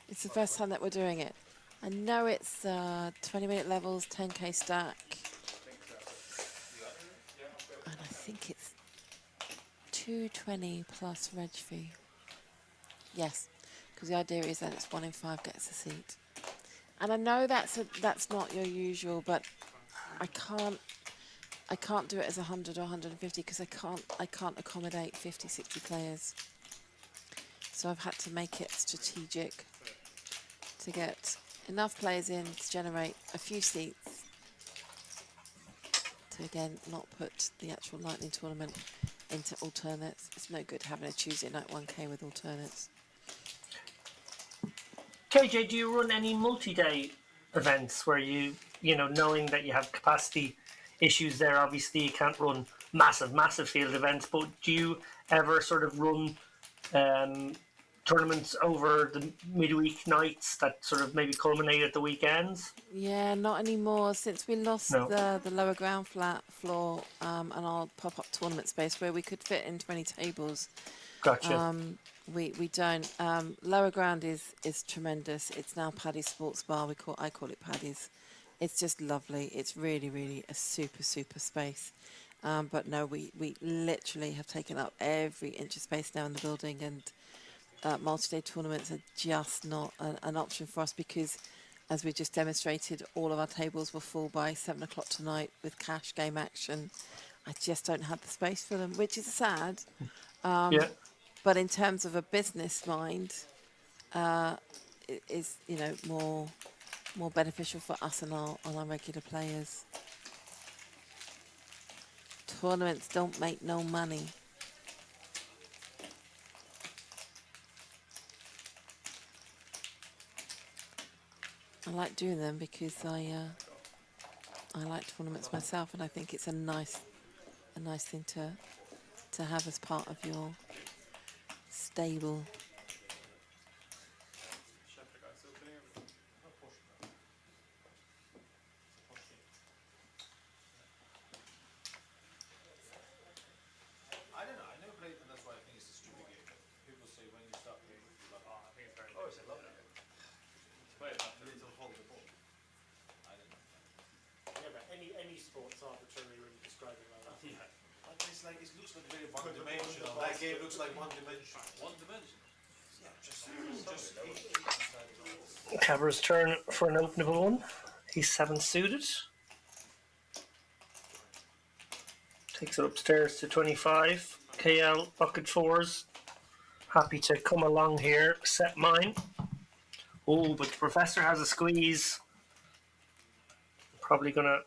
It's the first time that we're doing it. I know it's 20-minute levels, 10k stack, and I think it's 220 plus reg fee. Yes, because the idea is that it's 1 in 5 gets a seat. And I know that's not your usual, but I can't do it as 100 or 150 because I can't accommodate 50, 60 players. So I've had to make it strategic to get enough players in to generate a few seats to again not put the actual Lightning tournament into alternates. It's no good having a Tuesday night 1k with alternates. KJ, do you run any multi-day events where you know, knowing that you have capacity issues there, obviously you can't run massive field events, but do you ever sort of run tournaments over the midweek nights that sort of maybe culminate at the weekends? Yeah, not anymore. Since we lost No. the lower ground floor and our pop-up tournament space where we could fit in 20 tables, Gotcha. we don't. Lower ground is tremendous. It's now Paddy's Sports Bar. I call it Paddy's. It's just lovely. It's really a super space. But no, we literally have taken up every inch of space now in the building, and multi-day tournaments are just not an option for us because, as we just demonstrated, all of our tables were full by 7 o'clock tonight with cash game action. I just don't have the space for them, which is sad. Yeah. But in terms of a business mind, it is, you know, more beneficial for us and our regular players. Tournaments don't make no money. I like doing them because I like tournaments myself, and I think it's a nice thing to have as part of your stable. I don't know, I never played, and that's why I think it's a stupid game. People say when you start playing, you're like, oh, I think it's very oh, it's a lovely game. Play it after. Little hold the ball. I don't know. Yeah, but any sport's arbitrary when you describe it like that. Yeah. But it's like, it looks like very one-dimensional. That game looks like one-dimensional. One dimension. Yeah, just Cabra's turn for an openable one. He's 7 suited. Takes it upstairs to 25. KL bucket 4s. Happy to come along here. Set mine. Oh, but the professor has a squeeze. Probably gonna.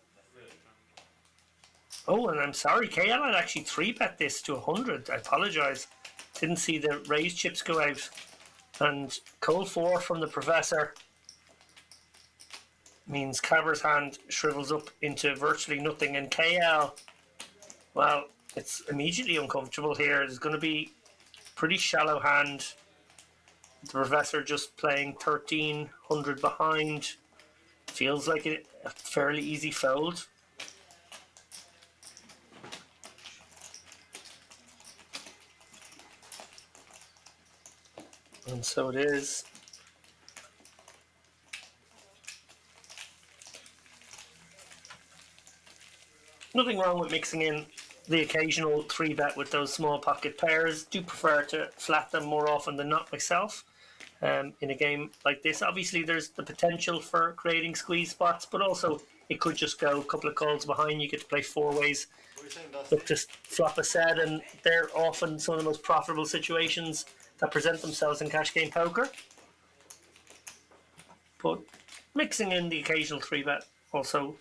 Oh, and I'm sorry, KL had actually 3-bet this to 100. I apologise. Didn't see the raised chips go out. And cold 4 from the professor means Cabra's hand shrivels up into virtually nothing. And KL, well, it's immediately uncomfortable here. There's going to be pretty shallow hand. The professor just playing 1300 behind. Feels like a fairly easy fold. And so it is. Nothing wrong with mixing in the occasional 3-bet with those small pocket pairs. Do prefer to flat them more often than not myself. In a game like this, obviously there's the potential for creating squeeze spots, but also it could just go a couple of calls behind. You get to play 4 ways, look to flop a set, and they're often some of the most profitable situations that present themselves in cash game poker. But mixing in the occasional 3-bet also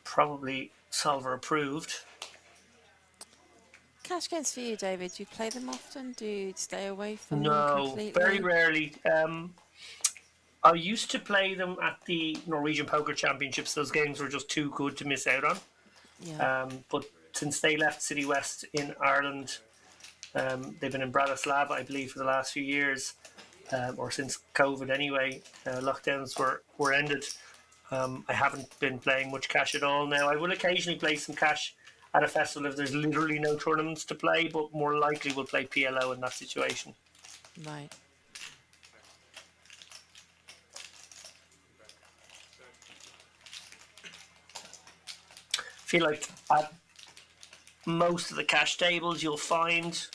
probably solver approved. Cash games for you, David. Do you play them often? Do you stay away from them No, completely? very rarely. I used to play them at the Norwegian Poker Championships. Those games were just too good to miss out on. Yeah. But since they left City West in Ireland, they've been in Bratislava, I believe, for the last few years, or since COVID anyway. Lockdowns were ended. I haven't been playing much cash at all now. I will occasionally play some cash at a festival if there's literally no tournaments to play, but more likely we'll play PLO in that situation. Right. I feel like at most of the cash tables you'll find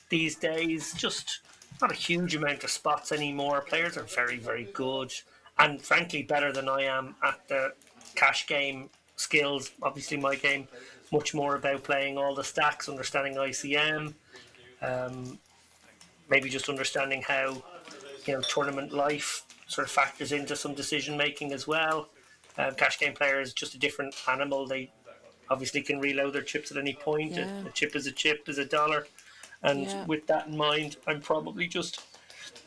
these days just not a huge amount of spots anymore. Players are very, very good and frankly better than I am at the cash game skills. Obviously, my game much more about playing all the stacks, understanding ICM, maybe just understanding how tournament life sort of factors into some decision making as well. Cash game player is just a different animal. They obviously can reload their chips at any point. Yeah. A chip is a dollar. And Yeah. with that in mind, I'm probably just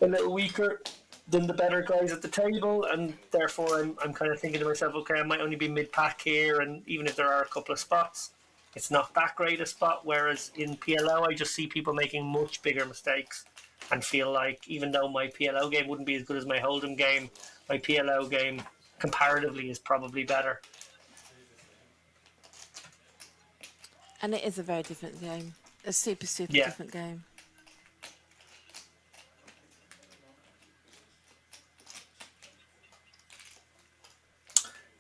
a little weaker than the better guys at the table, and therefore I'm kind of thinking to myself, okay, I might only be mid-pack here, and even if there are a couple of spots, it's not that great a spot, whereas in PLO I just see people making much bigger mistakes and feel like even though my PLO game wouldn't be as good as my Hold'em game, my PLO game comparatively is probably better. And it is a very different game. A super, super Yeah. different game.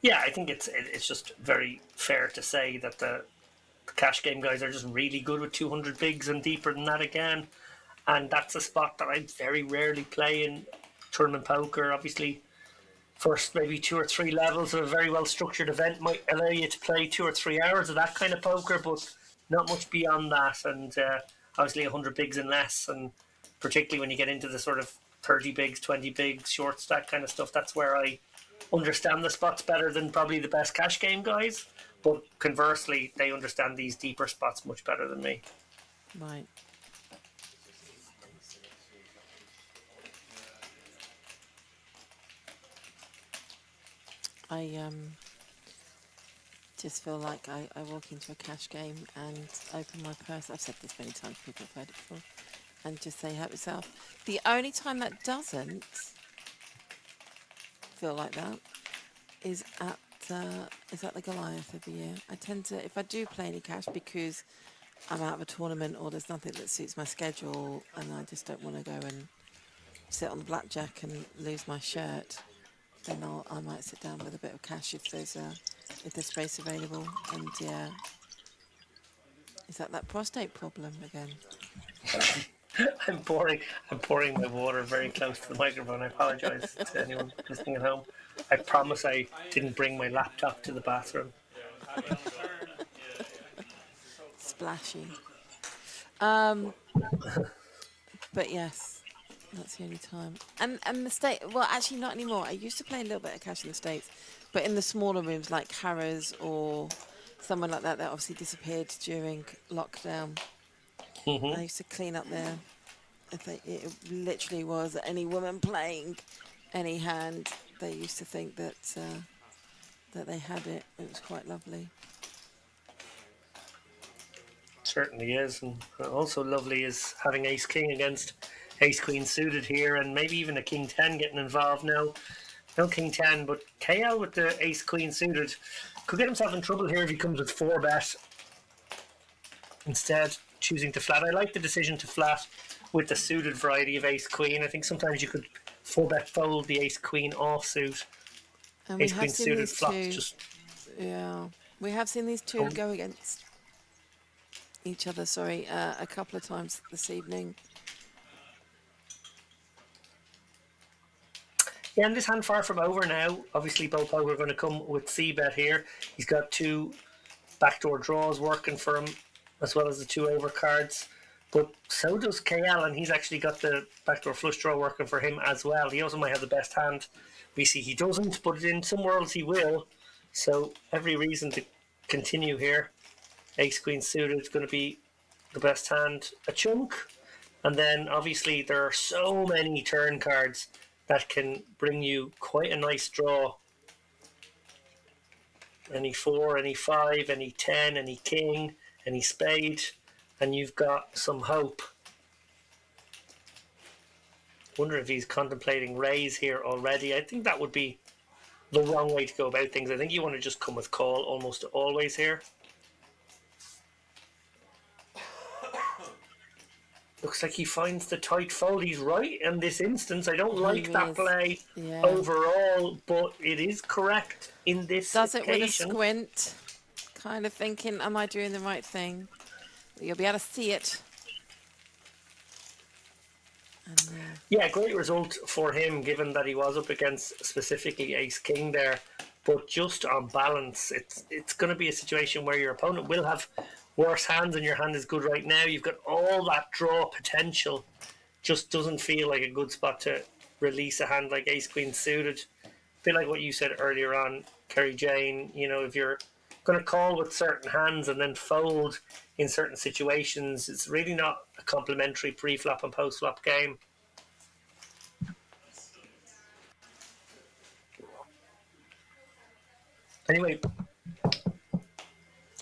Yeah, I think it's just very fair to say that the cash game guys are just really good with 200 bigs and deeper than that again. And that's a spot that I very rarely play in tournament poker. Obviously, first maybe 2 or 3 levels of a very well structured event might allow you to play 2 or 3 hours of that kind of poker, but not much beyond that. And obviously 100 bigs and less, and particularly when you get into the sort of 30 bigs, 20 bigs, short stack kind of stuff, that's where I understand the spots better than probably the best cash game guys. But conversely, they understand these deeper spots much better than me. Right. I just feel like I walk into a cash game and open my purse. I've said this many times, people have heard it before, and just say help yourself. The only time that doesn't feel like that is at the Goliath every year. I tend to, if I do play any cash because I'm out of a tournament or there's nothing that suits my schedule and I just don't want to go and sit on the blackjack and lose my shirt, then I might sit down with a bit of cash if there's space available. And yeah, is that prostate problem again? I'm pouring my water very close to the microphone. I apologise to anyone listening at home. I promise I didn't bring my laptop to the bathroom. Splashy. But yes, that's the only time. And the state. Well, actually, not anymore. I used to play a little bit of cash in the States, but in the smaller rooms like Harrah's or someone like that obviously disappeared during lockdown. I used to clean up there. I think it literally was any woman playing any hand, they used to think that that they had it. It was quite lovely. Certainly is, and also lovely is having Ace King against Ace Queen suited here, and maybe even a King 10 getting involved now. No King 10, but KL with the Ace Queen suited could get himself in trouble here if he comes with 4-bet. Instead, choosing to flat. I like the decision to flat with the suited variety of Ace Queen. I think sometimes you could 4-bet fold the Ace Queen offsuit. And Ace we Queen have seen suited these flop two. just. Yeah, we have seen these two go against each other. Sorry, a couple of times this evening. Yeah, and this hand far from over now. Obviously, both are going to come with C-bet here. He's got 2 backdoor draws working for him, as well as the 2 overcards. But so does KL, and he's actually got the backdoor flush draw working for him as well. He also might have the best hand. We see he doesn't, but in some worlds he will. So every reason to continue here. Ace Queen suited is going to be the best hand. A chunk. And then obviously there are so many turn cards that can bring you quite a nice draw. Any 4, any 5, any 10, any king, any spade, and you've got some hope. Wonder if he's contemplating raise here already. I think that would be the wrong way to go about things. I think you want to just come with call almost always here. Looks like he finds the tight fold. He's right in this instance. I don't like that play overall, but it is correct in this Does occasion. it with a squint, kind of thinking, am I doing the right thing? You'll be able to see it. And, yeah, great result for him, given that he was up against specifically ace-king there. But just on balance, it's going to be a situation where your opponent will have worse hands and your hand is good right now. You've got all that draw potential. Just doesn't feel like a good spot to release a hand like ace-queen suited. A bit like what you said earlier on, Kerry Jane. You know, if you're going to call with certain hands and then fold in certain situations, it's really not a complimentary pre-flop and post-flop game. Anyway,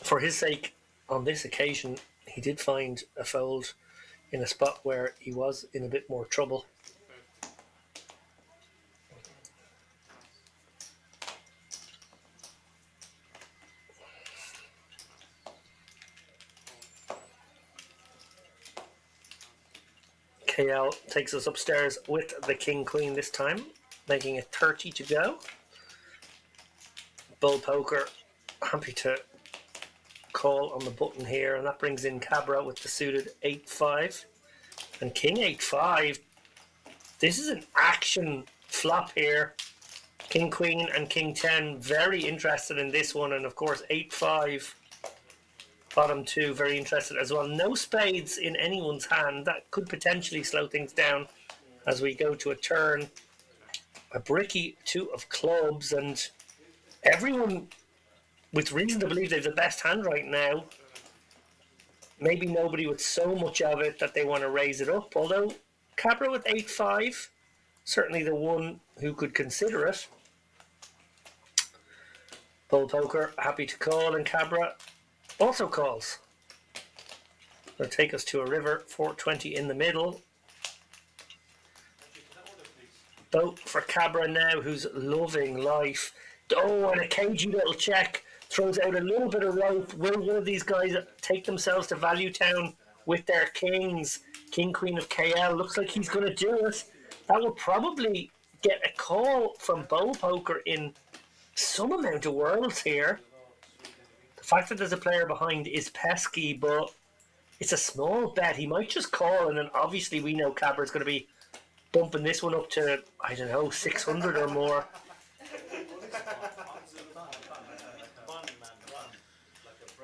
for his sake, on this occasion, he did find a fold in a spot where he was in a bit more trouble. KL takes us upstairs with the king-queen this time, making it 30 to go. Bull poker, happy to call on the button here, and that brings in Cabra with the suited 8-5 and king 8-5. This is an action flop here. King queen and king 10, very interested in this one, and of course 8-5 bottom 2, very interested as well. No spades in anyone's hand. That could potentially slow things down as we go to a turn. A bricky 2 of clubs, and everyone with reason to believe they're the best hand right now. Maybe nobody with so much of it that they want to raise it up. Although Cabra with 8-5, certainly the one who could consider it. Bull poker, happy to call, and Cabra also calls. They'll take us to a river, 420 in the middle. Boat for Cabra now, who's loving life. Oh, and a cagey little check. Throws out a little bit of rope. Will one of these guys take themselves to Value Town with their kings? King, queen of KL. Looks like he's going to do it. That will probably get a call from Bull Poker in some amount of worlds here. The fact that there's a player behind is pesky, but it's a small bet. He might just call, and then obviously we know Cabra's going to be bumping this one up to, I don't know, 600 or more.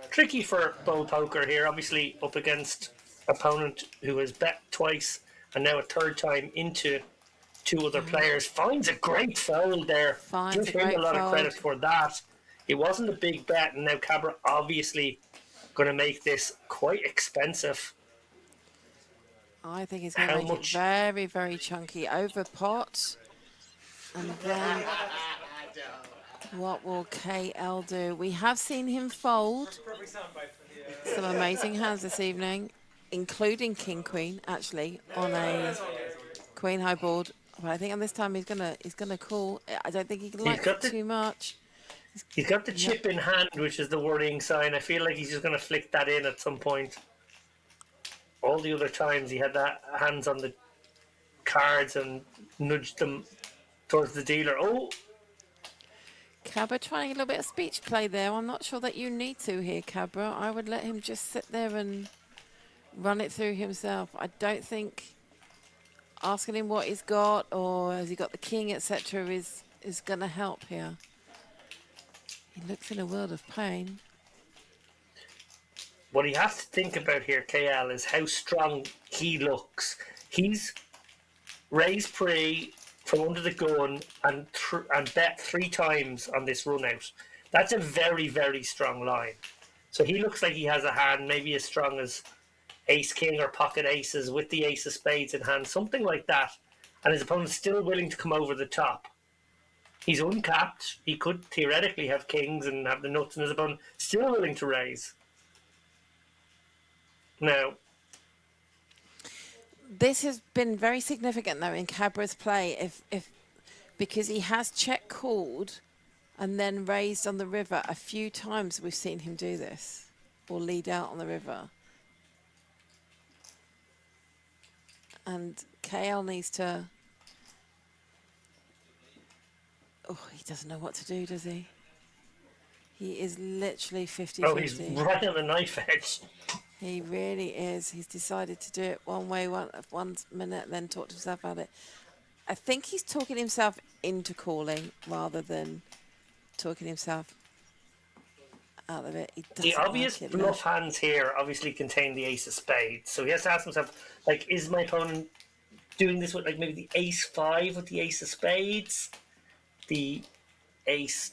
Tricky for Bull Poker here, obviously up against opponent who has bet twice and now a third time into 2 other players. Finds a great fold there. Give him a lot of credit for that. It wasn't a big bet, and now Cabra obviously going to make this quite expensive. I think he's going to make it very, very chunky over pot. And then what will KL do? We have seen him fold some amazing hands this evening, including King Queen, actually, on a Queen high board. But I think on this time he's gonna call. I don't think he likes it too much. He's got the chip in hand, which is the worrying sign. I feel like he's just gonna flick that in at some point. All the other times he had that hands on the cards and nudged them towards the dealer. Oh, Cabra trying a little bit of speech play there. I'm not sure that you need to here, Cabra. I would let him just sit there and run it through himself. I don't think asking him what he's got or has he got the king, etc. is going to help here. He looks in a world of pain. What he has to think about here, KL, is how strong he looks. He's raised pre from under the gun and bet 3 times on this run out. That's a very, very strong line. So he looks like he has a hand maybe as strong as ace king or pocket aces with the ace of spades in hand, something like that. and his opponent's still willing to come over the top. He's uncapped. He could theoretically have kings and have the nuts, and his opponent still willing to raise. Now, This has been very significant though in Cabra's play, if because he has check called and then raised on the river a few times. We've seen him do this or lead out on the river, and KL needs to. Oh, he doesn't know what to do, does he? He is literally 50-50. oh, he's right on the knife edge. He really is. He's decided to do it one way, one minute, then talk to himself about it. I think he's talking himself into calling rather than talking himself out of it. He The doesn't obvious like it, bluff hands here obviously contain the ace of spades, so he has to ask himself, like, is my opponent doing this with, like, maybe the ace 5 with the ace of spades, the ace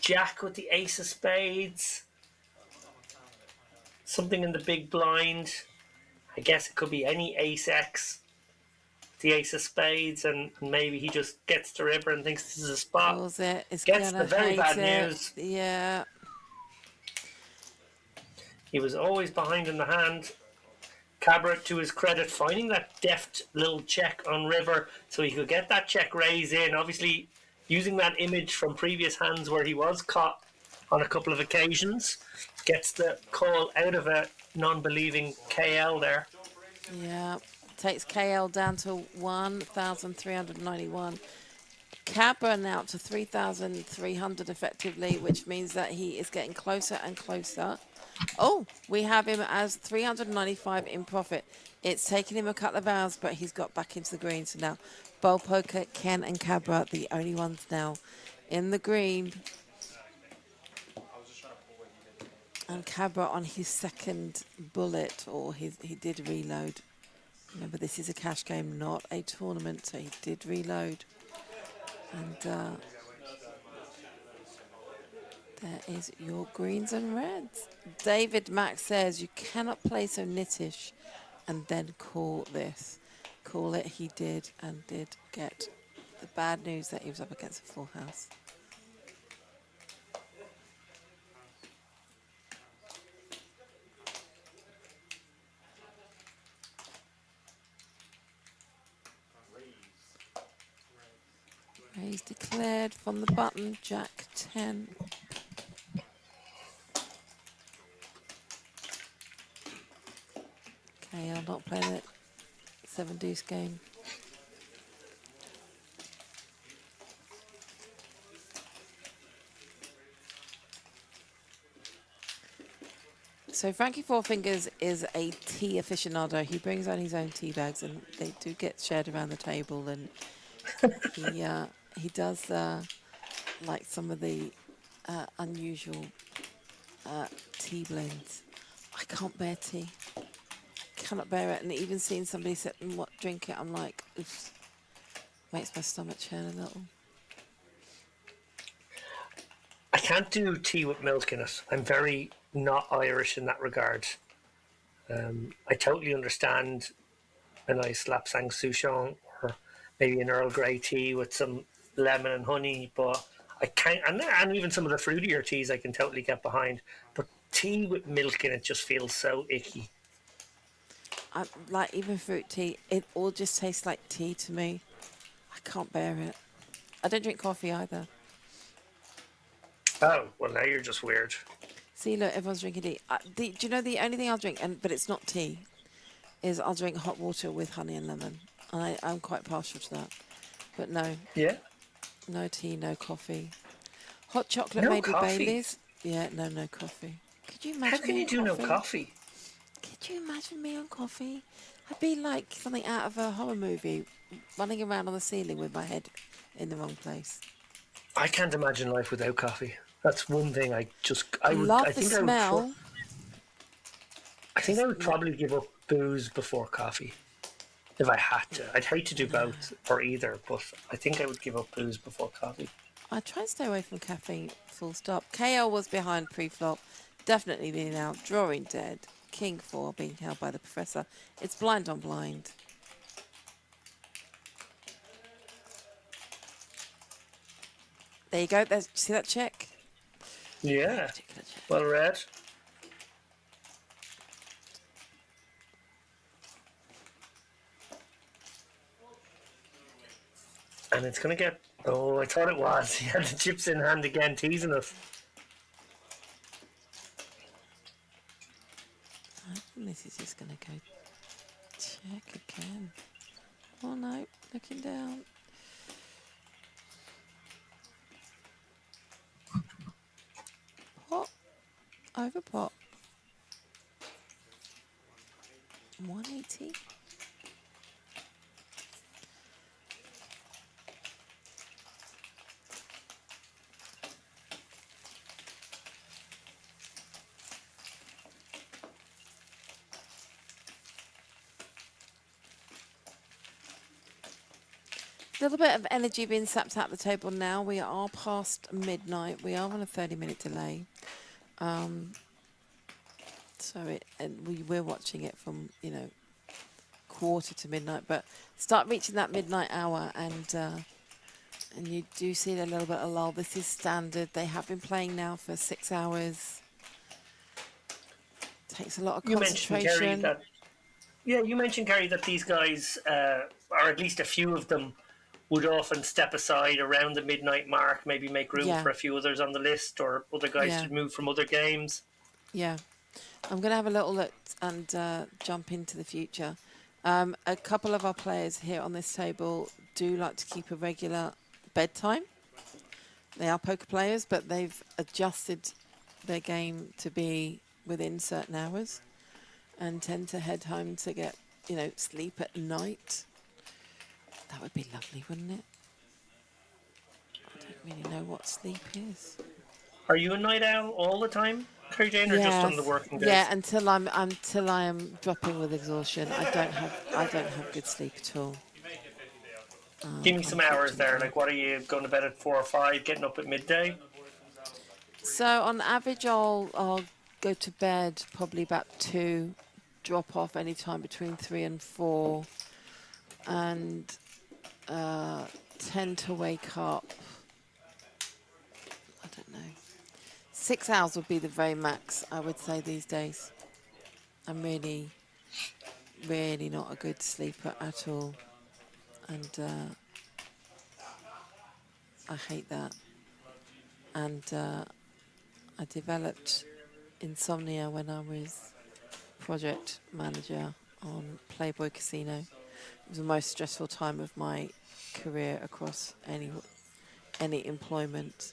jack with the ace of spades, something in the big blind. I guess it could be any ace X, the ace of spades, and maybe he just gets to river and thinks this is a spot. calls it. It's Gets gonna the very hate bad it. news. Yeah. He was always behind in the hand. Cabra, to his credit, finding that deft little check on river so he could get that check raise in. Obviously, using that image from previous hands where he was caught on a couple of occasions. Gets the call out of a non-believing KL there. Yeah. Takes KL down to 1,391. Cabra now up to 3,300 effectively, which means that he is getting closer and closer. Oh, we have him as 395 in profit. It's taken him a couple of hours, but he's got back into the green. So now, Bowl Poker, Ken and Cabra, the only ones now in the green. And Cabra on his second bullet, or he did reload. Remember, this is a cash game, not a tournament, so he did reload. And there is your greens and reds. David Mack says you cannot play so nittish and then call this. Call it, he did, and did get the bad news that he was up against a full house. Raise declared from the button, Jack 10. Okay, I'm not playing it. 7 deuce game. So Frankie Four Fingers is a tea aficionado. He brings on his own tea bags, and they do get shared around the table. And he does like some of the unusual tea blends. I can't bear tea. Cannot bear it. And even seeing somebody sit and drink it, I'm like, oops. Makes my stomach churn a little. I can't do tea with milk in it. I'm very not Irish in that regard. I totally understand a nice lapsang souchong or maybe an Earl Grey tea with some lemon and honey, but I can't, and even some of the fruitier teas I can totally get behind. But tea with milk in it just feels so icky. Like even fruit tea, it all just tastes like tea to me. I can't bear it. I don't drink coffee either. Oh, well now you're just weird. See, look, everyone's drinking tea. Do you know the only thing I'll drink, but it's not tea, is I'll drink hot water with honey and lemon. I'm quite partial to that. But no. Yeah? No tea, no coffee. Hot chocolate, No maybe coffee? Baileys. Yeah, no coffee. Could you imagine How can me you on do no coffee? Could you imagine me on coffee? I'd be like something out of a horror movie, running around on the ceiling with my head in the wrong place. I can't imagine life without coffee. That's one thing I Love the smell. I think I would probably give up booze before coffee if I had to. I'd hate to do both or either, but I think I would give up booze before coffee. I try and stay away from caffeine, full stop. KL was behind pre-flop, definitely being out, drawing dead. King 4 being held by the professor. It's blind on blind. There you go. There's, see that check? Yeah, Particular check. well read. And it's going to get... Oh, I thought it was. He had the chips in hand again, teasing us. I think this is just going to go check again. Oh no, looking down. Pot. Over pot. 180. A little bit of energy being sapped out the table now. We are past midnight. We are on a 30-minute delay. So we're watching it from, you know, quarter to midnight, but start reaching that midnight hour and you do see a little bit of lull. This is standard. They have been playing now for 6 hours. Takes a lot of You mentioned, Kerry, concentration. that... Yeah, you mentioned, Kerry, that these guys, or at least a few of them, would often step aside around the midnight mark, maybe make room Yeah. for a few others on the list or other guys Yeah. to move from other games. Yeah. I'm going to have a little look and jump into the future. A couple of our players here on this table do like to keep a regular bedtime. They are poker players, but they've adjusted their game to be within certain hours and tend to head home to get, you know, sleep at night. That would be lovely, wouldn't it? I don't really know what sleep is. Are you a night owl all the time, Kerry Jane, or just on the working days? Yeah, until I am dropping with exhaustion. I don't have good sleep at all. Give me some hours there. Unfortunately. Like, what are you going to bed at 4 or 5, getting up at midday? So on average, I'll go to bed probably about 2, drop off any time between 3 and 4, and tend to wake up. I don't know. 6 hours would be the very max, I would say, these days. I'm really, really not a good sleeper at all, and I hate that. And I developed insomnia when I was project manager on Playboy Casino. It was the most stressful time of my career across any employment,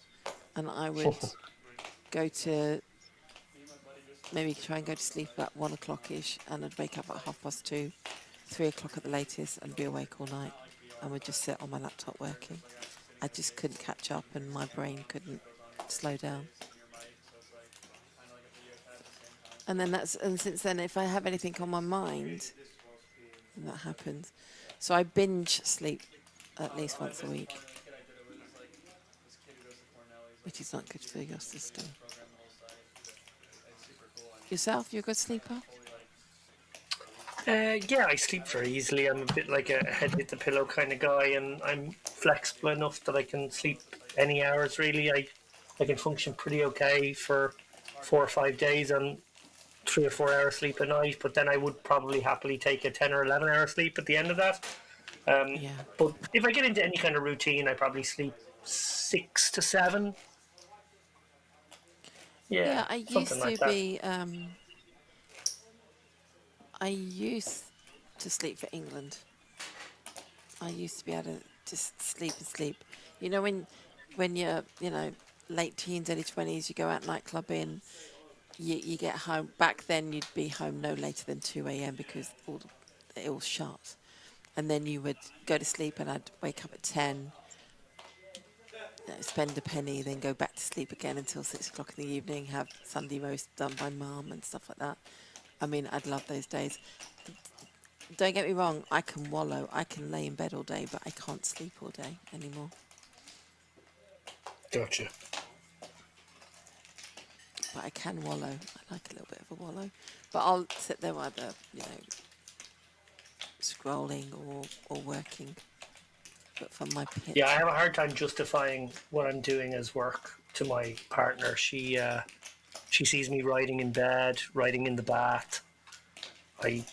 and I would go to maybe try and go to sleep about 1 o'clock-ish, and I'd wake up at 2:30, 3 o'clock at the latest, and be awake all night, and would just sit on my laptop working. I just couldn't catch up, and my brain couldn't slow down. And since then, if I have anything on my mind, then that happens. So I binge sleep at least once a week, which is not good for your system. Yourself, you're a good sleeper? Yeah, I sleep very easily. I'm a bit like a head hit the pillow kind of guy, and I'm flexible enough that I can sleep any hours, really. I can function pretty okay for 4 or 5 days on 3 or 4 hours sleep a night, but then I would probably happily take a 10 or 11 hour sleep at the end of that. Yeah. But if I get into any kind of routine, I probably sleep 6 to 7. Yeah, I something used like to that. be. I used to sleep for England. I used to be able to just sleep and sleep. You know, when you're, you know, late teens, early 20s, you go out nightclubbing, you get home. Back then, you'd be home no later than 2 a.m. because it all shut. And then you would go to sleep, and I'd wake up at 10, spend a penny, then go back to sleep again until 6 o'clock in the evening, have Sunday roast done by mum and stuff like that. I mean, I'd love those days. Don't get me wrong, I can wallow. I can lay in bed all day, but I can't sleep all day anymore. Gotcha. But I can wallow. I like a little bit of a wallow. But I'll sit there either, you know, scrolling or working. but for my pitch. Yeah, I have a hard time justifying what I'm doing as work to my partner. She sees me writing in bed, writing in the bath. I,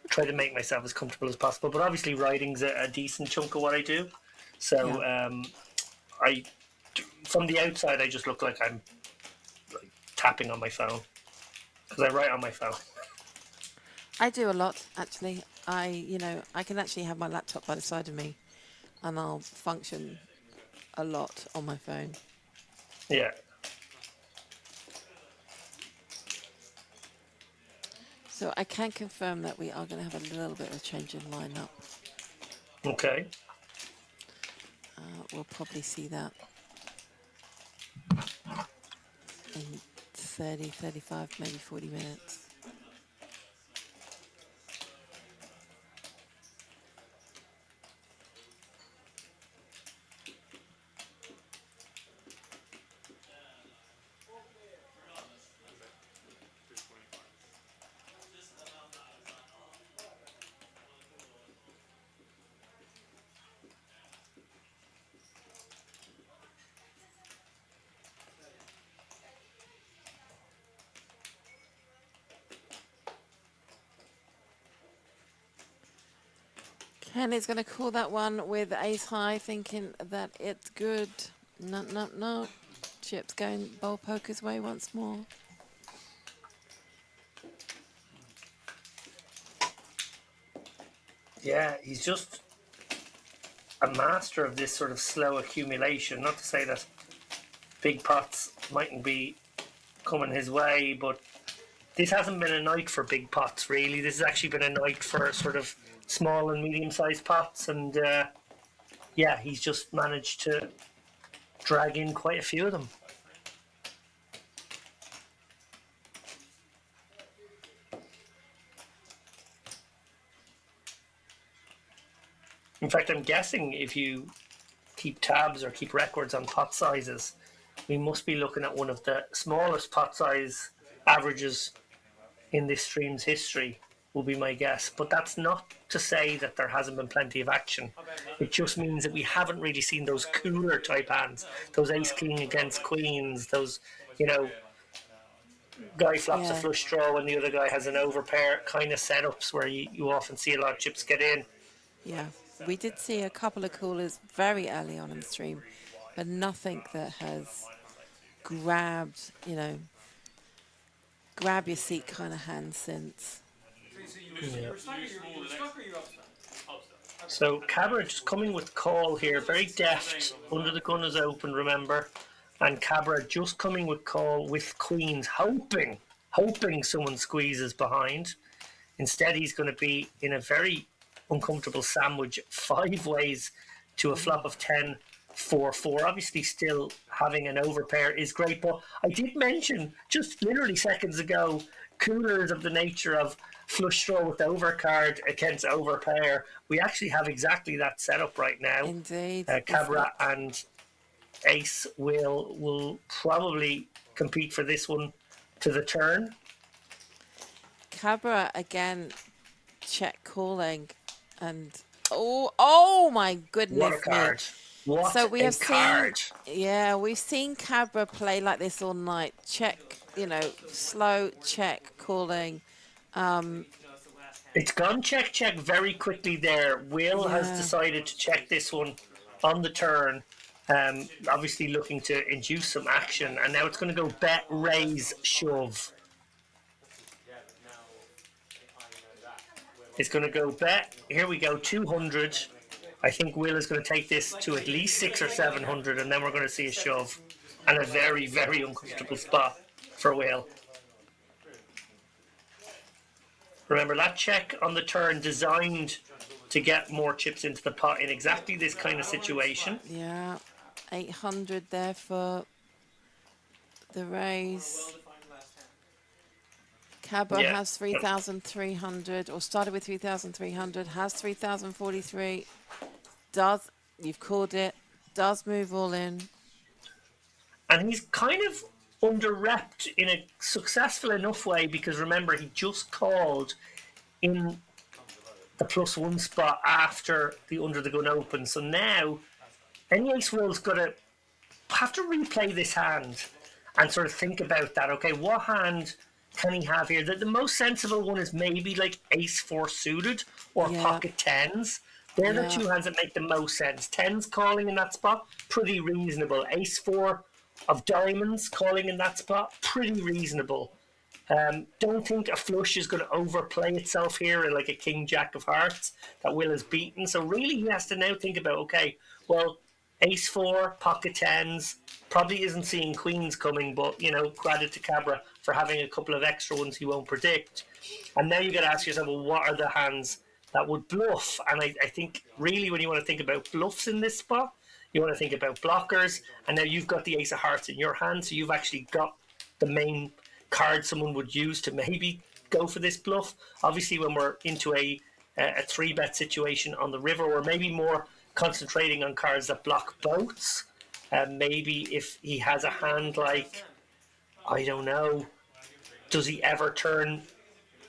try to make myself as comfortable as possible. But obviously, writing's a decent chunk of what I do. So, I, from the outside, I just look like I'm like tapping on my phone because I write on my phone. I do a lot, actually. I can actually have my laptop by the side of me, and I'll function a lot on my phone. Yeah. So I can confirm that we are going to have a little bit of a change in lineup. Okay. We'll probably see that in 30, 35, maybe 40 minutes. Kenny's going to call that one with ace high, thinking that it's good. No, no, no. Chip's going bowl poker's way once more. Yeah, he's just a master of this sort of slow accumulation. Not to say that big pots mightn't be coming his way, but this hasn't been a night for big pots, really. This has actually been a night for sort of small and medium-sized pots, and he's just managed to drag in quite a few of them. In fact, I'm guessing if you keep tabs or keep records on pot sizes, we must be looking at one of the smallest pot size averages in this stream's history, will be my guess. But that's not to say that there hasn't been plenty of action. It just means that we haven't really seen those cooler type hands, those ace king against queens, those, guy flops a flush draw and the other guy has an overpair kind of setups where you often see a lot of chips get in. Yeah, we did see a couple of coolers very early on in the stream, but nothing that has grabbed, grab your seat kind of hand since. So Cabra just coming with call here, very deft. Under the gun is open, remember, and Cabra just coming with call with queens, hoping someone squeezes behind. Instead, he's going to be in a very uncomfortable sandwich 5 ways to a flop of 10, 4, 4. Obviously, still having an overpair is great, but I did mention just literally seconds ago coolers of the nature of flush draw with overcard against overpair. We actually have exactly that setup right now. Indeed. Cabra and Ace will probably compete for this one to the turn. Cabra again, check calling, and oh my goodness What a card! What so we a have card! we've seen Cabra play like this all night. Check, slow check calling. It's gone check very quickly there. Will has decided to check this one on the turn. Obviously looking to induce some action, and now it's going to go bet, raise, shove. It's going to go bet. Here we go, 200. I think Will is going to take this to at least 600 or 700, and then we're going to see a shove, and a very, very uncomfortable spot for Will. Remember, that check on the turn designed to get more chips into the pot in exactly this kind of situation. Yeah, 800 there for the raise. Cabra has 3,300, or started with 3,300, has 3,043. You've called it, does move all in. And he's kind of under-repped in a successful enough way because remember, he just called in the +1 spot after the under the gun open. So now any ace will's got to have to replay this hand and sort of think about that. Okay, what hand can he have here? The most sensible one is maybe like ace-4 suited or Yeah. pocket tens. They're the Yeah. two hands that make the most sense. Tens calling in that spot, pretty reasonable. Ace-4 of diamonds calling in that spot, pretty reasonable. Don't think a flush is going to overplay itself here like a king jack of hearts that Will has beaten. So really he has to now think about, okay, well, ace-4, pocket tens, probably isn't seeing queens coming, but, you know, credit to Cabra for having a couple of extra ones he won't predict. And now you got to ask yourself, well, what are the hands that would bluff? And I think really when you want to think about bluffs in this spot, you want to think about blockers. And now you've got the ace of hearts in your hand, so you've actually got the main card someone would use to maybe go for this bluff. Obviously, when we're into a 3-bet situation on the river, we're maybe more concentrating on cards that block boats. Maybe if he has a hand like, I don't know, does he ever turn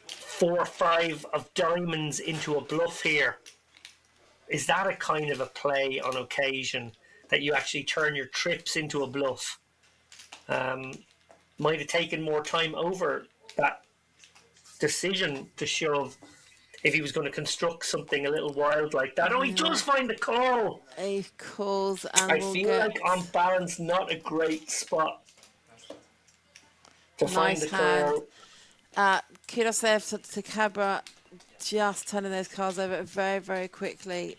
4 or 5 of diamonds into a bluff here? Is that a kind of a play on occasion that you actually turn your trips into a bluff? Might have taken more time over that decision to shove if he was going to construct something a little wild like that. Oh, he does find the call. He calls and I we'll feel get like on balance, not a great spot to find nice the hand. call. Kudos there to Cabra, just turning those cards over very, very quickly.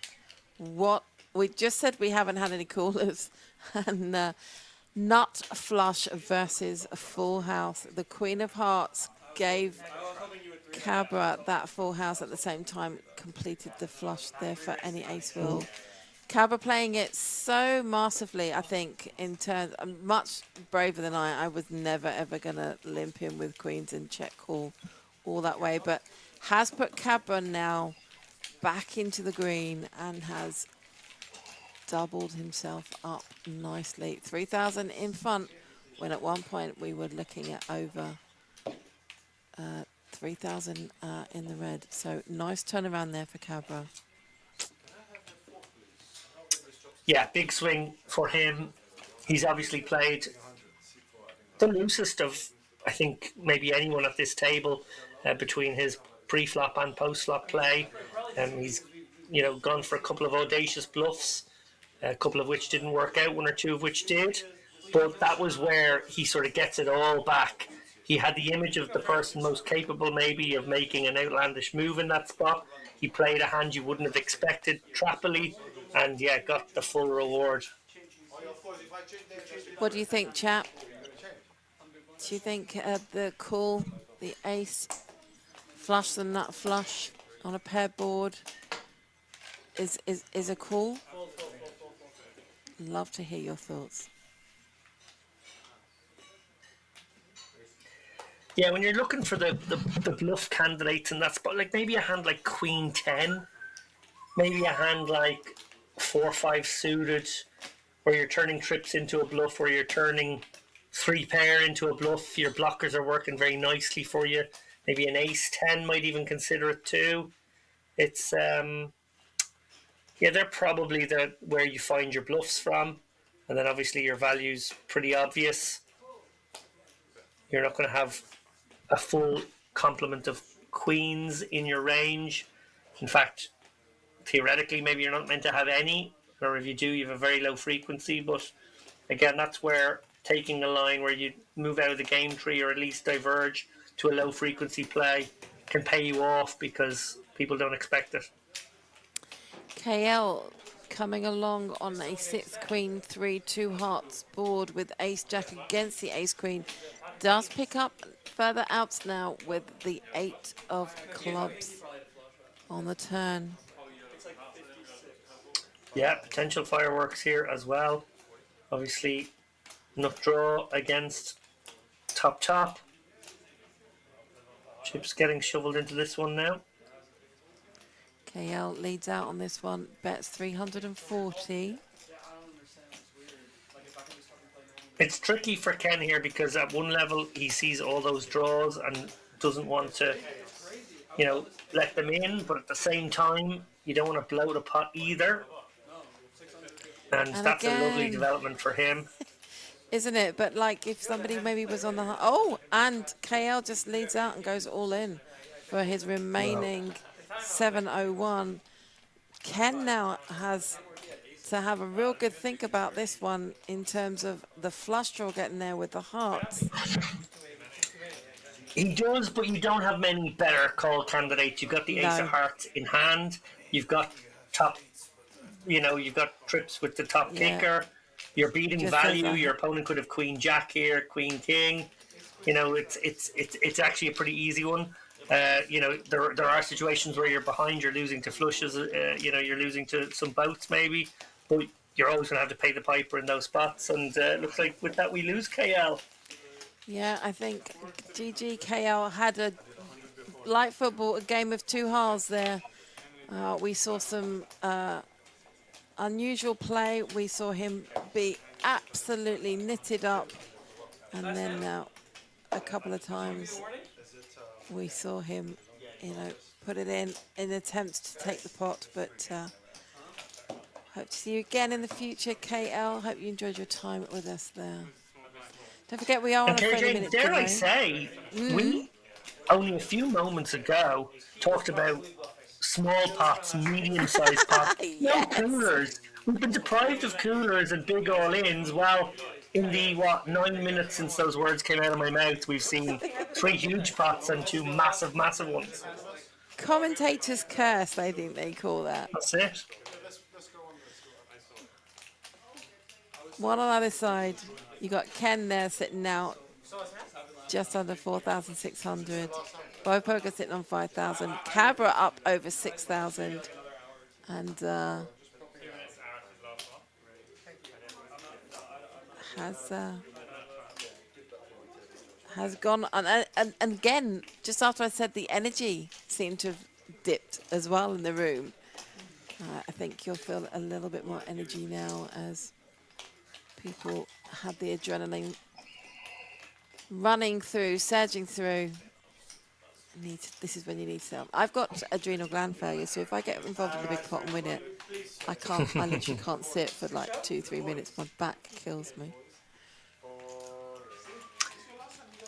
What we just said, we haven't had any callers, and nut flush versus a full house. The Queen of Hearts gave Cabra that full house at the same time, completed the flush there for any ace will. Cabra playing it so masterfully, I think, in terms, much braver than I. I was never, ever going to limp him with queens and check call all that way, but has put Cabra now back into the green and has doubled himself up nicely. 3,000 in front, when at one point we were looking at over 3,000 in the red. So nice turnaround there for Cabra. Yeah, big swing for him. He's obviously played the loosest of, I think, maybe anyone at this table between his pre-flop and post-flop play. He's, gone for a couple of audacious bluffs, a couple of which didn't work out, 1 or 2 of which did. But that was where he sort of gets it all back. He had the image of the person most capable, maybe, of making an outlandish move in that spot. He played a hand you wouldn't have expected, trappily, and got the full reward. What do you think, chap? Do you think the call, the ace flush, the nut flush on a pair board is a call? Love to hear your thoughts. Yeah, when you're looking for the bluff candidates in that spot, like maybe a hand like Queen 10, maybe a hand like 4-5 suited, where you're turning trips into a bluff, where you're turning 3-pair into a bluff, your blockers are working very nicely for you. Maybe an ace 10 might even consider it too. It's they're probably where you find your bluffs from, and then obviously your value's pretty obvious. You're not going to have a full complement of queens in your range. In fact, theoretically, maybe you're not meant to have any, or if you do, you have a very low frequency. But again, that's where taking a line where you move out of the game tree or at least diverge to a low frequency play can pay you off because people don't expect it. KL coming along on a 6 queen 3 2 hearts board with ace jack against the ace queen, does pick up further outs now with the 8 of clubs on the turn. Yeah, potential fireworks here as well. Obviously, nut draw against top. Chips getting shoveled into this one now. KL leads out on this one, bets 340. It's tricky for Ken here because at one level he sees all those draws and doesn't want to you know, let them in, but at the same time, you don't want to blow the pot either. And And that's a lovely again, development for him. isn't it? But like if somebody maybe was on the oh, and KL just leads out and goes all in for his remaining 701. Ken now has to have a real good think about this one in terms of the flush draw getting there with the hearts. He does, but you don't have many better call candidates. You've got the Ace of No. Hearts in hand. You've got top, you know, you've got trips with the top Yeah. kicker. You're beating Just value. as a- Your opponent could have Queen Jack here, Queen King. You know, it's actually a pretty easy one. You know, there are situations where you're behind, you're losing to flushes. You know, you're losing to some boats maybe, but you're always going to have to pay the piper in those spots. And it looks like with that we lose KL. Yeah, I think GGKL had a, like football, a game of two halves there. We saw some unusual play. We saw him be absolutely knitted up. And then a couple of times we saw him, you know, put it in attempts to take the pot. But hope to see you again in the future, KL. Hope you enjoyed your time with us there. Don't forget, we are on And a 30 KJ, minute dare I delay. say, we only a few moments ago talked about small pots, medium-sized pots, no Yes. coolers. We've been deprived of coolers and big all-ins. Well, in the 9 minutes since those words came out of my mouth, we've seen 3 huge pots and 2 massive, massive ones. Commentators curse, I think they call that. That's it. One on the other side, you got Ken there sitting out just under 4,600. Bo Poker sitting on 5,000. Cabra up over 6,000. And has gone and again, just after I said the energy seemed to have dipped as well in the room. I think you'll feel a little bit more energy now as people had the adrenaline running through, surging through. This is when you need to. I've got adrenal gland failure, so if I get involved in a big pot and win it, I literally can't sit for like 2-3 minutes. My back kills me.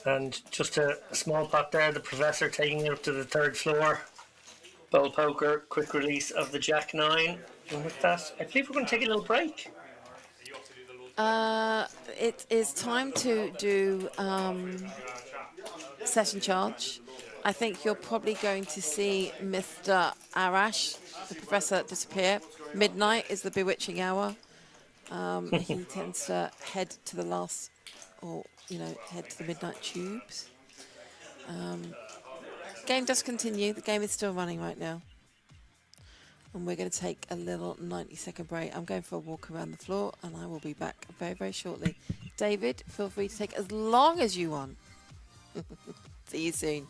And just a small pot there, the professor taking it up to the 3rd floor. Bowl poker, quick release of the Jack 9. And with that, I believe we're going to take a little break. It is time to do session charge. I think you're probably going to see Mr. Arash, the professor, disappear. Midnight is the bewitching hour. He tends to head to the last, or, you know, head to the midnight tubes. Game does continue. The game is still running right now. And we're going to take a little 90-second break. I'm going for a walk around the floor, and I will be back very, very shortly. David, feel free to take as long as you want. See you soon.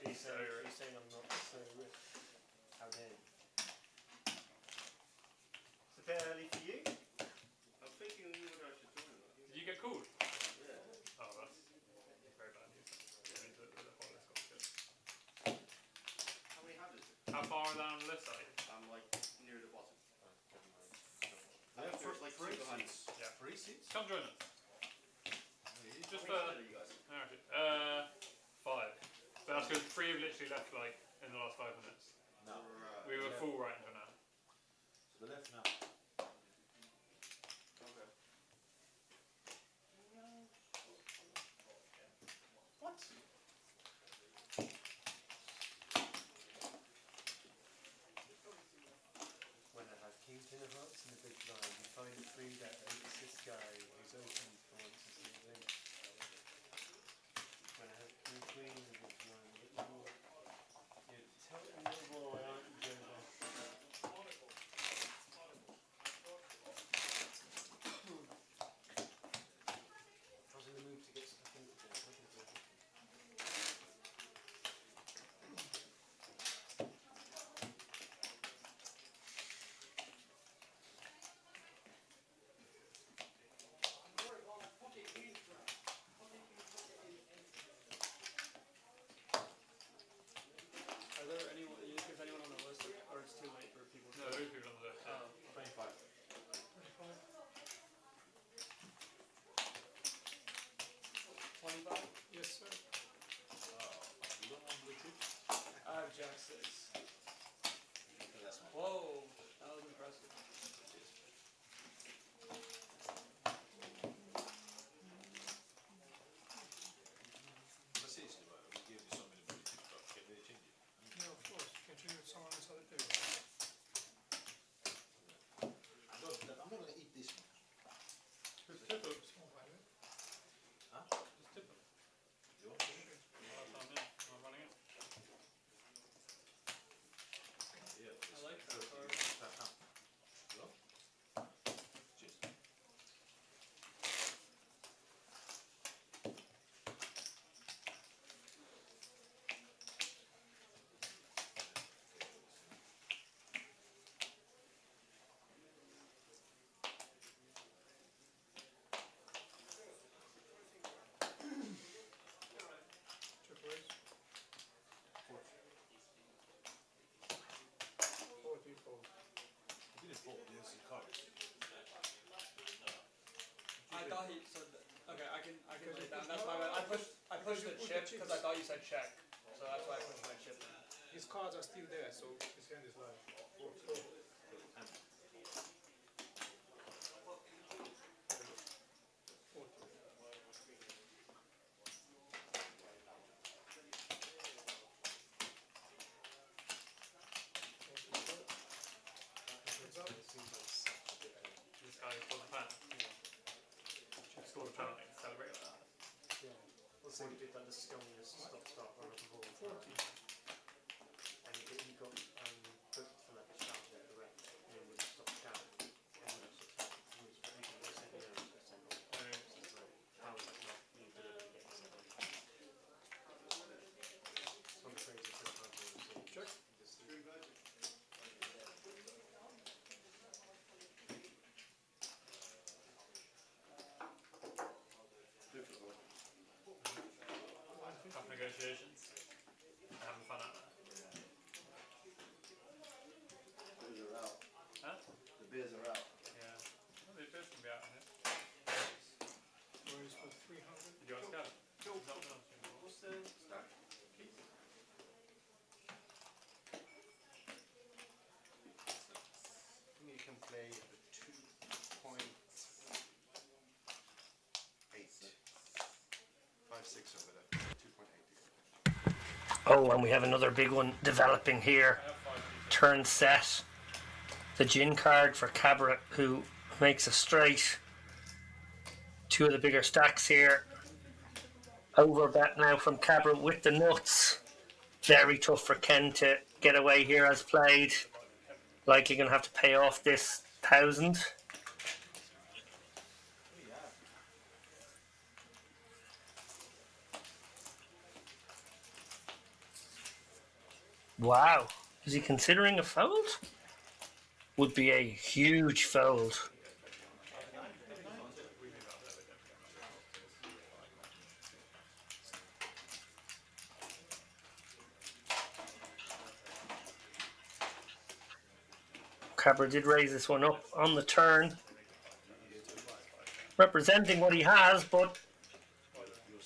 He's saying I'm not so rich. How dare you? It's a bit early for you. I'm thinking you guys should join that. Did you get called? Yeah. Oh, that's very bad news. Yeah, the whole list got good. How many hands is it? How far down the list are you? I'm like near the bottom. Yeah, There's like three two behind. seats. Yeah. 3 seats? Come join us. Just How many you guys? 5. But that's because 3 have literally left like in the last 5 minutes. No. We were full right until now. So the left now. Okay. What? When I have King Ten of Hearts in the big blind, you find a free that hates this guy who's open for once in his life. When I have King Queen in the big blind, you're totally no boy, aren't you, Joe? I was in the mood to get stuck into this. Are there anyone? You think there's anyone on the list, or it's too late for people? No, there is people on the list. Oh, 25. 25? Yes, sir. You don't want Bluetooth? I have Jack 6. That's not. Whoa, that was impressive. But seriously, right, we gave you so many Bluetooth, but can they change it? Yeah, of course. Can you with someone else other too? I'm not going to eat this one. Just tip them. Small value. Huh? Just tip them. You want to? I'm running it. Yeah. I like that card. Hello? Cheers. Triple A's. 40 fold. You didn't fault the instant cards. I thought he said that. Okay, I can Because lay you it down. put- That's my bad. I pushed the you put chip the because I chips. thought you said check. So that's why I pushed my chip in. His cards are still there, so his hand is live. And 40. Heads up. This guy is called the plan. Scored a penalty. Celebrate like that. Yeah. Also, you did like the scummiest stop-start run of the ball. 40. And he got booked for like a shout at the ref. And he would have stopped count. And would have stopped count. He was making the second round for a second. It's like, how is that not you deliberately getting second? It's one of the craziest things I've ever seen. Check. Just- Tough negotiations. They're having fun out there. Beers are out. Huh? The beers are out. Yeah. Well, the beers can be out in here. Where is for 300? Did you ask Gavin? No. He's not with us anymore. What's the stack? Keith? I think you can play a 2.8. 5-6 over there. 2.8. Oh, and we have another big one developing here. I have 5 people. Turn set. The gin card for Cabra, who makes a straight. 2 of the bigger stacks here. Over bet now from Cabra with the nuts. Very tough for Ken to get away here as played. Like you're going to have to pay off this 1,000. Wow. Is he considering a fold? Would be a huge fold. Cabra did raise this one up on the turn, representing what he has, but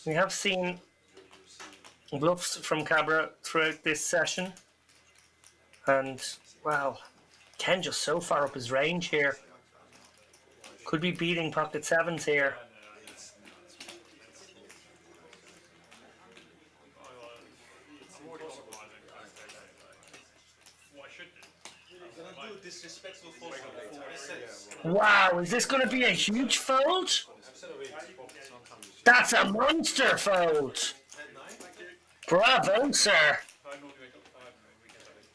we have seen bluffs from Cabra throughout this session. And, wow, Ken just so far up his range here. Could be beating pocket sevens here. Gonna do disrespectful fold for 4 cents. Wow, is this going to be a huge fold? That's a monster fold. Bravo, sir.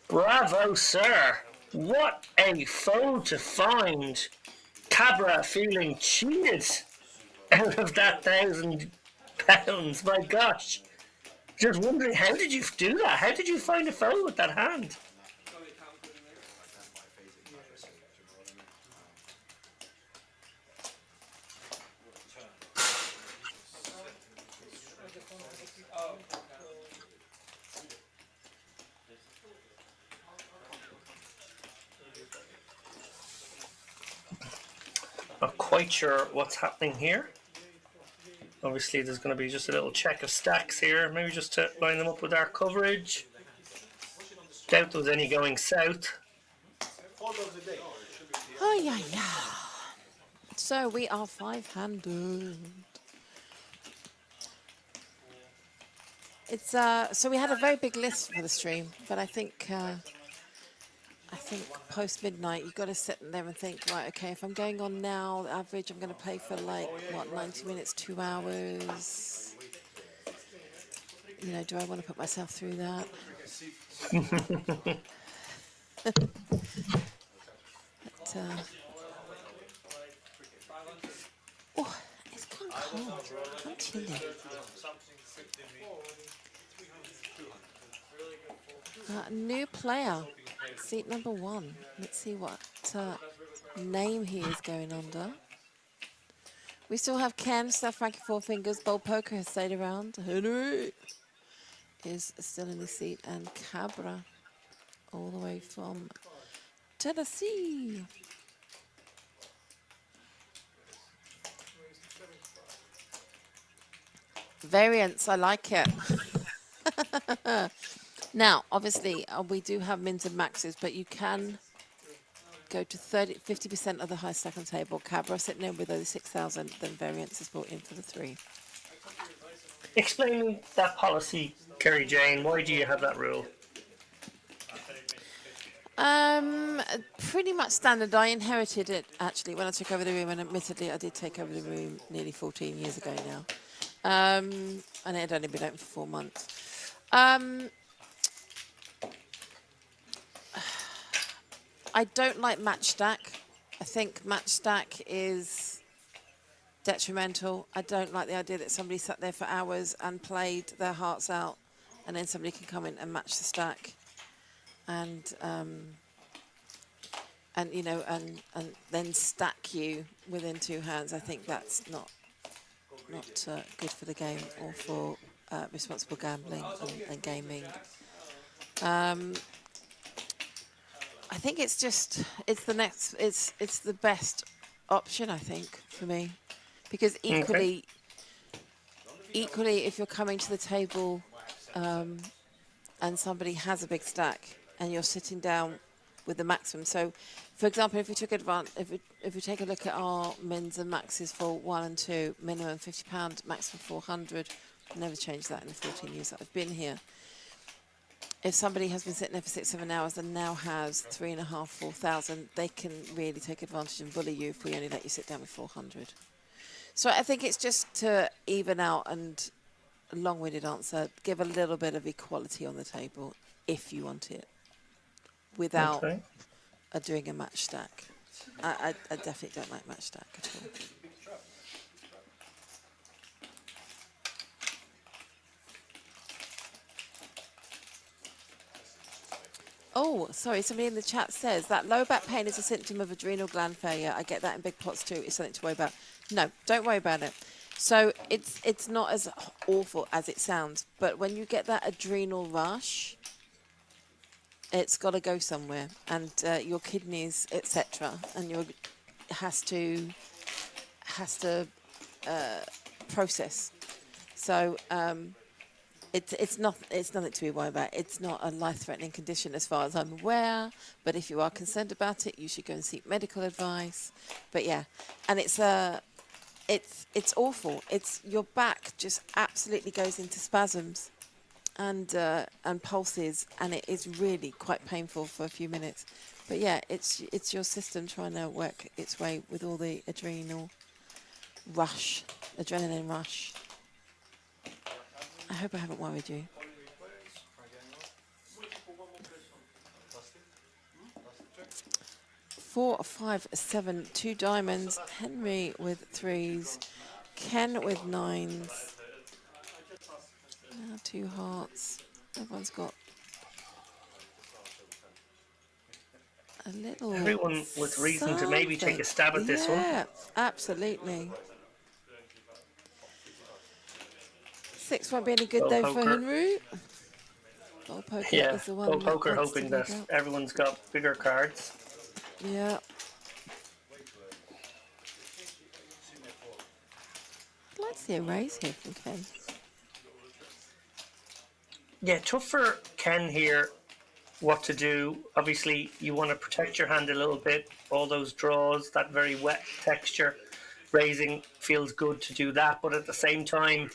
Bravo, sir. What a fold to find. Cabra feeling cheated out of that £1,000. My gosh. Just wondering, how did you do that? How did you find a fold with that hand? Not quite sure what's happening here. Obviously, there's going to be just a little check of stacks here, maybe just to line them up with our coverage. Doubt there was any going south. Oh, yeah, yeah. So we are 5-handed. It's so we had a very big list for the stream, but I think post midnight you've got to sit there and think, right, okay, if I'm going on now, the average I'm going to play for like what 90 minutes, 2 hours. You know, do I want to put myself through that? But, oh, it's gone cold. I'm chilly. New player, seat number 1. Let's see what name he is going under. We still have Ken, Steph Frankie Four Fingers, Bold Poker has stayed around. Henry is still in the seat, and Cabra, all the way from Tennessee. Variants, I like it. Now, obviously, we do have mins and maxes, but you can go to 50% of the high stack on the table. Cabra sitting there with over 6,000, then variance is brought in for the 3. Explain that policy, Kerry Jane. Why do you have that rule? Pretty much standard. I inherited it, actually, when I took over the room, and admittedly, I did take over the room nearly 14 years ago now. And it had only been open for 4 months. I don't like match stack. I think match stack is detrimental. I don't like the idea that somebody sat there for hours and played their hearts out, and then somebody can come in and match the stack, and you know, and then stack you within 2 hands. I think that's not good for the game or for responsible gambling and gaming. I think it's the best option, I think, for me, because equally, if you're coming to the table and somebody has a big stack and you're sitting down with the maximum. So, for example, if we took if we take a look at our mins and maxes for 1 and 2, minimum £50, maximum 400. Never changed that in the 14 years that I've been here. If somebody has been sitting there for 6-7 hours and now has 3,500, 4,000, they can really take advantage and bully you if we only let you sit down with 400. So I think it's just to even out, and a long-winded answer, give a little bit of equality on the table if you want it, without doing a match stack. I definitely don't like match stack at all. Oh, sorry, somebody in the chat says that low back pain is a symptom of adrenal gland failure. I get that in big pots too. It's something to worry about. No, don't worry about it. So it's not as awful as it sounds, but when you get that adrenal rush, it's got to go somewhere, and your kidneys, etc., and your has to process. So it's nothing to be worried about. It's not a life-threatening condition as far as I'm aware. But if you are concerned about it, you should go and seek medical advice. But yeah, and it's awful. It's your back just absolutely goes into spasms and pulses, and it is really quite painful for a few minutes. But yeah, it's your system trying to work its way with all the adrenaline rush. I hope I haven't worried you. 4, 5, 7, 2 diamonds. Henry with 3s. Ken with 9s. Now 2 hearts. Everyone's got a little Everyone with reason to maybe take a stab at this one. Yeah, absolutely. 6 won't be any good Ball though for poker. Henry. Ball poker Yeah, is the one ball that poker wants to hoping lead that out. everyone's got bigger cards. Yeah. I'd like to see a raise here from Ken. Yeah, tough for Ken here what to do. Obviously, you want to protect your hand a little bit. All those draws, that very wet texture. Raising feels good to do that, but at the same time,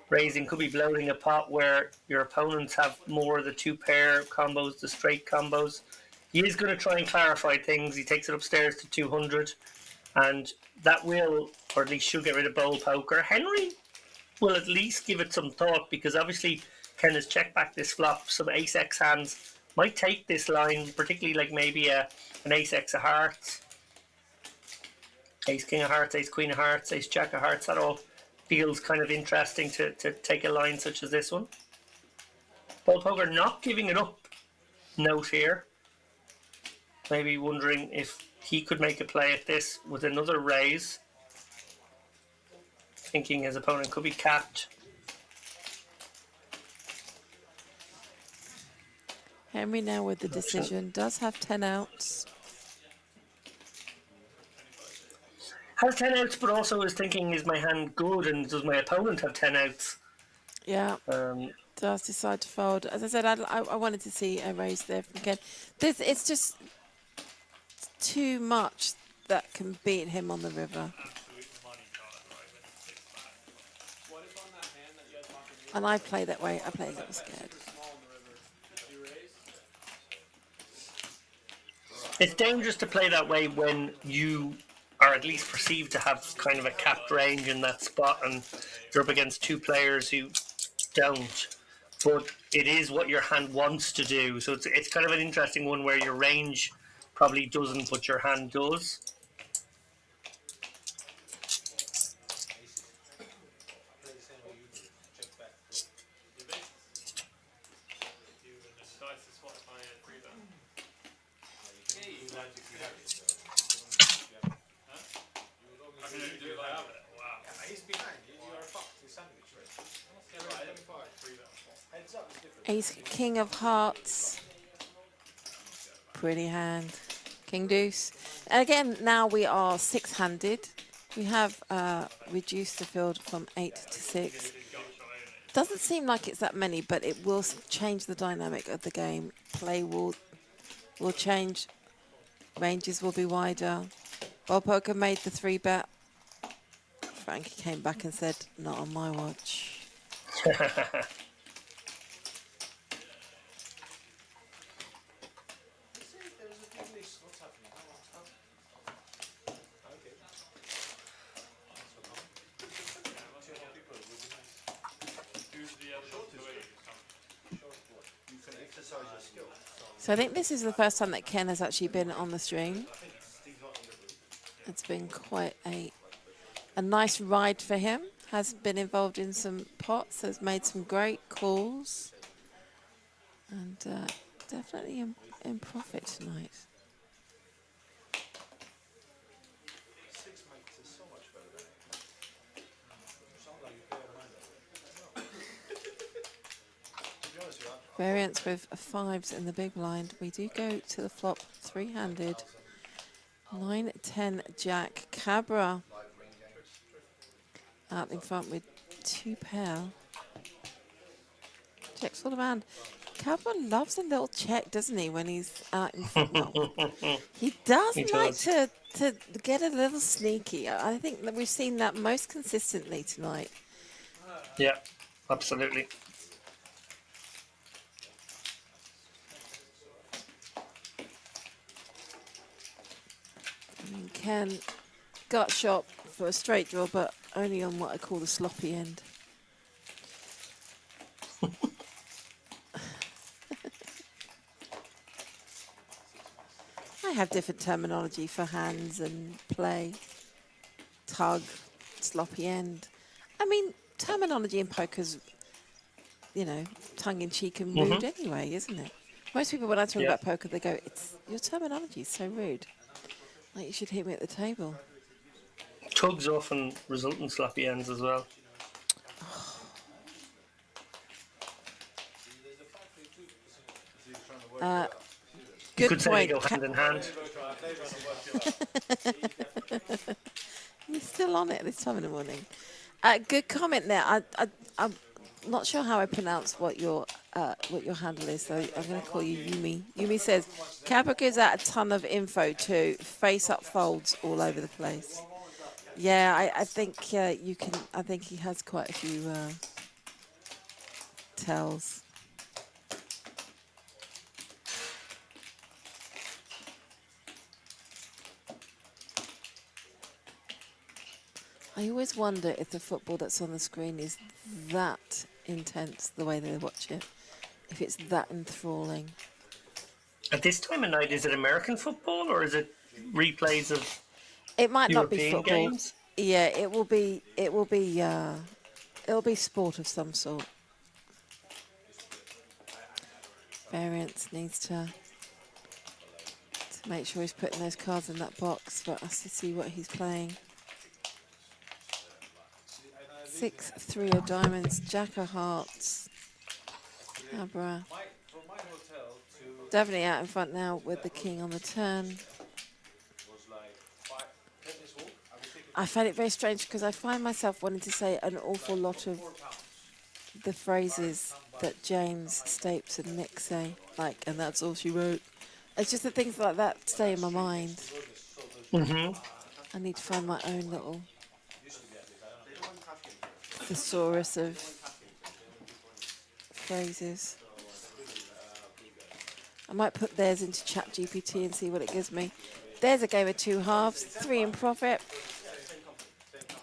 raising could be bloating a pot where your opponents have more of the 2-pair combos, the straight combos. He is going to try and clarify things. He takes it upstairs to 200, and that will, or at least should, get rid of bowl poker. Henry will at least give it some thought, because obviously Ken has checked back this flop. Some ace-x hands might take this line, particularly like maybe an ace-x of hearts, ace-king of hearts, ace-queen of hearts, ace-jack of hearts. That all feels kind of interesting to take a line such as this one. Ball poker not giving it up. Note here. Maybe wondering if he could make a play at this with another raise. Thinking his opponent could be capped. Henry now with the decision. Does have 10 outs. Has 10 outs, but also is thinking, is my hand good, and does my opponent have 10 outs? Yeah. Does decide to fold. As I said, I wanted to see a raise there from Ken. It's just too much that can beat him on the river. What if on that hand that you guys talked about, And I play that way. I play a little scared. small in the river, do you raise? It's dangerous to play that way when you are at least perceived to have kind of a capped range in that spot, and you're up against 2 players who don't. But it is what your hand wants to do. So it's kind of an interesting one where your range probably doesn't, but your hand does. Ace, king of hearts. Pretty hand. King deuce. And again, now we are 6-handed. We have reduced the field from 8 to 6. Doesn't seem like it's that many, but it will change the dynamic of the game. Play will change. Ranges will be wider. Ball poker made the 3-bet. Frankie came back and said, "Not on my watch." So I think this is the first time that Ken has actually been on the stream. It's been quite a nice ride for him. Has been involved in some pots, has made some great calls. And definitely in profit tonight. 6 makes it so much better than it. Sounds like you pay a mind. To be honest with you, Variance with fives in the big blind. We do go to the flop three-handed. 9, 10, Jack. Cabra live ring games. out in front with 2 pair. Checks all around. Cabra loves a little check, doesn't he, when he's out in front? Well, he does He like does. to get a little sneaky. I think that we've seen that most consistently tonight. Yeah, absolutely. I mean, Ken got shot for a straight draw, but only on what I call the sloppy end. I have different terminology for hands and play, tug, sloppy end. I mean, terminology in poker's, you know, tongue-in-cheek and rude anyway, isn't it? Most people, when I talk Yeah. about poker, they go, "It's your terminology is so rude. Like you should hit me at the table." Tugs often result in sloppy ends as well. You Good could say they point. go hand in hand. You're still on it this time in the morning. Good comment there. I'm not sure how I pronounce what your handle is, so I'm going to call you Yumi. Yumi says, Cabra gives out a ton of info too. Face up folds all over the place. Yeah, I think you can. I think he has quite a few tells. I always wonder if the football that's on the screen is that intense, the way they watch it. If it's that enthralling. At this time of night, is it American football or is it replays of It might not be European football. games? Yeah, it will be. It'll be sport of some sort. Variance needs to make sure he's putting those cards in that box for us to see what he's playing. 6, 3 of diamonds, Jack of hearts, Cabra. From my hotel to Definitely out in front now with the king on the turn. was like 10 minutes walk. I was thinking I find it very strange because I find myself wanting to say an awful lot of the phrases that James, Stapes and Nick say, like, and that's all she wrote. It's just the things like that stay in my mind. I need to find my own little thesaurus of phrases. I might put theirs into ChatGPT and see what it gives me. There's a game of 2 halves, 3 in profit,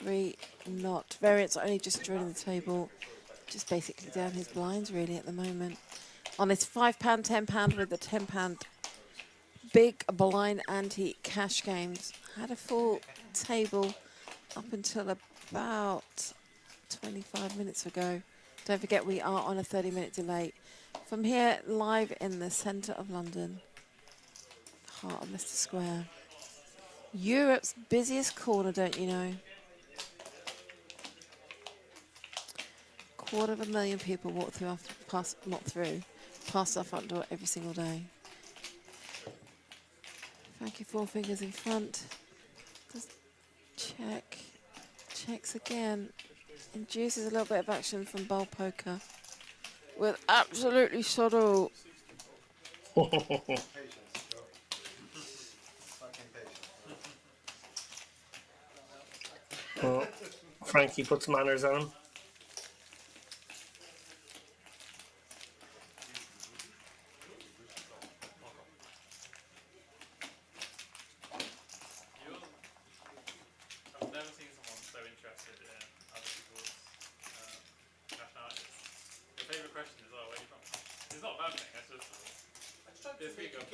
3 not. Variance only just joining the table, just basically down his blinds really at the moment. On his £5, £10 with the £10 big blind ante cash games. Had a full table up until about 25 minutes ago. Don't forget we are on a 30-minute delay. From here, live in the centre of London, heart of Leicester Square. Europe's busiest corner, don't you know? 250,000 people walk through past our front door every single day. Frankie 4 fingers in front. Just check. Checks again. Induces a little bit of action from bowl poker. With absolutely subtle. Patience. Fucking patience. Oh, Frankie puts manners on. I've never seen someone so interested in other people's nationalities. Your favourite question is, oh, where are you from? It's not a bad thing, it's just... This week I've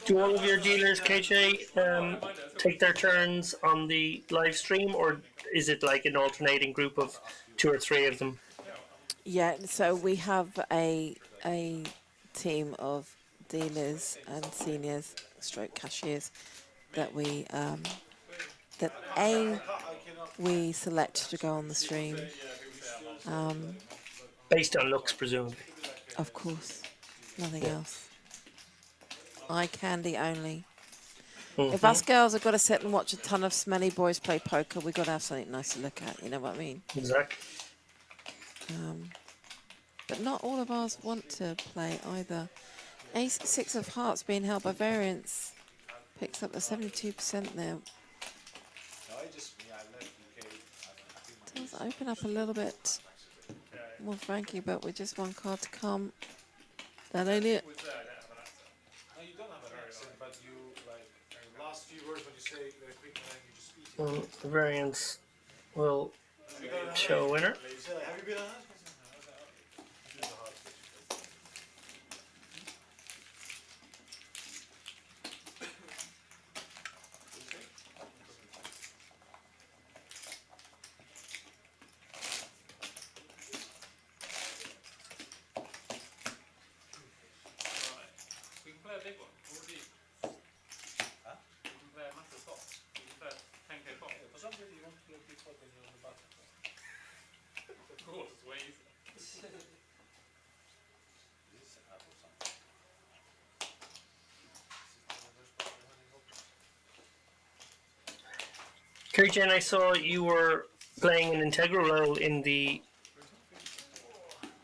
Do all of your dealers, KJ, take their turns on the live stream, or is it like an alternating group of 2 or 3 of them? Yeah, so we have a team of dealers and seniors, stroke cashiers that we we select to go on the stream. Based on looks, presumably. Of course, nothing else. Eye candy only. If us girls have got to sit and watch a ton of smelly boys play poker, we've got to have something nice to look at. You know what I mean? Exactly. But not all of ours want to play either. Ace six of hearts being held by variance picks up the 72% there. No, I just, I left UK. I think Does open up a little bit more Frankie, but with just one card to come. That ain't it. no, you don't have an accent, but you, like, the last few words when you say very quick and then you just speak it. The variance will show a winner. You say, like, have you been on that? We can play a big one. What would you? Huh? We can play a massive pot. We can play a 10k pot. For some reason you want to play a big pot when you're on the button. Of course, it's way easier. This is an apple something. Kerry Jane, I saw you were playing an integral role in the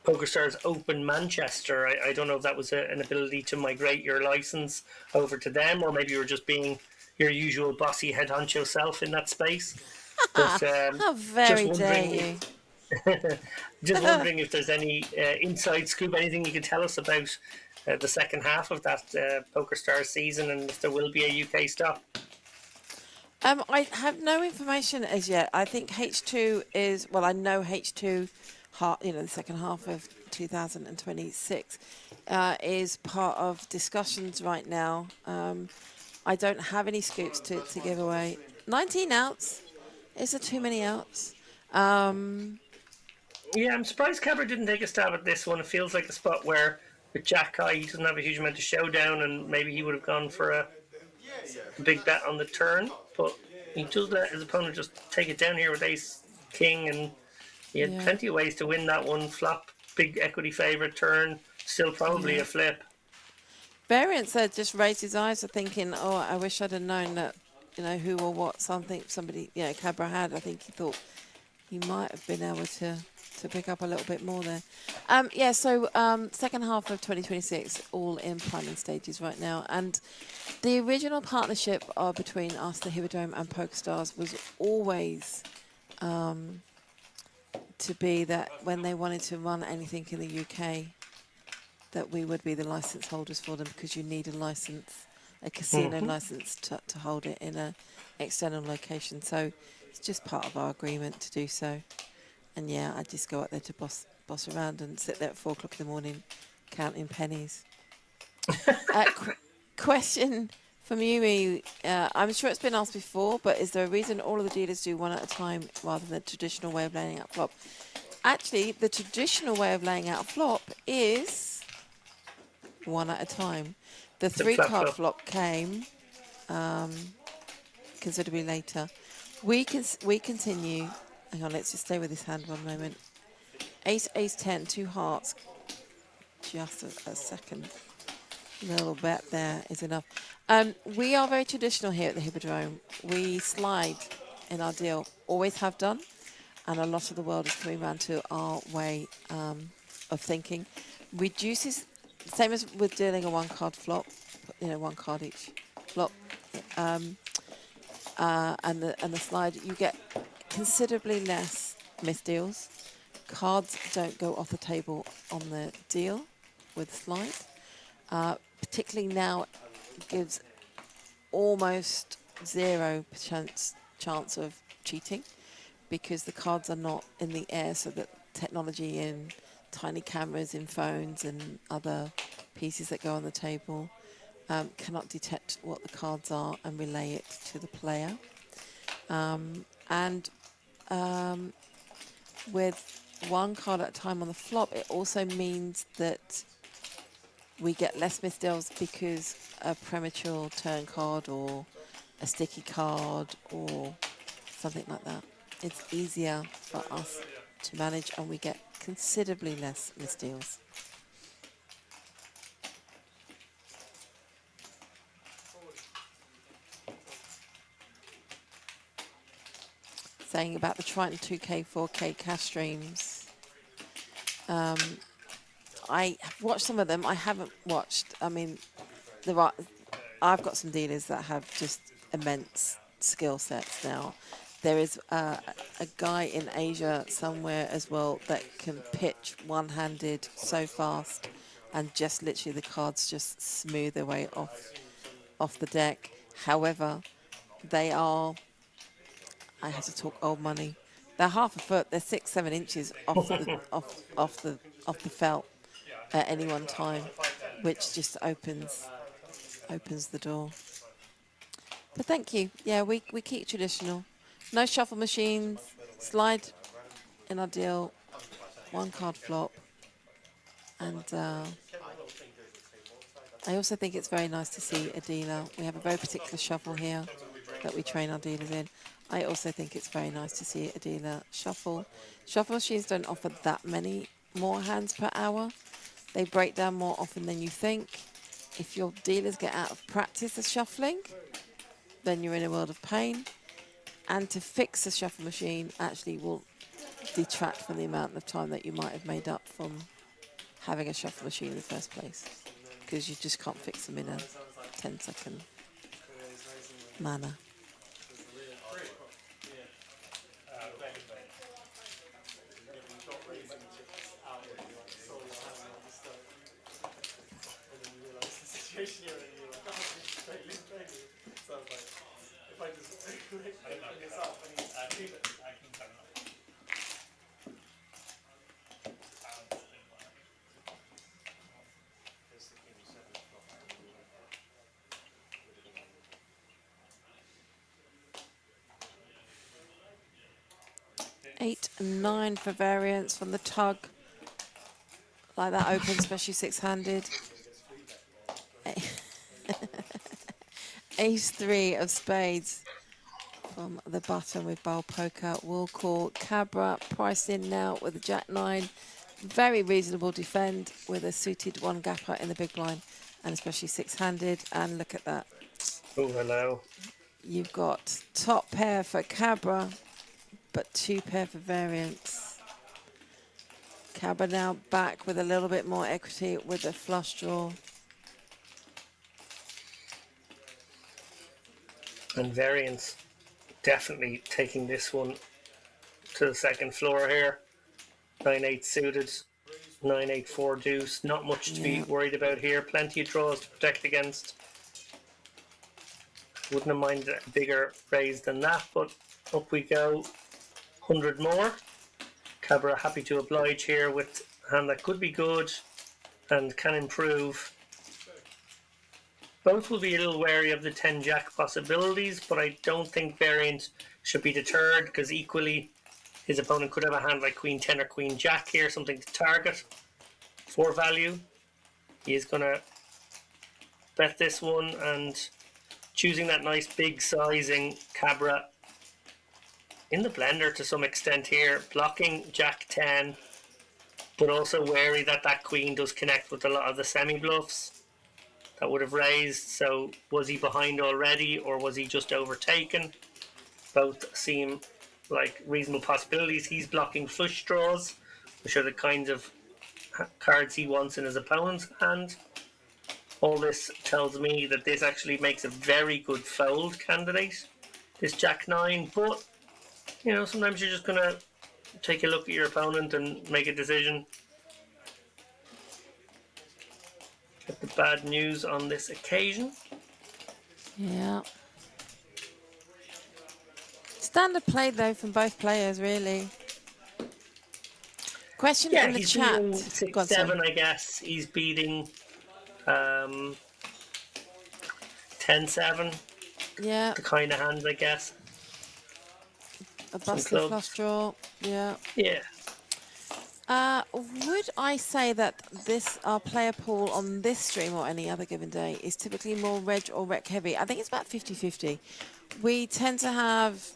PokerStars Open Manchester. I don't know if that was an ability to migrate your license over to them, or maybe you were just being your usual bossy head honcho self in that space. But, How very just dare wondering you. just wondering if there's any inside scoop, anything you can tell us about the second half of that PokerStars season, and if there will be a UK stop. I have no information as yet. I think H2 is, well, I know H2, the second half of 2026 is part of discussions right now. I don't have any scoops to give away. 19 outs. Is there too many outs? Yeah, I'm surprised Cabra didn't take a stab at this one. It feels like a spot where with Jack High, he doesn't have a huge amount of showdown, and maybe he would have gone for a big bet on the turn. But he does let his opponent just take it down here with Ace King, and he had plenty of ways to win that one. Flop, big equity favourite turn, still probably a flip. Variance just raised his eyes, thinking, "Oh, I wish I'd have known that, who or what somebody, Cabra had." I think he thought he might have been able to pick up a little bit more there. So second half of 2026, all in planning stages right now. And the original partnership between us, the Hippodrome, and PokerStars was always to be that when they wanted to run anything in the UK, that we would be the license holders for them, because you need a license, a casino license to hold it in an external location. So it's just part of our agreement to do so. And yeah, I just go out there to boss around and sit there at 4 o'clock in the morning counting pennies. Question from Yumi. I'm sure it's been asked before, but is there a reason all of the dealers do one at a time rather than the traditional way of laying out flop? Actually, the traditional way of laying out a flop is one at a time. The 3-card flop came considerably later. We continue. Hang on, let's just stay with this hand one moment. Ace, Ace 10, 2 hearts. Just a second. Little bet there is enough. We are very traditional here at the Hippodrome. We slide in our deal, always have done, and a lot of the world is coming around to our way of thinking. Reduces, same as with dealing a 1-card flop, 1 card each flop, and the slide, you get considerably less misdeals. Cards don't go off the table on the deal with slide. Particularly now, it gives almost 0% chance of cheating, because the cards are not in the air, so that technology in tiny cameras in phones and other pieces that go on the table cannot detect what the cards are and relay it to the player. With 1 card at a time on the flop, it also means that we get less misdeals because a premature turn card or a sticky card or something like that. It's easier for us to manage and we get considerably less misdeals. Saying about the Triton 2K, 4K cash streams. I have watched some of them. I haven't watched, I mean, I've got some dealers that have just immense skill sets now. There is a guy in Asia somewhere as well that can pitch one-handed so fast and just literally the cards just smooth their way off the deck. However, they are, I have to talk old money. They're half a foot. They're 6-7 inches off the felt at any one time, which just opens the door. But thank you. Yeah, we keep traditional. No shuffle machines. Slide in our deal. One card flop. And I also think it's very nice to see a dealer. We have a very particular shuffle here that we train our dealers in. I also think it's very nice to see a dealer shuffle. Shuffle machines don't offer that many more hands per hour. They break down more often than you think. If your dealers get out of practice of shuffling, then you're in a world of pain. And to fix a shuffle machine actually will detract from the amount of time that you might have made up from having a shuffle machine in the first place, because you just can't fix them in a 10-second manner. Eight and 9 for variance from the tug. Like that open, especially six-handed. Ace 3 of spades from the button with bowl poker. Will call Cabra priced in now with a jack 9. Very reasonable defend with a suited one gapper in the big blind and especially six-handed. And look at that. Oh, hello. You've got top pair for Cabra, but 2 pair for variance. Cabra now back with a little bit more equity with a flush draw. And variance definitely taking this one to the second floor here. 9-8 suited, 9-8 4 deuce. Not much to be worried about here. Plenty of draws to protect against. Wouldn't have minded a bigger raise than that, but up we go. 100 more. Cabra happy to oblige here with a hand that could be good and can improve. Both will be a little wary of the 10 jack possibilities, but I don't think variant should be deterred because equally his opponent could have a hand like Queen 10 or Queen Jack here, something to target for value. He is going to bet this one and choosing that nice big sizing Cabra in the blender to some extent here, blocking Jack 10, but also wary that that Queen does connect with a lot of the semi-bluffs that would have raised. So was he behind already or was he just overtaken? Both seem like reasonable possibilities. He's blocking flush draws, which are the kinds of cards he wants in his opponent's hand. All this tells me that this actually makes a very good fold candidate, this Jack 9, but you know, sometimes you're just going to take a look at your opponent and make a decision. Get the bad news on this occasion. Yeah. Standard play, though, from both players, really. Question in the he's chat. beating 6-7, I guess. He's beating 10-7. Yeah. The kind of hand, I guess. A busted flush draw. Yeah. Yeah. Would I say that our player pool on this stream or any other given day is typically more reg or rec heavy? I think it's about 50-50. We tend to have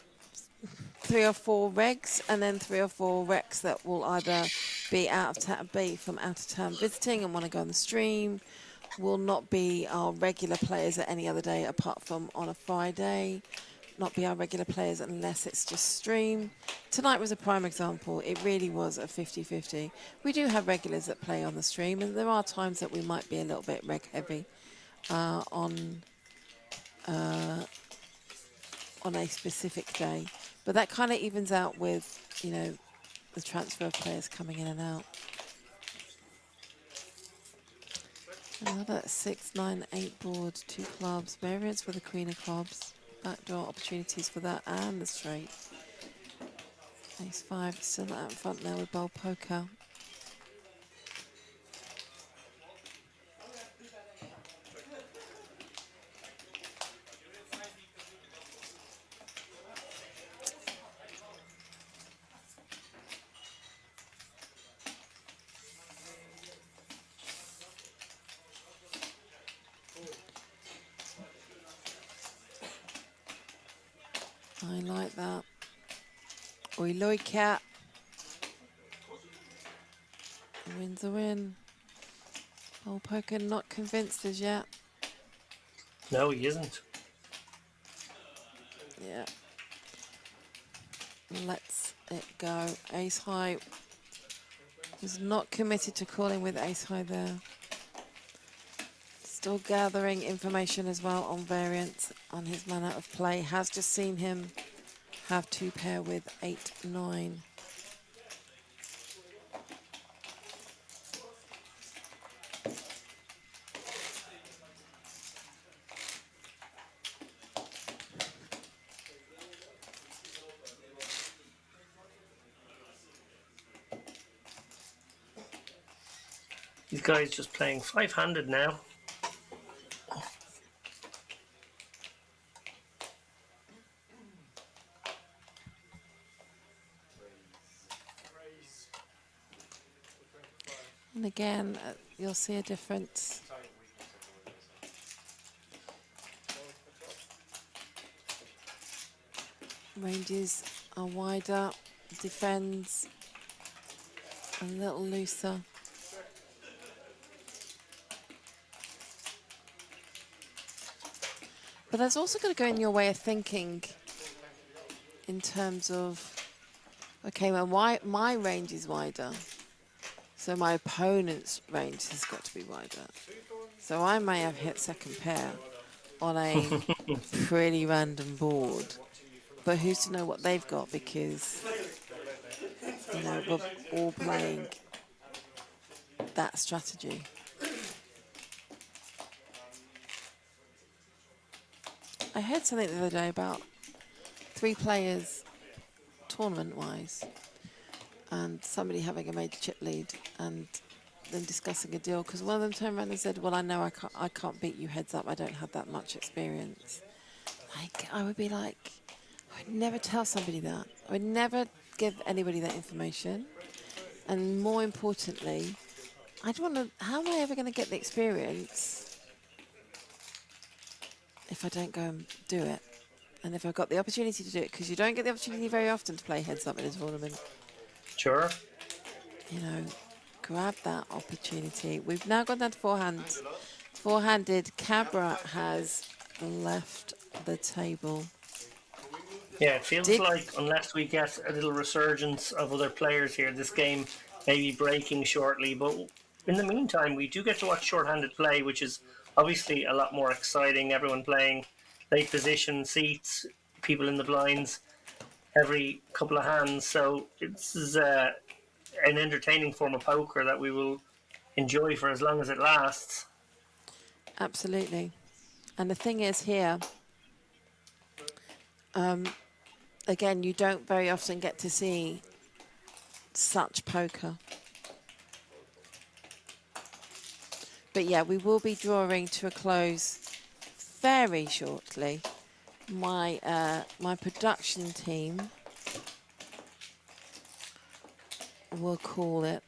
3 or 4 regs and then 3 or 4 recs that will either be from out of town visiting and want to go on the stream, will not be our regular players at any other day apart from on a Friday, not be our regular players unless it's just stream. Tonight was a prime example. It really was a 50-50. We do have regulars that play on the stream, and there are times that we might be a little bit reg heavy on a specific day. But that kind of evens out with, you know, the transfer of players coming in and out. Another 6, 9, 8 board, 2 clubs, variance for the queen of clubs, backdoor opportunities for that, and the straight. Ace 5 still out in front now with bowl poker. I like that. Oi, loy cat. A win's a win. Bowl poker not convinced as yet. No, he isn't. Yeah. Let's it go. Ace high was not committed to calling with ace high there. Still gathering information as well on variance on his manner of play. Has just seen him have 2 pair with 8, 9. These guys just playing 5-handed now. And again, you'll see a difference. Ranges are wider, defends a little looser. But that's also got to go in your way of thinking in terms of, okay, well, my range is wider, so my opponent's range has got to be wider. So I may have hit second pair on a pretty random board, but who's to know what they've got, because, you know, we're all playing that strategy. I heard something the other day about 3 players tournament-wise and somebody having a major chip lead and then discussing a deal, because one of them turned around and said, well, I know I can't beat you heads up. I don't have that much experience. Like, I would be like, I would never tell somebody that. I would never give anybody that information. And more importantly, I'd want to, how am I ever going to get the experience if I don't go and do it? And if I've got the opportunity to do it, because you don't get the opportunity very often to play heads up in a tournament. Sure. You know, grab that opportunity. We've now gone down to 4 hands. 4-handed, Cabra has left the table. Yeah, it feels like unless we get a little resurgence of other players here, this game may be breaking shortly. But in the meantime, we do get to watch short-handed play, which is obviously a lot more exciting. Everyone playing late position seats, people in the blinds every couple of hands. So this is an entertaining form of poker that we will enjoy for as long as it lasts. Absolutely. And the thing is here, again, you don't very often get to see such poker. But yeah, we will be drawing to a close very shortly. My production team we'll call it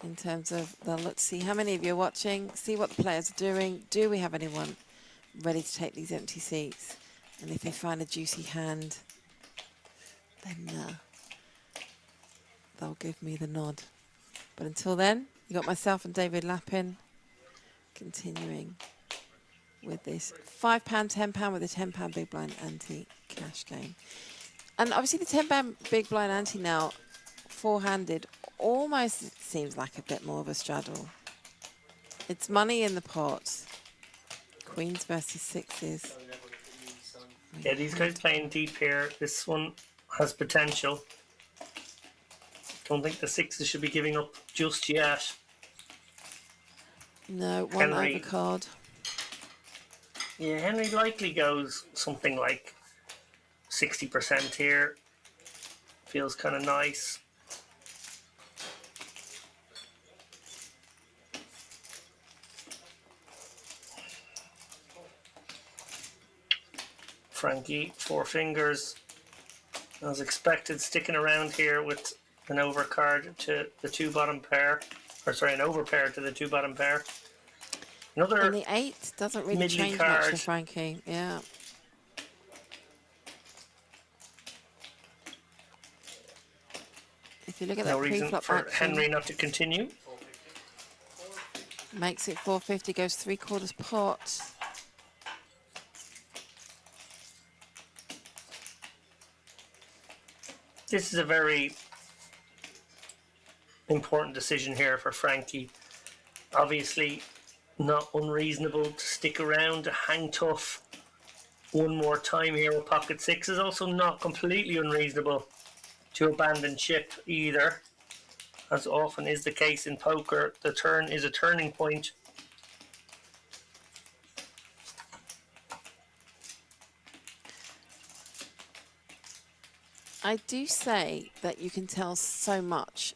in terms of the, let's see how many of you are watching, see what the players are doing. Do we have anyone ready to take these empty seats? And if they find a juicy hand, then they'll give me the nod. But until then, you got myself and David Lappin continuing with this £5, £10 with a £10 big blind ante cash game. And obviously the £10 big blind ante now, four-handed, almost seems like a bit more of a straddle. It's money in the pot. Queens versus sixes. Yeah, these guys playing deep here. This one has potential. Don't think the sixes should be giving up just yet. No, one Henry. overcard. Yeah, Henry likely goes something like 60% here. Feels kind of nice. Frankie, four fingers, as expected, sticking around here with an overcard to the two bottom pair, or sorry, an overpair to the two bottom pair. Another And the 8 doesn't really middly change much for card. Frankie. Yeah. If you look at No that reason pre-flop for action, Henry not to continue. makes it 450, goes 3/4 pot. This is a very important decision here for Frankie. Obviously, not unreasonable to stick around, to hang tough one more time here with pocket sixes. Also not completely unreasonable to abandon ship either. As often is the case in poker, the turn is a turning point. I do say that you can tell so much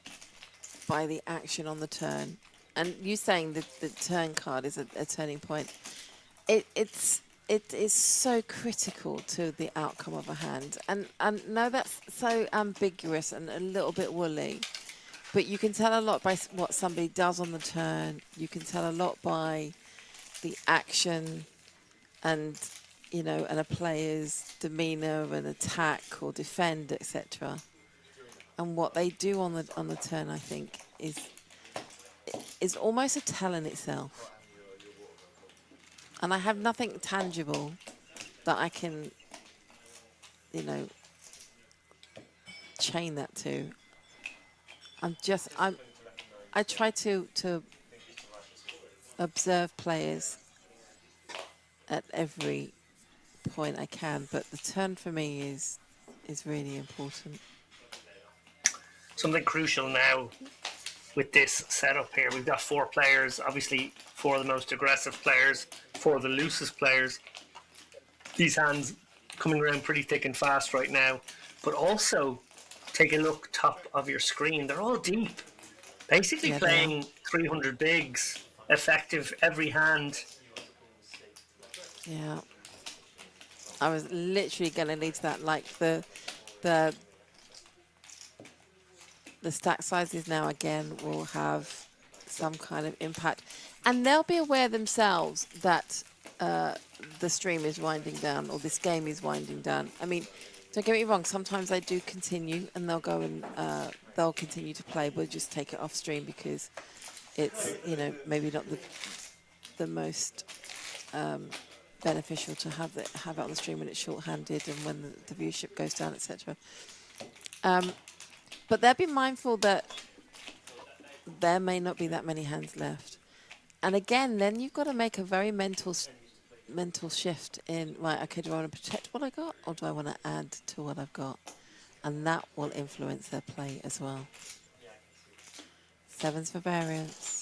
by the action on the turn. And you saying that the turn card is a turning point. It is so critical to the outcome of a hand. And no, that's so ambiguous and a little bit woolly. But you can tell a lot by what somebody does on the turn. You can tell a lot by the action and, you know, and a player's demeanour and attack or defend, etc. And what they do on the turn, I think, is almost a tell in itself. And I have nothing tangible that I can, you know, chain that to. I try to observe players at every point I can, but the turn for me is really important. Something crucial now with this setup here. We've got four players, obviously four of the most aggressive players, four of the loosest players. These hands coming around pretty thick and fast right now. But also, take a look top of your screen. They're all deep. Basically playing 300 bigs, effective every hand. Yeah. I was literally going to lead to that, like the stack sizes now again will have some kind of impact, and they'll be aware themselves that the stream is winding down or this game is winding down. I mean, don't get me wrong, sometimes they do continue and they'll go and they'll continue to play. We'll just take it off stream because it's, you know, maybe not the most beneficial to have it on the stream when it's short-handed and when the viewership goes down, etc. But they'll be mindful that there may not be that many hands left. And again, then you've got to make a very mental shift in, right, okay, do I want to protect what I got or do I want to add to what I've got? And that will influence their play as well. Sevens for variance.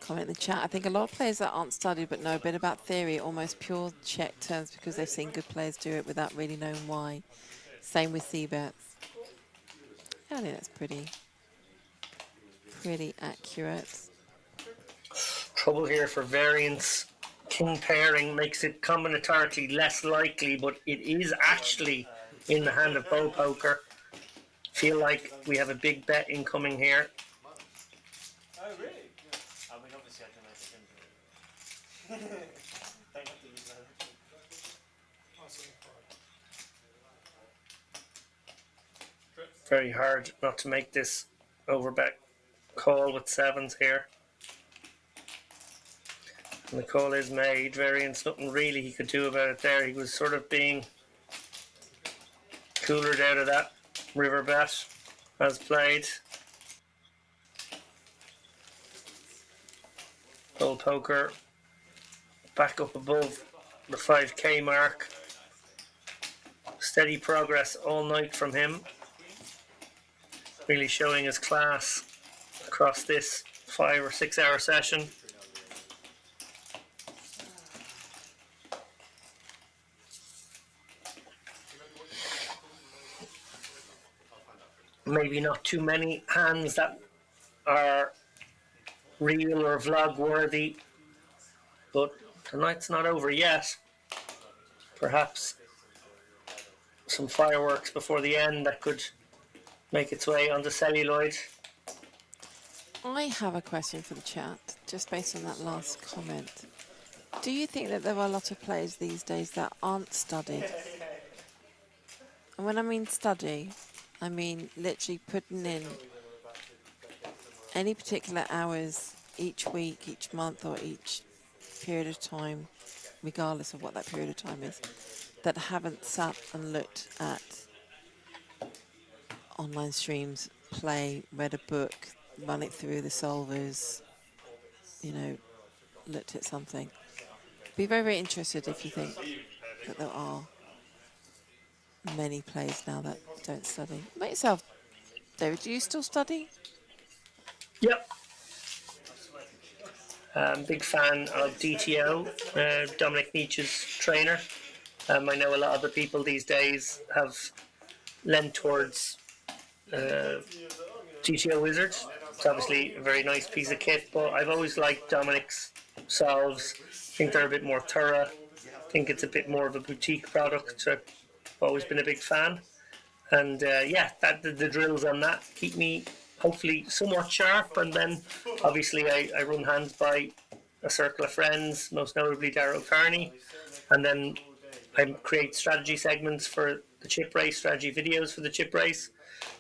Comment in the chat. I think a lot of players that aren't studied but know a bit about theory, almost pure check turns because they've seen good players do it without really knowing why. Same with C-bets. Yeah, I think that's pretty accurate. Trouble here for variance. King pairing makes it combinatorically less likely, but it is actually in the hand of Bull Poker. Feel like we have a big bet incoming here. Oh, really? I mean, obviously I can make it simple. Don't have to use that. Very hard not to make this overbet call with sevens here. And the call is made. Variance, nothing really he could do about it there. He was sort of being coolered out of that river bet as played. Bull Poker back up above the 5k mark. Steady progress all night from him. Really showing his class across this 5 or 6 hour session. Maybe not too many hands that are real or vlog worthy, but the night's not over yet. Perhaps some fireworks before the end that could make its way onto celluloid. I have a question for the chat, just based on that last comment. Do you think that there are a lot of players these days that aren't studied? And when I mean study, I mean literally putting in any particular hours each week, each month, or each period of time, regardless of what that period of time is, that haven't sat and looked at online streams, play, read a book, run it through the solvers, you know, looked at something. Be very, very interested if you think that there are many players now that don't study. About yourself, David, do you still study? Yep. Big fan of DTO, Dominic Nietzsche's trainer. I know a lot of the people these days have lent towards DTO Wizards. It's obviously a very nice piece of kit, but I've always liked Dominic's solves. I think they're a bit more thorough. I think it's a bit more of a boutique product, so I've always been a big fan. And the drills on that keep me hopefully somewhat sharp. And then obviously I run hands by a circle of friends, most notably Darrow Carney. And then I create strategy segments for the chip race, strategy videos for the chip race.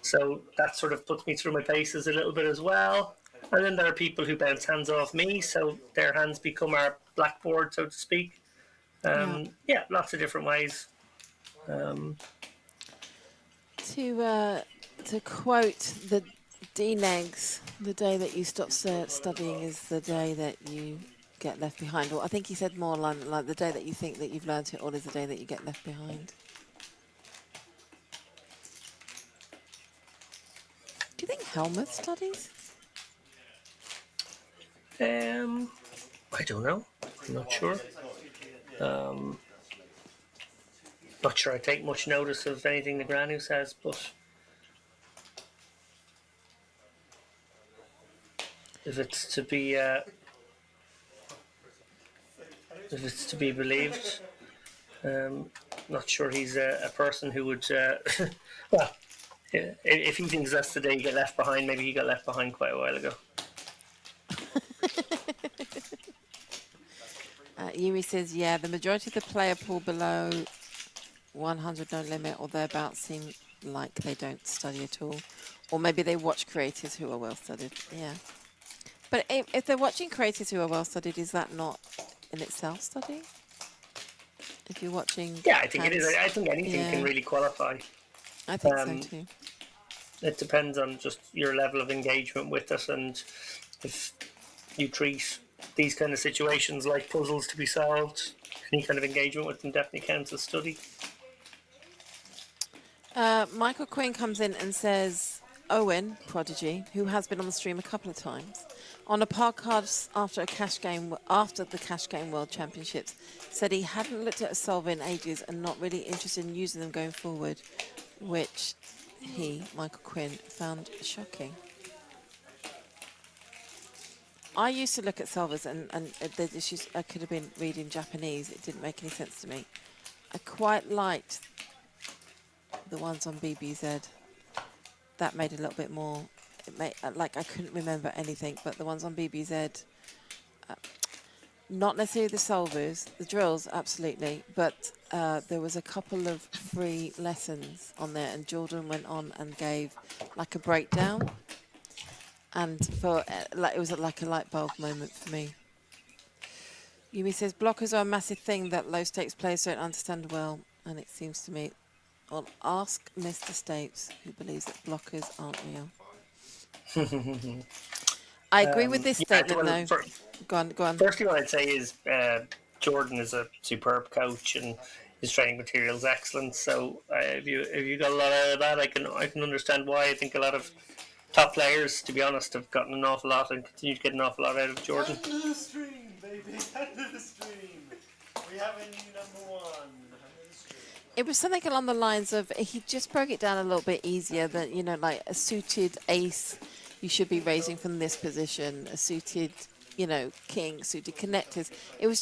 So that sort of puts me through my paces a little bit as well. And then there are people who bounce hands off me, so their hands become our blackboard, so to speak. Lots of different ways. To quote the D-Negs, the day that you stop studying is the day that you get left behind. Or I think he said more like the day that you think that you've learnt it all is the day that you get left behind. Do you think Helmuth studies? I don't know. I'm not sure. Not sure I take much notice of anything the Granu says, but if it's to be believed, not sure he's a person who would. Well, if he thinks that's the day you get left behind, maybe he got left behind quite a while ago. Yuri says, yeah, the majority of the player pool below 100 no limit or thereabouts seem like they don't study at all. Or maybe they watch creators who are well studied. Yeah. But if they're watching creators who are well studied, is that not in itself study? If you're watching... Yeah, I think it is. I think anything can really qualify. I think so too. It depends on just your level of engagement with it, and if you treat these kind of situations like puzzles to be solved, any kind of engagement with them definitely counts as study. Michael Quinn comes in and says, Owen, Prodigy, who has been on the stream a couple of times, on a podcast after the Cash Game World Championships, said he hadn't looked at a solver in ages and not really interested in using them going forward, which he, Michael Quinn, found shocking. I used to look at solvers and I could have been reading Japanese. It didn't make any sense to me. I quite liked the ones on BBZ. That made a little bit more. It made like I couldn't remember anything, but the ones on BBZ, not necessarily the solvers, the drills, absolutely, but there was a couple of free lessons on there, and Jordan went on and gave like a breakdown, and for like it was like a light bulb moment for me. Yumi says blockers are a massive thing that low stakes players don't understand well, and it seems to me. Well, ask Mr. Stapes, who believes that blockers aren't real. I agree with this statement, though. Go on, go on. Firstly, what I'd say is Jordan is a superb coach and his training material is excellent. So if you got a lot out of that, I can understand why. I think a lot of top players, to be honest, have gotten an awful lot and continue to get an awful lot out of Jordan. Under the stream, baby, under the stream. We have a new number one. Under the stream. It was something along the lines of he just broke it down a little bit easier that, you know, like a suited ace, you should be raising from this position, a suited, you know, king, suited connectors. It was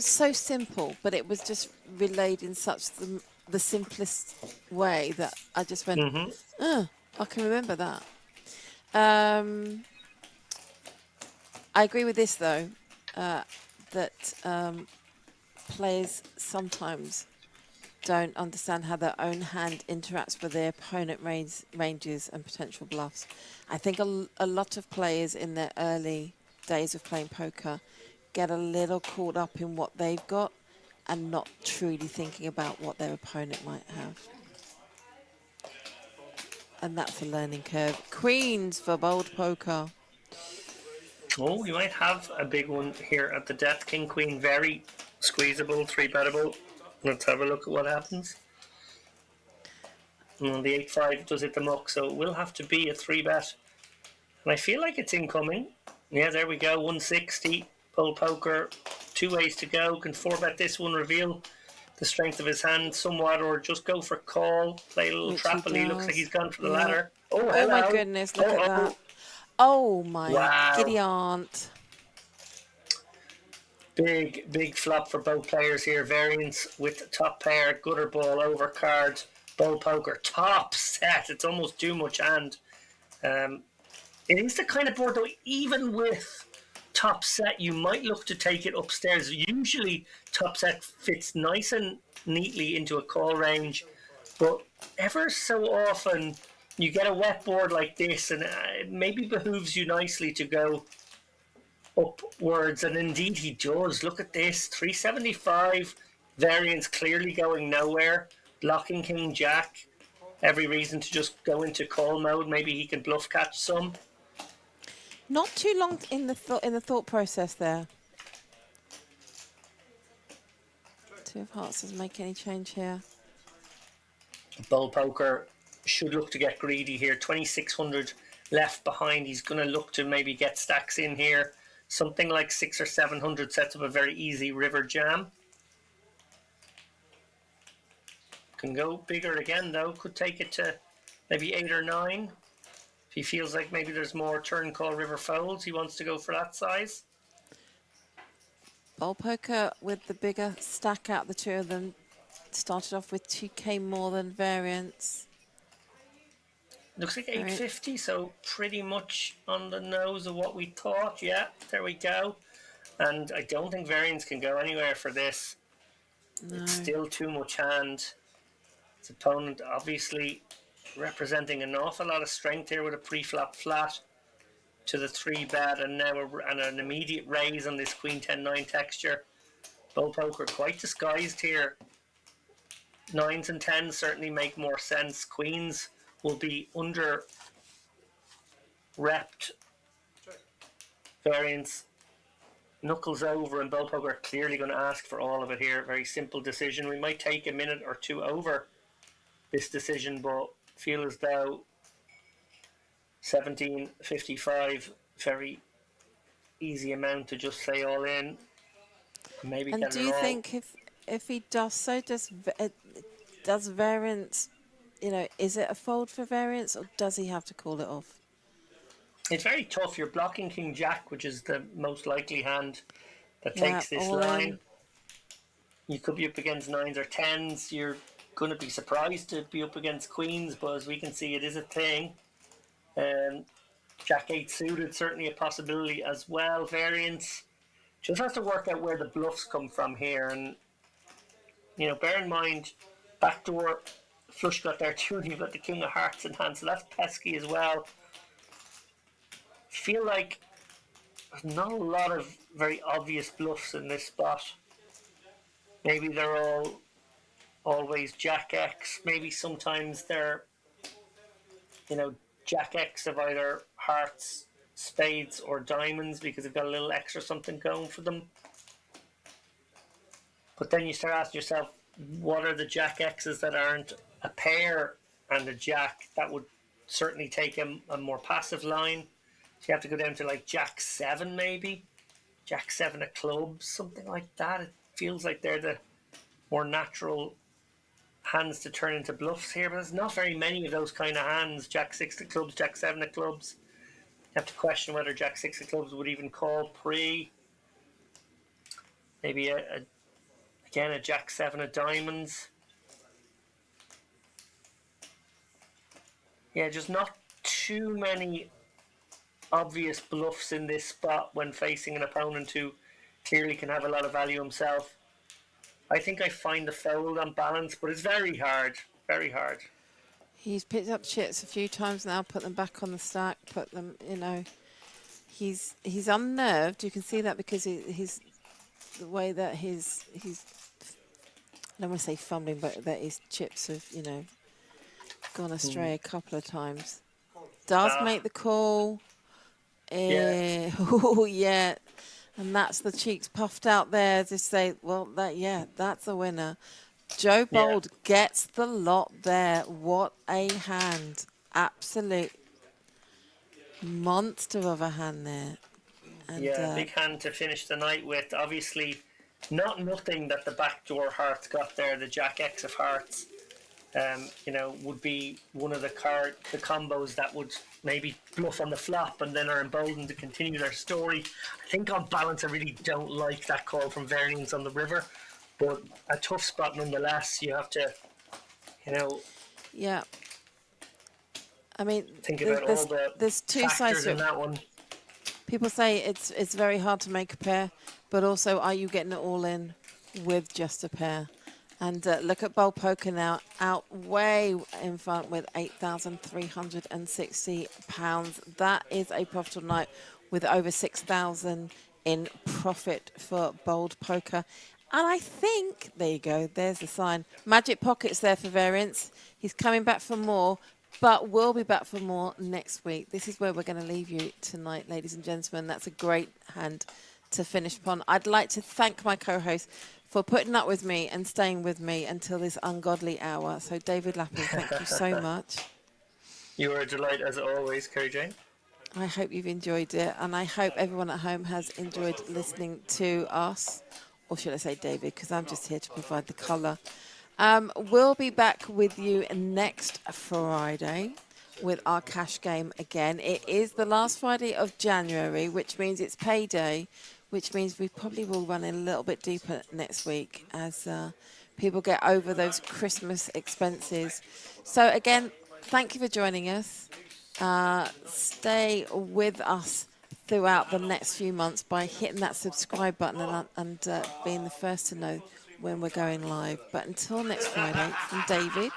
so simple, but it was just relayed in such the simplest way that I just went, I can remember that. I agree with this, though, that players sometimes don't understand how their own hand interacts with their opponent ranges and potential bluffs. I think a lot of players in their early days of playing poker get a little caught up in what they've got and not truly thinking about what their opponent might have. And that's a learning curve. Queens for bold poker. Oh, you might have a big one here at the death. King, queen, very squeezable, 3-bettable. Let's have a look at what happens. And the 8-5 does hit the muck, so it will have to be a 3-bet. And I feel like it's incoming. Yeah, there we go, 160. Bold poker, 2 ways to go. Can 4-bet this one, reveal the strength of his hand somewhat, or just go for call, play a little trap, and he looks like he's gone for the ladder. Oh, hello. Oh my goodness, look at that. Oh my giddy aunt. Big flop for both players here. Variance with top pair, gutter ball, overcard, bold poker, top set. It's almost too much hand. It is the kind of board, though, even with top set, you might look to take it upstairs. Usually, top set fits nice and neatly into a call range, but ever so often, you get a wet board like this, and it maybe behooves you nicely to go upwards, and indeed he does. Look at this, 375, variance clearly going nowhere, blocking king jack. Every reason to just go into call mode. Maybe he can bluff catch some. Not too long in the thought process there. Two of hearts doesn't make any change here. Bold poker should look to get greedy here. 2,600 left behind. He's going to look to maybe get stacks in here. Something like 600 or 700 sets up a very easy river jam. Can go bigger again, though. Could take it to maybe 8 or 9. If he feels like maybe there's more turn call river folds, he wants to go for that size. Bold poker with the bigger stack out, the two of them started off with 2k more than variance. Looks like 850, so pretty much on the nose of what we thought. Yeah, there we go. And I don't think variance can go anywhere for this. No. It's still too much hand. His opponent obviously representing an awful lot of strength here with a pre-flop flat to the 3-bet, and now an immediate raise on this queen 10-9 texture. Bold poker quite disguised here. 9s and 10s certainly make more sense. Queens will be under repped. Variance knuckles over, and bold poker are clearly going to ask for all of it here. Very simple decision. We might take a minute or two over this decision, but feel as though 1755, very easy amount to just say all in. Maybe. And do you think if he does so, does variance, you know, is it a fold for variance, or does he have to call it off? It's very tough. You're blocking King Jack, which is the most likely hand that Yeah, takes this all line. in. You could be up against 9s or 10s. You're going to be surprised to be up against queens, but as we can see, it is a thing. Jack 8 suited, certainly a possibility as well. Variants. Just have to work out where the bluffs come from here. And, bear in mind, backdoor flush got there too, and you've got the King of Hearts in hand, so that's pesky as well. Feel like there's not a lot of very obvious bluffs in this spot. Maybe they're all always Jack X. Maybe sometimes they're, Jack X of either hearts, spades, or diamonds because they've got a little extra something going for them. But then you start asking yourself, what are the Jack X's that aren't a pair and a Jack? That would certainly take a more passive line. So you have to go down to like Jack 7 maybe. Jack 7 of clubs, something like that. It feels like they're the more natural hands to turn into bluffs here, but there's not very many of those kind of hands. Jack 6 of clubs, Jack 7 of clubs. You have to question whether Jack 6 of clubs would even call pre. Maybe again a Jack 7 of diamonds. Yeah, just not too many obvious bluffs in this spot when facing an opponent who clearly can have a lot of value himself. I think I find the fold on balance, but it's very hard, very hard. He's picked up chips a few times now, put them back on the stack, put them, he's unnerved. You can see that because he's the way that he's I don't want to say fumbling, but that his chips have, gone astray a couple of times. Does make the call. Yeah. Oh, yeah. And that's the cheeks puffed out there to say, well, that's a winner. Joe Bold gets the lot there. What a hand. Absolute monster of a hand there. And, big hand to finish the night with. Obviously, nothing that the backdoor hearts got there. The Jack X of hearts, would be one of the combos that would maybe bluff on the flop and then are emboldened to continue their story. I think on balance, I really don't like that call from Variance on the river, but a tough spot nonetheless. You have to, yeah. I mean, think about all there's two factors sides to in it. that one. People say it's very hard to make a pair, but also are you getting it all in with just a pair? And look at Bold Poker now, out way in front with £8,360. That is a profitable night with over 6,000 in profit for Bold Poker. And I think, there you go, there's the sign. Magic Pockets there for Variance. He's coming back for more, but we'll be back for more next week. This is where we're going to leave you tonight, ladies and gentlemen. That's a great hand to finish upon. I'd like to thank my co-host for putting up with me and staying with me until this ungodly hour. So, David Lappin, thank you so much. You were a delight as always, Kerry Jane. I hope you've enjoyed it, and I hope everyone at home has enjoyed listening to us, or should I say David, because I'm just here to provide the colour. We'll be back with you next Friday with our cash game again. It is the last Friday of January, which means it's payday, which means we probably will run a little bit deeper next week as people get over those Christmas expenses. So again, thank you for joining us. Stay with us throughout the next few months by hitting that subscribe button and being the first to know when we're going live. But until next Friday, from David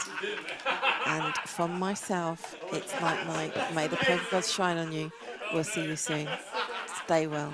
and from myself, it's night night. May the poker gods shine on you. We'll see you soon. Stay well.